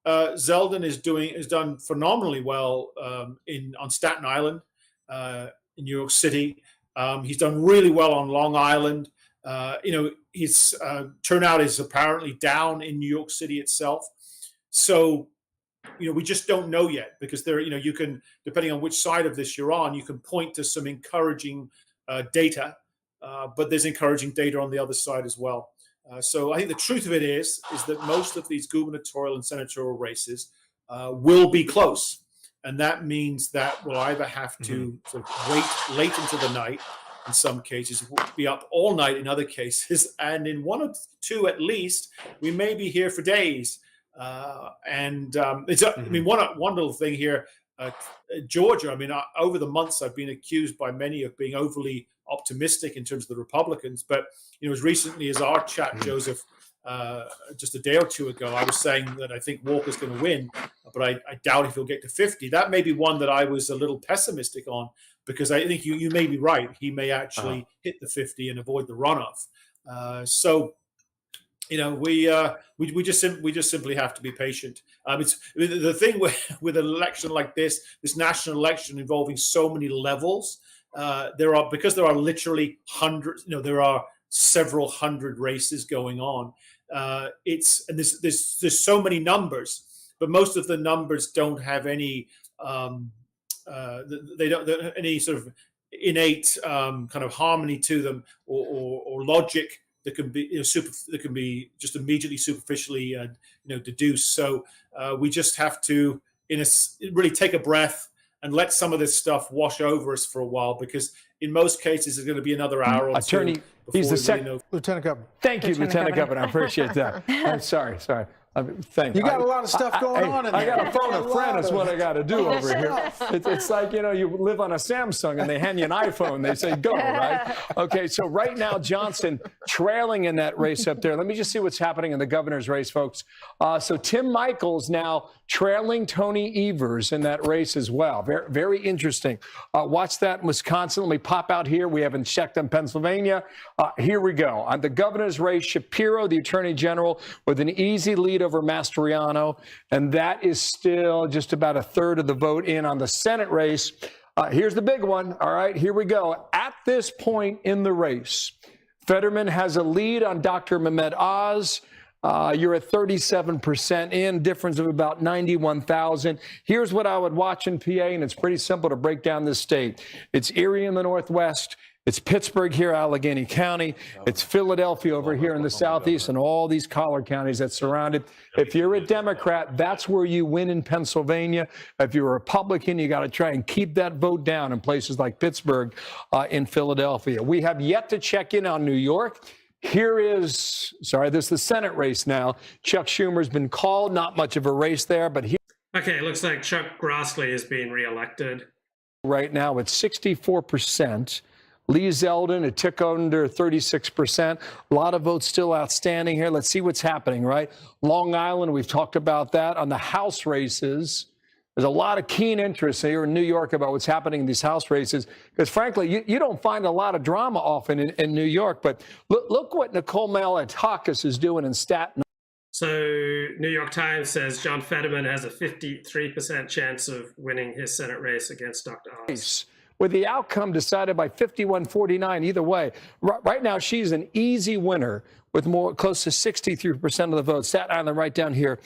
Zeldin has done phenomenally well on Staten Island, in New York City. He's done really well on Long Island. His turnout is apparently down in New York City itself. So, we just don't know yet, because you can, depending on which side of this you're on, you can point to some encouraging data, but there's encouraging data on the other side as well. So I think the truth of it is that most of these gubernatorial and senatorial races will be close. And that means that we'll either have to sort of wait late into the night, in some cases, we'll be up all night in other cases, and in one or two at least, we may be here for days. I mean, one little thing here, Georgia, I mean, over the months, I've been accused by many of being overly optimistic in terms of the Republicans. But, as recently as our chat, Joseph, just a day or two ago, I was saying that I think Walker's going to win, but I doubt if he'll get to 50. That may be one that I was a little pessimistic on, because I think you may be right. He may actually hit the 50 and avoid the runoff. We just simply have to be patient. It's the thing with an election like this national election involving so many levels. Because there are literally hundreds. There are several hundred races going on. There's so many numbers, but most of the numbers don't have any. They don't have any sort of innate kind of harmony to them, or logic that can be that can be just immediately superficially deduced. So we just have to really take a breath and let some of this stuff wash over us for a while, because in most cases it's going to be another hour or
Attorney,
two.
He's the second
Lieutenant Governor.
Thank you, Lieutenant Governor. I appreciate that. I'm sorry. Thanks.
You got a lot of stuff going on in there.
I got to phone a friend is what I got to do over here. It's like, you live on a Samsung and they hand you an iPhone. They say, go, right? Okay, so right now, Johnson trailing in that race up there. Let me just see what's happening in the governor's race, folks. So Tim Michaels now trailing Tony Evers in that race as well. Very, very interesting. Watch that in Wisconsin. Let me pop out here. We haven't checked in Pennsylvania. Here we go. On the governor's race, Shapiro, the attorney general, with an easy lead over Mastriano, and that is still just about a third of the vote in. On the Senate race. Here's the big one. All right, here we go. At this point in the race, Fetterman has a lead on Dr. Mehmet Oz. You're at 37% in, difference of about 91,000. Here's what I would watch in PA, and it's pretty simple to break down this state. It's Erie in the Northwest. It's Pittsburgh here, Allegheny County. It's Philadelphia over here in the Southeast, and all these collar counties that surround it. If you're a Democrat, that's where you win in Pennsylvania. If you're a Republican, you got to try and keep that vote down in places like Pittsburgh, in Philadelphia. We have yet to check in on New York. Here is, this is the Senate race now. Chuck Schumer's been called, not much of a race there, but here.
Okay, it looks like Chuck Grassley is being reelected.
Right now, it's 64%. Lee Zeldin, a tick under 36%. A lot of votes still outstanding here. Let's see what's happening, right? Long Island, we've talked about that. On the House races, there's a lot of keen interest here in New York about what's happening in these House races, because frankly, you don't find a lot of drama often in New York. But look what Nicole Malliotakis is doing in Staten Island.
So New York Times says John Fetterman has a 53% chance of winning his Senate race against Dr. Oz.
With the outcome decided by 51-49 either way. Right now, she's an easy winner with close to 63% of the vote. Staten Island right down here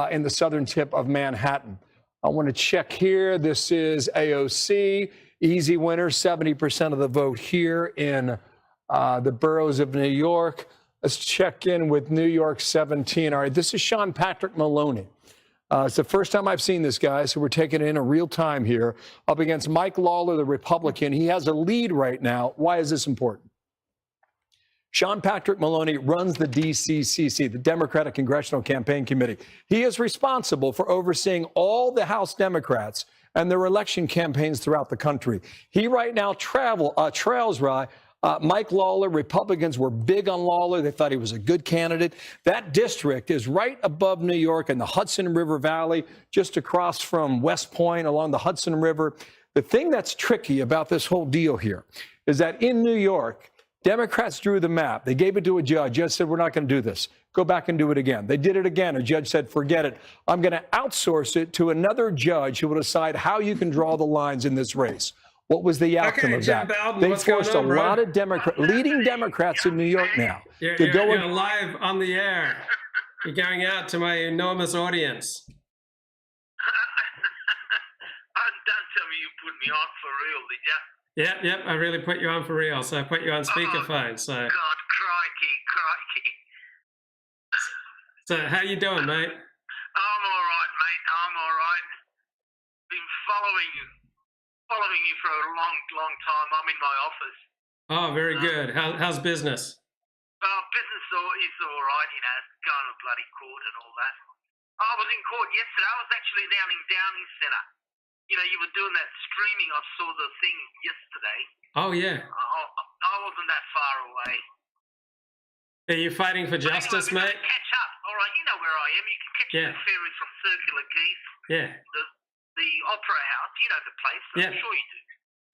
in the southern tip of Manhattan. I want to check here. This is AOC. Easy winner, 70% of the vote here in the boroughs of New York. Let's check in with New York 17. All right, this is Sean Patrick Maloney. It's the first time I've seen this guy, so we're taking it in a real time here, up against Mike Lawler, the Republican. He has a lead right now. Why is this important? Sean Patrick Maloney runs the DCCC, the Democratic Congressional Campaign Committee. He is responsible for overseeing all the House Democrats and their election campaigns throughout the country. He right now trails Mike Lawler. Republicans were big on Lawler. They thought he was a good candidate. That district is right above New York in the Hudson River Valley, just across from West Point along the Hudson River. The thing that's tricky about this whole deal here is that in New York, Democrats drew the map. They gave it to a judge. Judge said, we're not going to do this. Go back and do it again. They did it again. A judge said, forget it. I'm going to outsource it to another judge who will decide how you can draw the lines in this race. What was the outcome of that? They forced a lot of leading Democrats in New York now to go.
You're live on the air. You're going out to my enormous audience.
Don't tell me you put me on for real, did you?
Yep, I really put you on for real. So I put you on speakerphone. So.
God, crikey.
So how you doing, mate?
I'm all right, mate. I'm all right. Been following you for a long time. I'm in my office.
Oh, very good. How's business?
Business is all right, going to bloody court and all that. I was in court yesterday. I was actually down in Downing Centre. You were doing that streaming. I saw the thing yesterday.
Oh, yeah.
I wasn't that far away.
Are you fighting for justice, mate?
Catch up. All right, you know where I am. You can catch the ferry from Circular Quays.
Yeah.
The Opera House, you know the place. I'm sure you do.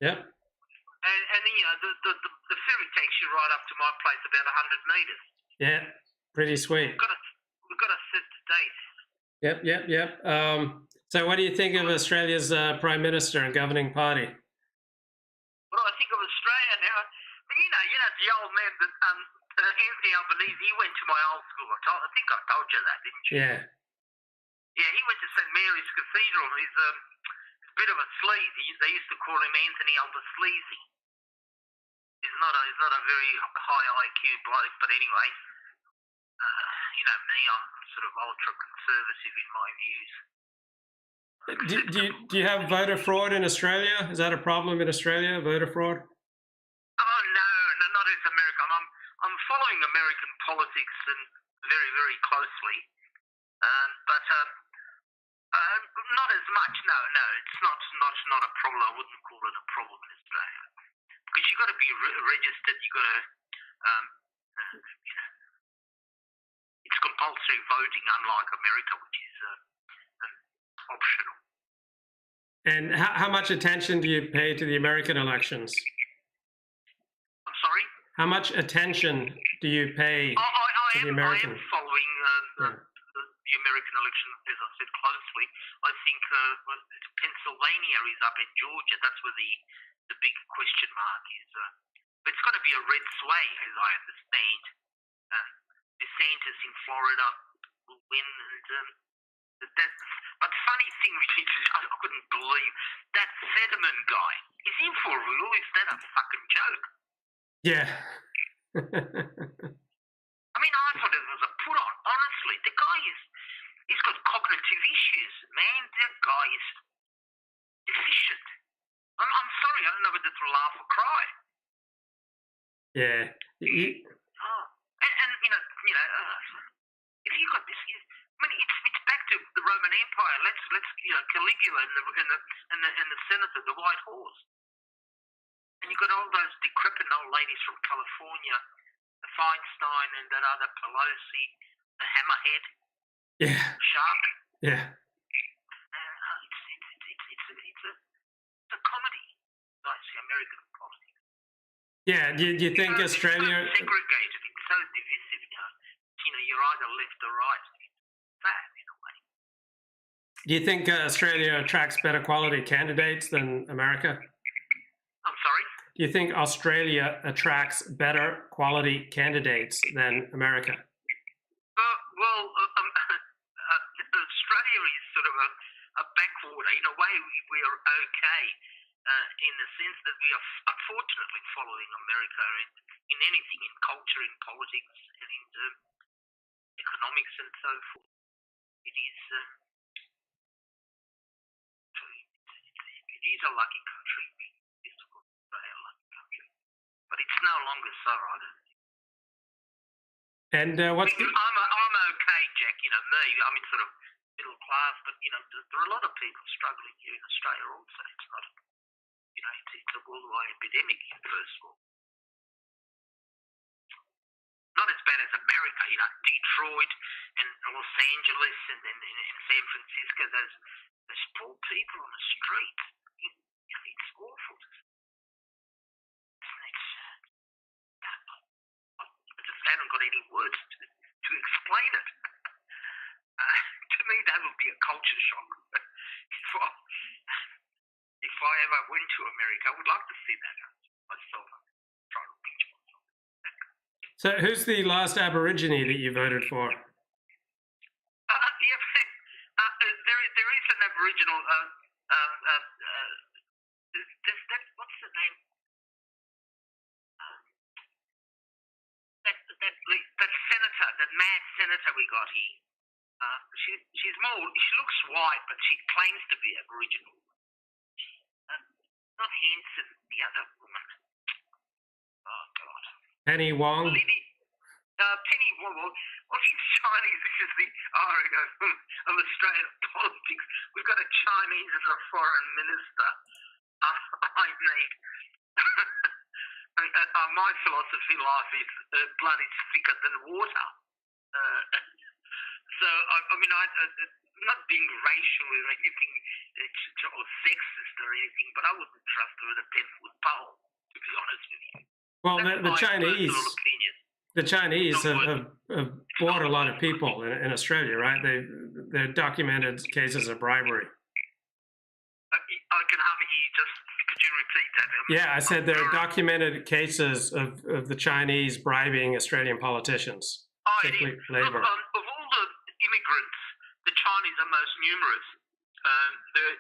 Yep.
And the ferry takes you right up to my place, about 100 metres.
Yeah, pretty sweet.
We've got to set the date.
Yep. So what do you think of Australia's Prime Minister and governing party?
What do I think of Australia now? You know the old man that Anthony Albanese, he went to my old school. I think I told you that, didn't you?
Yeah.
Yeah, he went to St Mary's Cathedral. He's a bit of a sleaze. They used to call him Anthony Alba-Sleazy. He's not a very high IQ bloke, but anyway, you know me, I'm sort of ultra-conservative in my views.
Do you have voter fraud in Australia? Is that a problem in Australia, voter fraud?
Oh, no, not in America. I'm following American politics and very, very closely. But not as much. No, it's not a problem. I wouldn't call it a problem in Australia because you've got to be registered. You've got to, it's compulsory voting, unlike America, which is optional.
And how much attention do you pay to the American elections?
I'm sorry?
How much attention do you pay to the American?
I am following the American election, as I said, closely. I think Pennsylvania is up in Georgia. That's where the big question mark is. But it's got to be a red sway, as I understand. DeSantis in Florida will win. But funny thing, I couldn't believe that Fetterman guy. Is he for real? Is that a fucking joke?
Yeah.
I mean, I thought it was a put on. Honestly, the guy he's got cognitive issues, man. That guy is deficient. I'm sorry, I don't know whether to laugh or cry.
Yeah.
And if you got this, I mean, it's back to the Roman Empire. Let's Caligula and the senator, the White Horse, and you got all those decrepit old ladies from California, the Feinstein and that other Pelosi, the Hammerhead, Sharp.
Yeah.
It's a comedy. Nice American comedy.
Yeah. Do you think Australia?
It's so segregated. It's so divisive now. You're either left or right. It's bad in a way.
Do you think Australia attracts better quality candidates than America?
I'm sorry?
Do you think Australia attracts better quality candidates than America?
Australia is sort of a backwater. In a way, we are okay in the sense that we are unfortunately following America in anything, in culture, in politics, and in economics and so forth. It is a lucky country. It's a lucky country. But it's no longer so, I don't think.
And what's
I'm okay, Jack. Me. I mean, sort of middle class, but there are a lot of people struggling here in Australia also. It's not, it's a worldwide epidemic, first of all. Not as bad as America, Detroit and Los Angeles and San Francisco. Those poor people on the street. It's awful. I just haven't got any words to explain it. To me, that would be a culture shock. If I ever went to America, I would like to see that myself. Try to picture myself.
So who's the last Aborigine that you voted for?
There is an Aboriginal. What's the name? That senator, that mad senator we got here. She looks white, but she claims to be Aboriginal. Not Hanson, the other woman. Oh God.
Penny Wong.
Penny Wong. Well, she's Chinese. This is the irony of Australian politics. We've got a Chinese as a foreign minister. My philosophy in life is blood is thicker than water. So, I'm not being racial or anything or sexist or anything, but I wouldn't trust her with a 10-foot pole, to be honest with you.
Well, the Chinese have bought a lot of people in Australia, right? They're documented cases of bribery.
I can hardly hear you. Just could you repeat that?
Yeah, I said there are documented cases of the Chinese bribing Australian politicians, particularly Labor.
Of all the immigrants, the Chinese are most numerous.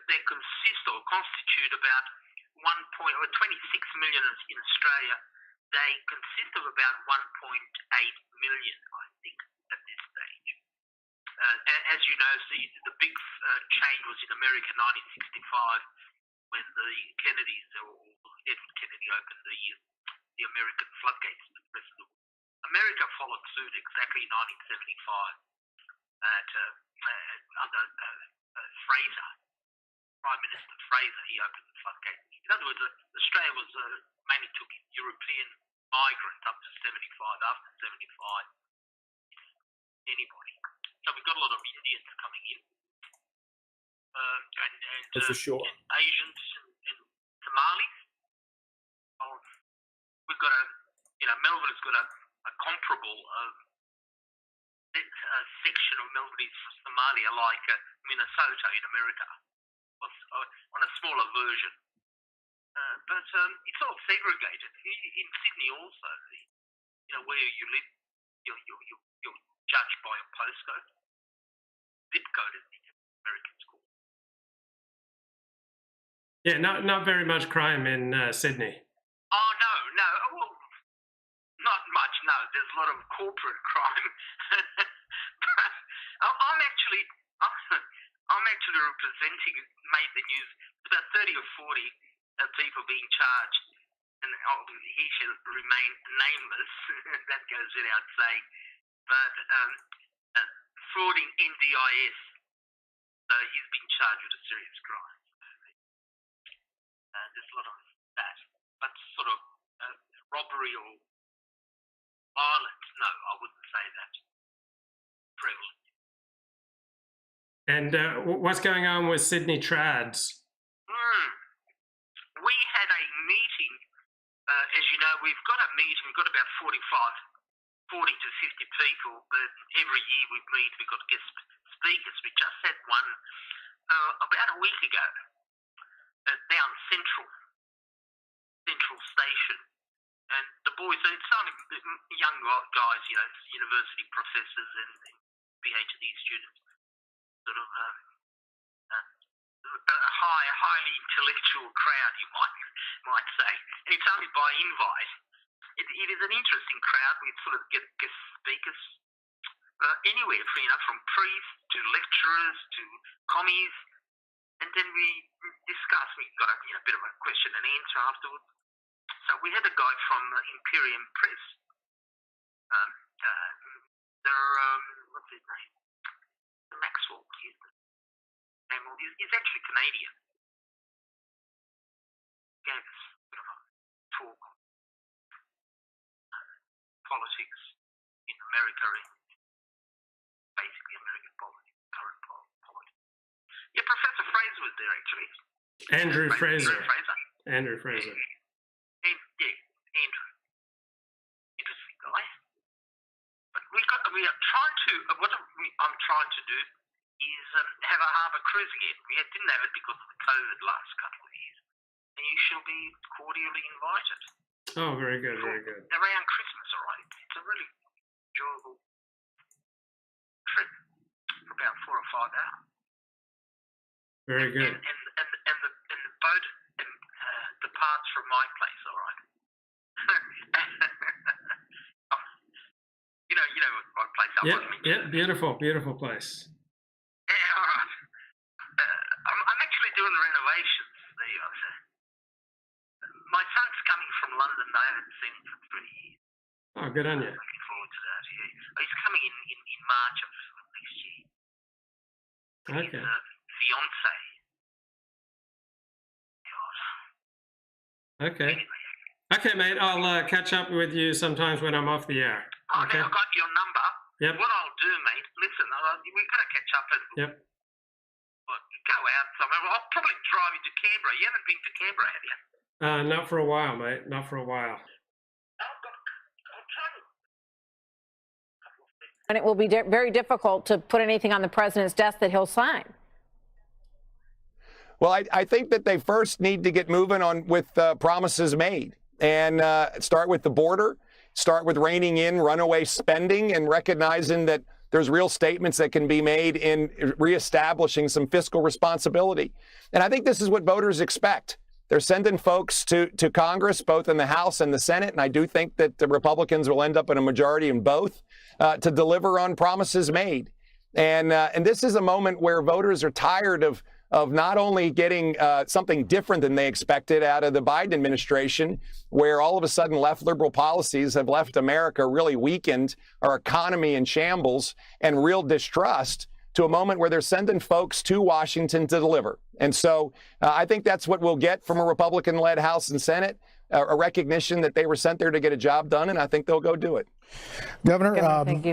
They constitute about 26 million in Australia. They consist of about 1.8 million, I think, at this stage. As you know, the big change was in America in 1965 when the Kennedys, or Edward Kennedy, opened the American floodgates to the rest of the world. America followed suit exactly in 1975 under Fraser, Prime Minister Fraser. He opened the floodgates. In other words, Australia was mainly took European migrants up to 75. After 75, anybody. So we've got a lot of Indians coming in, and
for sure.
Asians and Somalis. We've got Melbourne's got a comparable section of Melbourne is Somalia, like Minnesota in America, on a smaller version. But it's all segregated. In Sydney also, where you live, you're judged by a postcode. Zip code is the American school.
Yeah, not very much crime in Sydney.
Oh, no. Well, not much, no. There's a lot of corporate crime. I'm actually representing, made the news, about 30 or 40 people being charged, and he shall remain nameless. That goes without saying. But frauding NDIS, so he's been charged with a serious crime. There's a lot of that, but sort of robbery or violence, no, I wouldn't say that. Prevalent.
And what's going on with Sydney trads?
We had a meeting, as you know, we've got about 40 to 50 people. Every year we meet, we've got guest speakers. We just had one about a week ago down Central Station. And the boys, it's only young guys, university professors and PhD students, sort of a highly intellectual crowd, you might say. And it's only by invite. It is an interesting crowd. We sort of get guest speakers anywhere, from priests to lecturers to commies, and then we discuss. We've got a bit of a question and answer afterwards. So we had a guy from Imperium Press. What's his name? Maxwell, he's actually Canadian. Gave us a bit of a talk on politics in America, basically American politics, current politics. Yeah, Professor Fraser was there actually.
Andrew Fraser.
Andrew Fraser. Andrew. Interesting guy. But we are trying to, I'm trying to do is have a harbour cruise again. We didn't have it because of the COVID last couple of years. And you shall be cordially invited.
Oh, very good, very good.
Around Christmas, all right. It's a really enjoyable trip for about 4 or 5 hours.
Very good.
And the boat departs from my place, all right. you know my place.
Yeah, beautiful, beautiful place.
Yeah, all right. I'm actually doing renovations. There you are, sir. My son's coming from London. I haven't seen him for 3 years.
Oh, good on you.
Looking forward to that. Yeah. He's coming in March of next year.
Okay.
His fiance.
Okay. Okay, mate. I'll catch up with you sometimes when I'm off the air. Okay.
I've got your number.
Yep.
What I'll do, mate, listen, we've got to catch up and go out somewhere. I'll probably drive you to Canberra. You haven't been to Canberra, have you?
Not for a while, mate. Not for a while.
And it will be very difficult to put anything on the president's desk that he'll sign.
Well, I think that they first need to get moving on with promises made and start with the border, start with reining in runaway spending and recognizing that there's real statements that can be made in reestablishing some fiscal responsibility. And I think this is what voters expect. They're sending folks to Congress, both in the House and the Senate, and I do think that the Republicans will end up in a majority in both to deliver on promises made. And this is a moment where voters are tired of not only getting something different than they expected out of the Biden administration, where all of a sudden left liberal policies have left America really weakened, our economy in shambles, and real distrust, to a moment where they're sending folks to Washington to deliver. And so I think that's what we'll get from a Republican-led House and Senate, a recognition that they were sent there to get a job done, and I think they'll go do it.
Governor,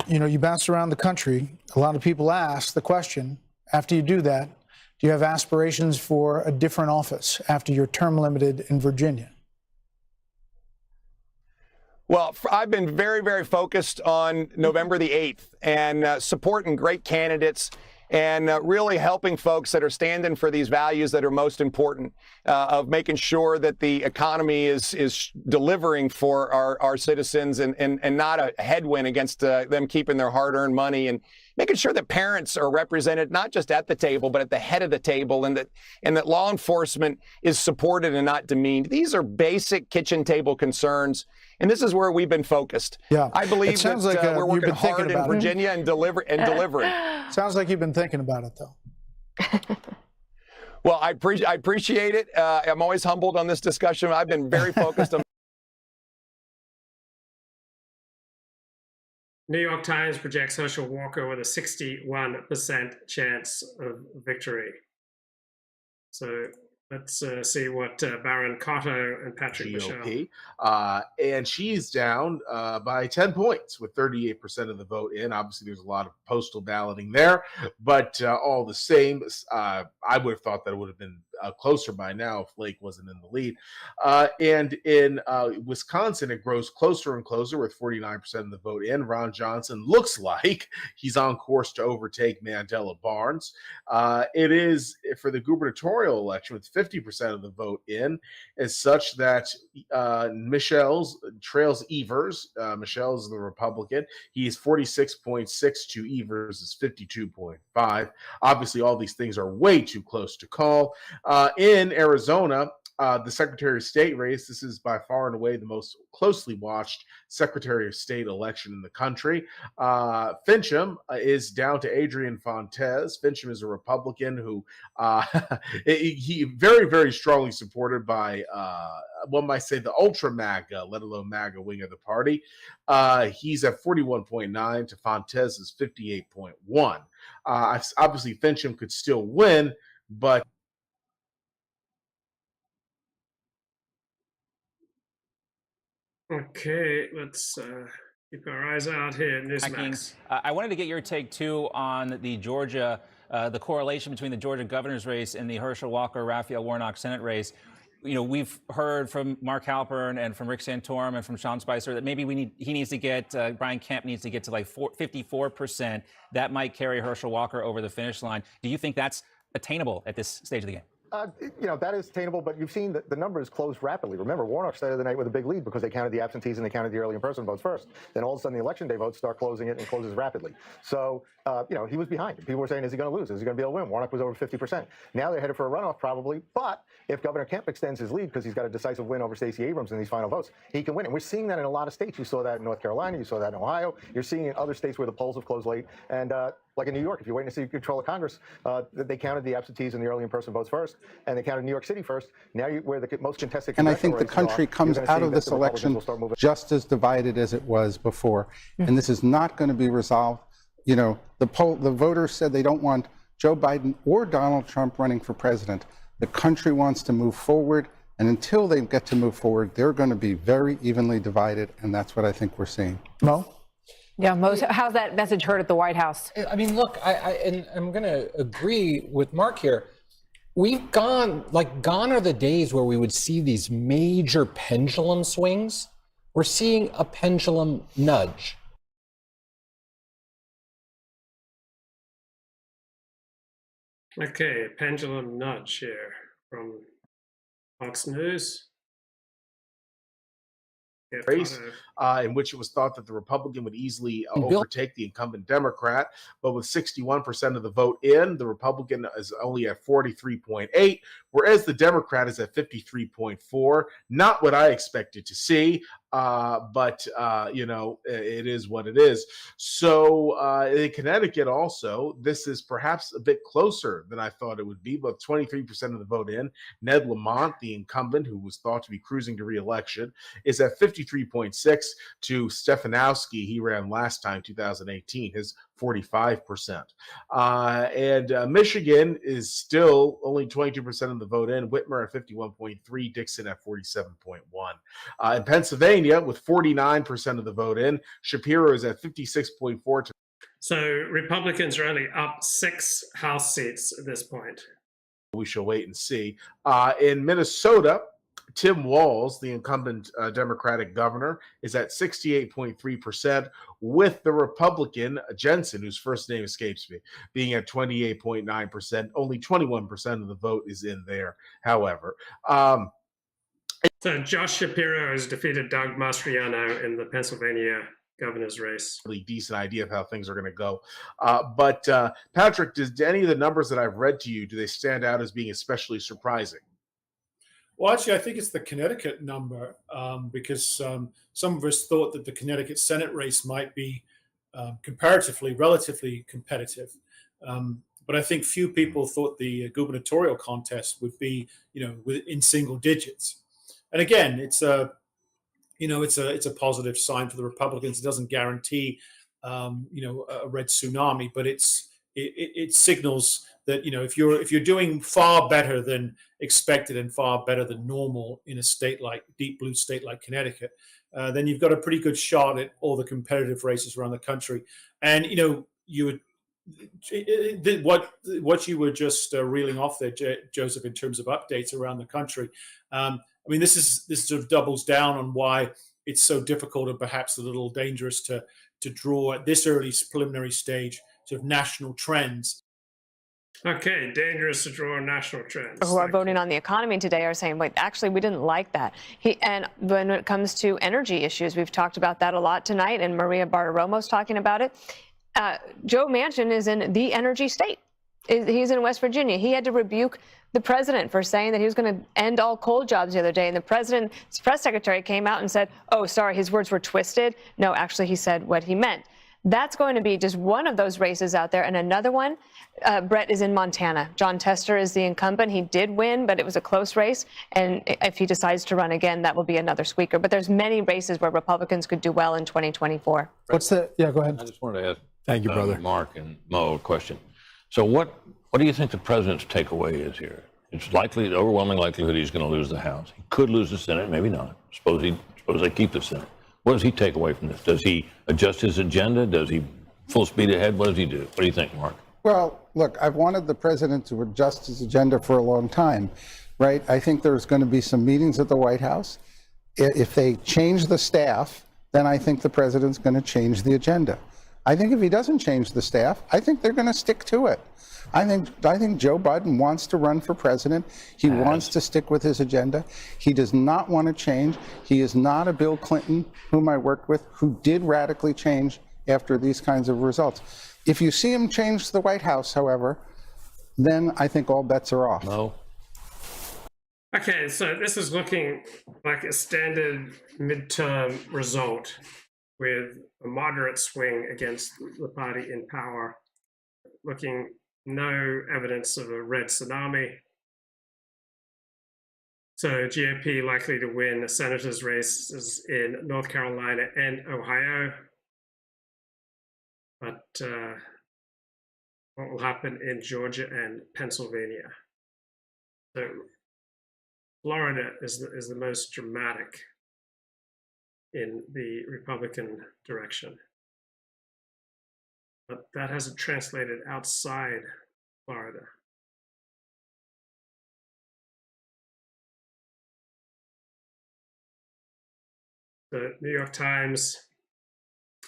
you bounce around the country. A lot of people ask the question, after you do that, do you have aspirations for a different office after you're term limited in Virginia?
Well, I've been very, very focused on November the 8th and supporting great candidates and really helping folks that are standing for these values that are most important, of making sure that the economy is delivering for our citizens and not a headwind against them keeping their hard-earned money, and making sure that parents are represented not just at the table, but at the head of the table, and that law enforcement is supported and not demeaned. These are basic kitchen table concerns, and this is where we've been focused.
Yeah,
I believe that
like
we're working hard in Virginia and delivering.
Sounds like you've been thinking about it, though.
Well, I appreciate it. I'm always humbled on this discussion. I've been very focused on.
New York Times projects Herschel Walker with a 61% chance of victory. So let's see what Baron Cotto and Patrick
GOP. And she's down by 10 points with 38% of the vote in. Obviously, there's a lot of postal balloting there, but all the same, I would have thought that it would have been closer by now if Lake wasn't in the lead. And in Wisconsin, it grows closer and closer with 49% of the vote in. Ron Johnson looks like he's on course to overtake Mandela Barnes. It is for the gubernatorial election with 50% of the vote in, is such that Michelle's trails Evers. Michelle is the Republican. He is 46.6 to Evers is 52.5. Obviously, all these things are way too close to call. In Arizona, the Secretary of State race, this is by far and away the most closely watched Secretary of State election in the country. Fincham is down to Adrian Fontes. Fincham is a Republican who he very, very strongly supported by one might say the ultra MAGA, let alone MAGA wing of the party. He's at 41.9 to Fontes' 58.1. Obviously, Fincham could still win, but
okay, let's keep our eyes out here. Newsmax.
I wanted to get your take too on the Georgia, the correlation between the Georgia governor's race and the Herschel Walker, Raphael Warnock Senate race. You know, we've heard from Mark Halpern and from Rick Santorum and from Sean Spicer that maybe he needs to get, Brian Kemp needs to get to like 54%. That might carry Herschel Walker over the finish line. Do you think that's attainable at this stage of the game?
You know, that is attainable, but you've seen that the numbers close rapidly. Remember, Warnock started the night with a big lead because they counted the absentees and they counted the early in-person votes first. Then all of a sudden the election day votes start closing it and closes rapidly. So, you know, he was behind. People were saying, is he going to lose? Is he going to be able to win? Warnock was over 50%. Now they're headed for a runoff probably, but if Governor Kemp extends his lead because he's got a decisive win over Stacey Abrams in these final votes, he can win. And we're seeing that in a lot of states. You saw that in North Carolina. You saw that in Ohio. You're seeing it in other states where the polls have closed late. And like in New York, if you're waiting to see control of Congress, they counted the absentees and the early in-person votes first, and they counted New York City first. Now where the most contested
and I think the country comes out of this election just as divided as it was before. And this is not going to be resolved. You know, the voters said they don't want Joe Biden or Donald Trump running for president. The country wants to move forward, and until they get to move forward, they're going to be very evenly divided, and that's what I think we're seeing.
Mo?
Yeah, Mo, how's that message heard at the White House?
I mean, look, I'm going to agree with Mark here. We've gone are the days where we would see these major pendulum swings. We're seeing a pendulum nudge.
Okay, pendulum nudge here from Fox News.
Race in which it was thought that the Republican would easily overtake the incumbent Democrat, but with 61% of the vote in, the Republican is only at 43.8, whereas the Democrat is at 53.4. Not what I expected to see, but you know, it is what it is. So in Connecticut also, this is perhaps a bit closer than I thought it would be, but 23% of the vote in. Ned Lamont, the incumbent who was thought to be cruising to re-election, is at 53.6 to Stefanowski. He ran last time, 2018, his 45%. And Michigan is still only 22% of the vote in. Whitmer at 51.3, Dixon at 47.1. In Pennsylvania, with 49% of the vote in, Shapiro is at 56.4.
So Republicans are only up 6 House seats at this point.
We shall wait and see. In Minnesota, Tim Walz, the incumbent Democratic governor, is at 68.3%, with the Republican Jensen, whose first name escapes me, being at 28.9%. Only 21% of the vote is in there, however.
So Josh Shapiro has defeated Doug Mastriano in the Pennsylvania governor's race.
Really decent idea of how things are going to go. But Patrick, do any of the numbers that I've read to you, do they stand out as being especially surprising?
Well, actually, I think it's the Connecticut number because some of us thought that the Connecticut Senate race might be relatively competitive. But I think few people thought the gubernatorial contest would be, in single digits. And again, it's a positive sign for the Republicans. It doesn't guarantee, a red tsunami, but it signals that if you're doing far better than expected and far better than normal in a state like deep blue state like Connecticut, then you've got a pretty good shot at all the competitive races around the country. And what you were just reeling off there, Joseph, in terms of updates around the country. This sort of doubles down on why it's so difficult and perhaps a little dangerous to draw at this early preliminary stage sort of national trends.
Okay, dangerous to draw national trends.
Who are voting on the economy today are saying, wait, actually, we didn't like that. And when it comes to energy issues, we've talked about that a lot tonight, and Maria Bartiromo's talking about it. Joe Manchin is in the energy state. He's in West Virginia. He had to rebuke the president for saying that he was going to end all coal jobs the other day. And the president's press secretary came out and said, oh, sorry, his words were twisted. No, actually, he said what he meant. That's going to be just one of those races out there. And another one, Brett, is in Montana. John Tester is the incumbent. He did win, but it was a close race. And if he decides to run again, that will be another squeaker. But there's many races where Republicans could do well in 2024.
What's the, yeah, go ahead.
I just wanted to ask
Thank you, brother.
Mark and Mo a question. So what do you think the president's takeaway is here? It's likely, the overwhelming likelihood he's going to lose the House. He could lose the Senate, maybe not. Suppose they keep the Senate. What does he take away from this? Does he adjust his agenda? Does he full speed ahead? What does he do? What do you think, Mark?
Well, look, I've wanted the president to adjust his agenda for a long time, right? I think there's going to be some meetings at the White House. If they change the staff, then I think the president's going to change the agenda. I think if he doesn't change the staff, I think they're going to stick to it. I think Joe Biden wants to run for president. He wants to stick with his agenda. He does not want to change. He is not a Bill Clinton, whom I worked with, who did radically change after these kinds of results. If you see him change the White House, however, then I think all bets are off.
No.
Okay, so this is looking like a standard midterm result with a moderate swing against the party in power, looking no evidence of a red tsunami. So GOP likely to win the senators' races in North Carolina and Ohio. But what will happen in Georgia and Pennsylvania? So Florida is the most dramatic in the Republican direction. But that hasn't translated outside Florida. The New York Times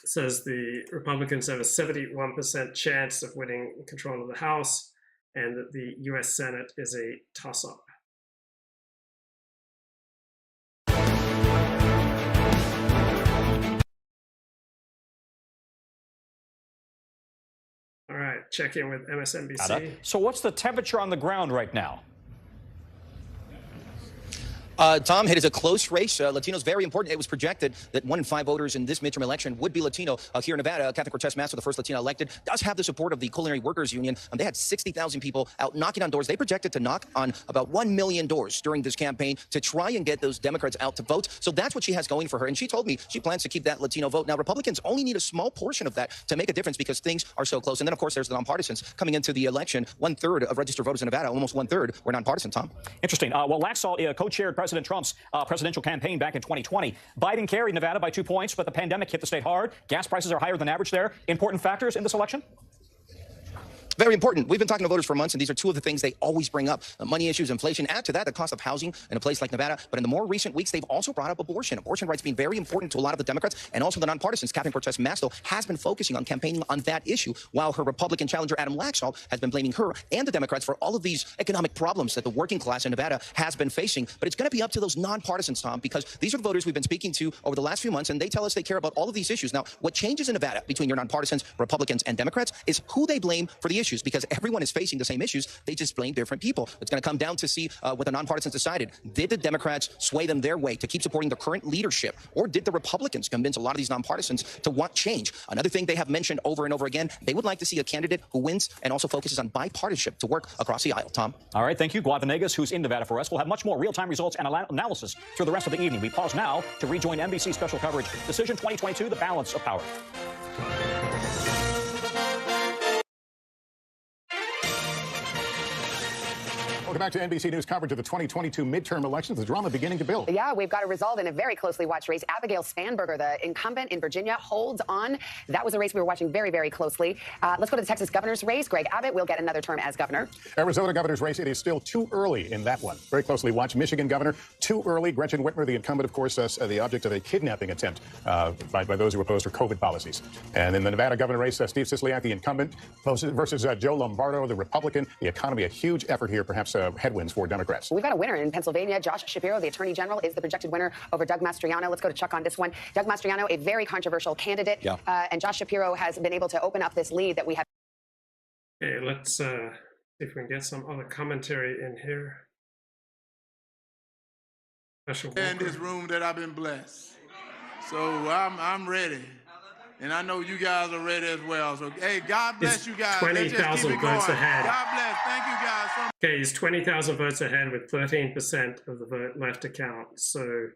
says the Republicans have a 71% chance of winning control of the House, and that the U.S. Senate is a toss-up. All right, check in with MSNBC.
So what's the temperature on the ground right now?
Tom, it is a close race. Latino's very important. It was projected that 1 in 5 voters in this midterm election would be Latino. Here in Nevada, Catherine Cortez Masto, the first Latina elected, does have the support of the Culinary Workers Union. They had 60,000 people out knocking on doors. They projected to knock on about 1 million doors during this campaign to try and get those Democrats out to vote. So that's what she has going for her. And she told me she plans to keep that Latino vote. Now, Republicans only need a small portion of that to make a difference because things are so close. And then, of course, there's the nonpartisans coming into the election. 1/3 of registered voters in Nevada, almost 1/3, were nonpartisan, Tom.
Interesting. Well, Laxalt co-chaired President Trump's presidential campaign back in 2020. Biden carried Nevada by 2 points, but the pandemic hit the state hard. Gas prices are higher than average there. Important factors in this election?
Very important. We've been talking to voters for months, and these are two of the things they always bring up. Money issues, inflation. Add to that the cost of housing in a place like Nevada. But in the more recent weeks, they've also brought up abortion. Abortion rights being very important to a lot of the Democrats and also the nonpartisans. Catherine Cortez Masto has been focusing on campaigning on that issue, while her Republican challenger, Adam Laxalt, has been blaming her and the Democrats for all of these economic problems that the working class in Nevada has been facing. But it's going to be up to those nonpartisans, Tom, because these are the voters we've been speaking to over the last few months, and they tell us they care about all of these issues. Now, what changes in Nevada between your nonpartisans, Republicans, and Democrats is who they blame for the issues, because everyone is facing the same issues. They just blame different people. It's going to come down to see what the nonpartisans decided. Did the Democrats sway them their way to keep supporting the current leadership, or did the Republicans convince a lot of these nonpartisans to want change? Another thing they have mentioned over and over again, they would like to see a candidate who wins and also focuses on bipartisanship to work across the aisle. Tom.
All right, thank you. Guad Venegas, who's in Nevada for us, will have much more real-time results and analysis through the rest of the evening. We pause now to rejoin NBC special coverage, Decision 2022, The Balance of Power.
Welcome back to NBC News coverage of the 2022 midterm elections. The drama beginning to build.
Yeah, we've got a result in a very closely watched race. Abigail Spanberger, the incumbent in Virginia, holds on. That was a race we were watching very, very closely. Let's go to the Texas governor's race. Greg Abbott will get another term as governor. Arizona governor's race, it is still too early in that one. Very closely watched. Michigan governor, too early. Gretchen Whitmer, the incumbent, of course, the object of a kidnapping attempt by those who oppose her COVID policies. And in the Nevada governor race, Steve Sisolak, the incumbent, versus Joe Lombardo, the Republican. The economy, a huge effort here, perhaps headwinds for Democrats. We've got a winner in Pennsylvania. Josh Shapiro, the attorney general, is the projected winner over Doug Mastriano. Let's go to Chuck on this one. Doug Mastriano, a very controversial candidate, and Josh Shapiro has been able to open up this lead that we have.
Okay, let's See if we can get some other commentary in here.
In this room that I've been blessed. So I'm ready. And I know you guys are ready as well. So, hey, God bless you guys.
20,000 votes ahead.
God bless. Thank you guys so much.
Okay, he's 20,000 votes ahead with 13% of the vote left to count. So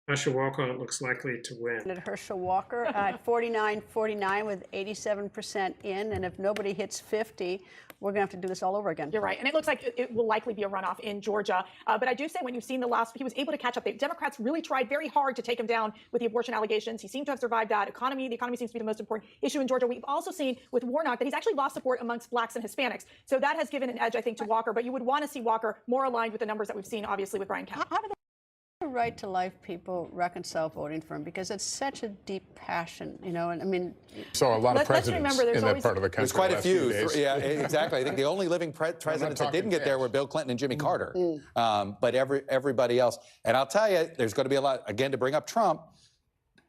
Herschel Walker looks likely to win.
Herschel Walker at 49-49 with 87% in. And if nobody hits 50, we're going to have to do this all over again.
You're right. And it looks like it will likely be a runoff in Georgia. But I do say when you've seen the last, he was able to catch up. The Democrats really tried very hard to take him down with the abortion allegations. He seemed to have survived that. The economy seems to be the most important issue in Georgia. We've also seen with Warnock that he's actually lost support amongst blacks and Hispanics. So that has given an edge, I think, to Walker. But you would want to see Walker more aligned with the numbers that we've seen, obviously, with Brian Kemp.
How do the right to life people reconcile voting for him? Because it's such a deep passion, you know, and I mean...
So a lot of presidents in that part of the country.
There's quite a few.
Yeah,
exactly. I think the only living presidents that didn't get there were Bill Clinton and Jimmy Carter. But everybody else. And I'll tell you, there's going to be a lot, again, to bring up Trump,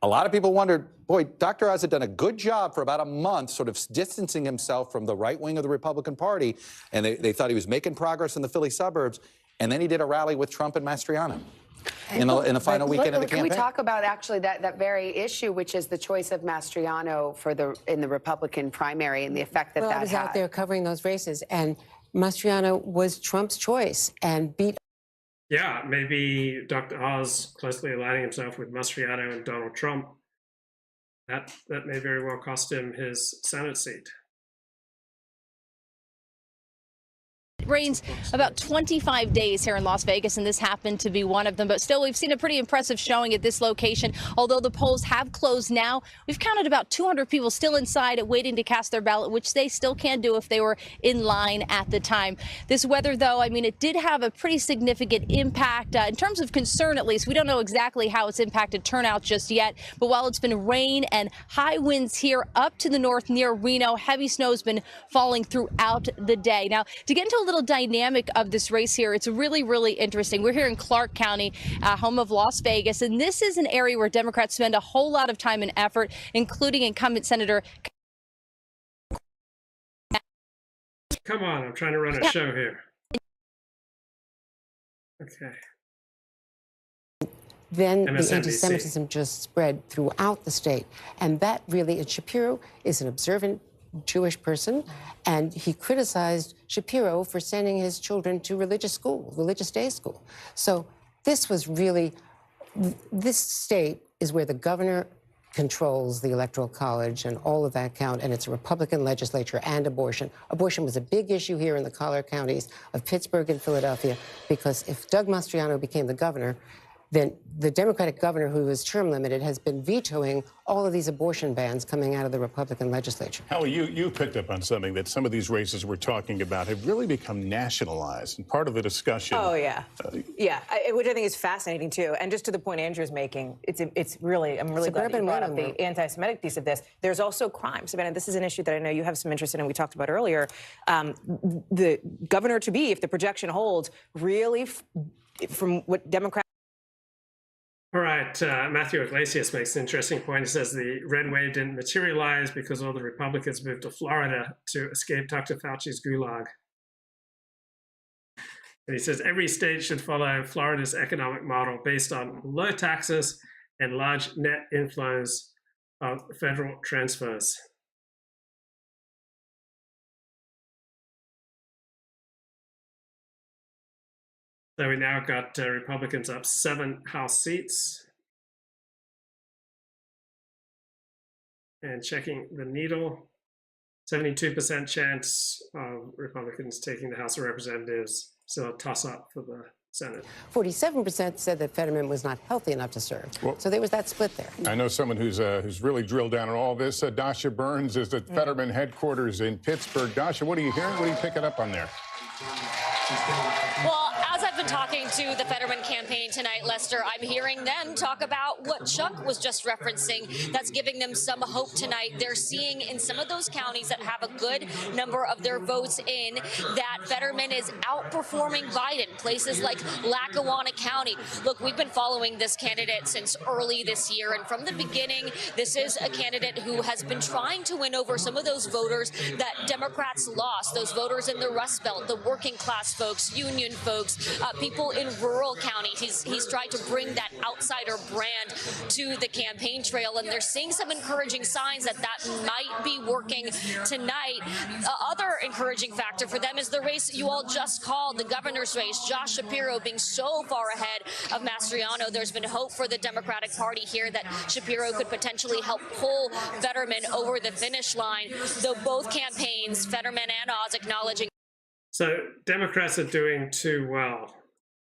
a lot of people wondered, boy, Dr. Oz had done a good job for about a month sort of distancing himself from the right wing of the Republican Party, and they thought he was making progress in the Philly suburbs, and then he did a rally with Trump and Mastriano in the final weekend of the campaign.
Can we talk about actually that very issue, which is the choice of Mastriano in the Republican primary and the effect that
I was out there covering those races, and Mastriano was Trump's choice and beat.
Yeah, maybe Dr. Oz closely aligning himself with Mastriano and Donald Trump. That may very well cost him his Senate seat.
Rains about 25 days here in Las Vegas, and this happened to be one of them. But still, we've seen a pretty impressive showing at this location. Although the polls have closed now, we've counted about 200 people still inside waiting to cast their ballot, which they still can do if they were in line at the time. This weather, though, I mean, it did have a pretty significant impact. In terms of concern, at least, we don't know exactly how it's impacted turnout just yet. But while it's been rain and high winds here up to the north near Reno, heavy snow has been falling throughout the day. Now, to get into a little dynamic of this race here, it's really, really interesting. We're here in Clark County, home of Las Vegas, and this is an area where Democrats spend a whole lot of time and effort, including incumbent Senator.
Come on, I'm trying to run a show here. Okay.
Then the
MSNBC.
anti-Semitism just spread throughout the state. And that really, and Shapiro is an observant Jewish person, and he criticized Shapiro for sending his children to religious day school. So this was really, this state is where the governor controls the Electoral College and all of that count, and it's a Republican legislature and abortion. Abortion was a big issue here in the collar counties of Pittsburgh and Philadelphia, because if Doug Mastriano became the governor, then the Democratic governor, who is term limited, has been vetoing all of these abortion bans coming out of the Republican legislature.
Howie, you picked up on something that some of these races we're talking about have really become nationalized, and part of the discussion.
Oh yeah, which I think is fascinating too. And just to the point Andrew's making, it's really, I'm really glad that you brought up the anti-Semitic piece of this. There's also crime. Savannah, this is an issue that I know you have some interest in, and we talked about earlier. The governor-to-be, if the projection holds, really, from what Democrats.
All right, Matthew Iglesias makes an interesting point. He says the red wave didn't materialize because all the Republicans moved to Florida to escape Dr. Fauci's gulag. And he says every state should follow Florida's economic model based on low taxes and large net inflows of federal transfers. So we now got Republicans up 7 House seats. And checking the needle, 72% chance of Republicans taking the House of Representatives. Still a toss-up for the Senate.
47% said that Fetterman was not healthy enough to serve. Well, so there was that split there.
I know someone who's really drilled down on all this. Dasha Burns is at Fetterman headquarters in Pittsburgh. Dasha, what are you hearing? What are you picking up on there?
Well, as I've been
in talking to the Fetterman campaign tonight, Lester, I'm hearing them talk about what Chuck was just referencing that's giving them some hope tonight. They're seeing in some of those counties that have a good number of their votes in that Fetterman is outperforming Biden, places like Lackawanna County. Look, we've been following this candidate since early this year, and from the beginning, this is a candidate who has been trying to win over some of those voters that Democrats lost, those voters in the Rust Belt, the working class folks, union folks, people in rural counties. He's tried to bring that outsider brand to the campaign trail, and they're seeing some encouraging signs that might be working tonight. Other encouraging factor for them is the race you all just called, the governor's race. Josh Shapiro being so far ahead of Mastriano. There's been hope for the Democratic Party here that Shapiro could potentially help pull Fetterman over the finish line, though both campaigns, Fetterman and Oz, acknowledging.
So Democrats are doing too well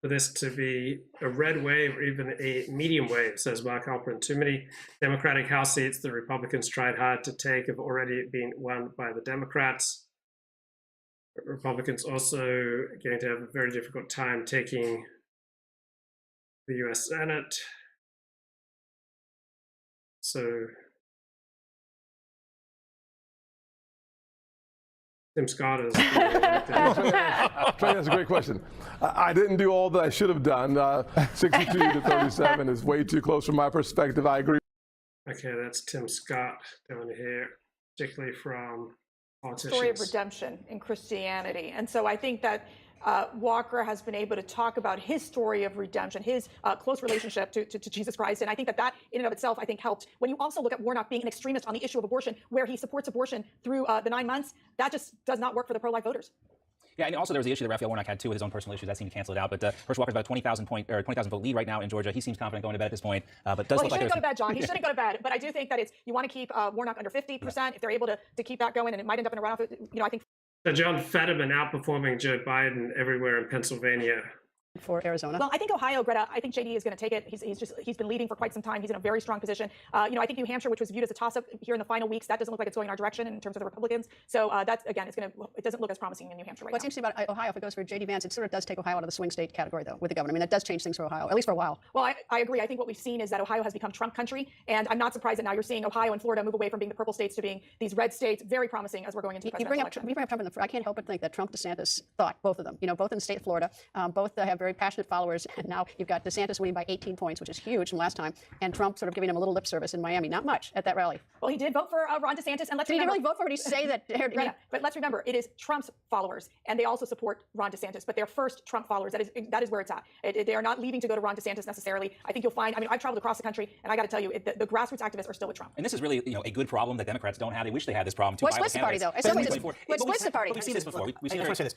for this to be a red wave or even a medium wave, says Mark Halperin. Too many Democratic House seats the Republicans tried hard to take have already been won by the Democrats. Republicans also going to have a very difficult time taking the US Senate. So Tim Scott is.
That's a great question. I didn't do all that I should have done. 62 to 37 is way too close from my perspective. I agree.
Okay, that's Tim Scott down here, particularly from politicians.
Story of redemption in Christianity. And so I think that Walker has been able to talk about his story of redemption, his close relationship to Jesus Christ. And I think that in and of itself, I think helped. When you also look at Warnock being an extremist on the issue of abortion, where he supports abortion through the 9 months, that just does not work for the pro-life voters.
Yeah, and also there was the issue that Raphael Warnock had too with his own personal issues. That seemed to cancel it out. But Herschel Walker's about a 20,000 vote lead right now in Georgia. He seems confident going to bed at this point. But does
well,
look
he
like
shouldn't go to bed, John. He shouldn't go to bed. But I do think that you want to keep Warnock under 50%. If they're able to keep that going, and it might end up in a runoff. I think.
So John Fetterman outperforming Joe Biden everywhere in Pennsylvania.
For Arizona.
Well, I think Ohio, Greta, I think JD is going to take it. He's been leading for quite some time. He's in a very strong position. I think New Hampshire, which was viewed as a toss-up here in the final weeks, that doesn't look like it's going our direction in terms of the Republicans. So that's, again, it doesn't look as promising in New Hampshire right now.
What's interesting about Ohio, if it goes for JD Vance, it sort of does take Ohio out of the swing state category, though, with the governor. I mean, that does change things for Ohio, at least for a while.
Well, I agree. I think what we've seen is that Ohio has become Trump country, and I'm not surprised that now you're seeing Ohio and Florida move away from being the purple states to being these red states. Very promising as we're going into the presidential election.
You bring up Trump, I can't help but think that Trump DeSantis thought, both of them, both in the state of Florida, both have very passionate followers. And now you've got DeSantis winning by 18 points, which is huge from last time, and Trump sort of giving him a little lip service in Miami. Not much at that rally.
Well, he did vote for Ron DeSantis, and let's remember.
Did he really vote for him? Did he say that?
Right, but let's remember, it is Trump's followers, and they also support Ron DeSantis, but they're first Trump followers. That is where it's at. They are not leaving to go to Ron DeSantis necessarily. I think you'll find, I've traveled across the country, and I got to tell you, the grassroots activists are still with Trump.
And this is really, a good problem that Democrats don't have. They wish they had this problem.
What splits the party, though? What splits the party?
We've seen this before.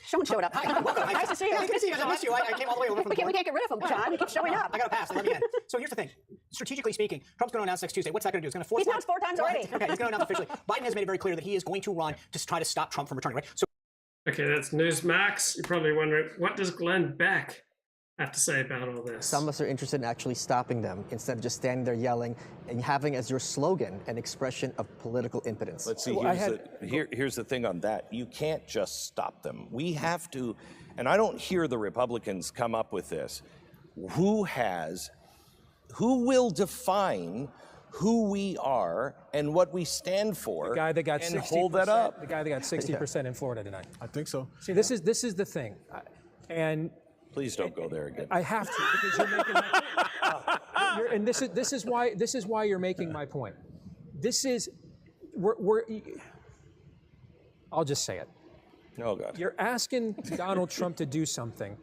Someone showed up. Nice to see you.
Good to see you guys. I missed you. I came all the way over from the
We can't get rid of him, John. He keeps showing up.
I got to pass. Let me in. So here's the thing. Strategically speaking, Trump's going to announce next Tuesday. What's that going to do? It's going to force.
He's announced 4 times already.
Okay, he's going to announce officially. Biden has made it very clear that he is going to run to try to stop Trump from returning. Right. So.
Okay, that's Newsmax. You're probably wondering, what does Glenn Beck have to say about all this?
Some of us are interested in actually stopping them instead of just standing there yelling and having as your slogan an expression of political impotence.
Let's see, here's the thing on that. You can't just stop them. We have to, and I don't hear the Republicans come up with this. Who will define who we are and what we stand for,
the guy that got
and
60%,
hold that up?
The guy that got 60% in Florida tonight.
I think so.
See, this is the thing, and
please don't go there again.
I have to, because you're making my point. And this is why you're making my point. I'll just say it.
Oh God.
You're asking Donald Trump to do something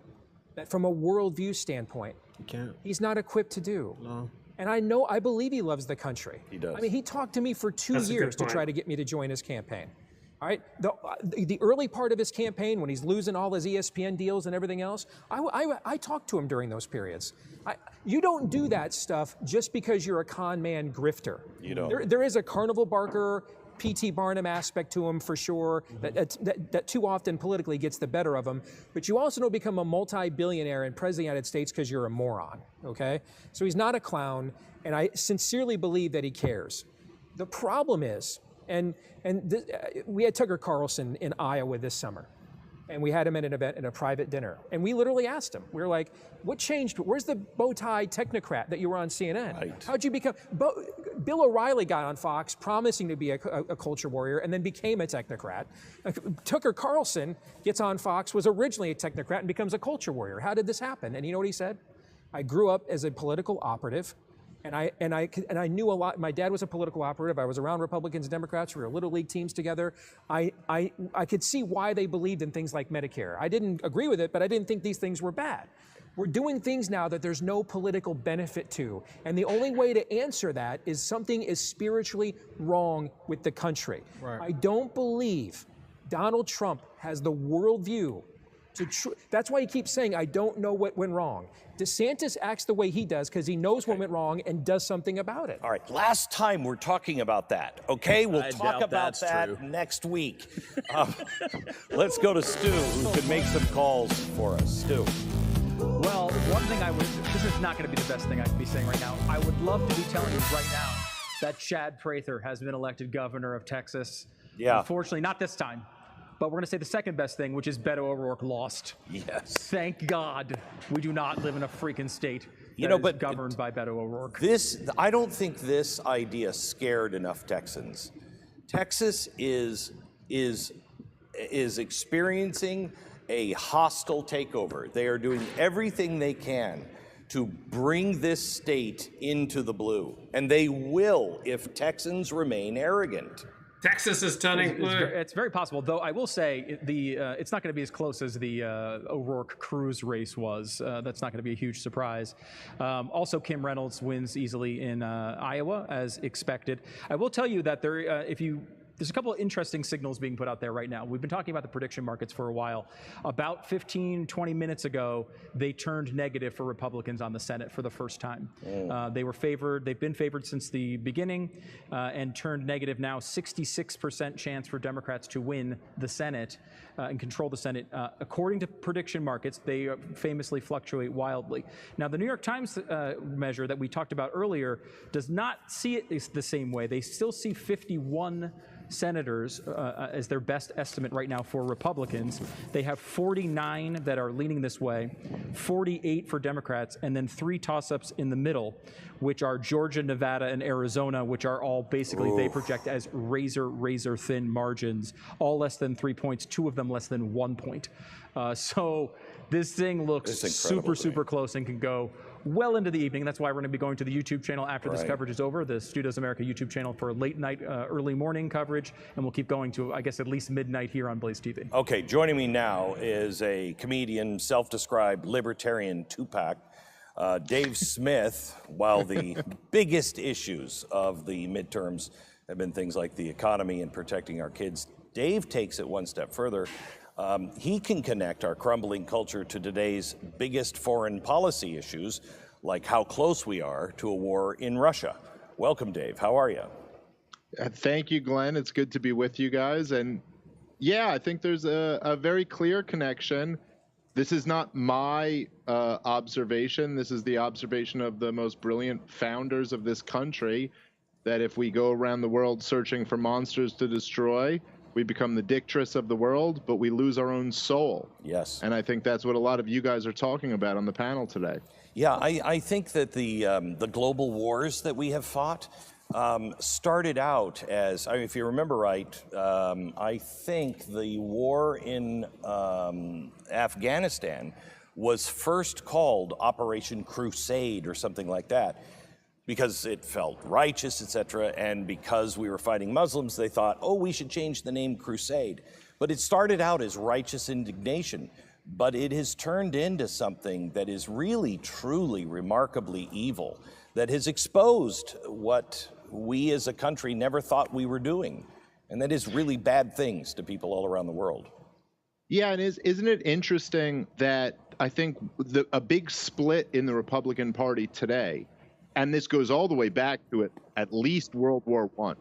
that, from a worldview standpoint, he's not equipped to do.
No.
And I believe he loves the country.
He does.
He talked to me for 2 years to try to get me to join his campaign. All right, the early part of his campaign, when he's losing all his ESPN deals and everything else, I talked to him during those periods. You don't do that stuff just because you're a con man grifter.
You don't.
There is a carnival barker, P.T. Barnum aspect to him for sure, that too often politically gets the better of him. But you also don't become a multi-billionaire and president of the United States because you're a moron, okay? So he's not a clown, and I sincerely believe that he cares. The problem is, we had Tucker Carlson in Iowa this summer. And we had him at an event in a private dinner. And we literally asked him, we were like, what changed? Where's the bow tie technocrat that you were on CNN?
Right.
How'd you become? Bill O'Reilly got on Fox promising to be a culture warrior and then became a technocrat. Tucker Carlson gets on Fox, was originally a technocrat and becomes a culture warrior. How did this happen? And you know what he said? I grew up as a political operative. And I knew a lot. My dad was a political operative. I was around Republicans and Democrats. We were little league teams together. I could see why they believed in things like Medicare. I didn't agree with it, but I didn't think these things were bad. We're doing things now that there's no political benefit to. And the only way to answer that is something is spiritually wrong with the country. Right. I don't believe Donald Trump has the worldview to that's why he keeps saying, I don't know what went wrong. DeSantis acts the way he does because he knows what went wrong and does something about it.
All right, last time we're talking about that, okay? We'll talk about that next week. Let's go to Stu, who can make some calls for us. Stu.
Well, one thing this is not going to be the best thing I could be saying right now. I would love to be telling you right now that Chad Prather has been elected governor of Texas.
Yeah.
Unfortunately, not this time. But we're going to say the second best thing, which is Beto O'Rourke lost.
Yes.
Thank God we do not live in a freaking state but governed by Beto O'Rourke.
I don't think this idea scared enough Texans. Texas is experiencing a hostile takeover. They are doing everything they can to bring this state into the blue. And they will if Texans remain arrogant.
Texas is turning blue.
It's very possible, though I will say it's not going to be as close as the O'Rourke-Cruz race was. That's not going to be a huge surprise. Also, Kim Reynolds wins easily in Iowa, as expected. I will tell you that there's a couple of interesting signals being put out there right now. We've been talking about the prediction markets for a while. About 15, 20 minutes ago, they turned negative for Republicans on the Senate for the first time. They were favored. They've been favored since the beginning and turned negative now. 66% chance for Democrats to win the Senate and control the Senate. According to prediction markets, they famously fluctuate wildly. Now, the New York Times measure that we talked about earlier does not see it the same way. They still see 51 senators as their best estimate right now for Republicans. They have 49 that are leaning this way, 48 for Democrats, and then 3 toss-ups in the middle, which are Georgia, Nevada, and Arizona, which are all basically, they project as razor thin margins, all less than 3 points, 2 of them less than 1 point. So this thing looks super close and can go well into the evening. That's why we're going to be going to the YouTube channel after this coverage is over, the Studios America YouTube channel for late night, early morning coverage, and we'll keep going to, I guess, at least midnight here on Blaze TV.
Okay, joining me now is a comedian, self-described libertarian two-pack, Dave Smith. While the biggest issues of the midterms have been things like the economy and protecting our kids, Dave takes it one step further. He can connect our crumbling culture to today's biggest foreign policy issues, like how close we are to a war in Russia. Welcome, Dave. How are you?
Thank you, Glenn. It's good to be with you guys. And yeah, I think there's a very clear connection. This is not my observation. This is the observation of the most brilliant founders of this country, that if we go around the world searching for monsters to destroy, we become the dictatress of the world, but we lose our own soul.
Yes.
And I think that's what a lot of you guys are talking about on the panel today.
Yeah, I think that the global wars that we have fought started out as, if you remember right, I think the war in Afghanistan was first called Operation Crusade or something like that, because it felt righteous, etc. And because we were fighting Muslims, they thought, oh, we should change the name Crusade. But it started out as righteous indignation, but it has turned into something that is really, truly, remarkably evil, that has exposed what we as a country never thought we were doing. And that is really bad things to people all around the world.
Yeah, and isn't it interesting that I think a big split in the Republican Party today, and this goes all the way back to at least World War I,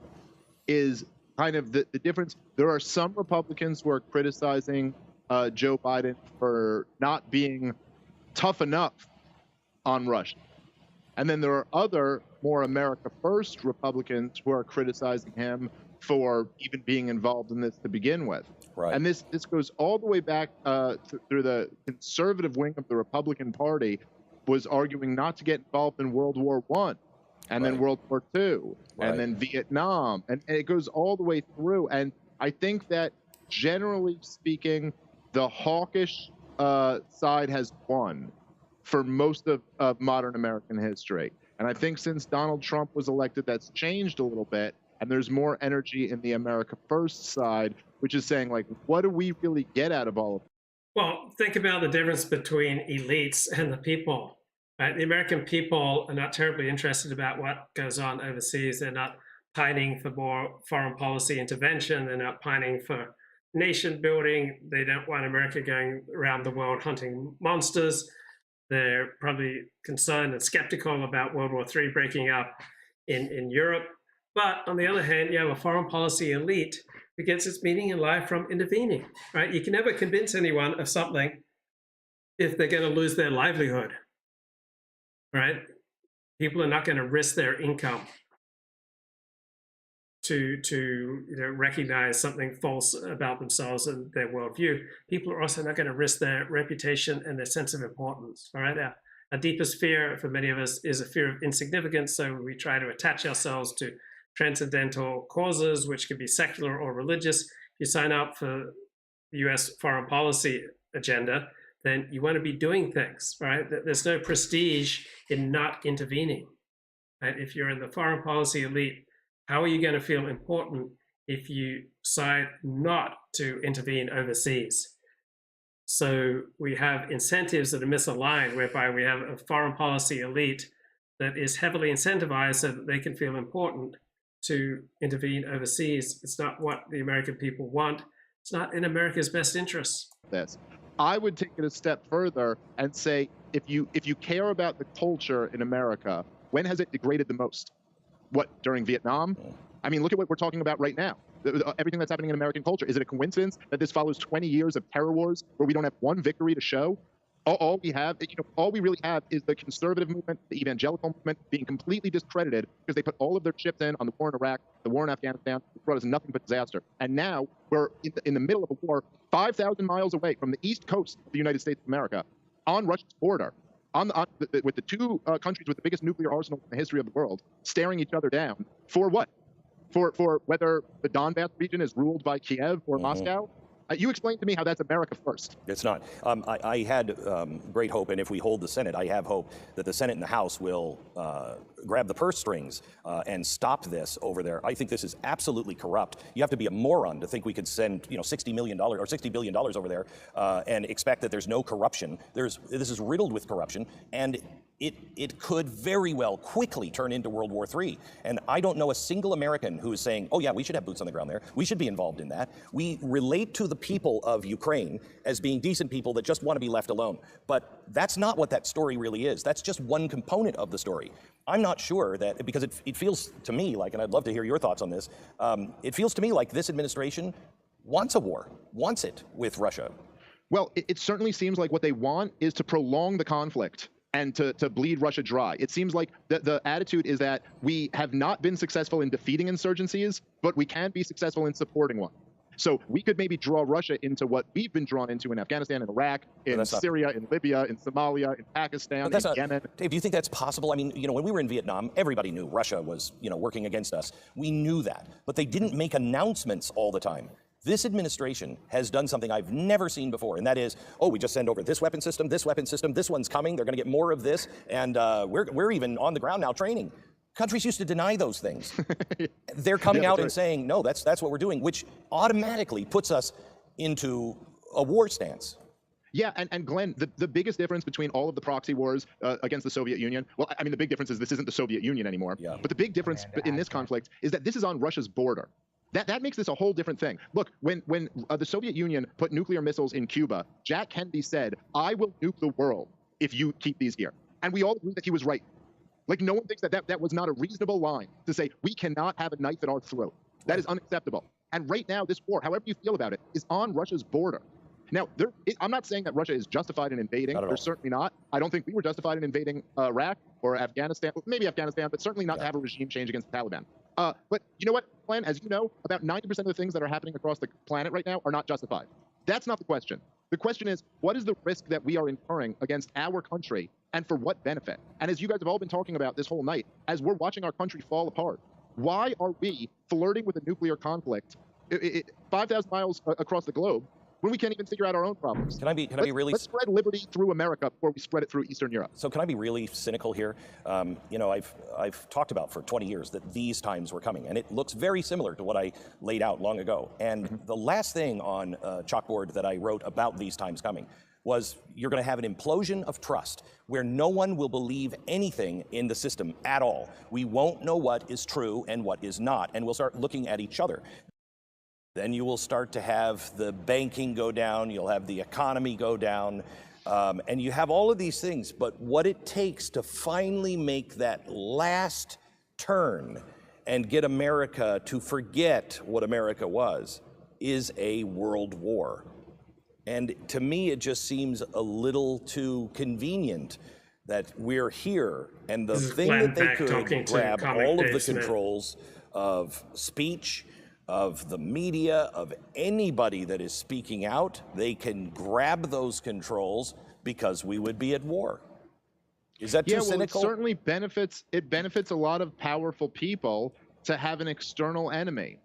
is kind of the difference. There are some Republicans who are criticizing Joe Biden for not being tough enough on Russia. And then there are other more America First Republicans who are criticizing him for even being involved in this to begin with.
Right.
And this goes all the way back through the conservative wing of the Republican Party was arguing not to get involved in World War I and then World War II and then Vietnam. And it goes all the way through. And I think that generally speaking, the hawkish side has won for most of modern American history. And I think since Donald Trump was elected, that's changed a little bit. And there's more energy in the America First side, which is saying, like, what do we really get out of all of it?
Well, think about the difference between elites and the people. Right? The American people are not terribly interested about what goes on overseas. They're not pining for more foreign policy intervention. They're not pining for nation building. They don't want America going around the world hunting monsters. They're probably concerned and skeptical about World War III breaking up in Europe. But on the other hand, you have a foreign policy elite who gets its meaning in life from intervening, right? You can never convince anyone of something if they're going to lose their livelihood, right? People are not going to risk their income to recognize something false about themselves and their worldview. People are also not going to risk their reputation and their sense of importance. All right, our deepest fear for many of us is a fear of insignificance. So we try to attach ourselves to transcendental causes, which could be secular or religious. If you sign up for the U.S. foreign policy agenda, then you want to be doing things. Right? There's no prestige in not intervening. Right? If you're in the foreign policy elite, how are you going to feel important if you decide not to intervene overseas? So we have incentives that are misaligned, whereby we have a foreign policy elite that is heavily incentivized so that they can feel important to intervene overseas. It's not what the American people want. It's not in America's best interests.
I would take it a step further and say, if you care about the culture in America, when has it degraded the most? What, during Vietnam? I mean, look at what we're talking about right now. Everything that's happening in American culture. Is it a coincidence that this follows 20 years of terror wars where we don't have one victory to show? All we have, all we really have is the conservative movement, the evangelical movement being completely discredited because they put all of their chips in on the war in Iraq, the war in Afghanistan, which brought us nothing but disaster. And now we're in the middle of a war 5,000 miles away from the east coast of the United States of America, on Russia's border, with the two countries with the biggest nuclear arsenal in the history of the world, staring each other down. For what? For whether the Donbass region is ruled by Kiev or Moscow? You explain to me how that's America first.
It's not. I had great hope, and if we hold the Senate, I have hope that the Senate and the House will grab the purse strings and stop this over there. I think this is absolutely corrupt. You have to be a moron to think we could send $60 million or $60 billion over there and expect that there's no corruption. This is riddled with corruption, and it could very well quickly turn into World War III. And I don't know a single American who is saying, oh yeah, we should have boots on the ground there. We should be involved in that. We relate to the people of Ukraine as being decent people that just want to be left alone. But that's not what that story really is. That's just one component of the story. I'm not sure that, because it feels to me like, and I'd love to hear your thoughts on this, it feels to me like this administration wants a war, wants it with Russia.
Well, it certainly seems like what they want is to prolong the conflict and to bleed Russia dry. It seems like the attitude is that we have not been successful in defeating insurgencies, but we can be successful in supporting one. So we could maybe draw Russia into what we've been drawn into in Afghanistan, in Iraq, in Syria, in Libya, in Somalia, in Pakistan, in Yemen.
Dave, do you think that's possible? I mean, when we were in Vietnam, everybody knew Russia was, working against us. We knew that, but they didn't make announcements all the time. This administration has done something I've never seen before, and that is, oh, we just send over this weapon system, this one's coming, they're going to get more of this, and we're even on the ground now training. Countries used to deny those things. They're coming out and saying, no, that's what we're doing, which automatically puts us into a war stance.
Yeah, and Glenn, the biggest difference between all of the proxy wars against the Soviet Union, well, I mean, the big difference is this isn't the Soviet Union anymore, but the big difference in this conflict is that this is on Russia's border. That makes this a whole different thing. Look, when the Soviet Union put nuclear missiles in Cuba, Jack Kennedy said, I will nuke the world if you keep these here. And we all agree that he was right. Like, no one thinks that was not a reasonable line to say, we cannot have a knife at our throat. That is unacceptable. And right now, this war, however you feel about it, is on Russia's border. Now, I'm not saying that Russia is justified in invading. They're certainly not. I don't think we were justified in invading Iraq or Afghanistan, maybe Afghanistan, but certainly not to have a regime change against the Taliban. But you know what, Glenn? As you know, about 90% of the things that are happening across the planet right now are not justified. That's not the question. The question is, what is the risk that we are incurring against our country, and for what benefit? And as you guys have all been talking about this whole night, as we're watching our country fall apart, why are we flirting with a nuclear conflict 5,000 miles across the globe when we can't even figure out our own problems?
Can I be really?
Let's spread liberty through America before we spread it through Eastern Europe.
So can I be really cynical here? You know, I've talked about for 20 years that these times were coming, and it looks very similar to what I laid out long ago. And the last thing on chalkboard that I wrote about these times coming was you're going to have an implosion of trust where no one will believe anything in the system at all. We won't know what is true and what is not, and we'll start looking at each other. Then you will start to have the banking go down, you'll have the economy go down, and you have all of these things. But what it takes to finally make that last turn and get America to forget what America was is a world war. And to me, it just seems a little too convenient that we're here, and the thing that they could grab all of the controls of speech, of the media, of anybody that is speaking out, they can grab those controls because we would be at war. Is that too cynical?
It certainly benefits a lot of powerful people to have an external enemy.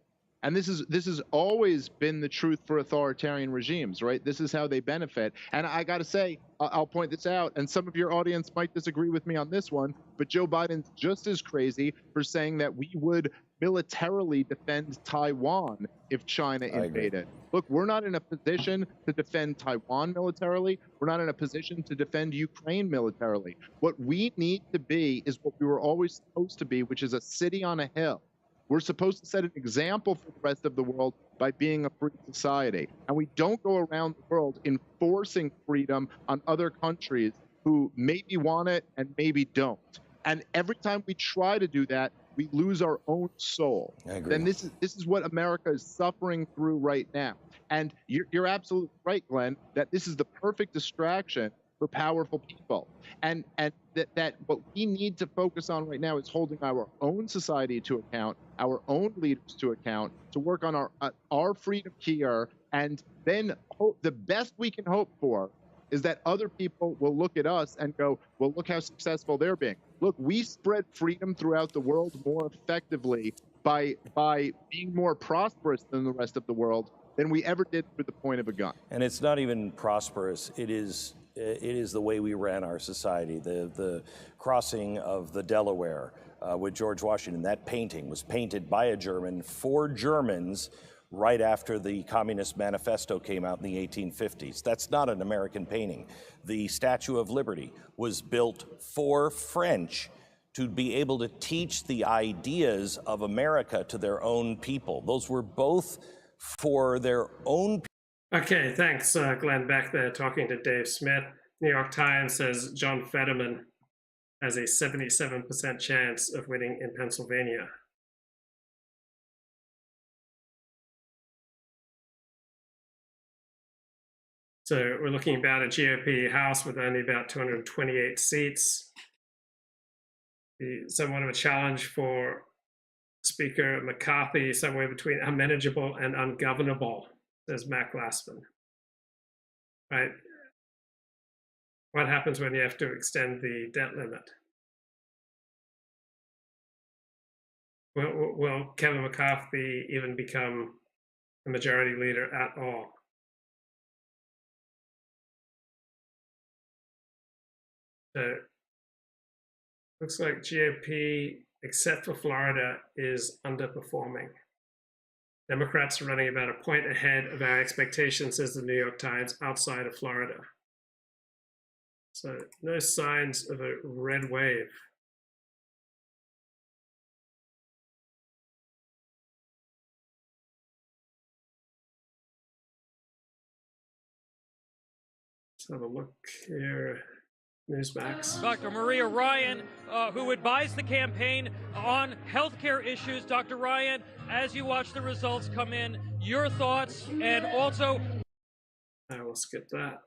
And this has always been the truth for authoritarian regimes, right? This is how they benefit. And I got to say, I'll point this out, and some of your audience might disagree with me on this one, but Joe Biden's just as crazy for saying that we would militarily defend Taiwan if China invaded. Look, we're not in a position to defend Taiwan militarily. We're not in a position to defend Ukraine militarily. What we need to be is what we were always supposed to be, which is a city on a hill. We're supposed to set an example for the rest of the world by being a free society. And we don't go around the world enforcing freedom on other countries who maybe want it and maybe don't. And every time we try to do that, we lose our own soul.
I agree.
And this is what America is suffering through right now. And you're absolutely right, Glenn, that this is the perfect distraction for powerful people. And that what we need to focus on right now is holding our own society to account, our own leaders to account, to work on our freedom here. And then the best we can hope for is that other people will look at us and go, well, look how successful they're being. Look, we spread freedom throughout the world more effectively by being more prosperous than the rest of the world than we ever did through the point of a gun.
And it's not even prosperous. It is the way we ran our society. The crossing of the Delaware with George Washington, that painting was painted by a German for Germans right after the Communist Manifesto came out in the 1850s. That's not an American painting. The Statue of Liberty was built for French to be able to teach the ideas of America to their own people. Those were both for their own people.
Okay, thanks, Glenn. Back there talking to Dave Smith. New York Times says John Fetterman has a 77% chance of winning in Pennsylvania. So we're looking about a GOP House with only about 228 seats. Somewhat of a challenge for Speaker McCarthy, somewhere between unmanageable and ungovernable, says Mac Glassman. Right? What happens when you have to extend the debt limit? Will Kevin McCarthy even become a majority leader at all? So, looks like GOP, except for Florida, is underperforming. Democrats are running about a point ahead of our expectations, says the New York Times, outside of Florida. So no signs of a red wave. Let's have a look here. Newsmax.
Dr. Maria Ryan, who advised the campaign on healthcare issues. Dr. Ryan, as you watch the results come in, your thoughts, and also...
I will skip that.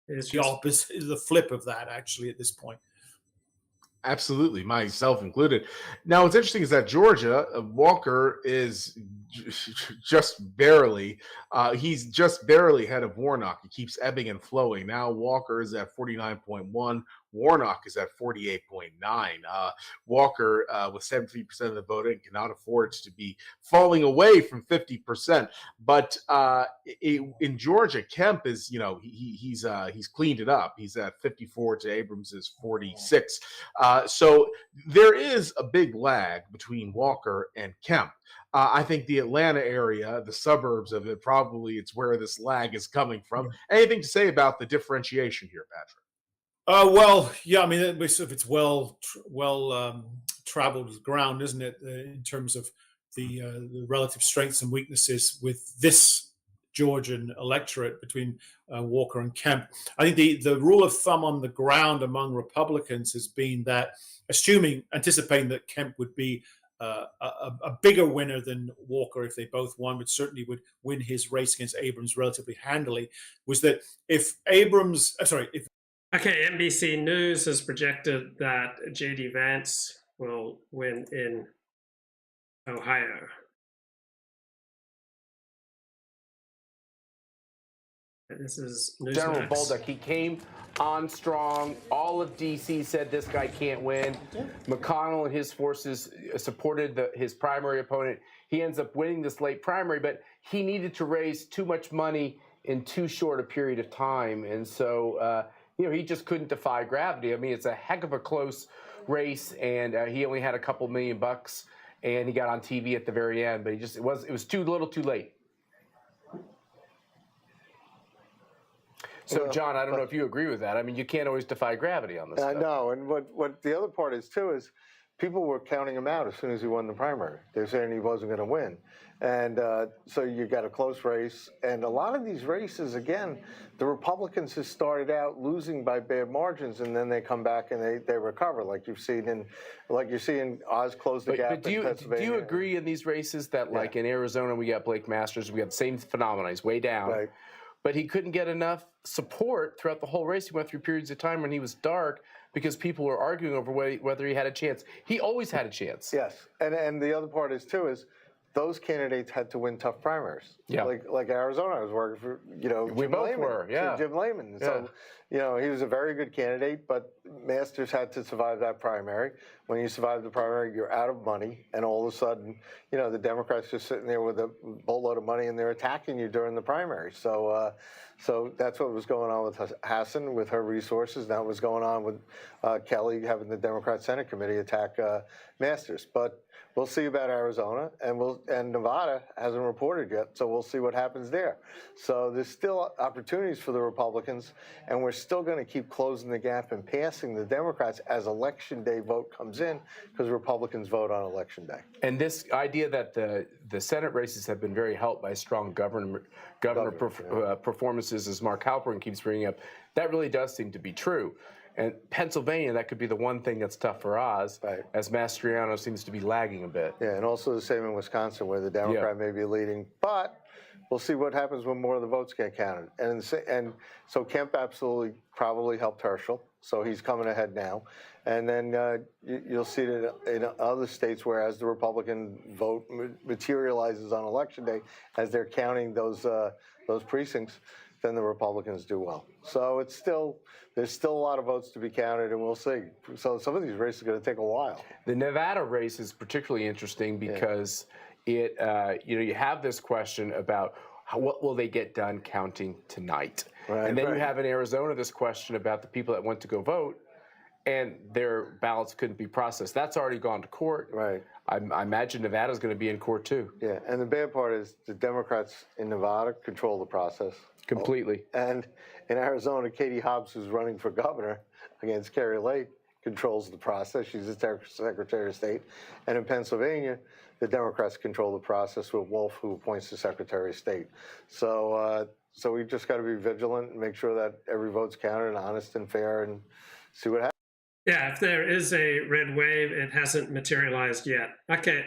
It's
The opposite, the flip of that, actually, at this point.
Absolutely, myself included. Now, what's interesting is that Georgia, Walker is just barely, he's just barely ahead of Warnock. He keeps ebbing and flowing. Now Walker is at 49.1. Warnock is at 48.9. Walker, with 73% of the vote, and cannot afford to be falling away from 50%. But in Georgia, Kemp is, he's cleaned it up. He's at 54 to Abrams's 46. So there is a big lag between Walker and Kemp. I think the Atlanta area, the suburbs of it, probably it's where this lag is coming from. Anything to say about the differentiation here, Patrick?
Well, yeah, I mean, it's well traveled ground, isn't it, in terms of the relative strengths and weaknesses with this Georgian electorate between Walker and Kemp. I think the rule of thumb on the ground among Republicans has been that, anticipating that Kemp would be a bigger winner than Walker if they both won, but certainly would win his race against Abrams relatively handily, was that if
Okay, NBC News has projected that J.D. Vance will win in Ohio. This is Newsmax.
General Bolduc, he came on strong. All of D.C. said this guy can't win. McConnell and his forces supported his primary opponent. He ends up winning this late primary, but he needed to raise too much money in too short a period of time. And so, he just couldn't defy gravity. I mean, it's a heck of a close race, and he only had a couple $1 million, and he got on TV at the very end, but it was too little too late. So, John, I don't know if you agree with that. I mean, you can't always defy gravity on this stuff.
I know, and what the other part is, too, is people were counting him out as soon as he won the primary. They're saying he wasn't going to win. And so you got a close race. And a lot of these races, again, the Republicans have started out losing by bad margins, and then they come back and they recover, like you're seeing Oz close the gap
but do
in Pennsylvania.
you agree in these races that, like in Arizona, we got Blake Masters, we got the same phenomenon, he's way down.
Right.
But he couldn't get enough support throughout the whole race. He went through periods of time when he was dark because people were arguing over whether he had a chance. He always had a chance.
Yes, and the other part is, too, is those candidates had to win tough primaries.
Yeah.
Like Arizona, I was working for,
we both were, yeah.
Jim Lehman. So, he was a very good candidate, but Masters had to survive that primary. When you survive the primary, you're out of money, and all of a sudden, the Democrats are sitting there with a boatload of money, and they're attacking you during the primary. So, so that's what was going on with Hassan with her resources. That was going on with Kelly having the Democrat Senate Committee attack Masters. But we'll see about Arizona, and Nevada hasn't reported yet, so we'll see what happens there. So there's still opportunities for the Republicans, and we're still going to keep closing the gap and passing the Democrats as Election Day vote comes in, because Republicans vote on Election Day.
And this idea that the Senate races have been very helped by strong governor performances, as Mark Halperin keeps bringing up, that really does seem to be true. And Pennsylvania, that could be the one thing that's tough for Oz, as Mastriano seems to be lagging a bit.
Yeah, and also the same in Wisconsin, where the Democrat may be leading. But we'll see what happens when more of the votes get counted. And so Kemp absolutely probably helped Herschel, so he's coming ahead now. And then you'll see that in other states, where as the Republican vote materializes on Election Day, as they're counting those precincts, then the Republicans do well. So there's still a lot of votes to be counted, and we'll see. So some of these races are going to take a while.
The Nevada race is particularly interesting because you have this question about what will they get done counting tonight, and then you have in Arizona this question about the people that went to go vote, and their ballots couldn't be processed. That's already gone to court.
Right.
I imagine Nevada's going to be in court too.
Yeah, and the bad part is the Democrats in Nevada control the process.
Completely.
And in Arizona, Katie Hobbs, who's running for governor against Carrie Lake, controls the process. She's the Secretary of State. And in Pennsylvania, the Democrats control the process with Wolf, who appoints the Secretary of State. So we've just got to be vigilant and make sure that every vote's counted and honest and fair, and see what happens.
Yeah, if there is a red wave, it hasn't materialized yet. Okay.